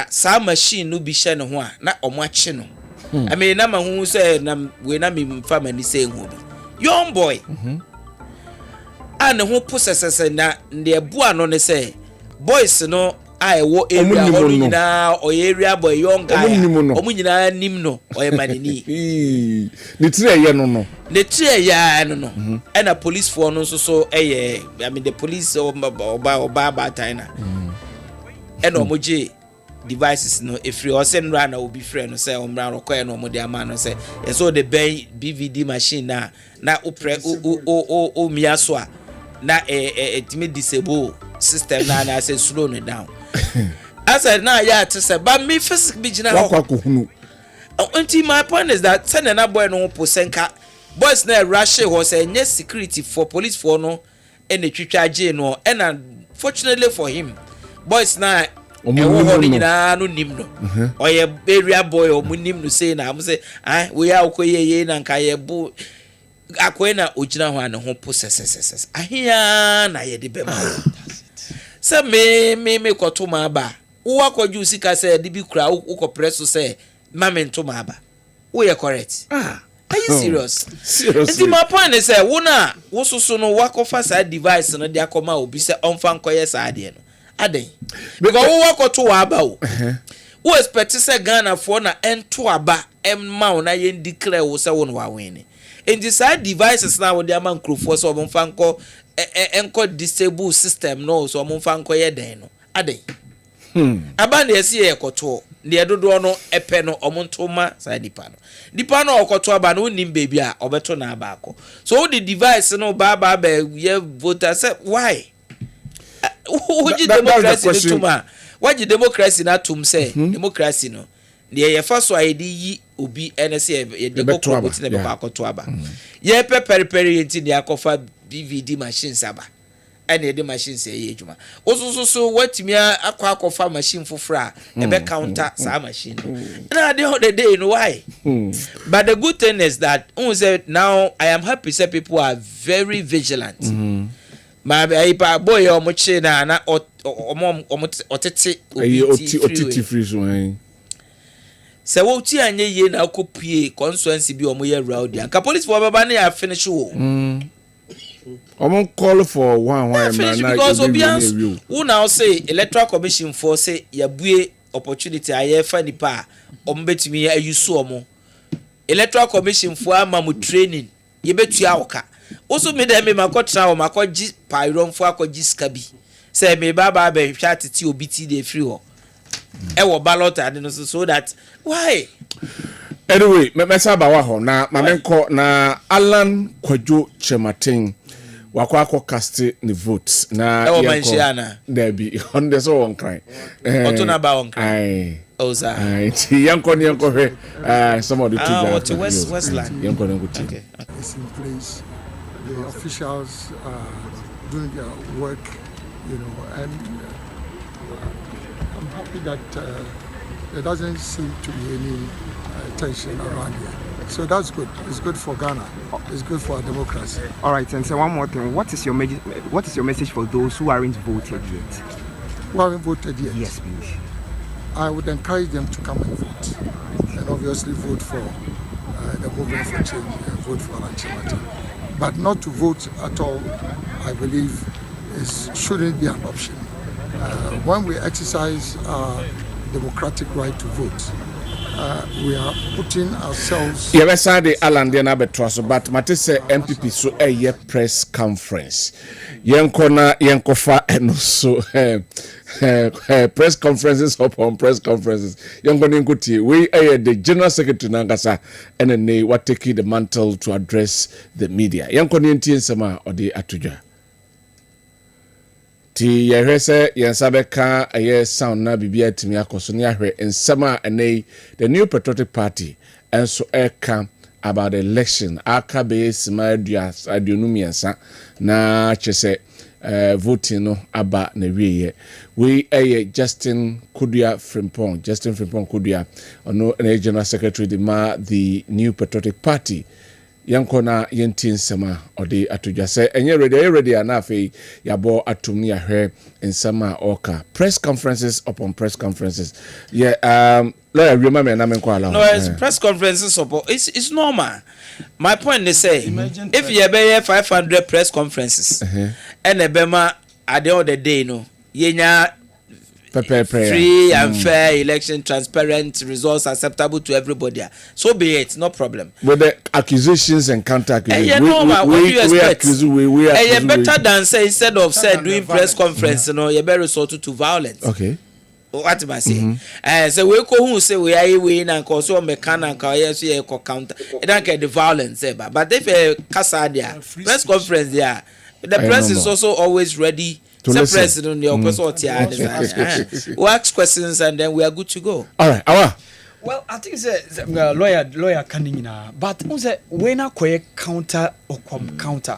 sa machine no bi hye ne ho a na omo ache no I mean na ma hu say na we na me mfa mani say hu bi young boy and the whole process na the bua no ne say boys no I wo area ho nyina o area boy young guy omu nyina nim no o e manini ne tire ye no and a police for no so I mean the police oba taina and omoje devices no if you send run will be friend no say omra no koy no mo de ama no say so the BVD machine na upre o miaso a na etimi disable system na say slow it down as I now ya to say but me first be gina hunu until my point is that send na boy no posenka boys na rush ho say nye security for police for no and twitwa je no and unfortunately for him boys na no nim no oye area boy omunim no say na am say we are okoye na nka ye bu akoena ogina ho an ho process ahia na ye de bema say me koto ma ba wo akoju sika say de bi kura wo press say mamento ma ba wo ye correct are you serious seriously my point is say wo na wo soso no wakofa sa device no de akoma obi say onfa nkoye sa ade no aden because wo wakoto wa aba wo wo expect say Ghana for na ento aba emma na ye declare wo say wo no wa win in the side devices na wo de ama nkrofo so mo fa nko enko disable system no so mo fa nko ye den no aden aba na esi ye koto de dodo no epe no omontoma side dipa no okoto aba no nim baby a obeto na aba akọ so the device no ba ye voter say why Would democracy tuma? What the democracy na tum say? Democracy no. The first so ID obi NSA ye go promote na be akoto aba. Ye peri enti the akofa BVD machines aba. And the machine say ye juma. So what me akofa machine fufra e be counter sa machine. Na the day you know why? But the good thing is that now I am happy say people are very vigilant. My boy omoche na otete otete free so se wo ti anye ye na akopie constituency bi omoye round and police for baba na ya finish wo call for one na because obians who now say electoral commission for say ya bue opportunity aye fa nipa ombetimi ya use omo electoral commission for amamu training ye betua oka also me dem me makotra o makoji pyron fo akoji skabi say me baba be hwa tete obiti dey free ho e wo ballot ade no so that why anyway me saba wa ho na mamenko na Alan Kwadwo Chematin wakwa cast the votes na yanko there be on the so on cry otuna ba on cry oza yanko some of the two Westland yanko okay it's in place. The officials are doing their work, and I'm happy that there doesn't seem to be any tension around here. So that's good. It's good for Ghana. It's good for our democracy. All right, and so one more thing. What is your message for those who aren't voted yet? Who haven't voted yet? Yes, please. I would encourage them to come and vote, and obviously vote for the movement for change and vote for Chematin. But not to vote at all, I believe, shouldn't be an option. When we exercise our democratic right to vote, we are putting ourselves... Yeah, we saw the Alan Diana Betrosso, but Matisse NPP so a press conference. Yankofa and also press conferences upon press conferences. Yankoninkuti, we are the General Secretary Nangasa and then what taking the mantle to address the media. Yankoninti Sama or the Atuja. Ti yehwese yensabeka aye sound na bibia timi akoso ne ahwe ensama ene the New Patriotic Party enso eka about the election aka be simadua adunumiensa na chese voting no aba na wiye we Justin Frimpong Kudua ono General Secretary the New Patriotic Party Yanko na yenti nsema ode atodwa se enye ready ana afei yabo atum ne ahwe nsema oka press conferences upon press conferences. Yeah, lawyer remember na me kwala. No, it's press conferences upon it's normal. My point is say if you be 500 press conferences and ebema at the end of the day no yenya free and fair election, transparent, results acceptable to everybody. So be it, no problem. With the accusations and counter accusations, we better than say instead of say doing press conference, you know, you better resort to violence. Okay. What am I saying? So we go who say we are win and cause so mechanical yes we counter. It don't get the violence, but if a casa there press conference there, the press is also always ready. The president, your person, we ask questions and then we are good to go. All right, well, I think the lawyer canning now, but when I counter or counter.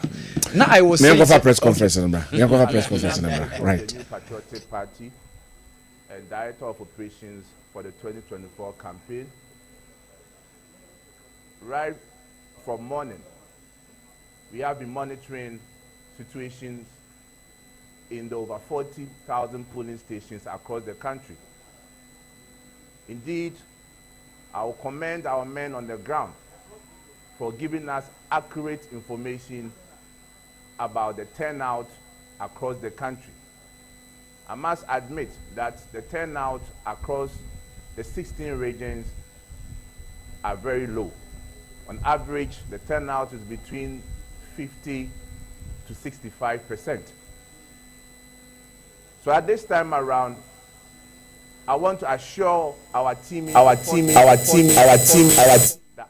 Now I was saying press conference number. Press conference number. Right. New Patriotic Party and Director of Operations for the 2024 campaign. Right from morning, we have been monitoring situations in the over 40,000 polling stations across the country. Indeed, I will commend our men on the ground for giving us accurate information about the turnout across the country. I must admit that the turnout across the 16 regions are very low. On average, the turnout is between 50 to 65%. So at this time around, I want to assure our team that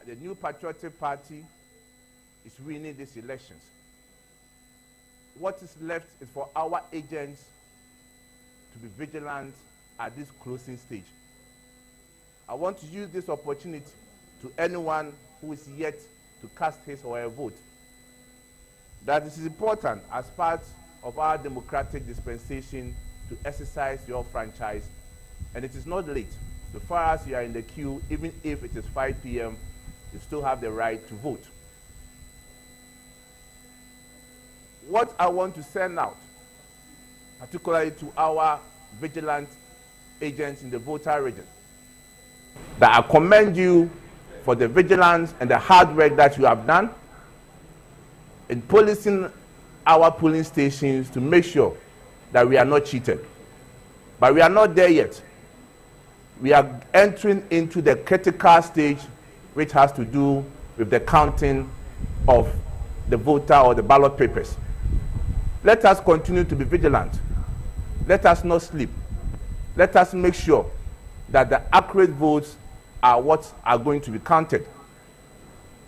the New Patriotic Party is winning these elections. What is left is for our agents to be vigilant at this closing stage. I want to use this opportunity to anyone who is yet to cast his or her vote that this is important as part of our democratic dispensation to exercise your franchise, and it is not late. So far as you are in the queue, even if it is 5 p.m., you still have the right to vote. What I want to send out, particularly to our vigilant agents in the voter region, that I commend you for the vigilance and the hard work that you have done in policing our polling stations to make sure that we are not cheated. But we are not there yet. We are entering into the critical stage which has to do with the counting of the voter or the ballot papers. Let us continue to be vigilant. Let us not sleep. Let us make sure that the accurate votes are what are going to be counted.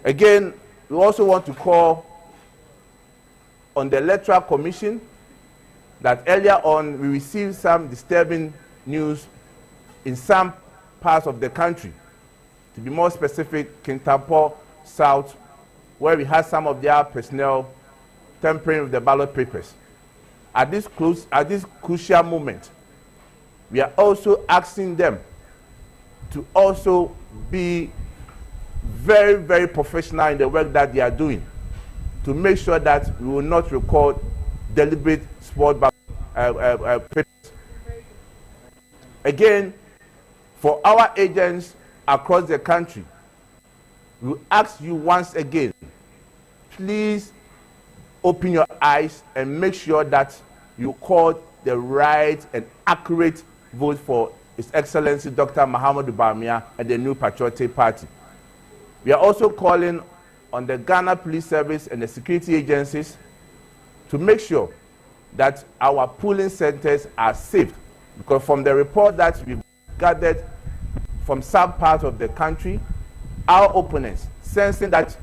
Again, we also want to call on the Electoral Commission that earlier on we received some disturbing news in some parts of the country. To be more specific, Kintampo South, where we had some of their personnel tampering with the ballot papers. At this crucial moment, we are also asking them to also be very, very professional in the work that they are doing, to make sure that we will not record deliberate sport papers. Again, for our agents across the country, we ask you once again, please open your eyes and make sure that you call the right and accurate vote for His Excellency Dr. Mahamudu Bawumia and the New Patriotic Party. We are also calling on the Ghana Police Service and the security agencies to make sure that our polling centers are safe, because from the report that we've gathered from some parts of the country, our opponents, sensing that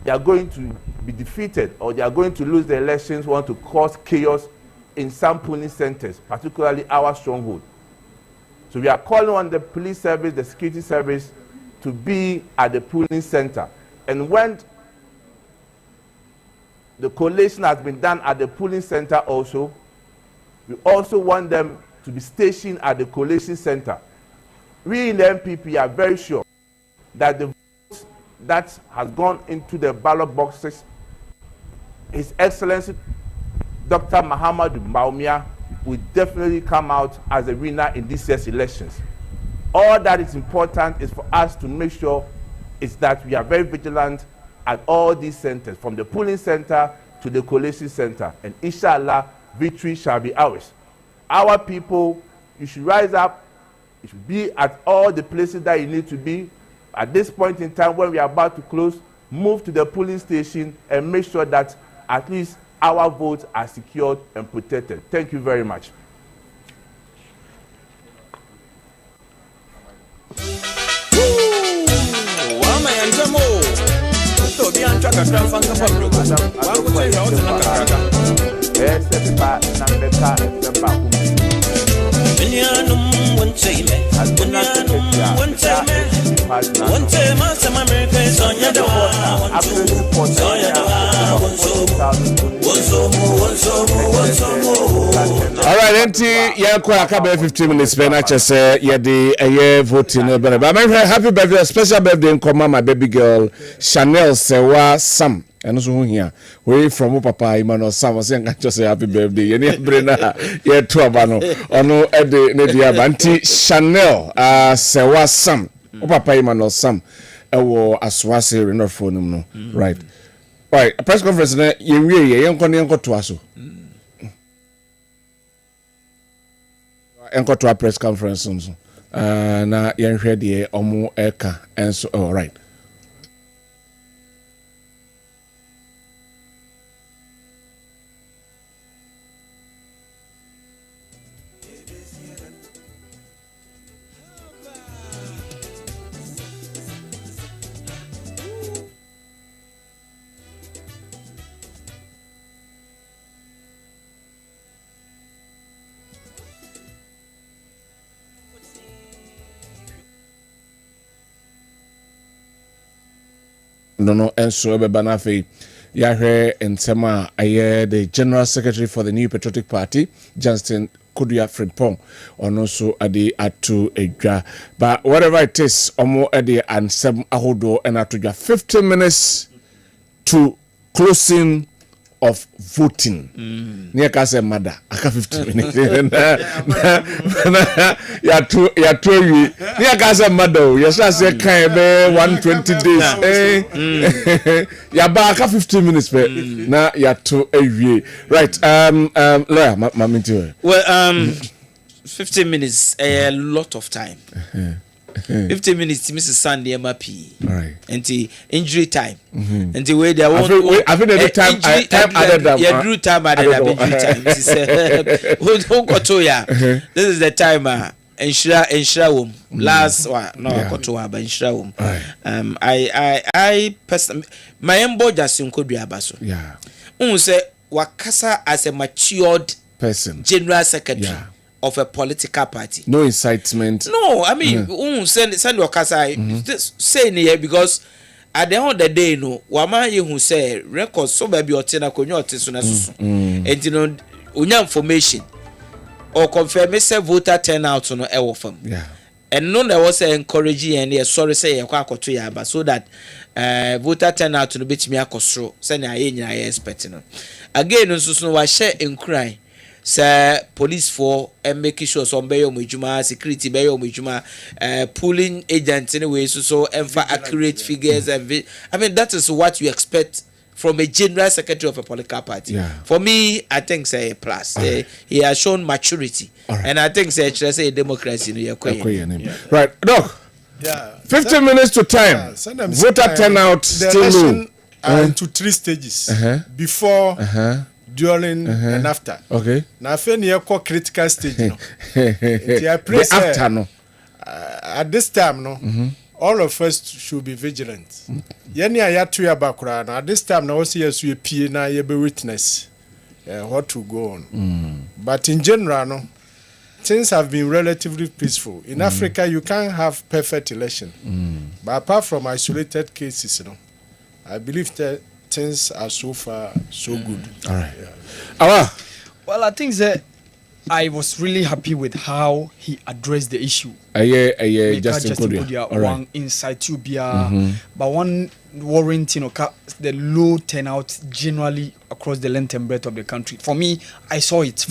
they are going to be defeated or they are going to lose the elections, want to cause chaos in some polling centers, particularly our stronghold. So we are calling on the police service, the security service, to be at the polling center. And when the collation has been done at the polling center also, we also want them to be stationed at the collation center. We in the NPP are very sure that the votes that has gone into the ballot boxes, His Excellency Dr. Mahamudu Bawumia will definitely come out as a winner in this year's elections. All that is important is for us to make sure is that we are very vigilant at all these centers, from the polling center to the collation center, and inshallah, victory shall be ours. Our people, you should rise up, you should be at all the places that you need to be. At this point in time, when we are about to close, move to the polling station and make sure that at least our votes are secured and protected. Thank you very much. All right, empty. Yeah, quite a 15 minutes. Ben, I just say, yeah, the voting. But my happy birthday, special birthday in command, my baby girl Chanel Sewa Sam. And also here, we from Papa Imano Sam was saying, just say happy birthday. You need Brena, yeah, to Abano, or no, Eddie Nedia Banti Chanel Sewa Sam. Papa Imano Sam. Ewo aswase renal phone no right. Right, a press conference na ye yenko to aso. Enko to a press conference nso. Na yenhwe de omo eka enso all right. No, and so Banafe Yahre and Tema Aye, the General Secretary for the New Patriotic Party, Johnston Kudia Frimpong, or also Adi Atu Eja. But whatever it is, Omo Adi and Sem Ahodo and Atuja 15 minutes to closing of voting. Near Casa Mada, aka 15 minutes. Ya two near Casa Mado, yes, I say kind 120 days. Ya aka 15 minutes, na ya two right. Lawyer, well, 15 minutes, a lot of time. 15 minutes, Mrs. Sandy MP. Right. And the injury time. And the way they want. I think the time added up. Yeah, drew time added up. Injury time. This is the time. Ensure last one. No, Kotoa, but ensure I personally, my embo just could be abaso. Yeah. Say Wakasa as a matured person, general secretary. Of a political party. No incitement. No, I mean, send your casa saying here because at the end of the day, no, Wama who say records so baby or tena konyo tesunasu. And you know, unya information or confirm say voter turnout no ewo fam. Yeah. And none that was encouraging and sorry say yakwa koto ya ba so that voter turnout no betimi akosro say na ye nyina ye expect no. Again nso no wa share in cry. Say police for and making sure some beyo mujuma security beyo mujuma pooling agents anyway so accurate figures and I mean that is what you expect from a general secretary of a political party. Yeah. For me, I think say a plus. He has shown maturity, and I think say a democracy. Right, Doc. Yeah. 15 minutes to time. Voter turnout still low. Into 3 stages before. During and after. Okay. Now, if you call critical stage, no. I pray after no. At this time, no. All of us should be vigilant. Yeni ayatu ya bakura. At this time, now also yes we pay na you be witness what to go on. But in general, no, things have been relatively peaceful. In Africa, you can't have perfect election. But apart from isolated cases, you know, I believe that things are so far so good. All right. Yeah. Well, I think that I was really happy with how he addressed the issue. Justin Kodia. One insight you be but one warrant, the low turnout generally across the length and breadth of the country. For me, I saw it.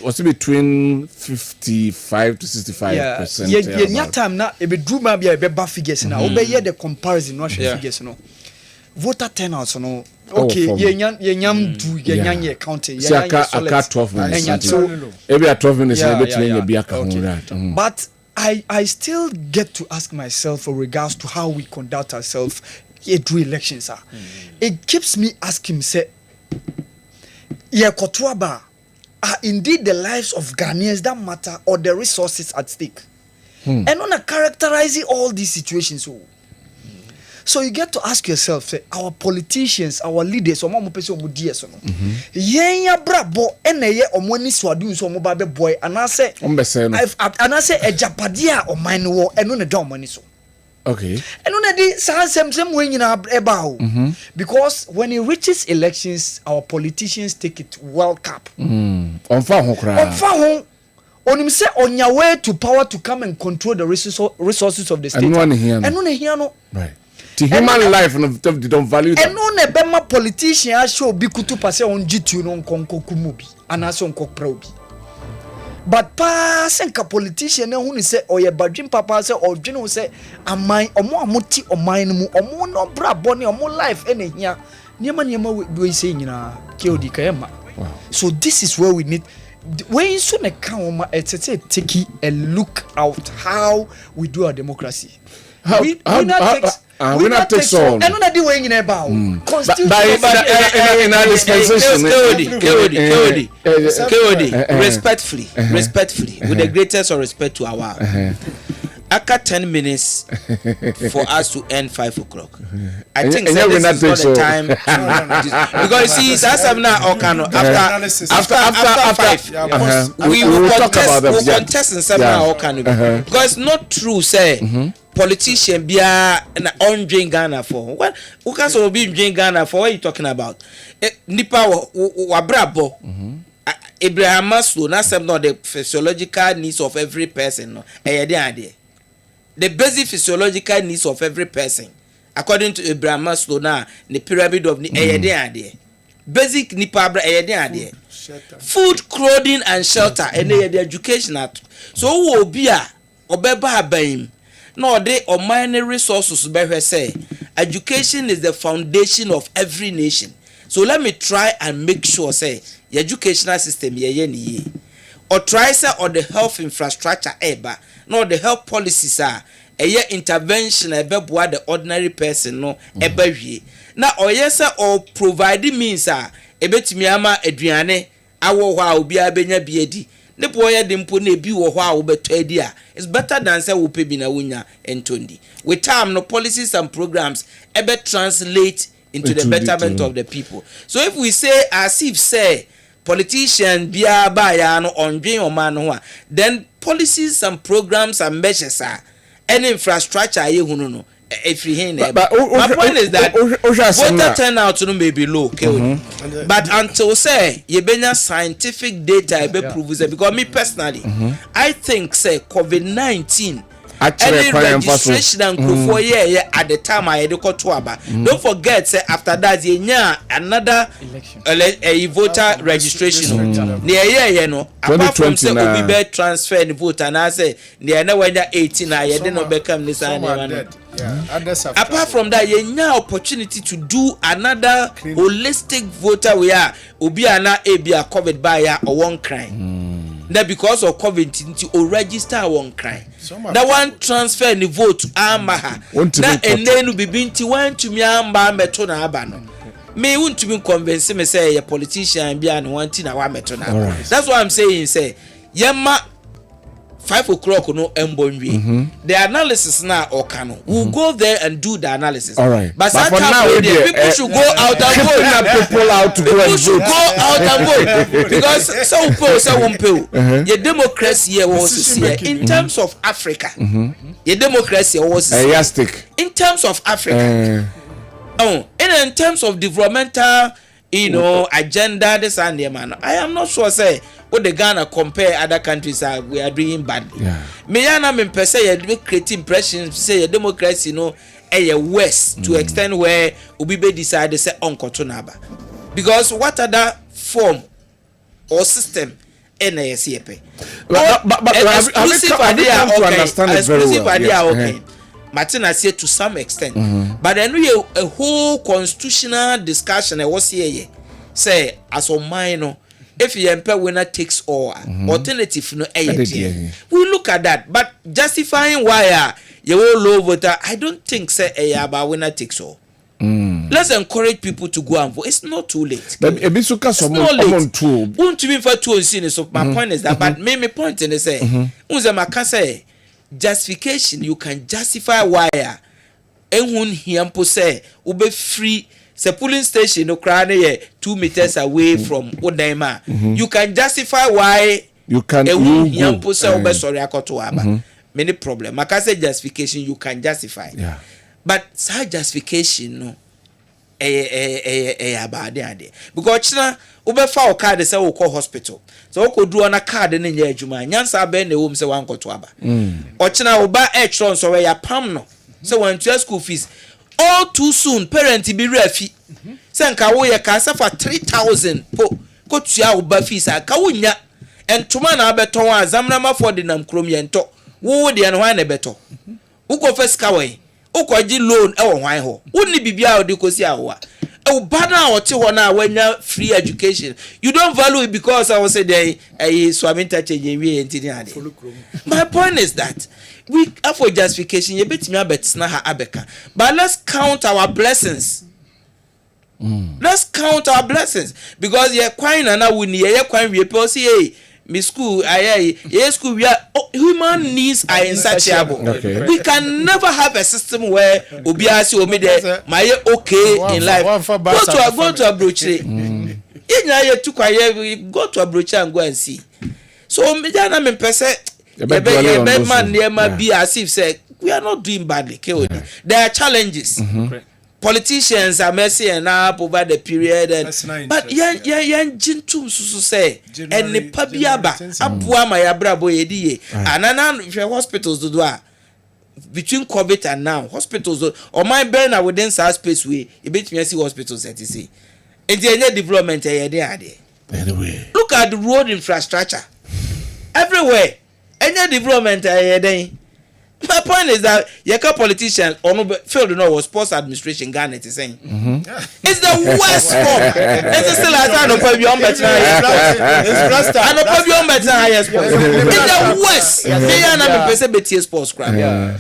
Was it between 55 to 65%? Yeah, time now. It be drew maybe a better figures now. Obey the comparison, not figures, Voter turnout, okay, yenyam do yenyam counting. I got 12 minutes. Maybe at 12 minutes, But I still get to ask myself with regards to how we conduct ourselves through elections. It keeps me asking, say, are indeed the lives of Ghanaians that matter or the resources at stake? And on characterizing all these situations. So you get to ask yourself, say, our politicians, our leaders, or more person who DS no. Yenya brabo eneye omoni swadu so mo ba be boy and I say a japadia or mine war and no don money so. Okay. And on the same way in our ebao. Because when it reaches elections, our politicians take it well cap. On fa on him say on your way to power to come and control the resources of the state. And on here no. Right. The human life and they don't value that. And no nebema politician show bi kutu pase on G2 no nkonko kumubi anaso nkok probi. But pa senka politician na hu ni say oye badwin papa say odwene hu say aman omo amoti oman mu omo no bra boni omo life ene hia niema we say nyina ke odi kayema. So this is where we need when so na kan ma take a look out how we do our democracy. Winner takes all. And not the way in about Constituency in our dispensation. KOD, respectfully, with the greatest of respect to our. Aka 10 minutes for us to end 5 o'clock. I think this is not the time to because you see, after 5, we will contest in 7 because it's not true, say. Politician be an on drink Ghana for what? Who can so be drink Ghana for? What are you talking about? Nipa wabrabo. Abraham Maslow, not some not the physiological needs of every person. No, the basic physiological needs of every person, according to Abraham Maslow, now the pyramid of the basic nipa food, clothing, and shelter, and the education. So who will be a obeba baim? No, they or minor resources better say education is the foundation of every nation. So let me try and make sure say the educational system ye or try say or the health infrastructure no the health policies are intervention ebeboa the ordinary person no ebewie na or yes or providing means ebetimi ama aduane awo hwa obi abenya biedi ne boy dempo na ebi wo hwa wo beto adi a it's better than say wo pe bi na wonya entondi with time no policies and programs ebe translate into the betterment of the people. So if we say as if say politician bia ba ya no ondwen o man ho a then policies and programs and measures are any infrastructure ye hunu no if you hear my point is that voter turnout no may be low but until say you benya scientific data be prove it because me personally I think say COVID-19 any registration and for at the time I had to don't forget say after that another a voter registration near no apart from say we be transfer the vote and I say near now when 18 I didn't become this apart from that opportunity to do another holistic voter we are obi ana ebia covered by or one crime that because of COVID or register one crime that one transfer the vote amaha that and then be binti one to me amba meto na abano me want to be convinced me say a politician be an one thing na meto na that's what I'm saying say yema 5 o'clock no embonwi the analysis now or canon we'll go there and do the analysis but for now people should go out and vote people out to go and should go out and vote because so your democracy here was here in terms of Africa your democracy was here in terms of Africa in terms of developmental you know, agenda this and the man. I am not sure say what the Ghana compare other countries are we are doing badly. Me yana me per se you create impression say democracy no a west to extent where Ubibe decided say onkotonaba. Because what other form or system NASCP? But exclusive idea okay. Exclusive idea okay. Martina said to some extent, but then we a whole constitutional discussion. I was here, say as a minor, if the emperor winner takes all, alternative no we look at that, but justifying why you all low voter, I don't think say about winner takes all. Let's encourage people to go and vote. It's not too late. It's not late. Won't you be for two so my point is that, but my point in the say, I can say. Justification, you can justify why ehun hiampo say ube free the polling station no crane 2 meters away from Odaima. You can justify why you can ehun hiampo say ube sorry akoto aba. Many problem. I can say justification you can justify. But such justification no about there because china ube fa o card say o call hospital so o ko duro na card ne nya adwuma nyansa be na wo say wan koto aba o china oba extron so we ya pam no so when to school fees all too soon parent be refi say nka wo ye ka say for 3000 ko tua oba fees aka wo nya entoma na abeton azamna ma for the nam krom ye nto wo de no hwan na beto wo ko first ka we ukoji loan e wo hwan ho wonni bibia odi kosi awa e bana oti ho na wanya free education you don't value it because I was say there swami interchange we entini ade. My point is that we have for justification ye betimi abetina ha abeka but let's count our blessings. Let's count our blessings because ye kwan na wuni ye kwan we people say hey me school school we are human needs are insatiable. We can never have a system where obiasi omide my okay in life go to a brochure ye to kwaye go to a brochure and go and see so me jana me pese be man near be as if say we are not doing badly. There are challenges. Politicians are messy and up over the period but yan jintum susu say and the pabiaba abua my abrabo yediye and hospitals do between COVID and now hospitals or my burner within that space way a bit me see hospitals at say and the development anyway look at the road infrastructure everywhere any development my point is that your politicians or failed to know what sports administration Ghana is saying. It's the worst form. It's still a no problem better. It's the worst. They are not person better sports crap.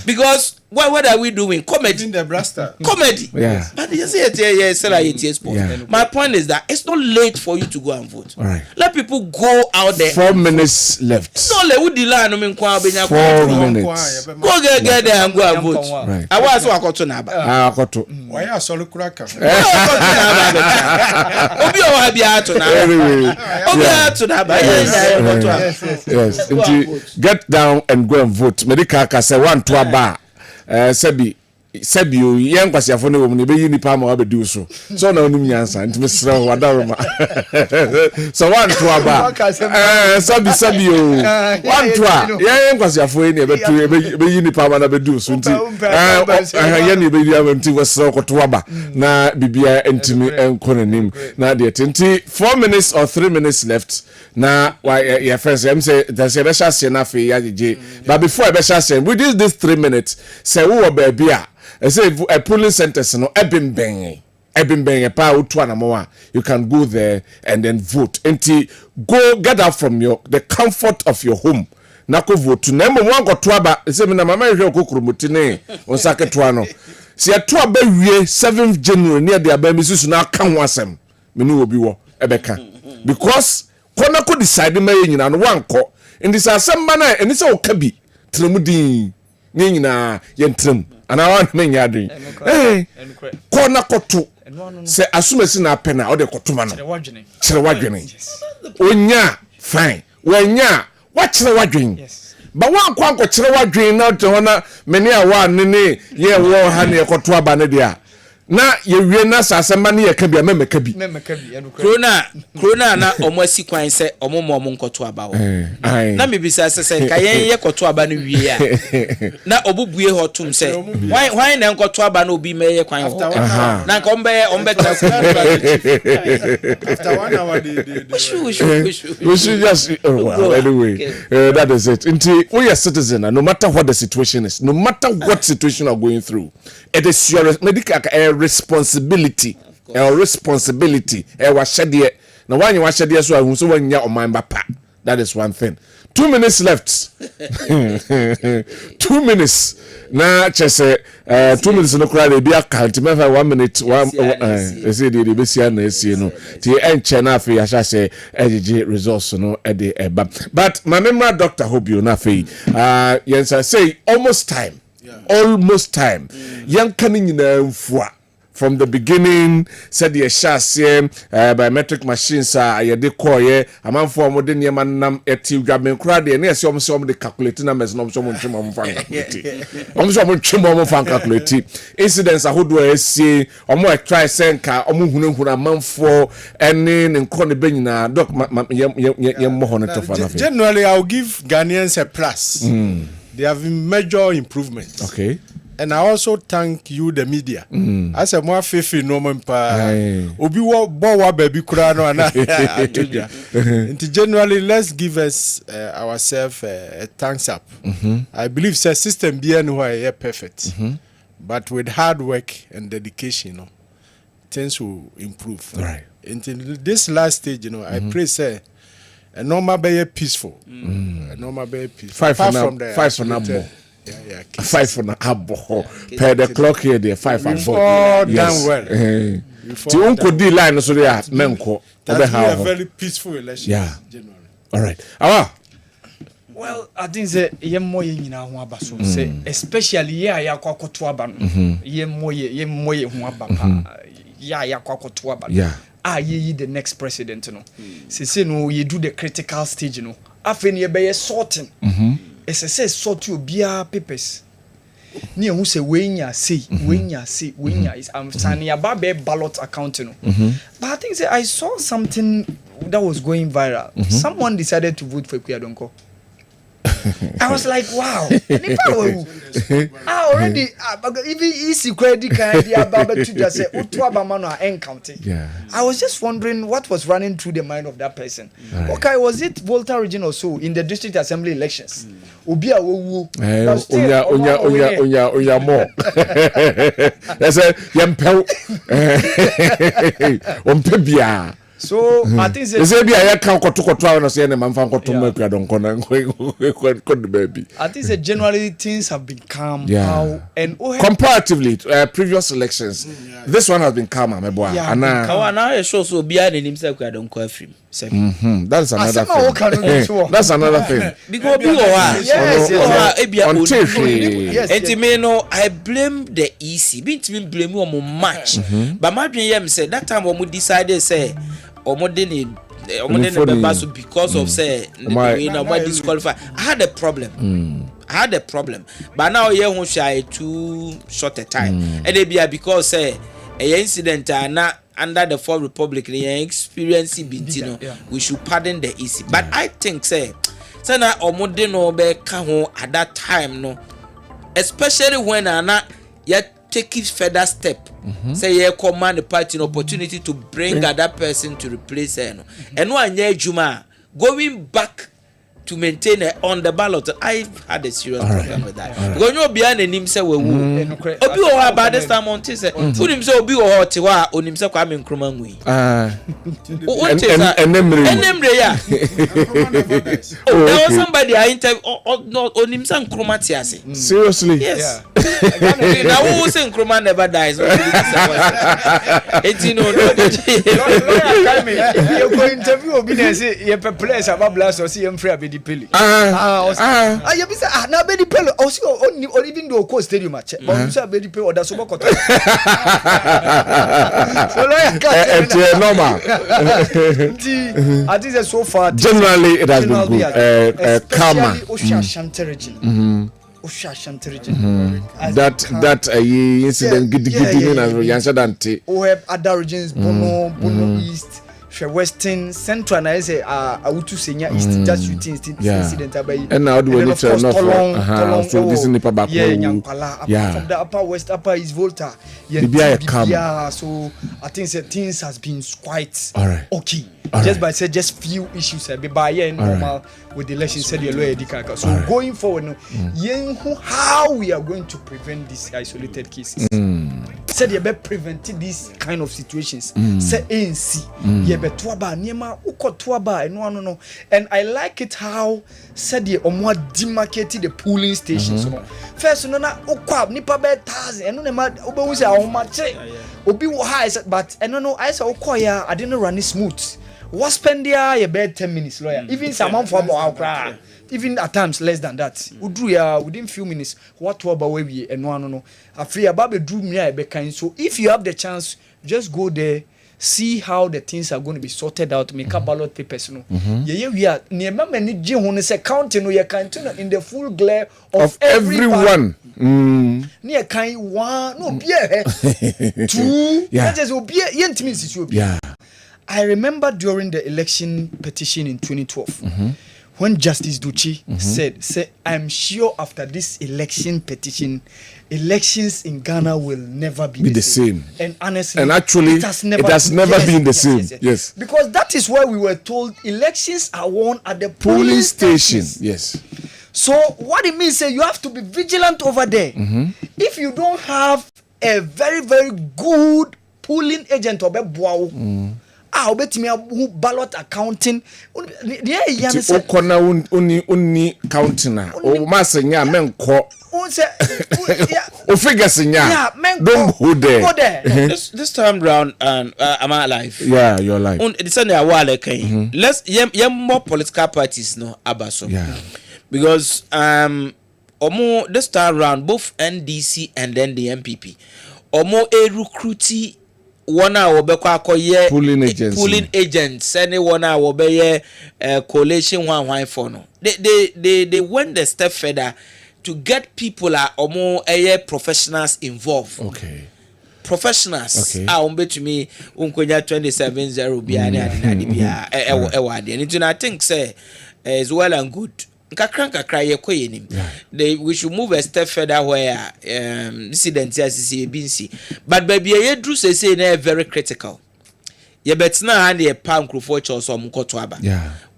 Because what are we doing? Comedy. Comedy. But you say it's still a sports. My point is that it's not late for you to go and vote. Let people go out there. 4 minutes left. It's not late. Who delay no mean 4 minutes. Go get there and go and vote. I was so akoto na ba. Akoto. Why are so kuraka? Obi o ha bia ato na. Obi ato na ba. Yes. Get down and go and vote. Medical ka say one to aba. Sebi o yen kwasiafo ne wom ne be yi nipa ma obedu so na onim nyansa ntime sra wadaroma so one to aba sebi o one to yen kwasiafo ne be yi nipa ma na bedu so nti yen ne be yi amanti wasra koto aba na bibia ntime enkonanim na de tenti 4 minutes or 3 minutes left na your friends am say there's a special scene na fe ya jeje but before a special scene we did this 3 minutes say wo baby I say a polling centers no ebimben pa utu anamoa you can go there and then vote until go get out from the comfort of your home na ko vote na mo wan go to aba say me na mama hwe okokromoti ne on sake to ano se to aba wie 7th January near the aba misusu na kan ho asem me no obi wo ebeka because kona ko decide ma yenyina no wanko ndi sa asem ba na eni se o ka bi tremudin ni nyina yentrem ana wan men yadin kona koto se asumesi na pena o de kotuma no chere wadwene onya fine wanya wa chere wadwene ba wan kwa ko chere wadwene na to na meni awa ne ye wo ha ne koto aba ne dia na ye na sasema ne ye ka bia memeka bi krona na omo asi kwan se omo mo nkoto aba wo na me bisa se ka yen ye koto aba no wie a na obubue hotum se why na nkoto aba no obi me ye kwan wo na nka ombe tra after 1 hour we should just anyway that is it. We are citizen, no matter what the situation is, no matter what situation you are going through, it is your medical responsibility. Responsibility. Now, when you watch the so I so when you are on papa. That is one thing. 2 minutes left. 2 minutes. Now, just 2 minutes no cry. Be a count. Me 1 minute. Say the best year next year. No. The end China fe. I shall say EGG results. No. But my memory doctor hope you na fe. Yes, I say almost time. Almost time. Young coming in the from the beginning, said the chassis biometric machines are a decoy. A man for modern yaman nam etiu gabbing crowd, and yes, some the calculating numbers, no someone chimom fan calculate. Incidents are who do I see, or more try senka, or move a month for any and corner benina, doc, generally, I'll give Ghanaians a plus. They have major improvements. Okay. And I also thank you, the media. As a more faithful normal pa, obi wo bo baby kurano and generally, let's give us ourselves a thanks up. I believe the system BNY perfect, but with hard work and dedication, things will improve. Right. Until this last stage, I pray say a normal be peaceful, a normal be peaceful. Five for number. Yeah, 5 on the abo. Per the clock here, there 5 and 4. Damn well. The uncle D line so they are menko. That's a very peaceful election. Yeah. Generally. All right. Well, I think say ye moye nyina ho aba so say especially ye aya kwakoto aba no. Ye moye ho aba pa. Ye aya kwakoto aba. Yeah. Ye the next president no. Say no ye do the critical stage no. Afeni ye be sorting. It's a say sort you beer papers. Near who say wenya is I'm signing about ballot accounting. But I think I saw something that was going viral. Someone decided to vote for Kuyadonko. I was like, wow. I already even easy credit card to just say encounter. Yeah. I was just wondering what was running through the mind of that person. Right. Okay, was it Volta region or so in the district assembly elections? Obia wo onya more. That's a yempel. Ompebia. So I think I can't go to and say man fan baby. I think generally things have been calm now and comparatively previous elections. This one has been calmer, my boy. Now show so be an himself I don't call him. That's another thing. That's another thing. Because I blame the EC. Been blame on match. But my dream said that time when we decided say because of say disqualified. I had a problem. But now you won't shy too short a time. And they be because say a incident not under the Fourth Republic the experience we should pardon the EC. But I think say na omode no be ka ho at that time no, especially when ana yet take it further step. Say you command the party an opportunity to bring that person to replace her. And one year Juma going back to maintain it on the ballot. I've had a serious problem with that. Because you behind the name say we obi o about this time on say who him say obi o hot wa on him say Kwame Nkrumah ngui. And yeah. There was somebody I interview on him say Nkrumah tiase. Seriously? Yes. Now who say Nkrumah never dies? It's you go interview obi na say you perplex about blast or see him free abedi peli. You be say na abedi peli o see or even though co stadium match. But you say abedi peli or da so koto. So it's normal. I think so far generally it has been good. Especially Osha Shanti region. Ashanti region. That incident gidi we have other regions, Bono East, Western, Central, and I say Autu Senya East, just shooting incident about. And now do we need to know so this is Nipa back. From the upper west, upper East Volta. Yeah, so I think that things has been quite okay. Just by say just few issues by normal with the election said the lawyer Dikaka. So going forward how we are going to prevent these isolated cases. Said you better prevent these kind of situations. Say ANC you better tuaba niema uko tuaba no. And I like it how said you more demarcated the polling stations. First no na ukwa nipa be 1,000 eno na obe say ahomache obi wo high but no I say ukoya I didn't run it smooth. What spend there you bet 10 minutes lawyer. Even someone for about even at times less than that. Within few minutes, what to about we and no. After about the drew me be kind. So if you have the chance, just go there, see how the things are going to be sorted out, make up ballot papers. No, we are near many Jihon is a county no you can in the full glare of everyone. Near kind one, no beer, two, that is beer, yeah. I remember during the election petition in 2012, when Justice Duchi said, I'm sure after this election petition, elections in Ghana will never be the same. And honestly, and actually, it has never been the same. Yes. Because that is why we were told elections are won at the polling station. Yes. So what it means is you have to be vigilant over there. If you don't have a very, very good polling agent or obetimi ballot accounting uni counting o masenya menko o figures nya don't go there. This time round and am I alive? Yeah, you're alive. It's only a while okay. Let's more political parties no abaso. Yeah. Because this time round both NDC and then the NPP omo recruiting one hour akoye pulling agents anyone hour be coalition one for no they went the step further to get people or more professionals involved. Okay. Professionals to me unkonya 27-0 bia and I think say is well and good. We should move a step further where incidents as but baby ye drew say na very critical. Ye betina hand ye palm crofo so mkoto aba.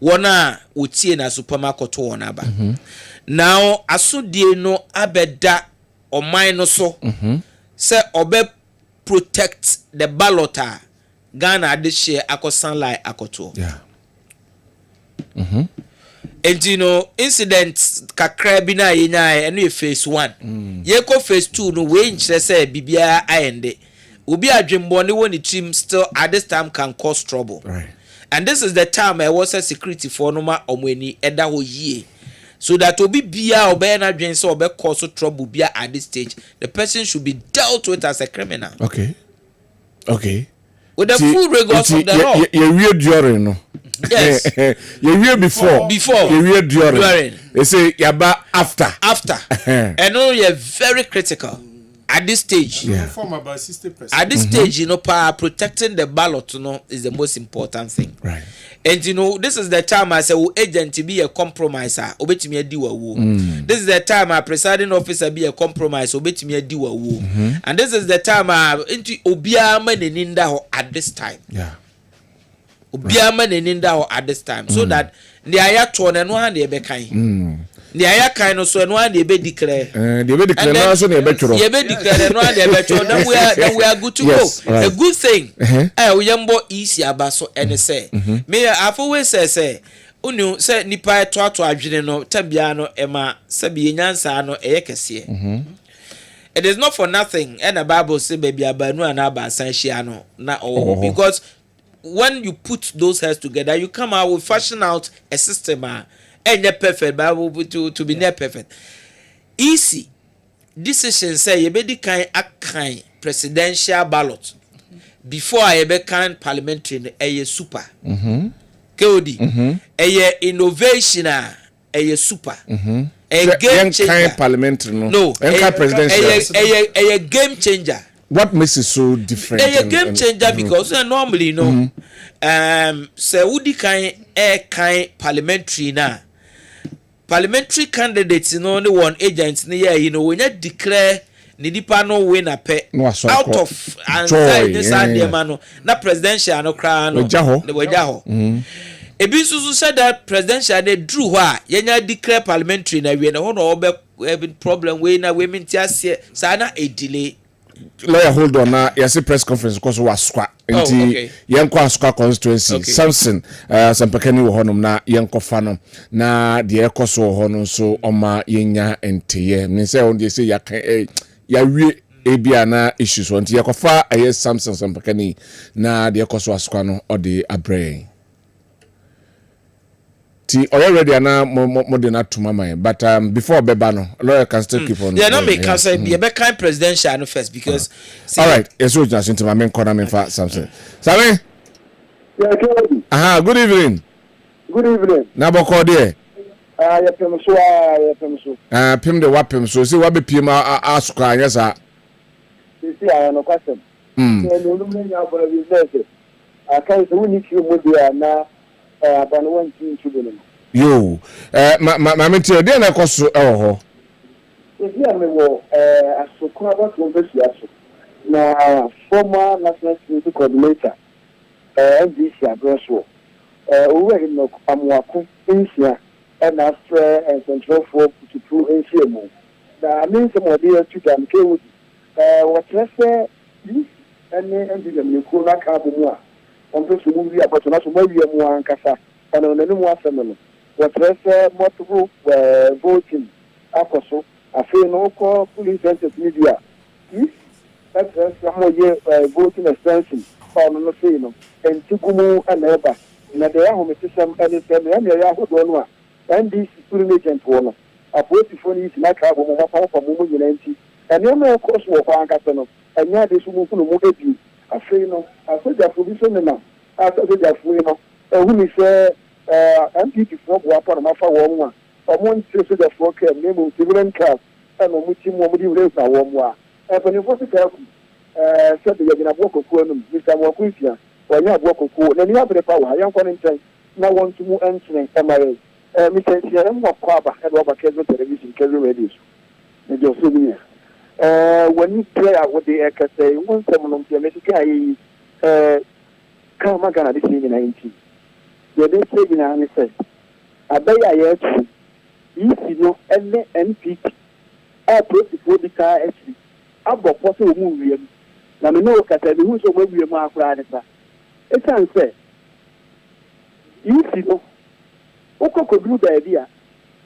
Wona utie na supermarket wona aba. Now asudie no abeda oman no so say obe protect the balloter Ghana de share akosan like akoto. And you know, incidents kakra bi na yenya eno phase 1. Ye ko phase 2 no we nkyere say bibia ayende. Obi adwembo ne woni team still at this time can cause trouble. Right. And this is the time I was a security for no ma omweni eda ho yie. So that obi bia obe na dwen say obe cause trouble bia at this stage, the person should be dealt with as a criminal. Okay. With the full rigors of the law. You read during no. Yes. You hear before. You hear during. They say yaba after. And no, you're very critical at this stage. At this stage, you know, protecting the ballot, you know, is the most important thing. Right. And you know, this is the time I say, agent to be a compromiser. Obey me a diwa. This is the time a presiding officer be a compromise. Obey me a diwa. And this is the time into obia maninda at this time. Yeah. Obiama neninda at this time so that the aya to no hand dey be kan the aya kan no so no hand dey be declare no so dey be choro dey be declare no hand dey be choro then we are good to go. A good thing we yambo easy abaso and say me I've always say unu say nipa to adwene no tabia no ema sabi nyansa no kese. It is not for nothing and the Bible say baby abanu and aba san hia no na because when you put those heads together, you come out with fashion out a system and perfect, but to be near perfect. Easy decision say you be kind presidential ballot before I be kind parliamentary a super. KOD a innovation a super a game changer parliamentary no presidential a game changer. What makes it so different? A game changer because normally say would kind parliamentary na parliamentary candidates only one agent when you declare nidipa no win a pay out of anxiety na presidential no cry no wajaho ebi susu said that presidential they drew wa yenya declare parliamentary na we na ho no obe problem we na we mintiase sana a delay. Lawyer, hold on now. Yes, press conference because was squat. Yanko Asqa constituency. Samson, some pekeni wo honum na yanko fano na the ekoso honum so oma yenya entiye. Me say on dey say ya kan ya wie ebia na issues on ti yakofa Samson some pekeni na the ekoso Asqa no or the abre. Ti already ana mo de na to mama but before bebano lawyer can still keep on. Yeah, no make can say be kind presidential no first because all right eso just into my main corner me for something. Sabe? Yeah, good evening. Good evening. Na boko there. Ya pem so. Pem de wapem so see what be pem Asqa anya sa. See I no question. No nya for business. Aka so we need you mo dia na yo ma mentio de na koso ho ebi ame wo asoko about conversation na former national security coordinator NDC addresswo we no amwako insia and after central for to prove NCM na mean some of the two can ke what say this and the ko na ka bomu a on peut se mourir à partir de ce moment en casa on a une mois semaine votre multiple voting akoso afi no ko police media if that some voting extension on no say no and tigumu aneba na de aho metisam any time ya ho no a and this student agent wona apoti phone is na ka bo mo fa mo nyina nti and no course wo kwa ankasa no anya de su mu no mo ebi afei no asoja provision na asoja fuwe no ehuni se NPP for bo apart ma fa wo nwa omo nti soja for kem na mo civilian cars na mo ti mo di race na wo mo a pani for se ka se de yagina bo kokko no Mr. Mwakwifia wanya bo kokko na ni abere pa wa yan kwa nten na won tu mu entren emare Mr. Sia mo kwa ba e do ba Kessben television Kessben radio ne jo so ni when you play out with the say one seven to America come magana this in 19 you dey say in an say abaya yet if you any NPP protocol the car actually abo possible move na me no kata be hu so we mu akura nisa e can say if you okokodru baby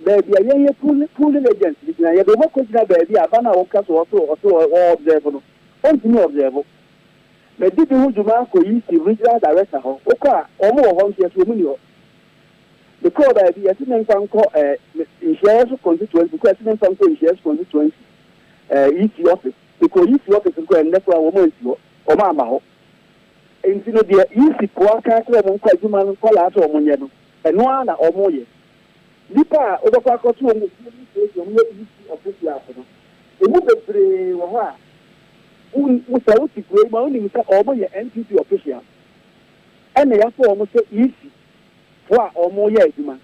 baby ye pulling agents na ye do ko na baby abana wo ka so observe no continue observe me di bi hu juma ko yi si regional director ho o ka o mo ho nse so mu ni ho the call baby ye tin nkan ko insurance constituency because tin nkan ko insurance constituency EC office because EC office ko en nefa wo mo nsi ho o ma ama ho enti no de EC ko aka ka mo kwa juma no ko la ato mo nye no eno ana o mo ye nipa odokwa akotu omo ofisi afono emu bebre wo ha usa uti kure ma oni misa omo ye NPP official ene ya fo omo se easy wa omo ye aduma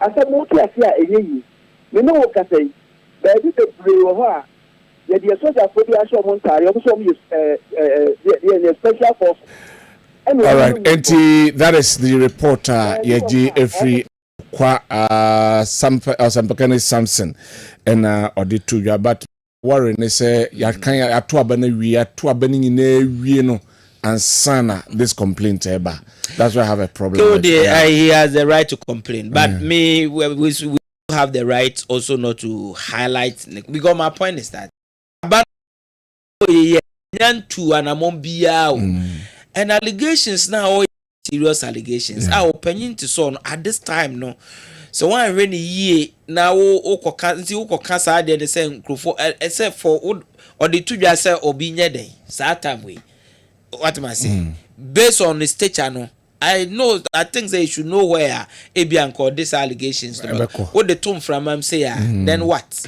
asa mo ti asia eyeyi me no wo kasai ba bi bebre wo ha ye de social for bi aso omo ntare omo so omo ye special force. All right, that is the reporter Yeji Efri kwa Sampakani Samson and Oditu ya but Warren say ya kan ya to abana wi no ansana this complaint eba. That's why I have a problem. So he has the right to complain, but we have the right also not to highlight because my point is that about to an and allegations now serious allegations. Our opinion to son at this time no. So one really ye now cancer there the same except for or the two just say obi nye day. That time we what am I saying? Based on the state channel I think they should know where Ebian called these allegations. What the tomb from say, then what?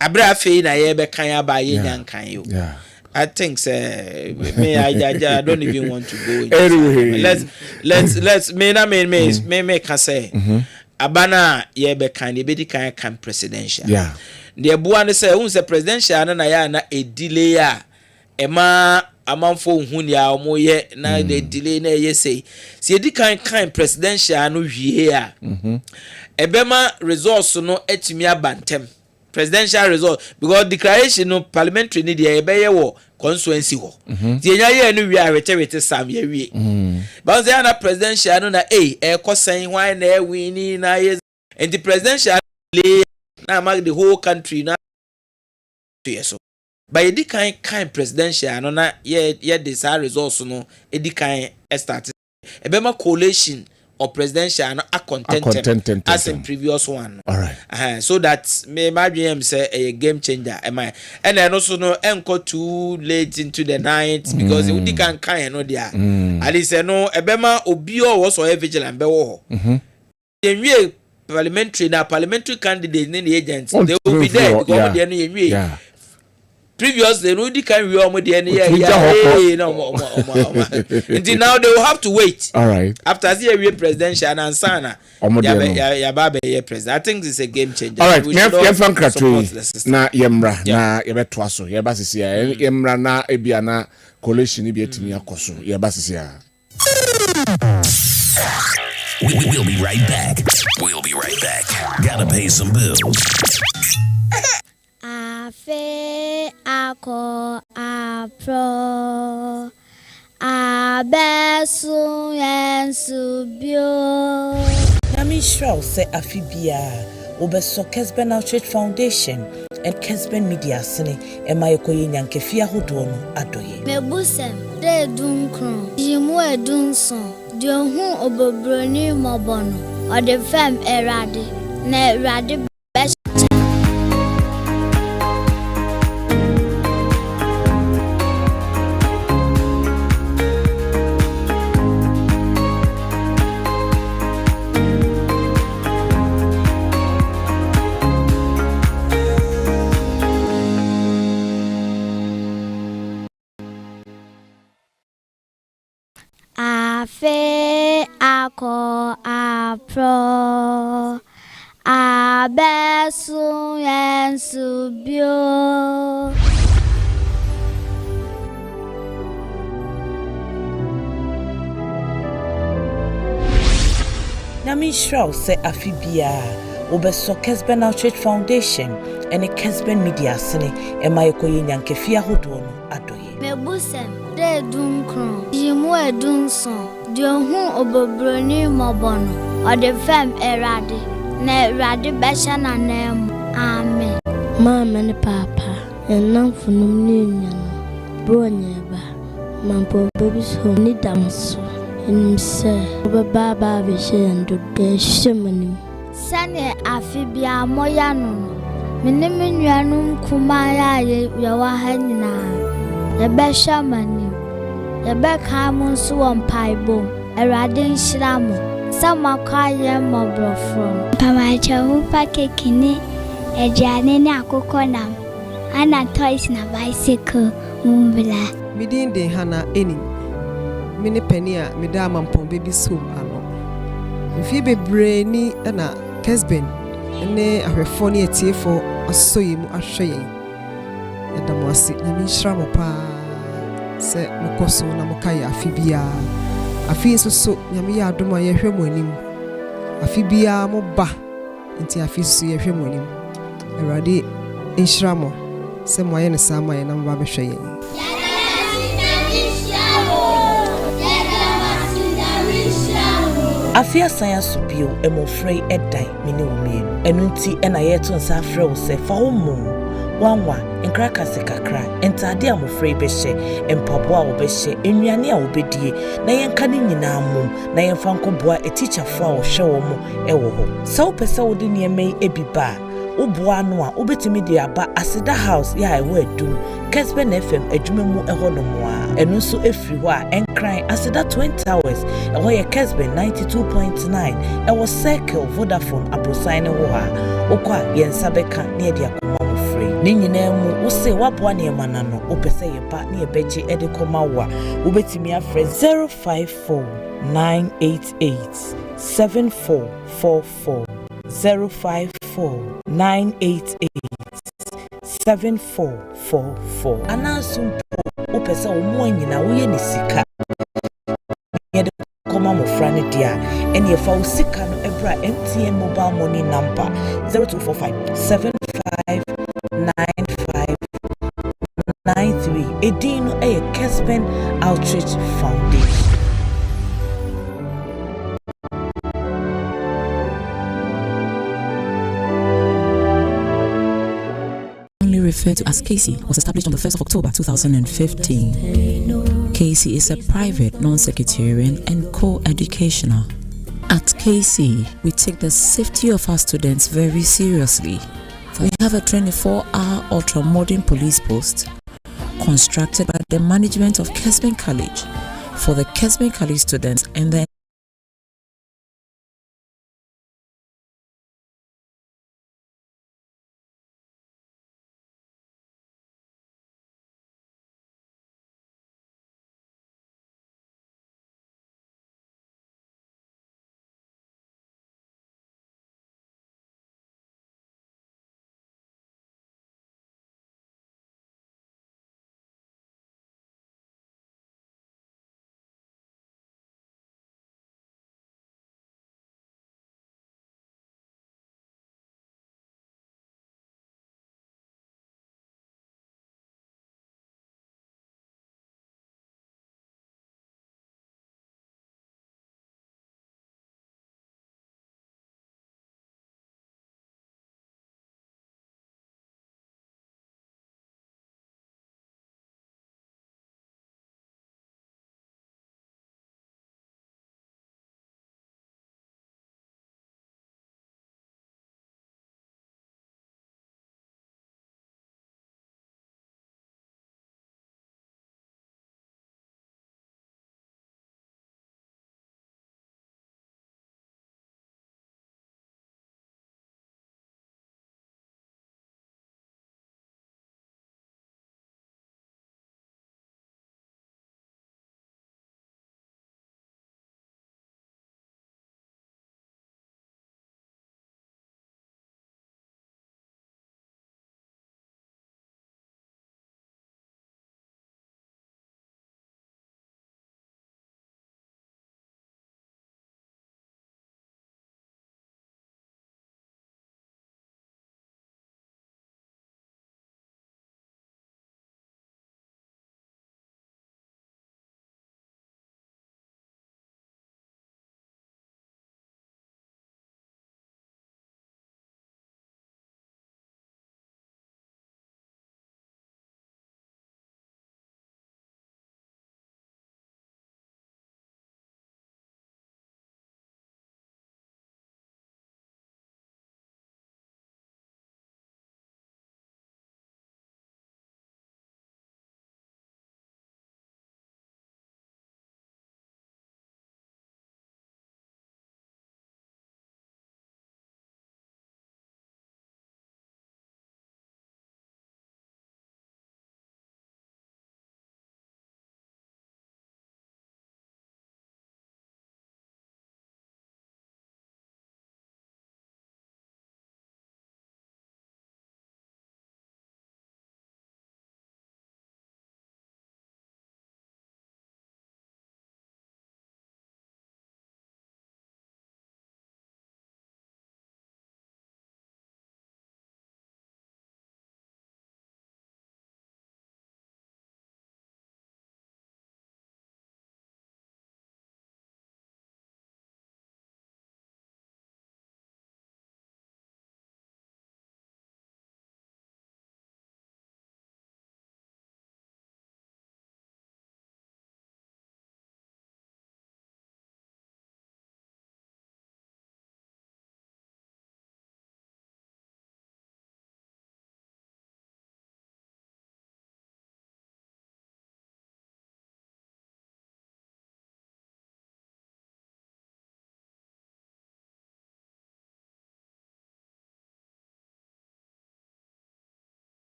Abra fe na ye be kan ba ye nyan kan yo. I think me I don't even want to go anyway. Let's me can say abana ye be kan ye be di kan presidential. Yeah. The buane say unse presidential na ya na e delay a ema amanfo hu ni a omo ye na the delay na ye say se di kan presidential no hwie a ebema resource no etimi abantem presidential result because declaration no parliamentary need e be ye wo constituency ho ti enya ye no wi a rete sam ye wi but say na presidential no na e kosan why na e win na ye and the presidential lay na make the whole country na so but e di kan presidential no na ye this results no e di kan start e be ma coalition or presidential no a content as in previous one. All right. So that me imagine say a game changer am I and then also no enko too late into the night because e di kan no there at least no e be ma obi o was so vigilant be wo ho parliamentary candidate and the agents they will be there because they know previously no di kan we omo there no until now they will have to wait. All right. After the presidential and ansana ya baba ye president. I think this is a game changer. All right. Me fan kratwe na yemra na ye betwa so ye basisi ya yemra na ebia na coalition bi etimi akoso ye basisi ya. We'll be right back. Gotta pay some bills. Afe ako apro abesu yensu bio. Nami Shroud say afibia obeso Kessben Church Foundation and Kessben Media Sene emayekoye nyankefia hodo no adoye. Mebusem de dunkron yimu edunson dio hu obobroni mobono o de fam erade na erade best. Afe ako apro abesu yensu bio. Nami Shroud say afibia obeso Kessben Church Foundation and Kessben Media Sene emayekoye nyankefia hodo no adoye. Mebusem de dunkron yimu edunson dio hu obobroni mobono o de fam erade na erade besha na nem. Amen. Mama ne papa enam funum ni nyano bronyeba mampo baby so ni damso ense baba be she ndo de shemani sane afibia moya no meneme nuanum kuma ya wa hanyina ya besha mani ya be ka mo so won paibo erade nhiramu sama kwaye mobrofro pamacha hu pakekini ejane ni akoko nam ana toys na bicycle mumbla midin de hana eni mini penia midama mpon baby soap ano mfi bebre ni na Kessben ne ahwefo ne etiefo asoyim ahweyen yadamwasi na minshiramo pa se mukoso na mukaya afibia afi so nyame ya adoma ye hwemo anim afibia mo ba nti afi so ye hwemo anim erade inshiramo se moye ne sama ye na mo ba behweyen Afia science bio emofrey edai mini omienu enunti ena yeto nsa afre wo se fa homo wanwa nkraka se kakra entade amofrey behye empabo a wo behye ennuane a wo bedie na yenka ne nyina mom na yenfa nkoboa etichafo a wo hwe wo mo ewo ho sa wo pese wo de niemei ebiba uboa no a ubetimi de aba Aseda House ya ewo adum Kessben FM adwuma mu eho no mo a eno nso efiri ho a enkran Aseda Twin Towers eho ye Kessben 92.9 ewo Circle Vodafone abrosan ne ho ha okwa yensa beka na ye de akoma mo free ni nyina mu wo se waboa ne mana no opese ye ba na ye beje e de koma wo a ubetimi afre 054 988 7444 054 988 7444 Anasumpo opese omo anyina wo ye ni sika ye de koma mo frane dia ene ye fa wo sika no ebra MTN mobile money number 0245 759593 edino e Kessben Outreach Foundation. Referred to as Casey was established on the 1st of October 2015. Casey is a private, non-sectarian and co-educational. At Casey, we take the safety of our students very seriously. We have a 24-hour ultra-modern police post constructed by the management of Kessben College for the Kessben College students and the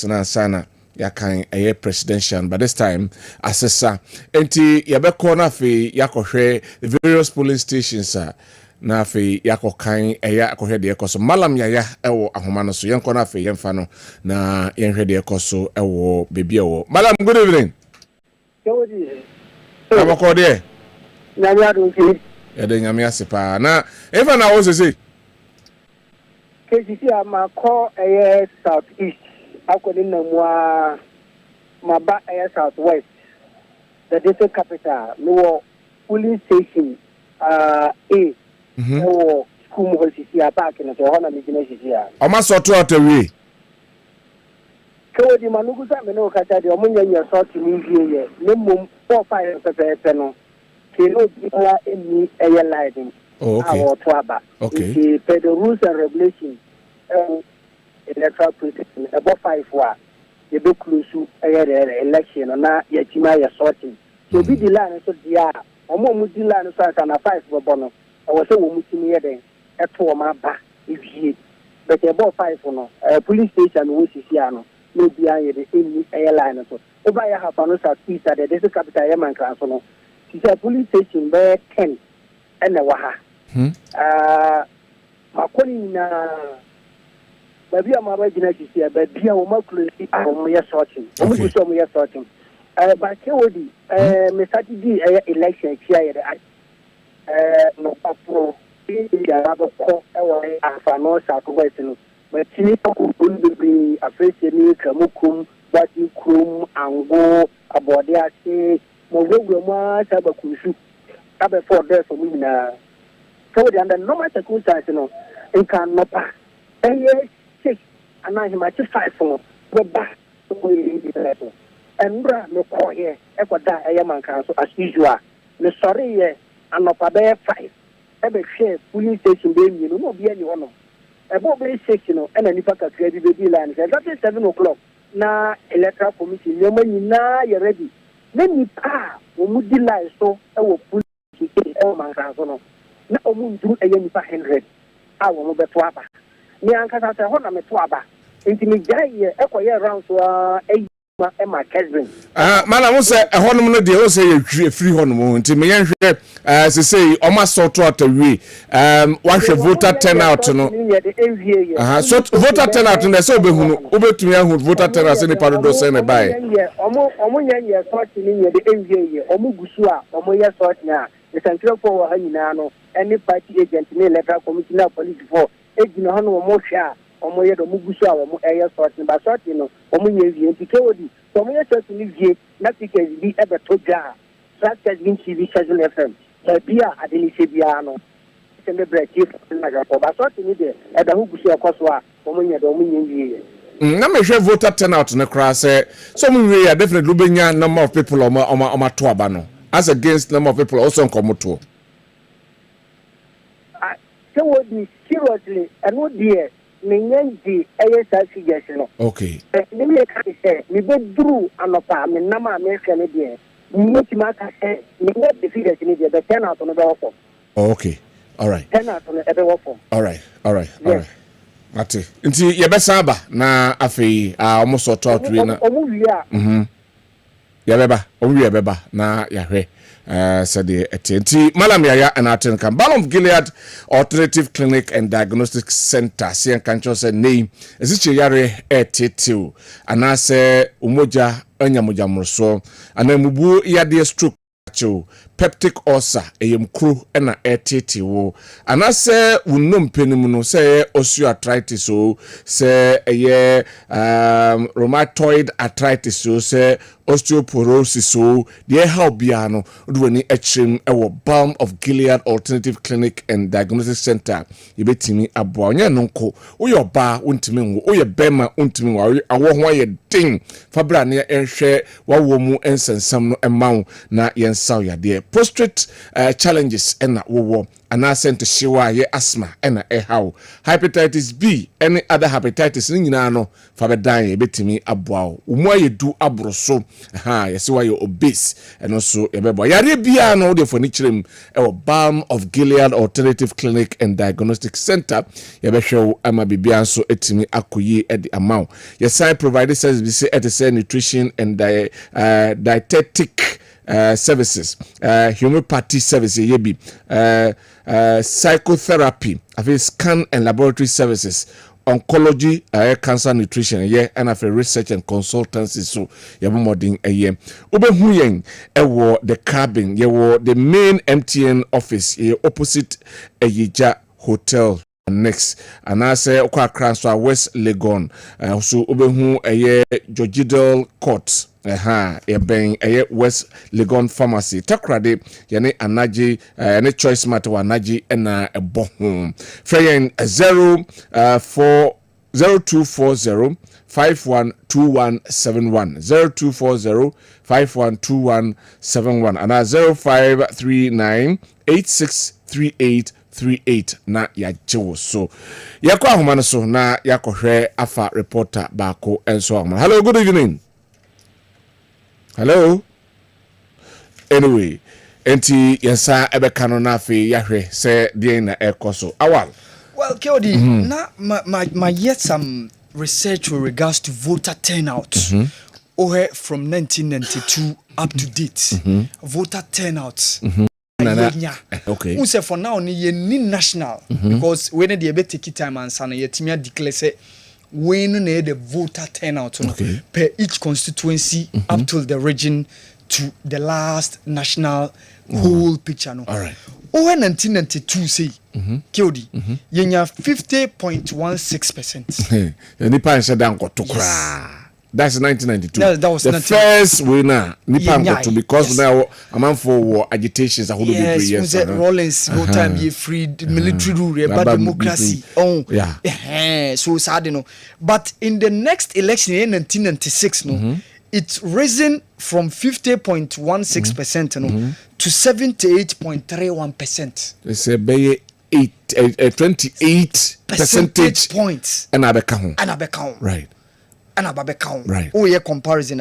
years na sana yakan eye presidential, but this time assessor enti yabeko na fe yakohwe the various polling stations na fe yakokan eye akohwe de ekoso malam yaya ewo ahoma no so yenko na fe yemfa no na yenhwe de ekoso ewo bebi ewo malam. Good evening. Abako de nyame adonki yede nyame asepa na efa na wo sese KCC amako eye south east akoni na mwa maba eye south west the district capital no police station a no school mo KCC aback na to hona mi gina KCC a o ma so to atawi ko di manugu sa me no kata de o munya sort ni vie ye ne mum 4-5 pepe no kino dia eni eye lighting. Okay. Our twaba. Okay. The rules and regulations electoral process about 5 wa the book close election na yatima ya sorting. So be the line so dia omo mu di line so na 5 bobo no I was say wo mutimi ye den eto ma ba evie but about 5 no police station wo sisi ano no bia ye the eni line so oba ya hafa no sa tisa the district capital ye man kan so no the police station be 10 ene wa ha makoni na babia maba gina kisi babia wo makulesi wo ya sorting wo guso mo ya sorting ba ke wodi me Saturday election kia ye no papro ya rabo ko wo afa no sa ko wese no but tini ko bi afese ni kamukum bati krum ango abode ase mo wegwe mo ata ba kusu abe for there for me na so the under normal circumstances no in can not pass 6 and I might 5 for go back to the level and no call here equada man can so as usual the sorry here and not about 5 every share police station being you know be anyone about 6 you know and any pack of credit baby line that is 7 o'clock na electoral committee you na you ready then you pa wo mudi line so e wo police station man can so no na omuntu eyenipa 100 awo mo beto aba ni ankasa se ho na meto aba enti mi jaye ekoye round so eyima e ma Kessben mana mo se ehonum no de o se ye free honum enti me yenhwe se sei o ma so to atawi wa hwe voter turnout no so voter turnout no se obehunu obetumi ahu voter turnout se ni padodo se ne bai omo nyenye sort ni ye de enwie omo gusu a omo ye sort na the central for hanyina no any party agent ni electoral committee na police for ejina ho no mo hwa omo ye do mugusu a omo eye sort ba sort no omo nye vie ntike odi omo ye sort ni vie na tickets bi ebe to ja strategy bin TV Kessben FM bia adeni se bia no sembe break na ga for ba sort ni de ebe ho gusu akoso a omo nye do omo nye vie na me hwe voter turnout ne kra se so mo we ya definitely benya number of people o to aba no as against number of people also nkomoto so would be seriously and would be menyanji ayesa figures no okay me me ka say me be dru anopa me na ma me hwe ne de me ti ma ka say me get the figures ni de be turn out no be wo okay all right turn out no e be wo all right ate nti ye be saba na afei almost so to atwe na omuwia ya beba omuwia beba na ya hwe said the AT&T Malam Yaya and Aten Camp Balm of Gilead Alternative Clinic and Diagnostic Center Sian Kancho said name is it yare AT2 and I say umoja anyamoja mroso and then mubu yade stroke peptic ulcer eyem kru na AT2 wo and I say unum penimu no say osteoarthritis so say rheumatoid arthritis so say osteoporosis so the help bia no do any echem ewo Balm of Gilead Alternative Clinic and Diagnostic Center yebetimi abo nya nonko uyo ba untimi wo uye bema untimi wa awo ho ye ding fabra ne enhwe wawo mu ensensam no emaw na yensaw yade prostate challenges and wo and ascent to shiwa ye asthma and how hepatitis B any other hepatitis ni nyina no fa bedan ye betimi aboa umo ye du abroso yesi wa ye obese and also ye bebo yare bia no de foni kirem e Balm of Gilead Alternative Clinic and Diagnostic Center ye be hwe ama bibia nso etimi akoyi e di amount ye sai provide services at the nutrition and dietetic services, homeopathy services, psychotherapy, scan and laboratory services, oncology, cancer nutrition, and research and consultancy. So, modern Ubehuyen, the cabin, the main MTN office, opposite a Yija Hotel. Next, and I say Okwa West Legon, so Ubehu Jojidal Court. Ben West Legon Pharmacy Takrade yane anaji ne choice matter anaji na ebo home freyen 0240 512171 0240 512171 and 0539 863838 na yajewo so yakwa ahoma no so na yakohwe afa reporter baako enso ahoma. Hello, good evening. Hello. Anyway, enti yensa ebeka no na afi yahwe se die na ekoso awal. Well, Keodi, na my yet some research with regards to voter turnout. From 1992 up to date. Voter turnout. Okay. Who say for now ni national because when they be take time and sana yetimia declare say when the voter turnout per each constituency up till the region to the last national whole picture no. All right. Over 1992 say Kiodi yenya 50.16%. Nipa nse dan ko tokra. That's 1992. That was the first winner. Nipa nko because now among for agitations a whole bit years. Yes, Rollins no time ye free military rule about democracy. So sad no. But in the next election in 1996 no, it's risen from 50.16% to 78.31%. It's a 28 percentage points. And abeka. Right. And ababeka. Right. Oh yeah, comparison.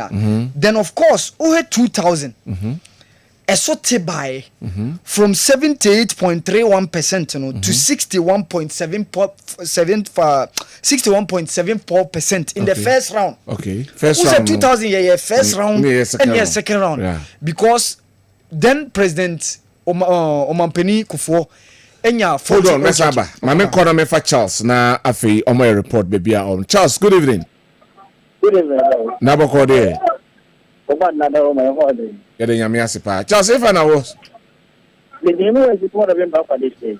Then of course, 2000. Esote by from 78.31% to 61.74% in the first round. Okay. First round. 2000 first round and second round. Yeah. Because then President Omampeni Kufuor hold on, Mesaba. Mame kona me fa Charles na afi omo report baby on. Charles, good evening. Good evening. Naboko de. Charles, if I was the name was one of them for this day.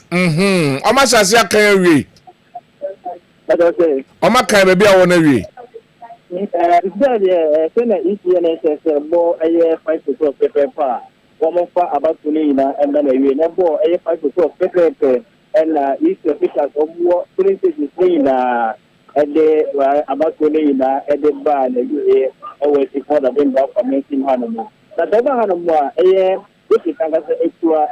How much as you can read? But okay. How much can baby I want to read? More a year 5 to 12 paper. One for about to Lina and then a year number a 5 to 12 paper and East officials of war princes is and they were about to Lina and the bar and the always before the wind of making Hanamo. But the Hanamo, a year, this is a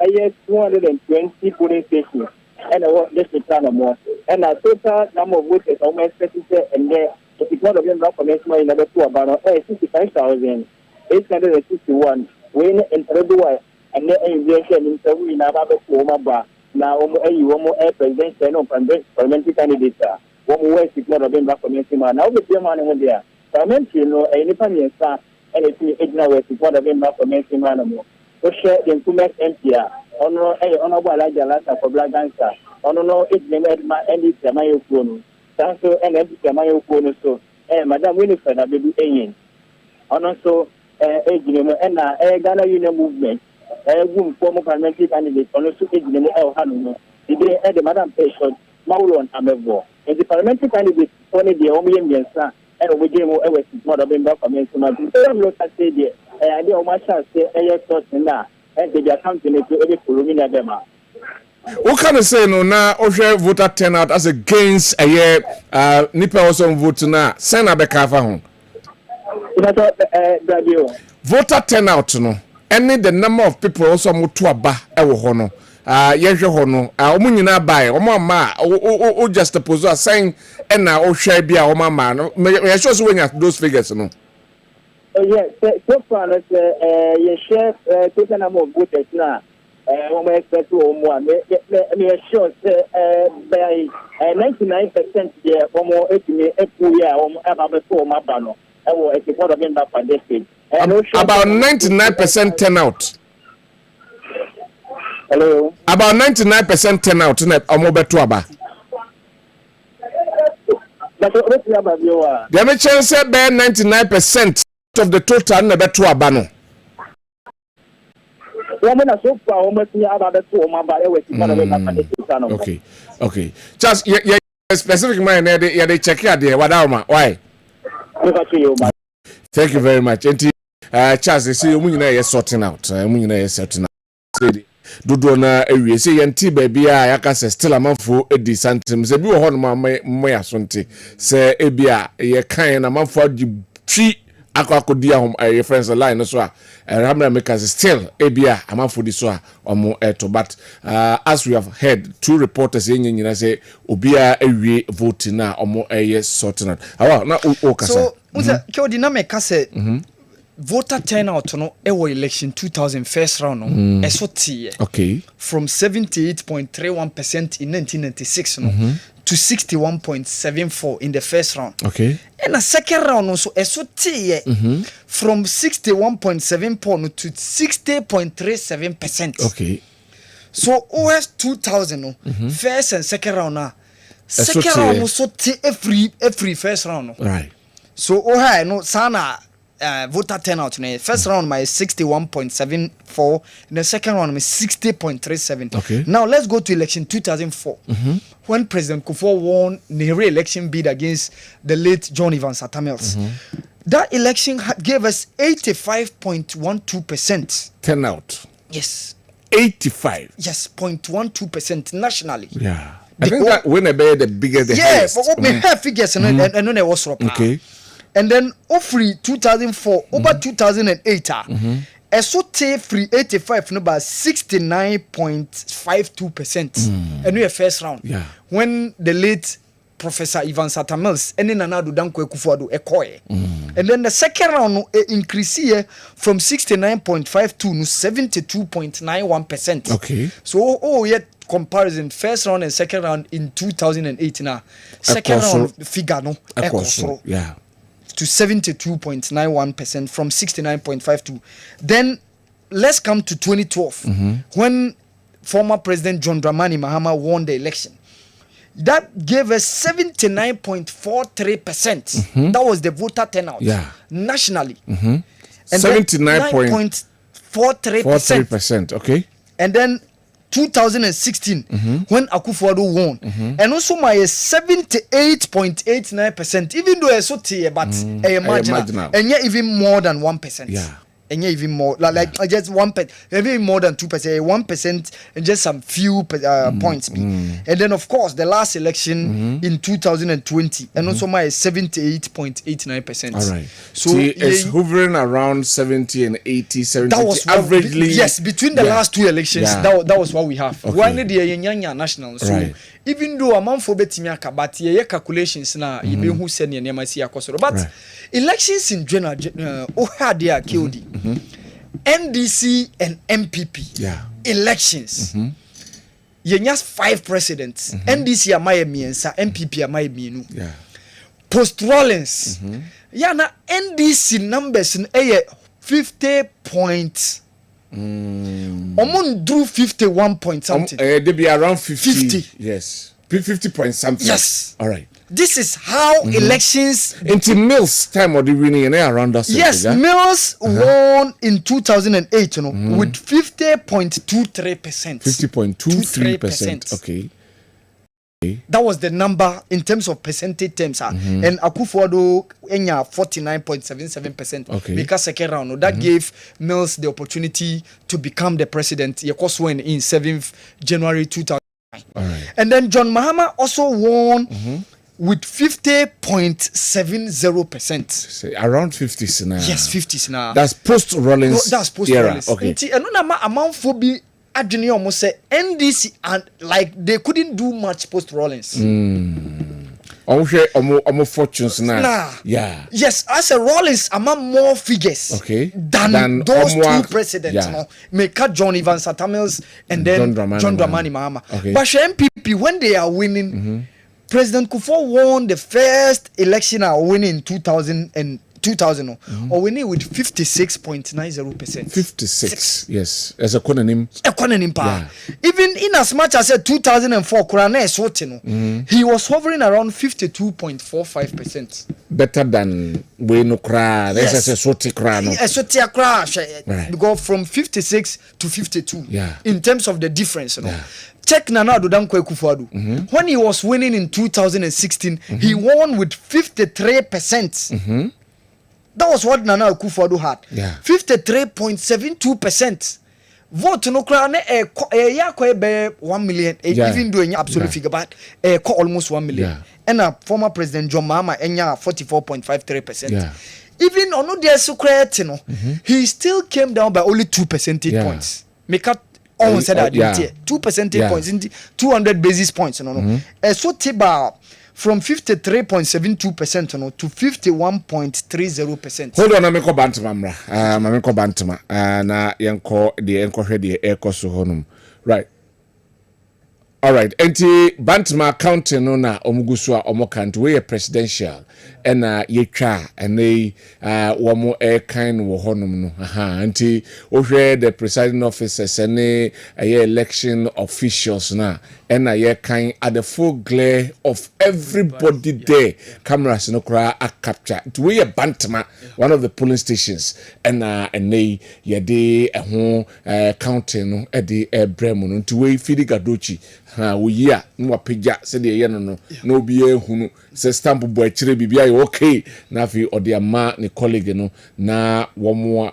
year 220 polling stations, and this is Hanamo, and a total number of voters almost 30 and there, it's not a wind of making in number 2 about 65,861, win and Redua, and then aviation in Saudi in Ababa Maba, now a president and parliamentary candidate. One way is not a wind of making now the German there. I mentioned any family and anything ignorant is what I've been for making animal. So share the improvement MPR. Honorable Elijah for black dancer. No, it's named my Andy Samayo Kuno. Sanso and Andy Samayo Kuno. So, Madame Winifred, I will do a also a Ghana Union movement. A woman former parliamentary candidate, also a El Hanu. Today, the Madame Patient, Maulon Amevo. And the parliamentary candidate, only the Omian son. And we gave away more of them back from me. So, I'm not saying that I know my chance to say, and they are counting it to every Pulumina Dema. What can I say no na ohwe voter turnout as against a year nipa also vote na send abeka fa ho. Voter turnout no any the number of people also mo to aba e wo ho no yehwe ho no omo nyina bai omo ma o just suppose assign and na o hwe bia omo ma no me sure so when those figures no. Yes, so far you share total number of voters now. When we expect to one, me sure by 99% there, almost 8 year, about before my banner. I will export again back for this stage. About 99% turnout. Hello. About 99% turnout in omo beto aba. But what you about you are? There may chance say 99% of the total na beto aba no. Okay. Just specific man they check out there. Why? Thank you very much. Charles, they say you sorting out. Sorting out. Dodo na ewie say yenti baby a yaka se still amanfo edi santim se bi wo ho no ma ya sonte se ebia ye kan na amanfo adi twi akodi ahom your friends line so a ramra makers still ebia amanfo di so a omo eto but as we have heard two reporters nyina say obia ewie voting na omo sorting out awa na o kasa so ke odi na meka se voter turnout no election 2000 first round no okay from 78.31% in 1996 no to 61.74 in the first round. Okay. And the second round also from 61.74 to 60.37%. Okay. So OS 2000 first and second round now. Second round also every first round no. Right. So no sana voter turnout in the first round my 61.74, in the second round my 60.37. Okay. Now let's go to election 2004 when President Kufuor won the re-election bid against the late John Evans Atta Mills. That election gave us 85.12% turnout. Yes. 85. Yes, 0.12% nationally. Yeah. I think that when I bear the bigger the highest. Yeah, but we have figures and then it was okay. And then free 2004 over 2008 esote free 85 no about 69.52%. And we first round. Yeah. When the late Professor Evans Atta Mills and then Nana Danko Kufuor Ekoye. And then the second round increase here from 69.52 to 72.91%. Okay. So yet comparison first round and second round in 2008 now. Second round figure no ekosoro. Yeah. To 72.91% from 69.52. Then let's come to 2012 when former President John Dramani Mahama won the election. That gave us 79.43%. That was the voter turnout nationally. And 79.43%. Okay. And then 2016 when Akufo-Addo won and also my 78.89%, even though it's so but marginal and yet even more than 1%. Yeah. And yet even more like just 1%, even more than 2%, 1% and just some few points. And then of course the last election in 2020 and also my 78.89%. All right. So it's hovering around 70 and 80, 70. That was averagely. Yes, between the last two elections, that was what we have. Okay. One the national. So even though a month for betimia but ye calculations na you be who send your name but elections in general there killed NDC and MPP elections. You just 5 presidents. NDC amaye miensa, MPP amaye mienu. Post Rollins. Na NDC numbers in 50 points. Do 51 point something. They be around 50. Yes. 50 point something. Yes. All right. This is how elections into Mills time of the winning around us. Yes, Mills won in 2008 with 50.23%. 50.23%. Okay. That was the number in terms of percentage terms. And Akufo-Addo 49.77%. Okay. Because second round. That gave Mills the opportunity to become the president. He was when in 7th January 2009. All right. And then John Mahama also won with 50.70%. Around 50s now. Yes, 50s now. That's post Rollins. That's post Rollins. Okay. And no amount for be adwene almost say NDC and like they couldn't do much post Rollins. Omo fortunes now. Nah. Yeah. Yes, as a Rollins among more figures than those two presidents. Yeah. No? Make John Evans Satamils and then John Dramani Mahama. Okay. But MPP when they are winning, President Kufuor won the first election winning in 2000 or winning with 56.90%. 56. Yes. As a quononym. Yeah. Even in as much as 2004, he was hovering around 52.45%. Better than we no cry. That's a soti cry. Go from 56 to 52. Yeah. In terms of the difference, Check Nana Addo Dankwa Akufo-Addo. When he was winning in 2016, he won with 53%. That was what Nana Akufo-Addo had. 53.72%. Vote no cry ne 1 million. Even though any absolute figure, but almost 1 million. And former President John Mahama 44.53%. Even on the secret, he still came down by only 2 percentage points. Make up almost said that 2 percentage points in 200 basis points. So Tiba from 53.72% to 51.30%. Hold on, I'm going bantama. I'm going bantama. Na yanko the yanko the echo so honum. Right. All right. Enti bantama counting no na omugusua omokant we presidential ena yetwa ene womo kind wo honum no. Enti ohwe the presiding officers ene election officials na ena ye kind at the full glare of everybody there. Cameras no kra a capture. To we bantama one of the polling stations ena ene yede ho counting no e de bremo no to we fidi gadochi we ya no apagya se de ye no no obi ehunu se stamp bo akire bibia ye okay na fi ode ama ne colleague no na womo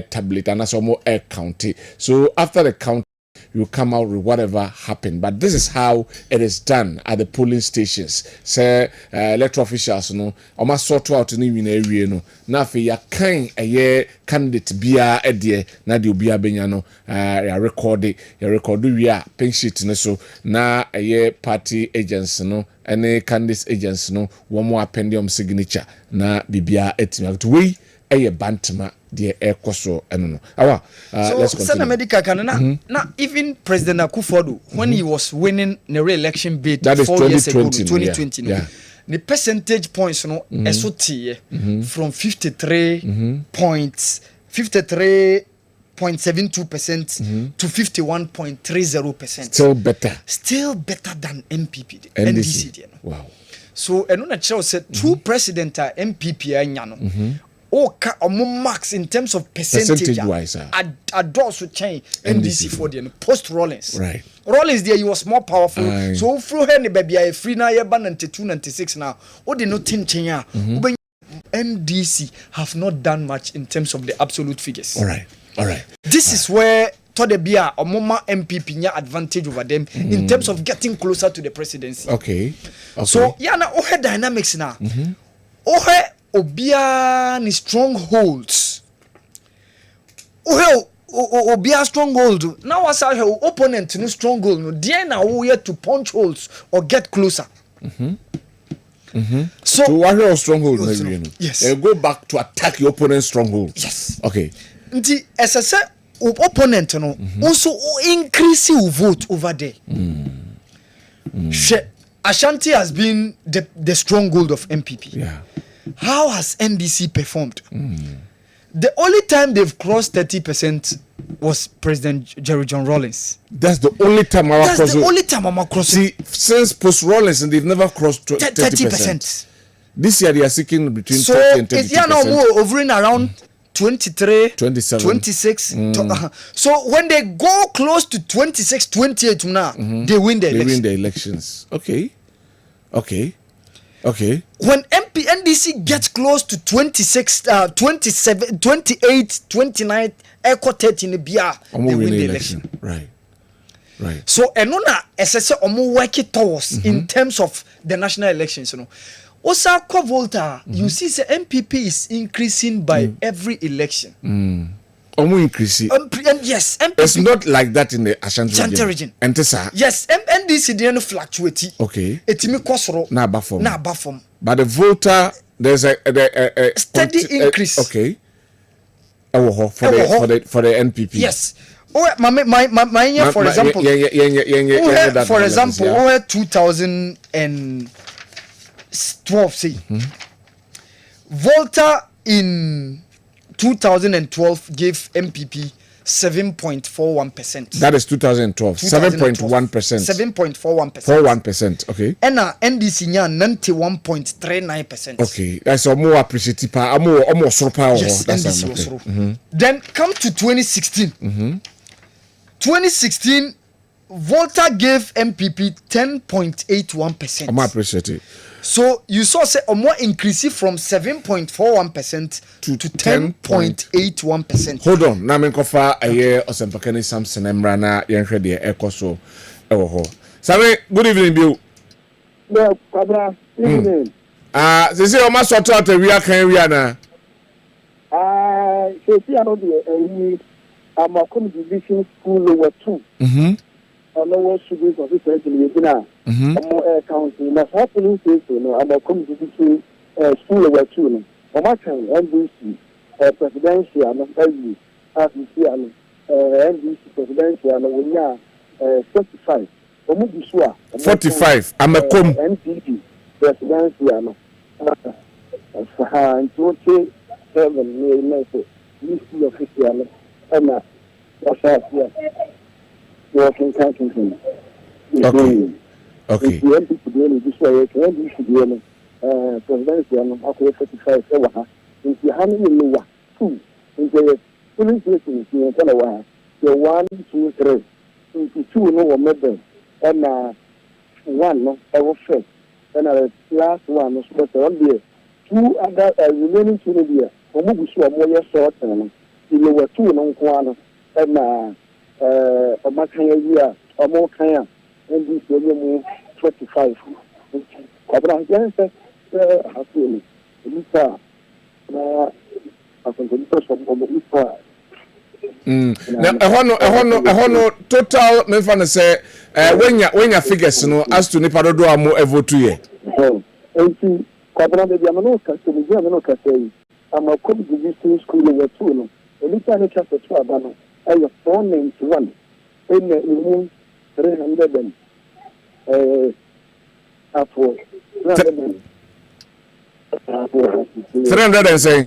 tablet and so mo count. So after the count you come out with whatever happened, but this is how it is done at the polling stations. Say electoral officials no almost sort out ni win area no na fe ya kan candidate bia edie na de obi abenya no ya record we a pink sheet no so na party agents no any candidate agents no one more appendium signature na bibia etimi to we bantama the ekoso eno no let's continue. So medical can na even President Akufo-Addo when he was winning the re-election bid that 4 years ago 2020 no, the percentage points no SOT from 53.72% to 51.30%. Still better than NPP NDC. Wow. So enuna chero said two president MPP anya no marks in terms of percentage wise also change NDC for the post Rollins. Right. Rollins there he was more powerful. So through any baby I free now 92 96 now. What they not change NDC have not done much in terms of the absolute figures. All right. This is where Todebia or Moma MPP nya advantage over them in terms of getting closer to the presidency. Okay. So na ohe dynamics na. Ohe obia ni strongholds. Obia stronghold. Now what's our opponent no stronghold no there na we to punch holes or get closer. So what your stronghold? Yes. Go back to attack your opponent's stronghold. Yes. Okay. Nti SSA opponent no also increase your vote over there. Ashanti has been the stronghold of MPP. Yeah. How has NDC performed? The only time they've crossed 30% was President Jerry John Rawlings. That's the only time I'm crossing. See, since post Rawlings, and they've never crossed 30%. This year they are seeking between 30 and 30%. So now more hovering around 23, 27, 26. So when they go close to 26, 28 now, they win the elections. Okay. When NDC gets close to 26, 27, 28, 29, echo 30 in the BR, they win the election. Right. Right. So enona esese omo work it towards in terms of the national elections, you know. Osa ko Volta, you see the NPP is increasing by every election. Omo increase. Yes, NPP. It's not like that in the Ashanti region. Yes, NDC didn't fluctuate. Okay. Etimi kosoro. Na bafom. But the voter, there's a steady increase. Okay. For the NPP. Yes. Oh, my for example. For example, 2012, see. Volta in 2012 gave MPP 7.41%. That is 2012. 7.1%. 7.41%. Okay. And NDC nya 91.39%. Okay. That's a more appreciative. More super. Yes, NDC was Then come to 2016. 2016, Volta gave MPP 10.81%. I'm appreciative. So you saw say a more increase from 7.41% to 10.81%. Hold on. Now me kofa aye Osempakani Samson Emrana yenhwe de ekoso ewo ho. Sabe, good evening Bill. Yeah, Kabra. Evening. They say o ma sort out we kan we na. So see ano de Amakom Division School over 2. And no students of this region, more county. That's happening to Amakom Division School over 2. Omaka NDC presidential and LU, as we see, NDC presidential and we are 45. 45. Amakom NPP presidential and 27 official. And that's working counting. Okay. Okay. The MP to be this way, NDC to be presidential, after 45, into how many lower? 2. Into polling stations in Kanawa, the 1, 2, 3. Into 2 no medal, and 1 no, I was first. And last one was better on there. 2 other remaining 2 there. Omubusu more short term. The lower 2 no one, and a Makaya, or more Kaya, and this will 25. Abraham Jensen, happily. Now, total me fan say when ya figures no as to nipa do am vote ye. Enti kwabra de amano ka se me amano ka say am a come to school over 2 no. Elita ne chapter 2 abano. Ayo 491. In the 300 after 300 and say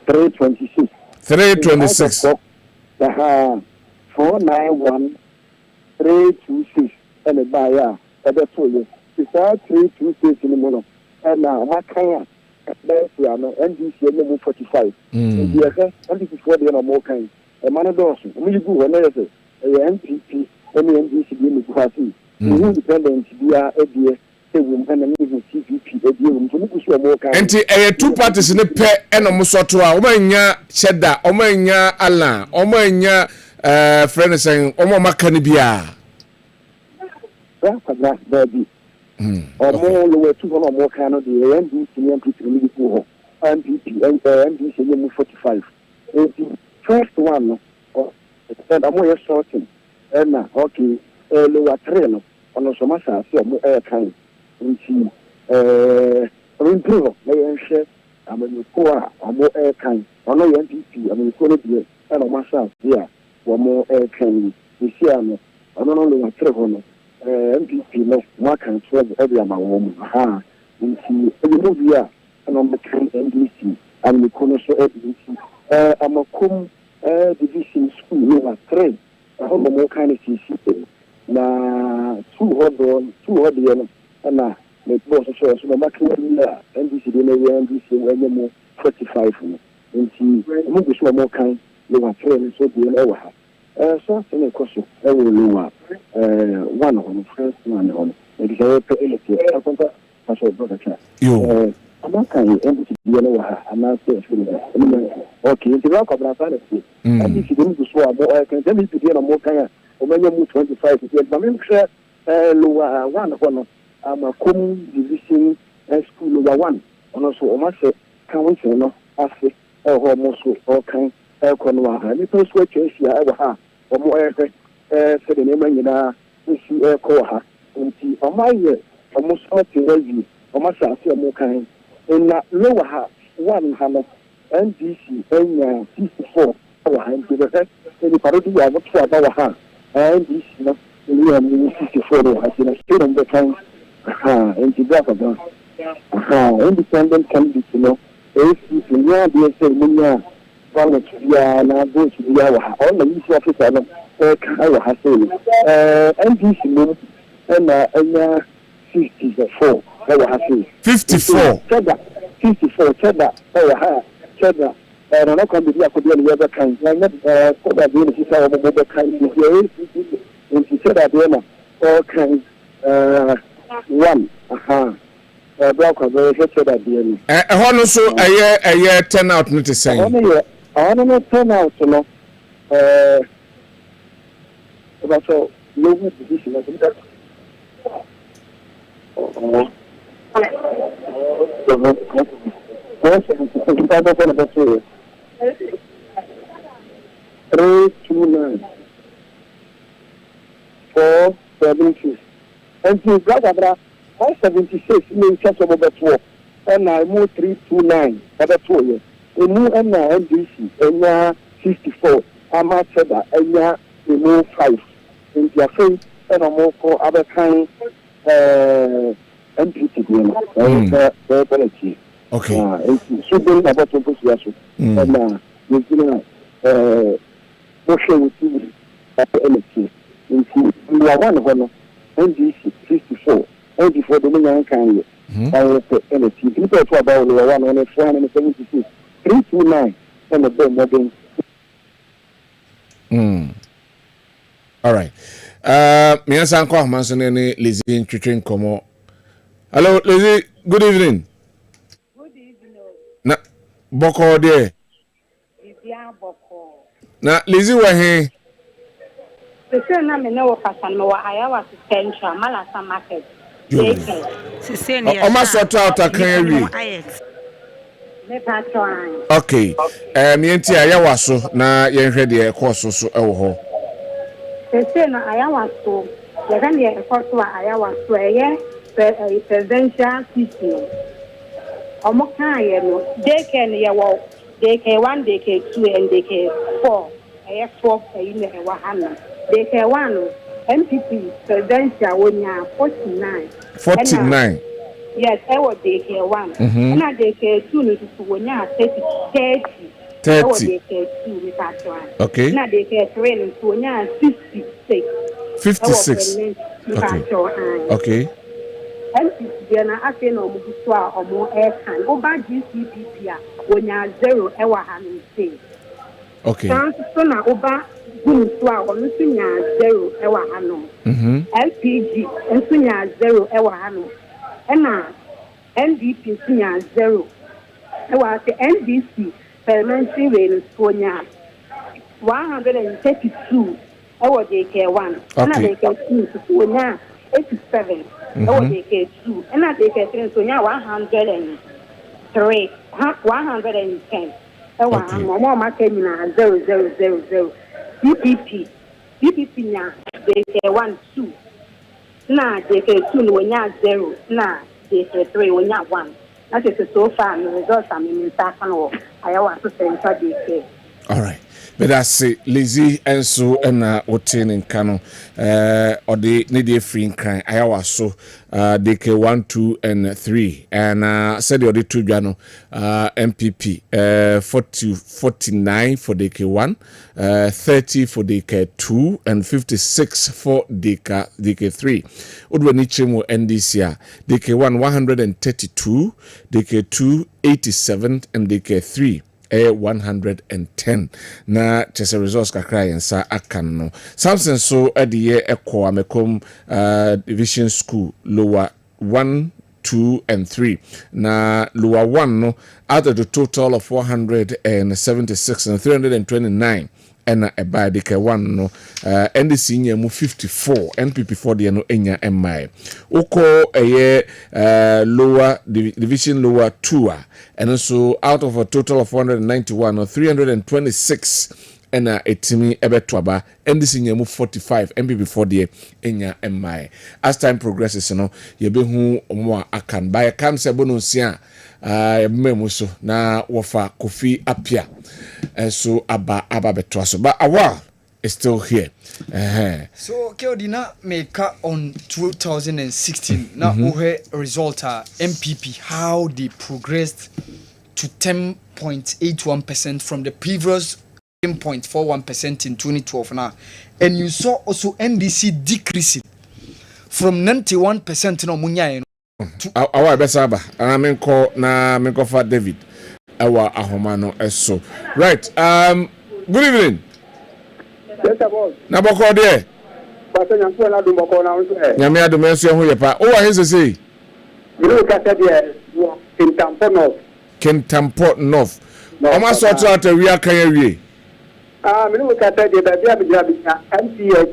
326. 326. 491 326 and a buyer at the full. It's 326 in the morning. And now, what can that's NDC 45. And this is what they are more kind. A man of Dawson, a million good analysis, a NPP, any NDC in the party. Independent, be a dear. And two parties in the pair and Musotua, Omanya Cheddar, Omanya Allah, Omanya friend saying Omama Canibia. Baby. Or more 200 more kind of the NPP, NPP 45. First one, and I'm more sorting. And okay, lower train on the Somasa, so air kind. Into Rinto, Mayan I'm a poor, or more air kind, or no NPP, I mean, quality, and on myself, yeah, one more air kind. You see, I'm not only a travel, NPP, no, one can serve every amount of woman. Aha, into the movie, and on the kind NDC, and the corner so NDC. I'm a cum division school, no, 3. I hope more kind of CC. Now, 200, and the boss so Macron, NDC, NDC, 45. And she more kind, they were training so be an hour. Something a question, I will lower one on the first one on it is a pay. I said, brother, I'm not kind of NDC, and I say, Okay, the rock of Rafale. And if you didn't swear, I can tell you to get a more kind of 25 years. But I'm sure one I'm a common division school number 1. And also, almost can we say no? After almost all kind of Conwa. And it was what you see, I have or more said the name in a coha. And see, on my year, almost all the almost I see a more kind. In lower half, 100. NDC and 64 and to the fact that the party was what our hand and this in 64 has been a student the time and to that of independent candidate, if you can be a ceremony, one to be now go to the hour, all the issue officer, I has NDC and 64 54 54 cheddar Chedra, and I'm not going to be a good the other kind. I'm not probably the sister of the kind of the and she said at the end, all kinds, one, block of the head at the end. And also a year turnout, not to say. I want to turn out, about all low position. I think that's 329 476 and you brother 576 means just about the 4 and I move 329 other 2 years and move and NDC and 64 I'm at cheddar and move 5 in your face and I'm more for other kind NPP okay. So then about to push yes. And you with you LT. You are one of them. NDC 54. ND4 the million kind. I will say LT. People talk about 176. 329 and the bomb again. All right. Me and Sanko Manson any Lizzie in Chichen Como. Hello, Lizzie. Good evening. Na boko de na Lizzie wa he se na me na wo kasa no wa ayawa central malasa market se ne o ma sort out akan wi me patron okay me enti ayawa so na ye hwede e course so e wo ho se na ayawa so ye ga ne e course wa ayawa so ye presidential system omo kan ye no daycare ne ye wo daycare 1 daycare 2 and daycare 4 e 4 e ne e wa hana daycare 1 NPP presidential wonya 49 yes I was daycare 1 na daycare 2 no to wonya 30 I was daycare 2 mi ka so okay na daycare 3 no to wonya 56 okay NPP na afi na omu so a omu aircan oba GCPP a wonya 0 e wa ha no say okay so na oba gun so a onu nya 0 e wa ha no LPG enso nya 0 e wa ha no na NDP nya 0 e wa se NDC parliamentary rail so nya 132 e wa daycare 1 na daycare 2 so nya 87 daycare 2 and not daycare 3 so now 103 110 mama market na 0000 DPP na daycare 1 2 na daycare 2 no nya 0 na daycare 3 wo nya 1 that is so far the results am in sakano ayawa so center daycare. All right. But I say lazy and so and otin in canon or the needy free in crime. I was so DK 1, 2, and 3. And said the other two jano MPP 49 for DK 1, 30 for DK 2, and 56 for DK 3. Udwanichemo NDC DK 1 132, DK 2 87, and DK 3. 110 na chese results kakra yensa akan no Samson so adiye ekọ amekom division school lower 1 2 and 3. Na lower 1 no out of the total of 476 and 329. And a badike 1 no NDC nya 54 NPP 4 no enya MI oko lower division lower 2 and also out of a total of 491 or 326 and etimi ebetwaba NDC nya 45 NPP 4 enya MI as time progresses no ye be hu omo akan by kan se bononsia memuso na wofa Kofi Apia so aba betwa so but awa is still here. So Keodina make on 2016 now uhe result MPP how they progressed to 10.81% from the previous 10.41% in 2012 now, and you saw also NDC decreasing from 91% no munya awa besaba menko fa David awa ahomano eso right. Good evening. Yes, boss. Na boko de Pastor Nyanko na dumboko na unse nyame adom enso ho yepa o wa hese sei you ka say there in Tampo North o ma so to atawi akan awie me ka say there be abia MPS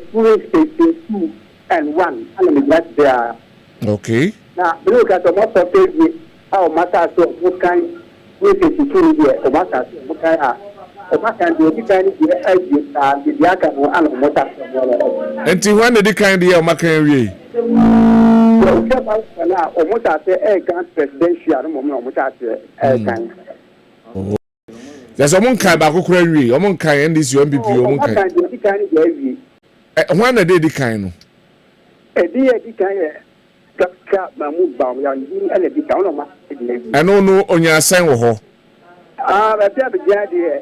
2 and 1 and me that there. Okay. Now, look at the most of the how matters so what kind with the security or matters what kind of matters the kind of the Yaka and Mota. And when the kind of Macan or Mota say presidential moment kind. There's a monk by Kokuri, a monk and this MPP or monk. When a day the kind. A dear kind. I don't know on your sign or ho. I tell the idea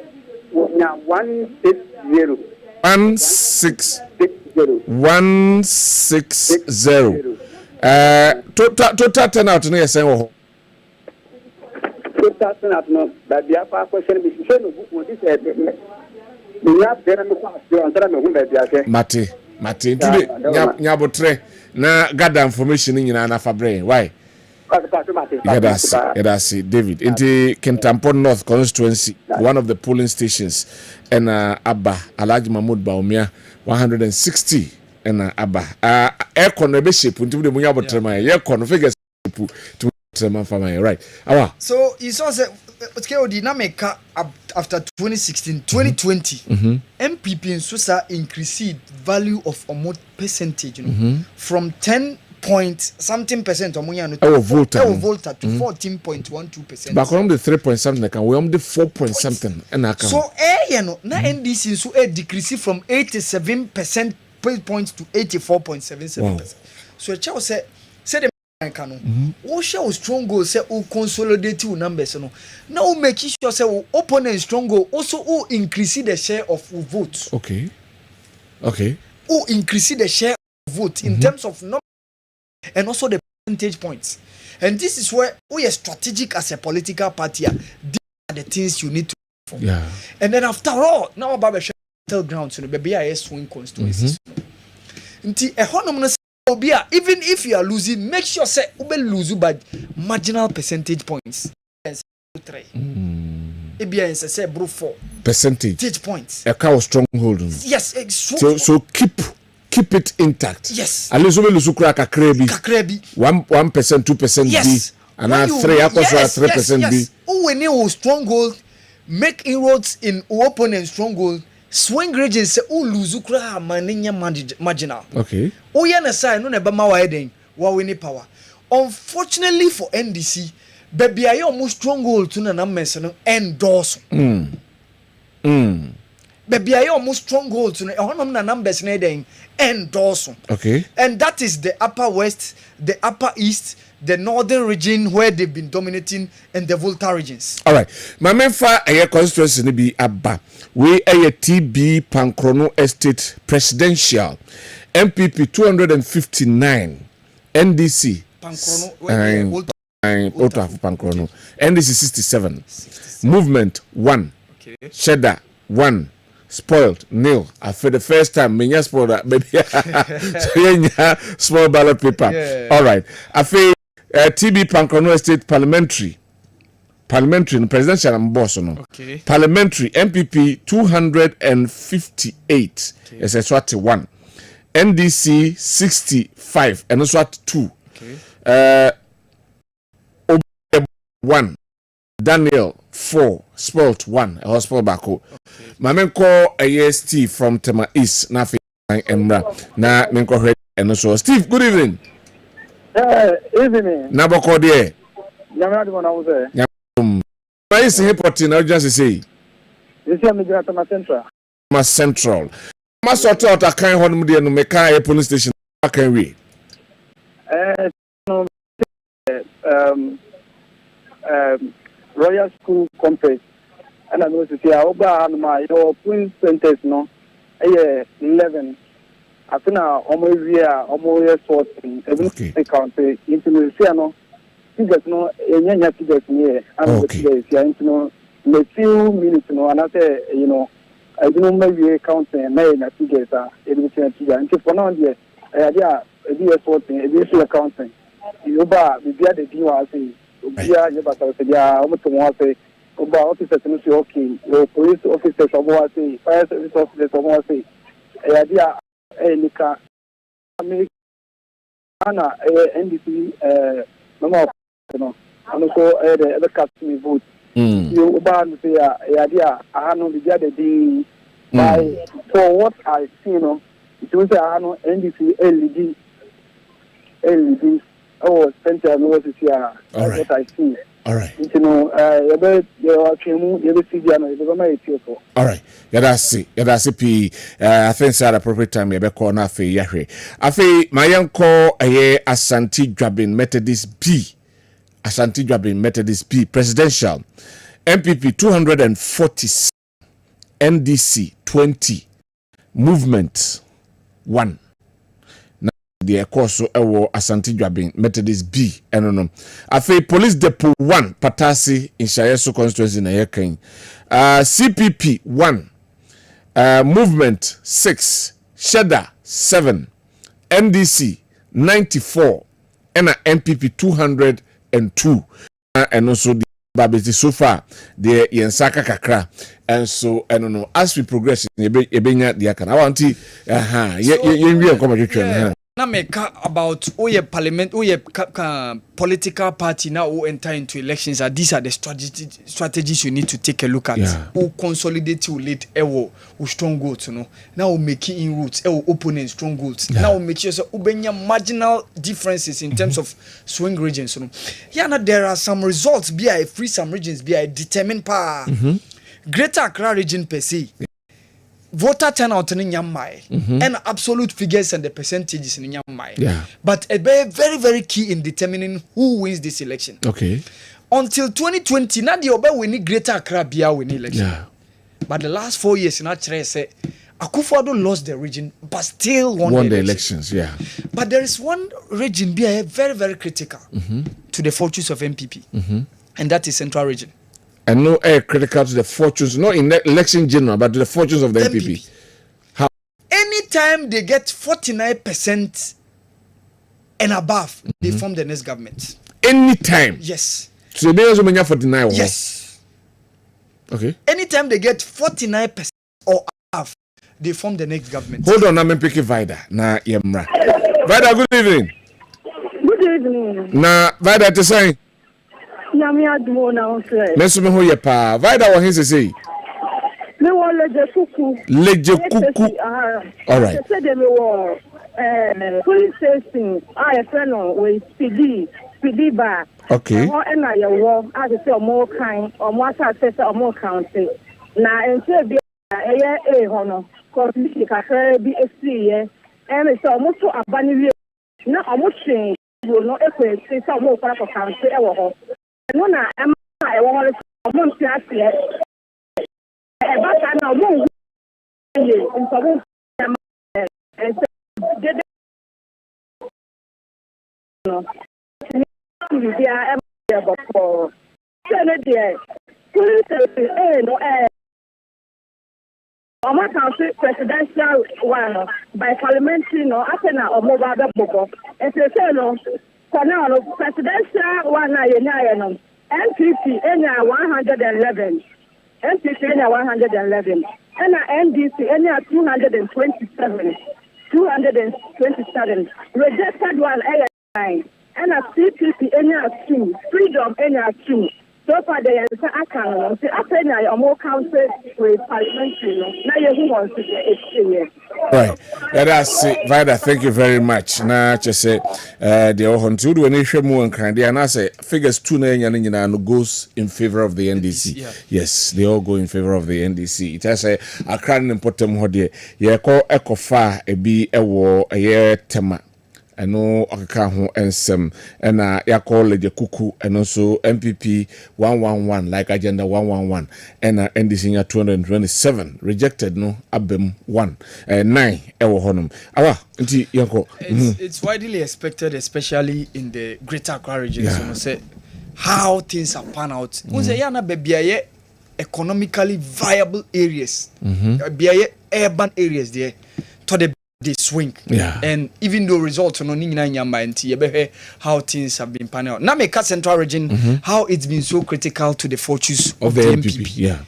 160. Total turnout near saying oh. Total turnout no, but the upper question is Mate, today nyabotre na gather information nyina na fabre why Yadasi David into Kentampo North Constituency, one of the polling stations, and Abba Alhaji Mahmoud Baumia 160 and Abba aircon membership into the Munyabo Trema aircon figures to Trema family right. So you saw that dynamic after 2016 2020 MPP in Susa increased value of almost percentage from 10 point something percent volta to 14.12%. Back on the 3 point something can we on the 4 point something and so na NDC so decrease from 87% points to 84.77%. So Charles said the Kano o show strong goal say o consolidate numbers no now make sure say opponent strong goal also o increase the share of votes. Okay O increase the share of vote in terms of number and also the percentage points, and this is where we are strategic as a political party. These are the things you need to perform. Yeah. And then after all, now about the ground, so the baby I swing constituencies. Even if you are losing, make sure say you will lose by marginal percentage points. Say bro 4 percentage points. A cow stronghold. Yes, so keep it intact. Yes. At least we lose kakrebi. 1%, 2% yes. B, and 3% B. Oh, when you stronghold, make inroads in opponent stronghold. Swing regions say oh lose ukra maninya marginal. Okay. Oh yeah, na say no neba ma widen wa we power. Unfortunately for NDC, baby ayo mo stronghold to na numbers no endorse. Baby ayo mo stronghold to na numbers na den endorse. Okay. And that is the upper west, the upper east, the northern region where they've been dominating, and the Volta regions. All right. My member a constituency ni bi Abba. We a TB Pankrono Estate Presidential. MPP 259. NDC Pankrono Pankrono. NDC 67. Movement 1. Okay. Cheddar 1. Spoiled nil. For the first time, me spoiled that baby. So small ballot paper. Yeah. All right. TB Pancrono Estate Parliamentary presidential and boss no. Okay. Parliamentary NPP 258 is a SWAT 1. NDC 65 and SWAT 2. Okay. 1 Daniel 4 Sport 1 a hospital bako. Mamen call a Steve from Tema East na fi emra na men ko hwe and so Steve, good evening. Evening. Na boko de. Nyamra de na wo say. Why is he putting now just say? This is me Tema Central. Ma Central. Ma sort out a kind ho no de no meka police station can we. Royal School Complex. And I know to see how bad my police centers no. 11. I think almost sorting every account into the no. Figures no any figures near. And into no few minutes no and I say I don't know maybe counting na figures are everything figure. And for now there sorting every accounting. You ba the deal I say yeah, you but I said, yeah, almost say, about officers and say, okay, your police officers or more say, fire service officers or more say, idea, Nika, American, NDP, no, and also the other customer vote. You about to say, idea, I know the other day, by for what I see, it was I know NDP, LED. Oh, Central University. That's what I see. All right. You know, all right. Yadasi P. I think at appropriate time you be call na fe yahwe. Afi my yanko Asante Dwabin Methodist B presidential MPP 240 NDC 20 movement 1. The course ewo Asante Dwabin Methodist B enono afi police depot 1 Patasi in Shayeso constituency na yekan CPP 1 movement 6 Sheda 7 NDC 94 and NPP 202 and also the babeti so far the yensaka kakra and so I don't know as we progress ebenya the akan I want to ye come na meka about parliament political party now who enter into elections these are the strategies you need to take a look at. Who consolidate who lead who strong votes now who make in roots opponent strong votes now make sure so ubenya marginal differences in terms of swing regions now there are some results be free some regions be determined par Greater Accra region per se voter turnout in Nyamai and absolute figures and the percentages in Nyamai. But a very, very key in determining who wins this election. Okay. Until 2020, not the Obe winning Greater Accra Bia winning election. But the last 4 years, in actually say Akufo-Addo lost the region, but still won the elections. But there is one region Bia very, very critical to the fortunes of MPP, and that is Central Region. And no critical to the fortunes, not in the election general, but to the fortunes of the MPP. How? Anytime they get 49% and above, they form the next government. Anytime? Yes. So they also mean 49? Yes. Okay. Anytime they get 49% or above, they form the next government. Hold on, I'm picking Vida. Na Yemra. Vida, good evening. Good evening. Na Vida, to say. Meso me ho ye pa Vida wa hin say me wo leje kuku all right say dem wo police station I friend we speedy bar okay ho na ye wo as say omo kan omo asa say omo count na ense bi eye ho no ko bi ka bi esiye e me say omo to abani wi na omo hwen no ekwe say omo kwa ko count e wo ho no na am I want to see us here. But I know more. Presidential one by parliamentary no after na or mobile bobo. And say no for now, presidential one, NPP, 111. NPP, 111. And NDC, 227. 227. Rejected one, 9. And a CPP, 2. Freedom, 2. So far, they are say after now, more council with parliamentary. Now you want to get right. That's it. Vida, thank you very much. Now, just say, the Ohontu, when you show more and kind, and I say figures 2 goes in favor of the NDC. Yeah. Yes, they all go in favor of the NDC. It has a crown important hodie. Yeah, call Echo Far a be a war a year tema. I know Okaho and some and ya call the Kuku and also NPP 111 like agenda 111 and NDC 227 rejected no abem 1 9 ewo honum awa nti yanko it's widely expected, especially in the greater Accra region. So say how things are pan out. Unse yana be economically viable areas, be urban areas there to the they swing, and even though results no how things have been panning out. Now make central region how it's been so critical to the fortunes of the NPP. Yeah.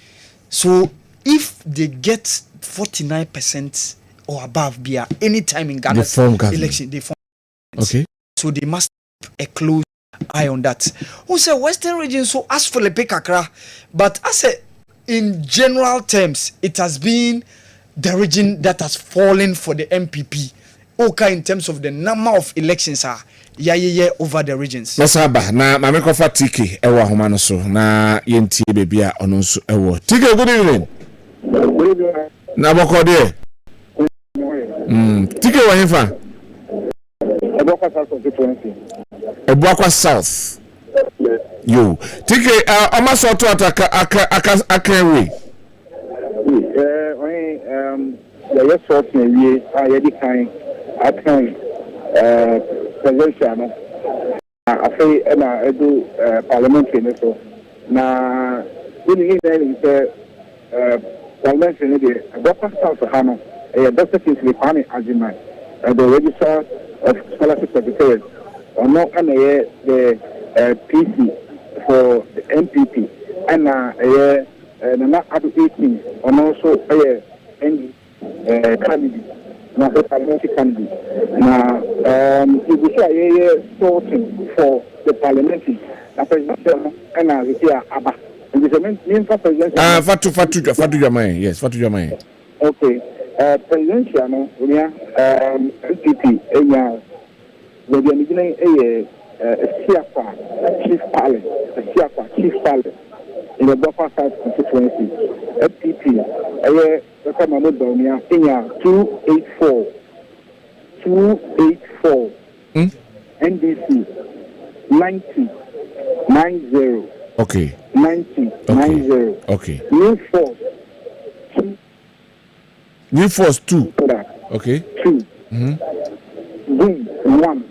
So if they get 49% or above beer anytime in Ghana's election, they form. Okay. So they must keep a close eye on that. Who say Western region so as for the Pekakra, but I say in general terms it has been the region that has fallen for the MPP. Okay, in terms of the number of elections are over the regions. Masaba na mameko fa tiki ewa homano so na yenti baby a ono so ewo. Tiki, good evening. Good evening. Na boko de. Tiki wa hefa. Ebuakwa South Constituency. Ebuakwa South. Yo. Tiki amaso to ataka akawe. The sort we are ready kind presidential. I say I do parliamentary so now when parliamentary the Dr. South Hano Dr. Kingsley Kwame Ajimai the registrar of scholarship secretariat or not the PC for the MPP and not up to 18 and also any candidate, not a parliamentary candidate. Now, if we say sorting for the parliamentary, the presidential and here Abba. And the main for presidential. Fatu Jamai, yes, Fatu Jamai. Okay, presidential, no, NPP, the beginning chief palace. In the Buffer South Constituency, FPP, the Mahmoud Bawumia, 284, NDC, 90. Okay. 90. Okay. New Force 2. Okay. 2. Boom 1.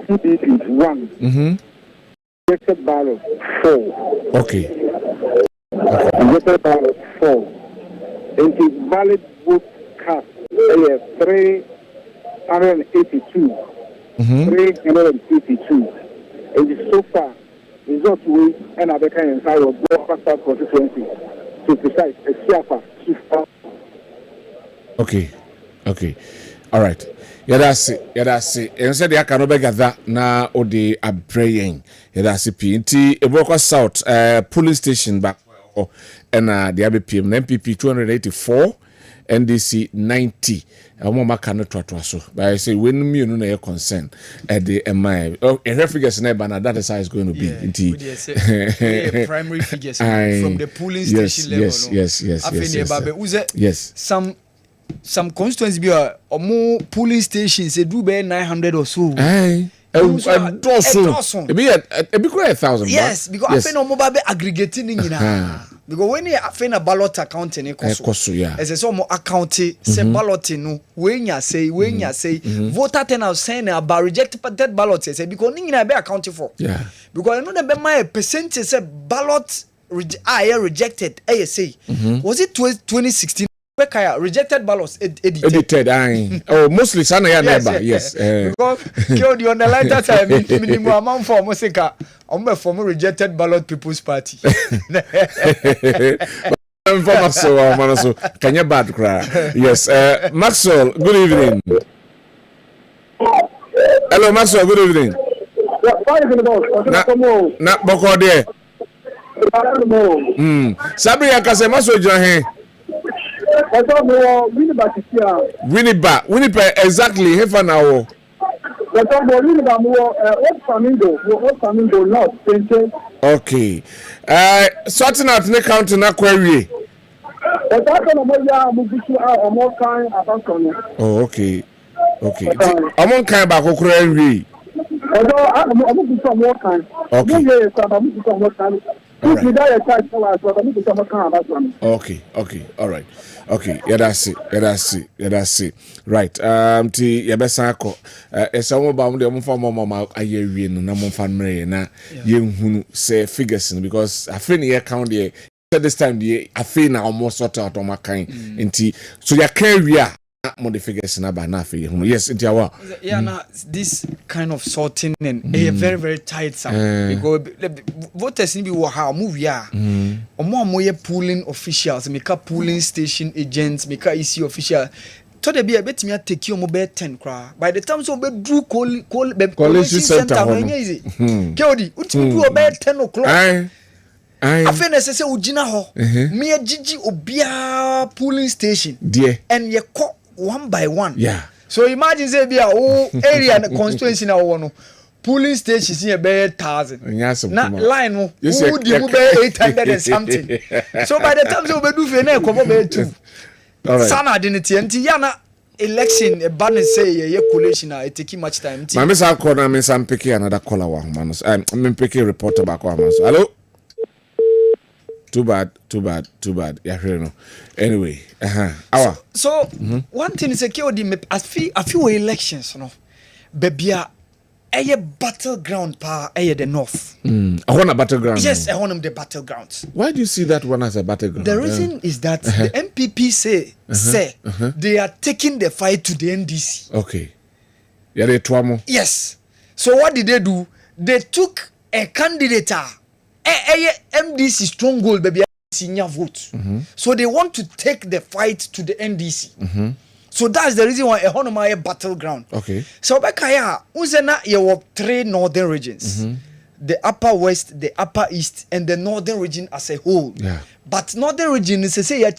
CPP 1. Rejected ballot 4. Okay. Rejected ballot 4. Into valid vote cast 382. 382. And so far, results we and other kind of side of South Constituency to precise a Siafa chief. Okay. All right. Yadasi. And said the cannot beg that na odi a praying. Yadasi P. Eboko South police station back and the ABPM NPP 284, NDC 90. I'm more cannot try so. But I say when me no concern at the MI. Oh, a figures never that is how it's going to be. Primary figures from the police station level. Yes. Some constituencies be or more police stations they do be 900 or so. Aye. A be 1,000. Yes, because I feel no mobile aggregating in because when you find a ballot accounting as a some accounting say balloting no when you say voter turnout saying about rejected ballots say because you be accounting for because I know the my percentage say ballot rejected say was it 2016 Bekaya rejected ballots edited. Oh, mostly sana ya neighbor. Yes. Because killed you on the lighter time minimum amount for Mosika. I'm from rejected ballot People's Party. So can you bad cry? Yes. Maxwell, good evening. Hello, Maxwell, good evening. Na boko there. Sabri akase Maxwell Jahe. Winnipeg exactly hefa na wo. Okay. Sorting out the county na query. Oh, okay. Okay. Among kind ba ko query. Okay. All right. Okay. Yeah, that's it. Right. Ti ya besa ko. Esawo ba mo de mo fa mama ayewie no na mo fa mre na ye hunu say figures because I feel ye count there at this time the I feel na almost sort out on my kind nti so ya can we are more the figures na ba na fe hunu. Yes, nti awa. Yeah, na this kind of sorting and very very tight because voters ni bi wo ha mo wi a omo ye polling officials make polling station agents make EC official to the be betimi take you mo be 10 kra by the time so be do college center no easy kodi utimi do be 10 o'clock afi na sese ugina ho me agigi obia polling station and ye call one by one. Yeah. So imagine say be a area and constituency na wo no polling station is be 1,000. Na line no would you be 800 and something. So by the time so be do fe na ekobo be 2. All right. Sana identity nti ya na election a ban say ye collation it take much time. Ma me sa call na me sam pick another caller wa man. Me pick a reporter back wa man. Hello. Too bad. Yeah, no. Anyway, our so one thing is security a few elections, no. Bebia a battleground pa the north. I want a battleground. Yes, I want the battlegrounds. Why do you see that one as a battleground? The reason is that the NPP say they are taking the fight to the NDC. Okay. Yeah, they twamo. Yes. So what did they do? They took a candidate MDC stronghold baby senior vote. So they want to take the fight to the NDC. So that's the reason why a Honoma battleground. Okay. So Bekaya, Uzena you have 3 northern regions. The upper west, the upper east, and the northern region as a whole. Yeah. But northern region is say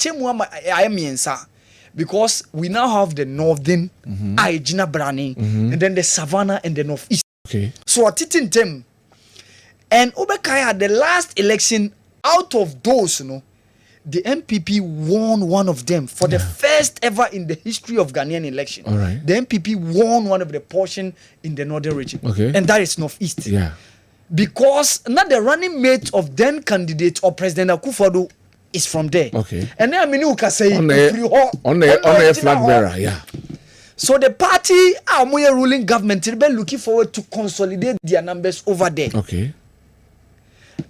because we now have the northern Aijina Brani and then the savannah and the northeast. Okay. So at it in them. And Obekaya, the last election, out of those, the NPP won one of them for the first ever in the history of Ghanaian election. All right. The NPP won one of the portion in the northern region. Okay. And that is northeast. Yeah. Because not the running mate of then candidate or President Akufo-Addo is from there. Okay. And then I mean, you can say on the flag bearer, yeah. So the party, our ruling government, they're looking forward to consolidate their numbers over there. Okay.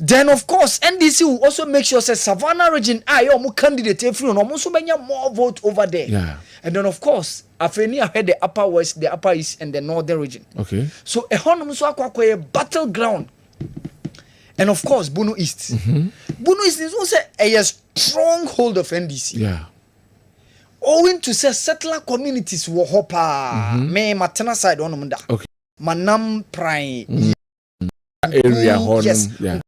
Then of course NDC will also make sure say Savannah region more candidate free no so many more vote over there. Yeah. And then of course Afeni had the upper west, the upper east and the northern region. Okay. So ehonum so akwa battleground. And of course Bono East. Bono East is also a stronghold of NDC. Yeah. Owing to say settler communities wo hopa me matena side on munda. Okay. Manam Prime area yes. Yeah.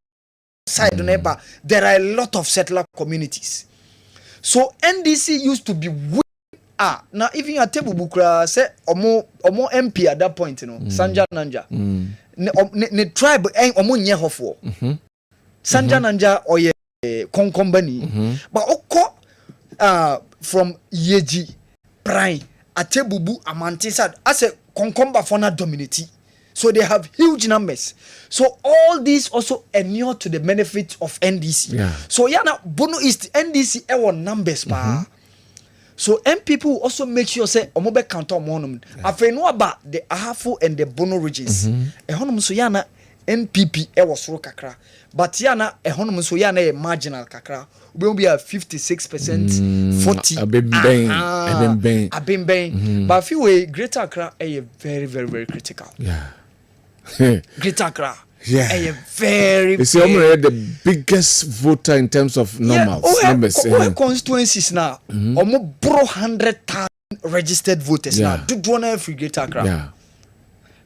Side neighbor, there are a lot of settler communities. So NDC used to be now even at table bukra say omo MP at that point, Sanja Nanja. Ne tribe omo nye hofo. Sanja Nanja oye konkombani. But oko from Yeji Prime Atebubu Amantisa as a konkomba fona dominati. So they have huge numbers. So all these also inure to the benefit of NDC. Yeah. So now Bono East NDC ewa numbers pa. So MPP will also make sure say omobe counter monum. Afe no about the Ahafo and the Bono regions. Ehonum so yana NPP was soro kakra but yana ehonom so yana e marginal kakra we be a 56% 40 abemben but if we Greater Accra very very very critical Greater Accra very you see the biggest voter in terms of numbers constituencies now almost 100,000 registered voters now do one free Greater Accra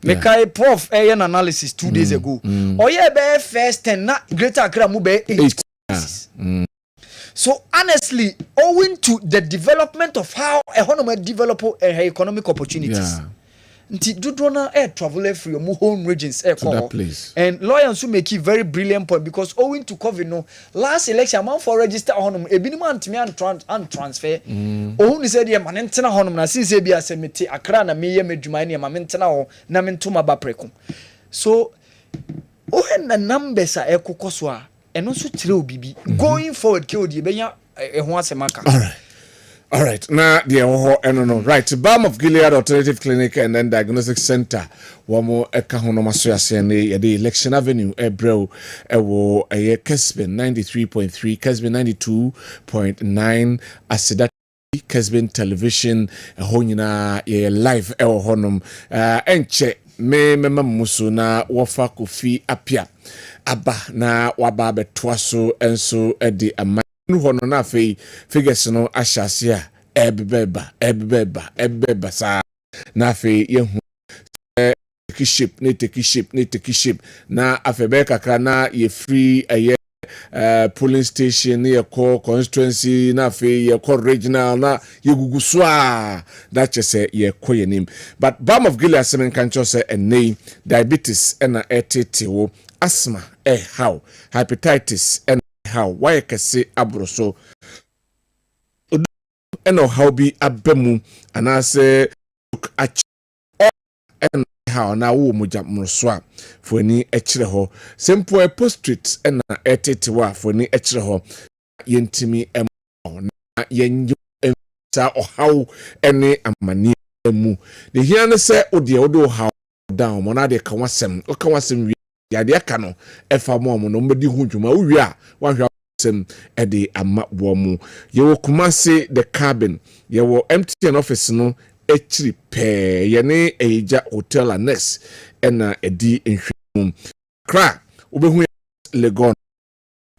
Mekai prof an analysis 2 days ago. Oh yeah, be first 10 na Greater Accra mu be 8. So honestly, owing to the development of how a honoma develop economic opportunities. Nti dudona travel free your home regions to that place. And lawyers who make a very brilliant point because owing to COVID no last election man for register honum ebinim antimi and transfer ohun said ye man ntena honum na since e bia semete Accra na meye medwuma ne ma mentena ho na mentoma ba preko so ohen na numbers a ekokoso a eno so kire obibi going forward ke odi benya ho asemaka. All right. Now, no. Right. Balm of Gilead Alternative Clinic and then Diagnostic Center. Wamo ekahonomasoyasiane the Election Avenue Ebro ewo Kessben 93.3, Kessben 92.9, Asidati Kessben Television honyina live ewo honum enche me musu na wofa kofi apia aba na waba betwaso enso edi ama hono na fe figures no ahyase a ebeba sa na fe yehu take ship na afebe kakra na ye free polling station ye call constituency na fe ye call regional na ye guguso a that say ye koyenim but Balm of Gilead semen kancho say enei diabetes na etetewo asthma how hepatitis how why kase abroso eno how be abemu anase ach en how na wo moja mroso a foni ekire ho simple post-it na etetewa foni ekire ho yentimi na yenyo sa how ene amani mu the here ne say ode odo how down mona de kawasem yade aka no efa mo no mbedi hu dwuma uwi a wahwa sem ede ama wo mu yewo Kumasi the cabin yewo MTN office no echiri pe yene eja hotel annex ena edi nhwem kra obehu Legon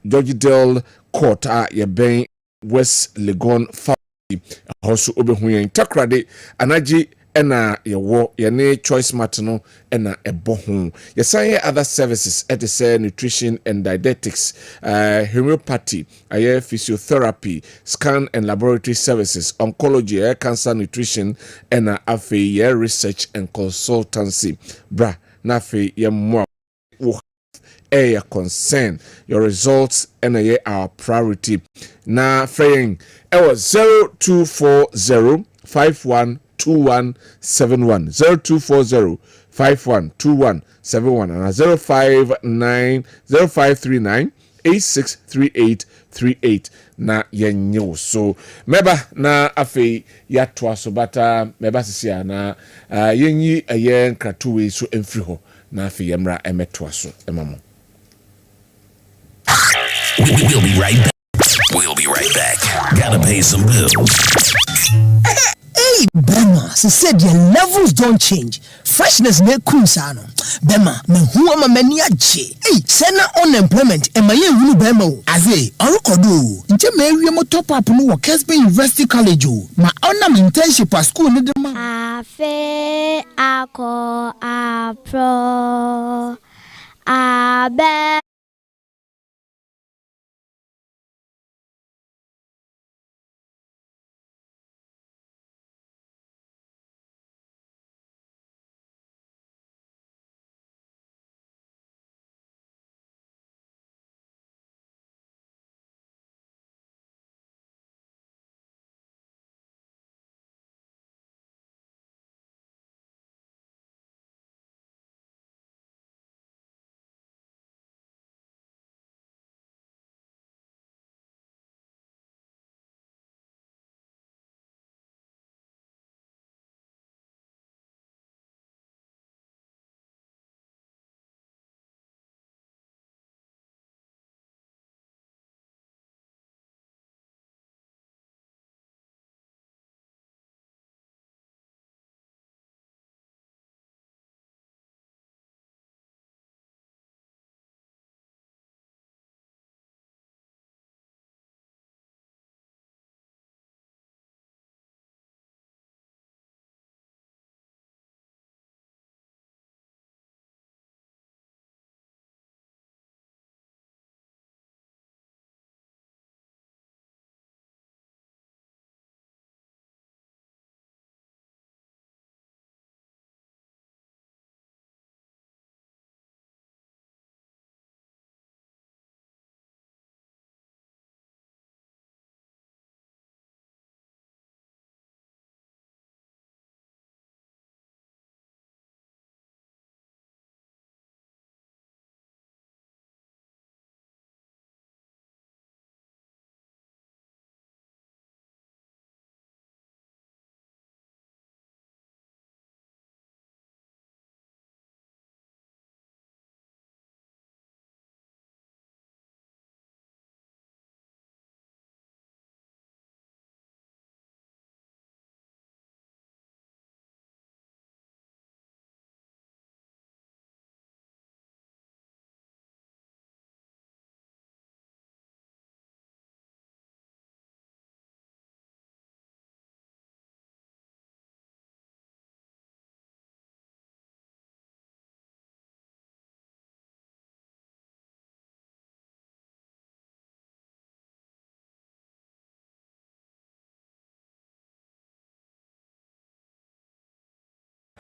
George Del Court a yeben West Legon family hoso obehu yen takrade anaji ena yewo yene choice mat no ena ebohu yesan other services at the nutrition and dietetics homeopathy physiotherapy scan and laboratory services oncology cancer nutrition ena afi research and consultancy bra na afi ye mo your concern your results and our priority na fraying 0240 51 2171 0240 512171 and 0539 863838 na yenyo so meba na afi yatwa so bata meba sisia na yenyi ayen kratuwe so emfri ho na afi yemra emetwa so emamo. We'll be right back. We'll be right back. Gotta pay some bills. Hey, Bema, she said your levels don't change. Freshness ne kunsano. Bema, me who am a maniachi. Hey, sena unemployment. Am I you Bema? Aze, Arukodo. Nje me mo top up no Kessben University College. Ma ona me internship at school ne dem. Afe ako apro abe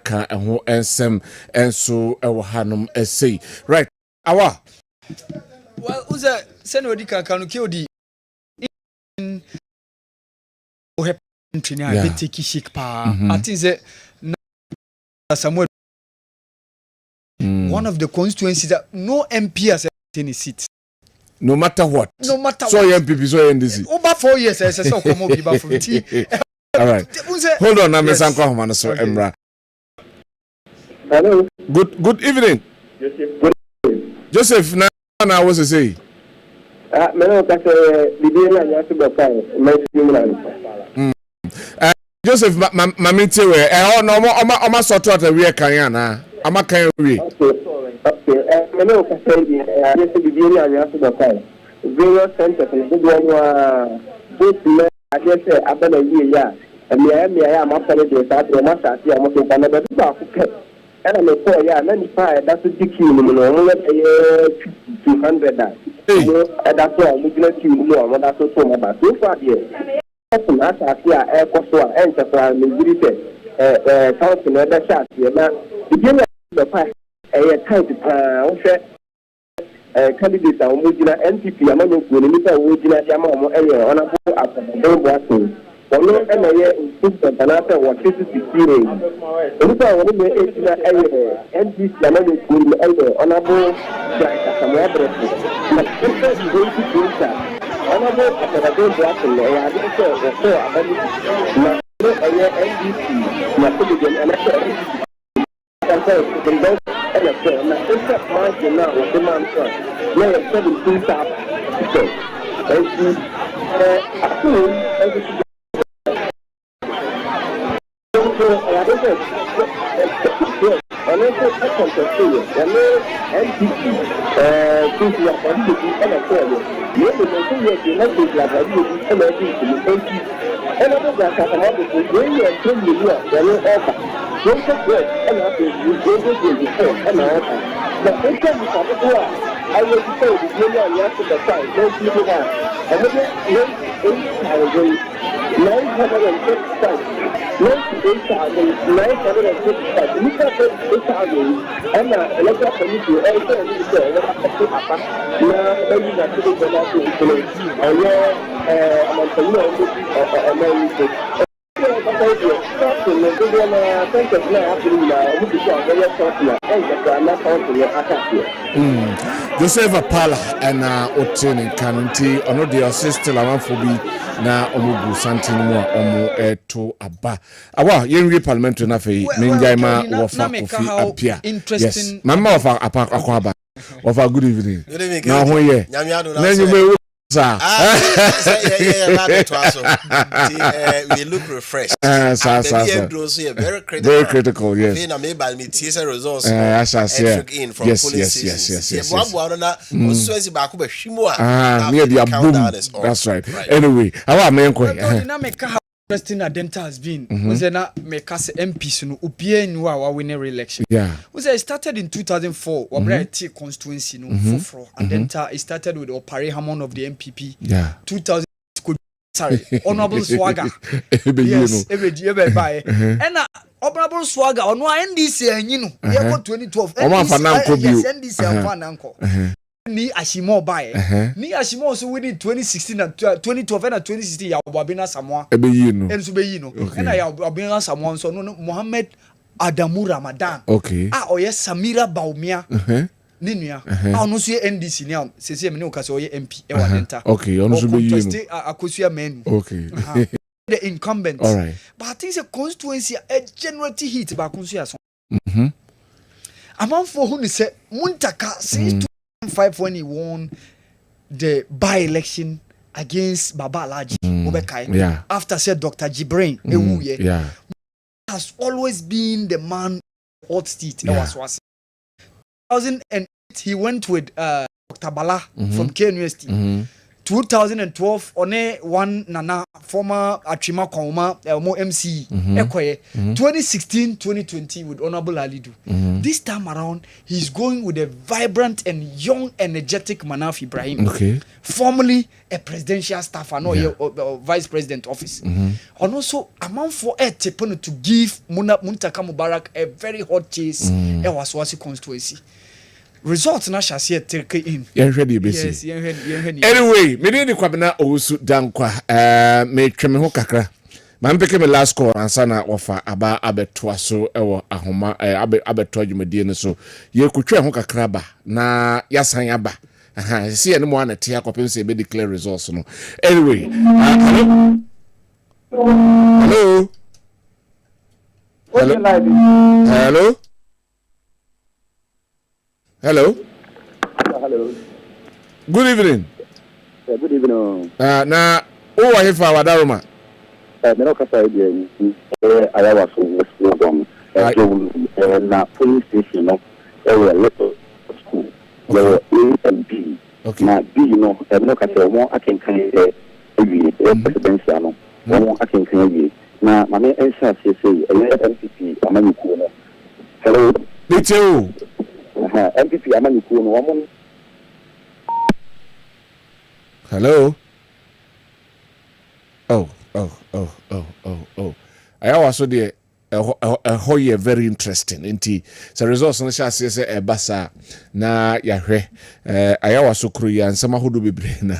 aka ɛho ensem enso ɛwɔ hanom ɛsei right awa well uza sene odi kaka no ke odi o hep ntini a bit take shake pa I think say Samuel one of the constituencies that no MP has any seat. No matter what. No matter so what. MPP, so NDC. Over 4 years, I said, so come on, people from tea. All right. Hold on, I'm Sanko Hamana, so Emra. Hello. Good evening. Joseph, now I was to say. Joseph, Mammy Tewe, no, sort of a real Kayana. I'm a kind of way. Okay, I know what I said. I just to be very honest about that. Various centers and good one. Both men, I just say, after a year, and I am after the start of my start. I am going to be back. And I'm a 4 year, 95. That's a big you know, 200. That's why I'm looking at you more. That's so much. So far, dear. Often, as I see, I also enter for a military council, other shots. Beginning the past. Candidates are original NPP among the original Yamamo area on a board after the Boston. For no area insistent and after what 50 years. If I want to be NPP among the area on a board like some other. But if you going to do that, on a board after the Boston, I didn't say the four NPP, Napoleon, and after and except margin now what the man said. Now it's 17,000. Don't get good, and after you go to the and but this time I will say the million after the fight, those people have. And then 8,955. 8,955. You can put 8,000 and electoral committee also need to say what happened. Now, maybe that's the thing that I Joseph Apala and Otin Kanunti, or not the assist till I'm for be now Omubu Santinua Omo to Abba. Awa, Yenri Parliamentary Nafe, Ninjaima, Wafa, Apia. Interesting. Mamma of our Aquaba. Of our good evening. Good evening. Now, yeah. We look refreshed. Very critical, yes. That's right. Anyway, our main question. Interesting Adenta has been was na make us MPs no opie nwa wa win re-election. Yeah. Was it started in 2004 Obrati constituency no for Adenta it started with Opare Hammond of the NPP. Yeah. 2000 sorry, Honorable Swagger. Yes, every year by. And Honorable Swagger on NDC and you know, 2012. NDC and one uncle. Ni Ashimo by ni Ashimo so winning 2016 and 2012 and 2016 ya Wabina Samoa and Subeyino and I Wabina Samoa so no Mohammed Adamu Ramadan yes Samira Baumia Ninia no so NDC now say me no ka so MP e wa enter ono Subeyino akosia men the incumbents but I think the constituency a generally hit ba konsu aso among for who say Muntaka since 2005 when he won the by-election against Baba Alaji after said Dr. Jibrin has always been the man hot seat. 2008 he went with Dr. Bala from KNUST. 2012 one nana former Achima Koma MC Ekoye 2016-2020 with Honorable Alidu. This time around he's going with a vibrant and young energetic Manaf Ibrahim, formerly a presidential staffer, vice president office, and also amount for a tepono to give Muntaka Mubarak a very hot chase Waswasi constituency. Results na shall see take in. Yes, anyway, me dey kwabena owusu dankwa me tweme ho kakra. Ma mpeke me last call ansana ofa aba abetoa so ewo ahoma abetoa dwumadie ne so. Ye kutwe ho kakra ba na yasan aba. See any more at here copy say be declare results no. Anyway, hello. Hello. Hello. Hello. Good evening. Good evening. Na who are here for our Daruma? Me no kasa idea. I was from na police station no. Little school. There were A and B. Okay. Na B no, no kasa mo akenkan presidential no. Mo akenkan na mame ensa say NPP amanyuku no. Hello. Little. NPP amanyuku no woman. Hello. Oh. I was so there. A very interesting. Inti the results on the shall say a basa na yahwe. I was so cruel and some who do be brain.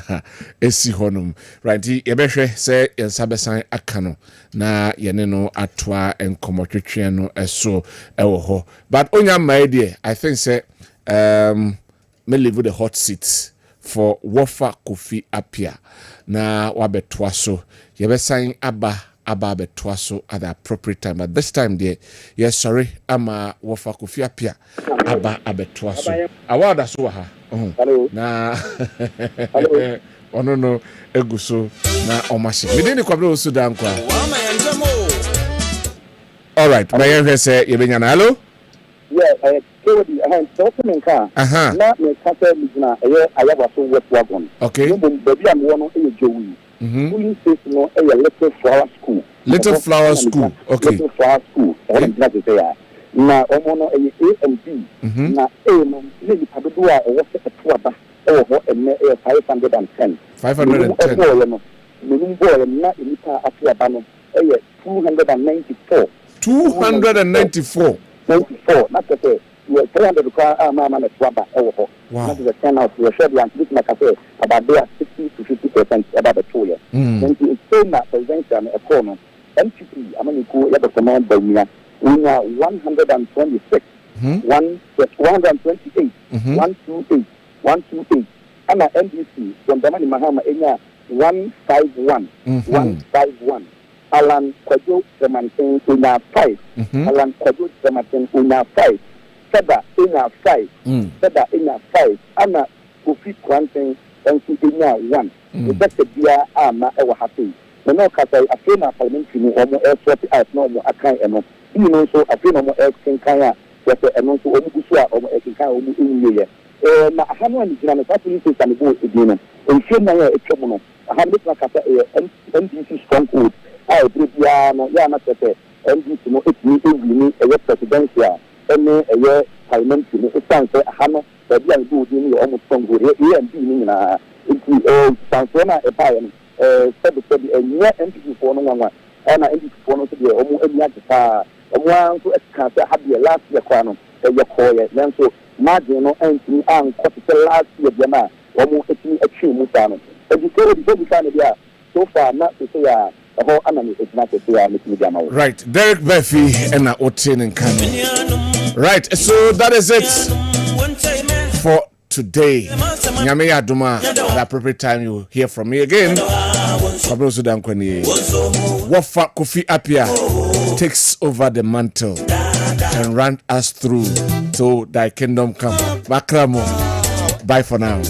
Esi honum. Right. Yebeshe say in Sabesan Akano na yeneno atwa and commodity so ewo. But onya my dear, I think say me live with the hot seats for Wofa Kofi Apia na wabetwa so yebesan aba betwaso at the appropriate time. But this time there, yes, sorry, ama Wofa Kofi Apia aba betwaso. Awada so ha. Hello. Na hello. Ono eguso na omashi. Me dey kwabro Sudan kwa. All right, my young say yebenya na hello. Yeah, Kewadi, talking car. Not me kasa na ayawa so wet wagon. Okay. Baby am one e Joey. Police station no a little flower school. Little flower school. Okay. Little flower school. That is there. Na omo no A and B. Na A no le padoa e wo se etoaba e wo e 510. 510. Minimum boy na enipa atoaba no e 294. 294. 94. Not to say you 300 car mama na atoaba e wo. That is a turnout. We should be anticipating about there 60 to 50% about the 2 years. Then it's saying that presidential economy, NPP, Amaniku, Yabba Command Bomia, we are 126, 128, 128, 128, and NDC, from the money Mahama, 151, 151. Alan Kwajo, the Mantin, we are 5. Alan Kwajo, the Mantin, we are 5. Sada in a 5. Sada in a 5. Anna Kofi Kwanten and Sipinia 1. The best idea ama ever happy. The no Kasa, a friend of parliamentary or more air swapping as no more a kind of you know, so a friend of more air Kinkaya, that and also Omugusua or Kinkaya in Year. Na Hano and Jan, that's what you say, and go to dinner. And Finaya a trouble. I have looked like a NDC stronghold. I believe Yana Sete, NDC no, it's me, a presidential. A parliamentary, it stands for Hano, the young good in almost strong good here and being it's Sansona, a pioneer, a near entity for no one, and I entity for no to be almost a yatta, a one to a have the last year crown, a yakoya, then so marginal entity and capital last year, Yama, almost a true Musano. Educated before we can be so far not to say. Right, Derek Buffy and Otin and Kano. Right, so that is it for today. Nyame Aduma, at the appropriate time you hear from me again. Pablo Sudan Kwenye. Wofa Kofi Apia takes over the mantle and run us through to thy kingdom come. Bakramo. Bye for now.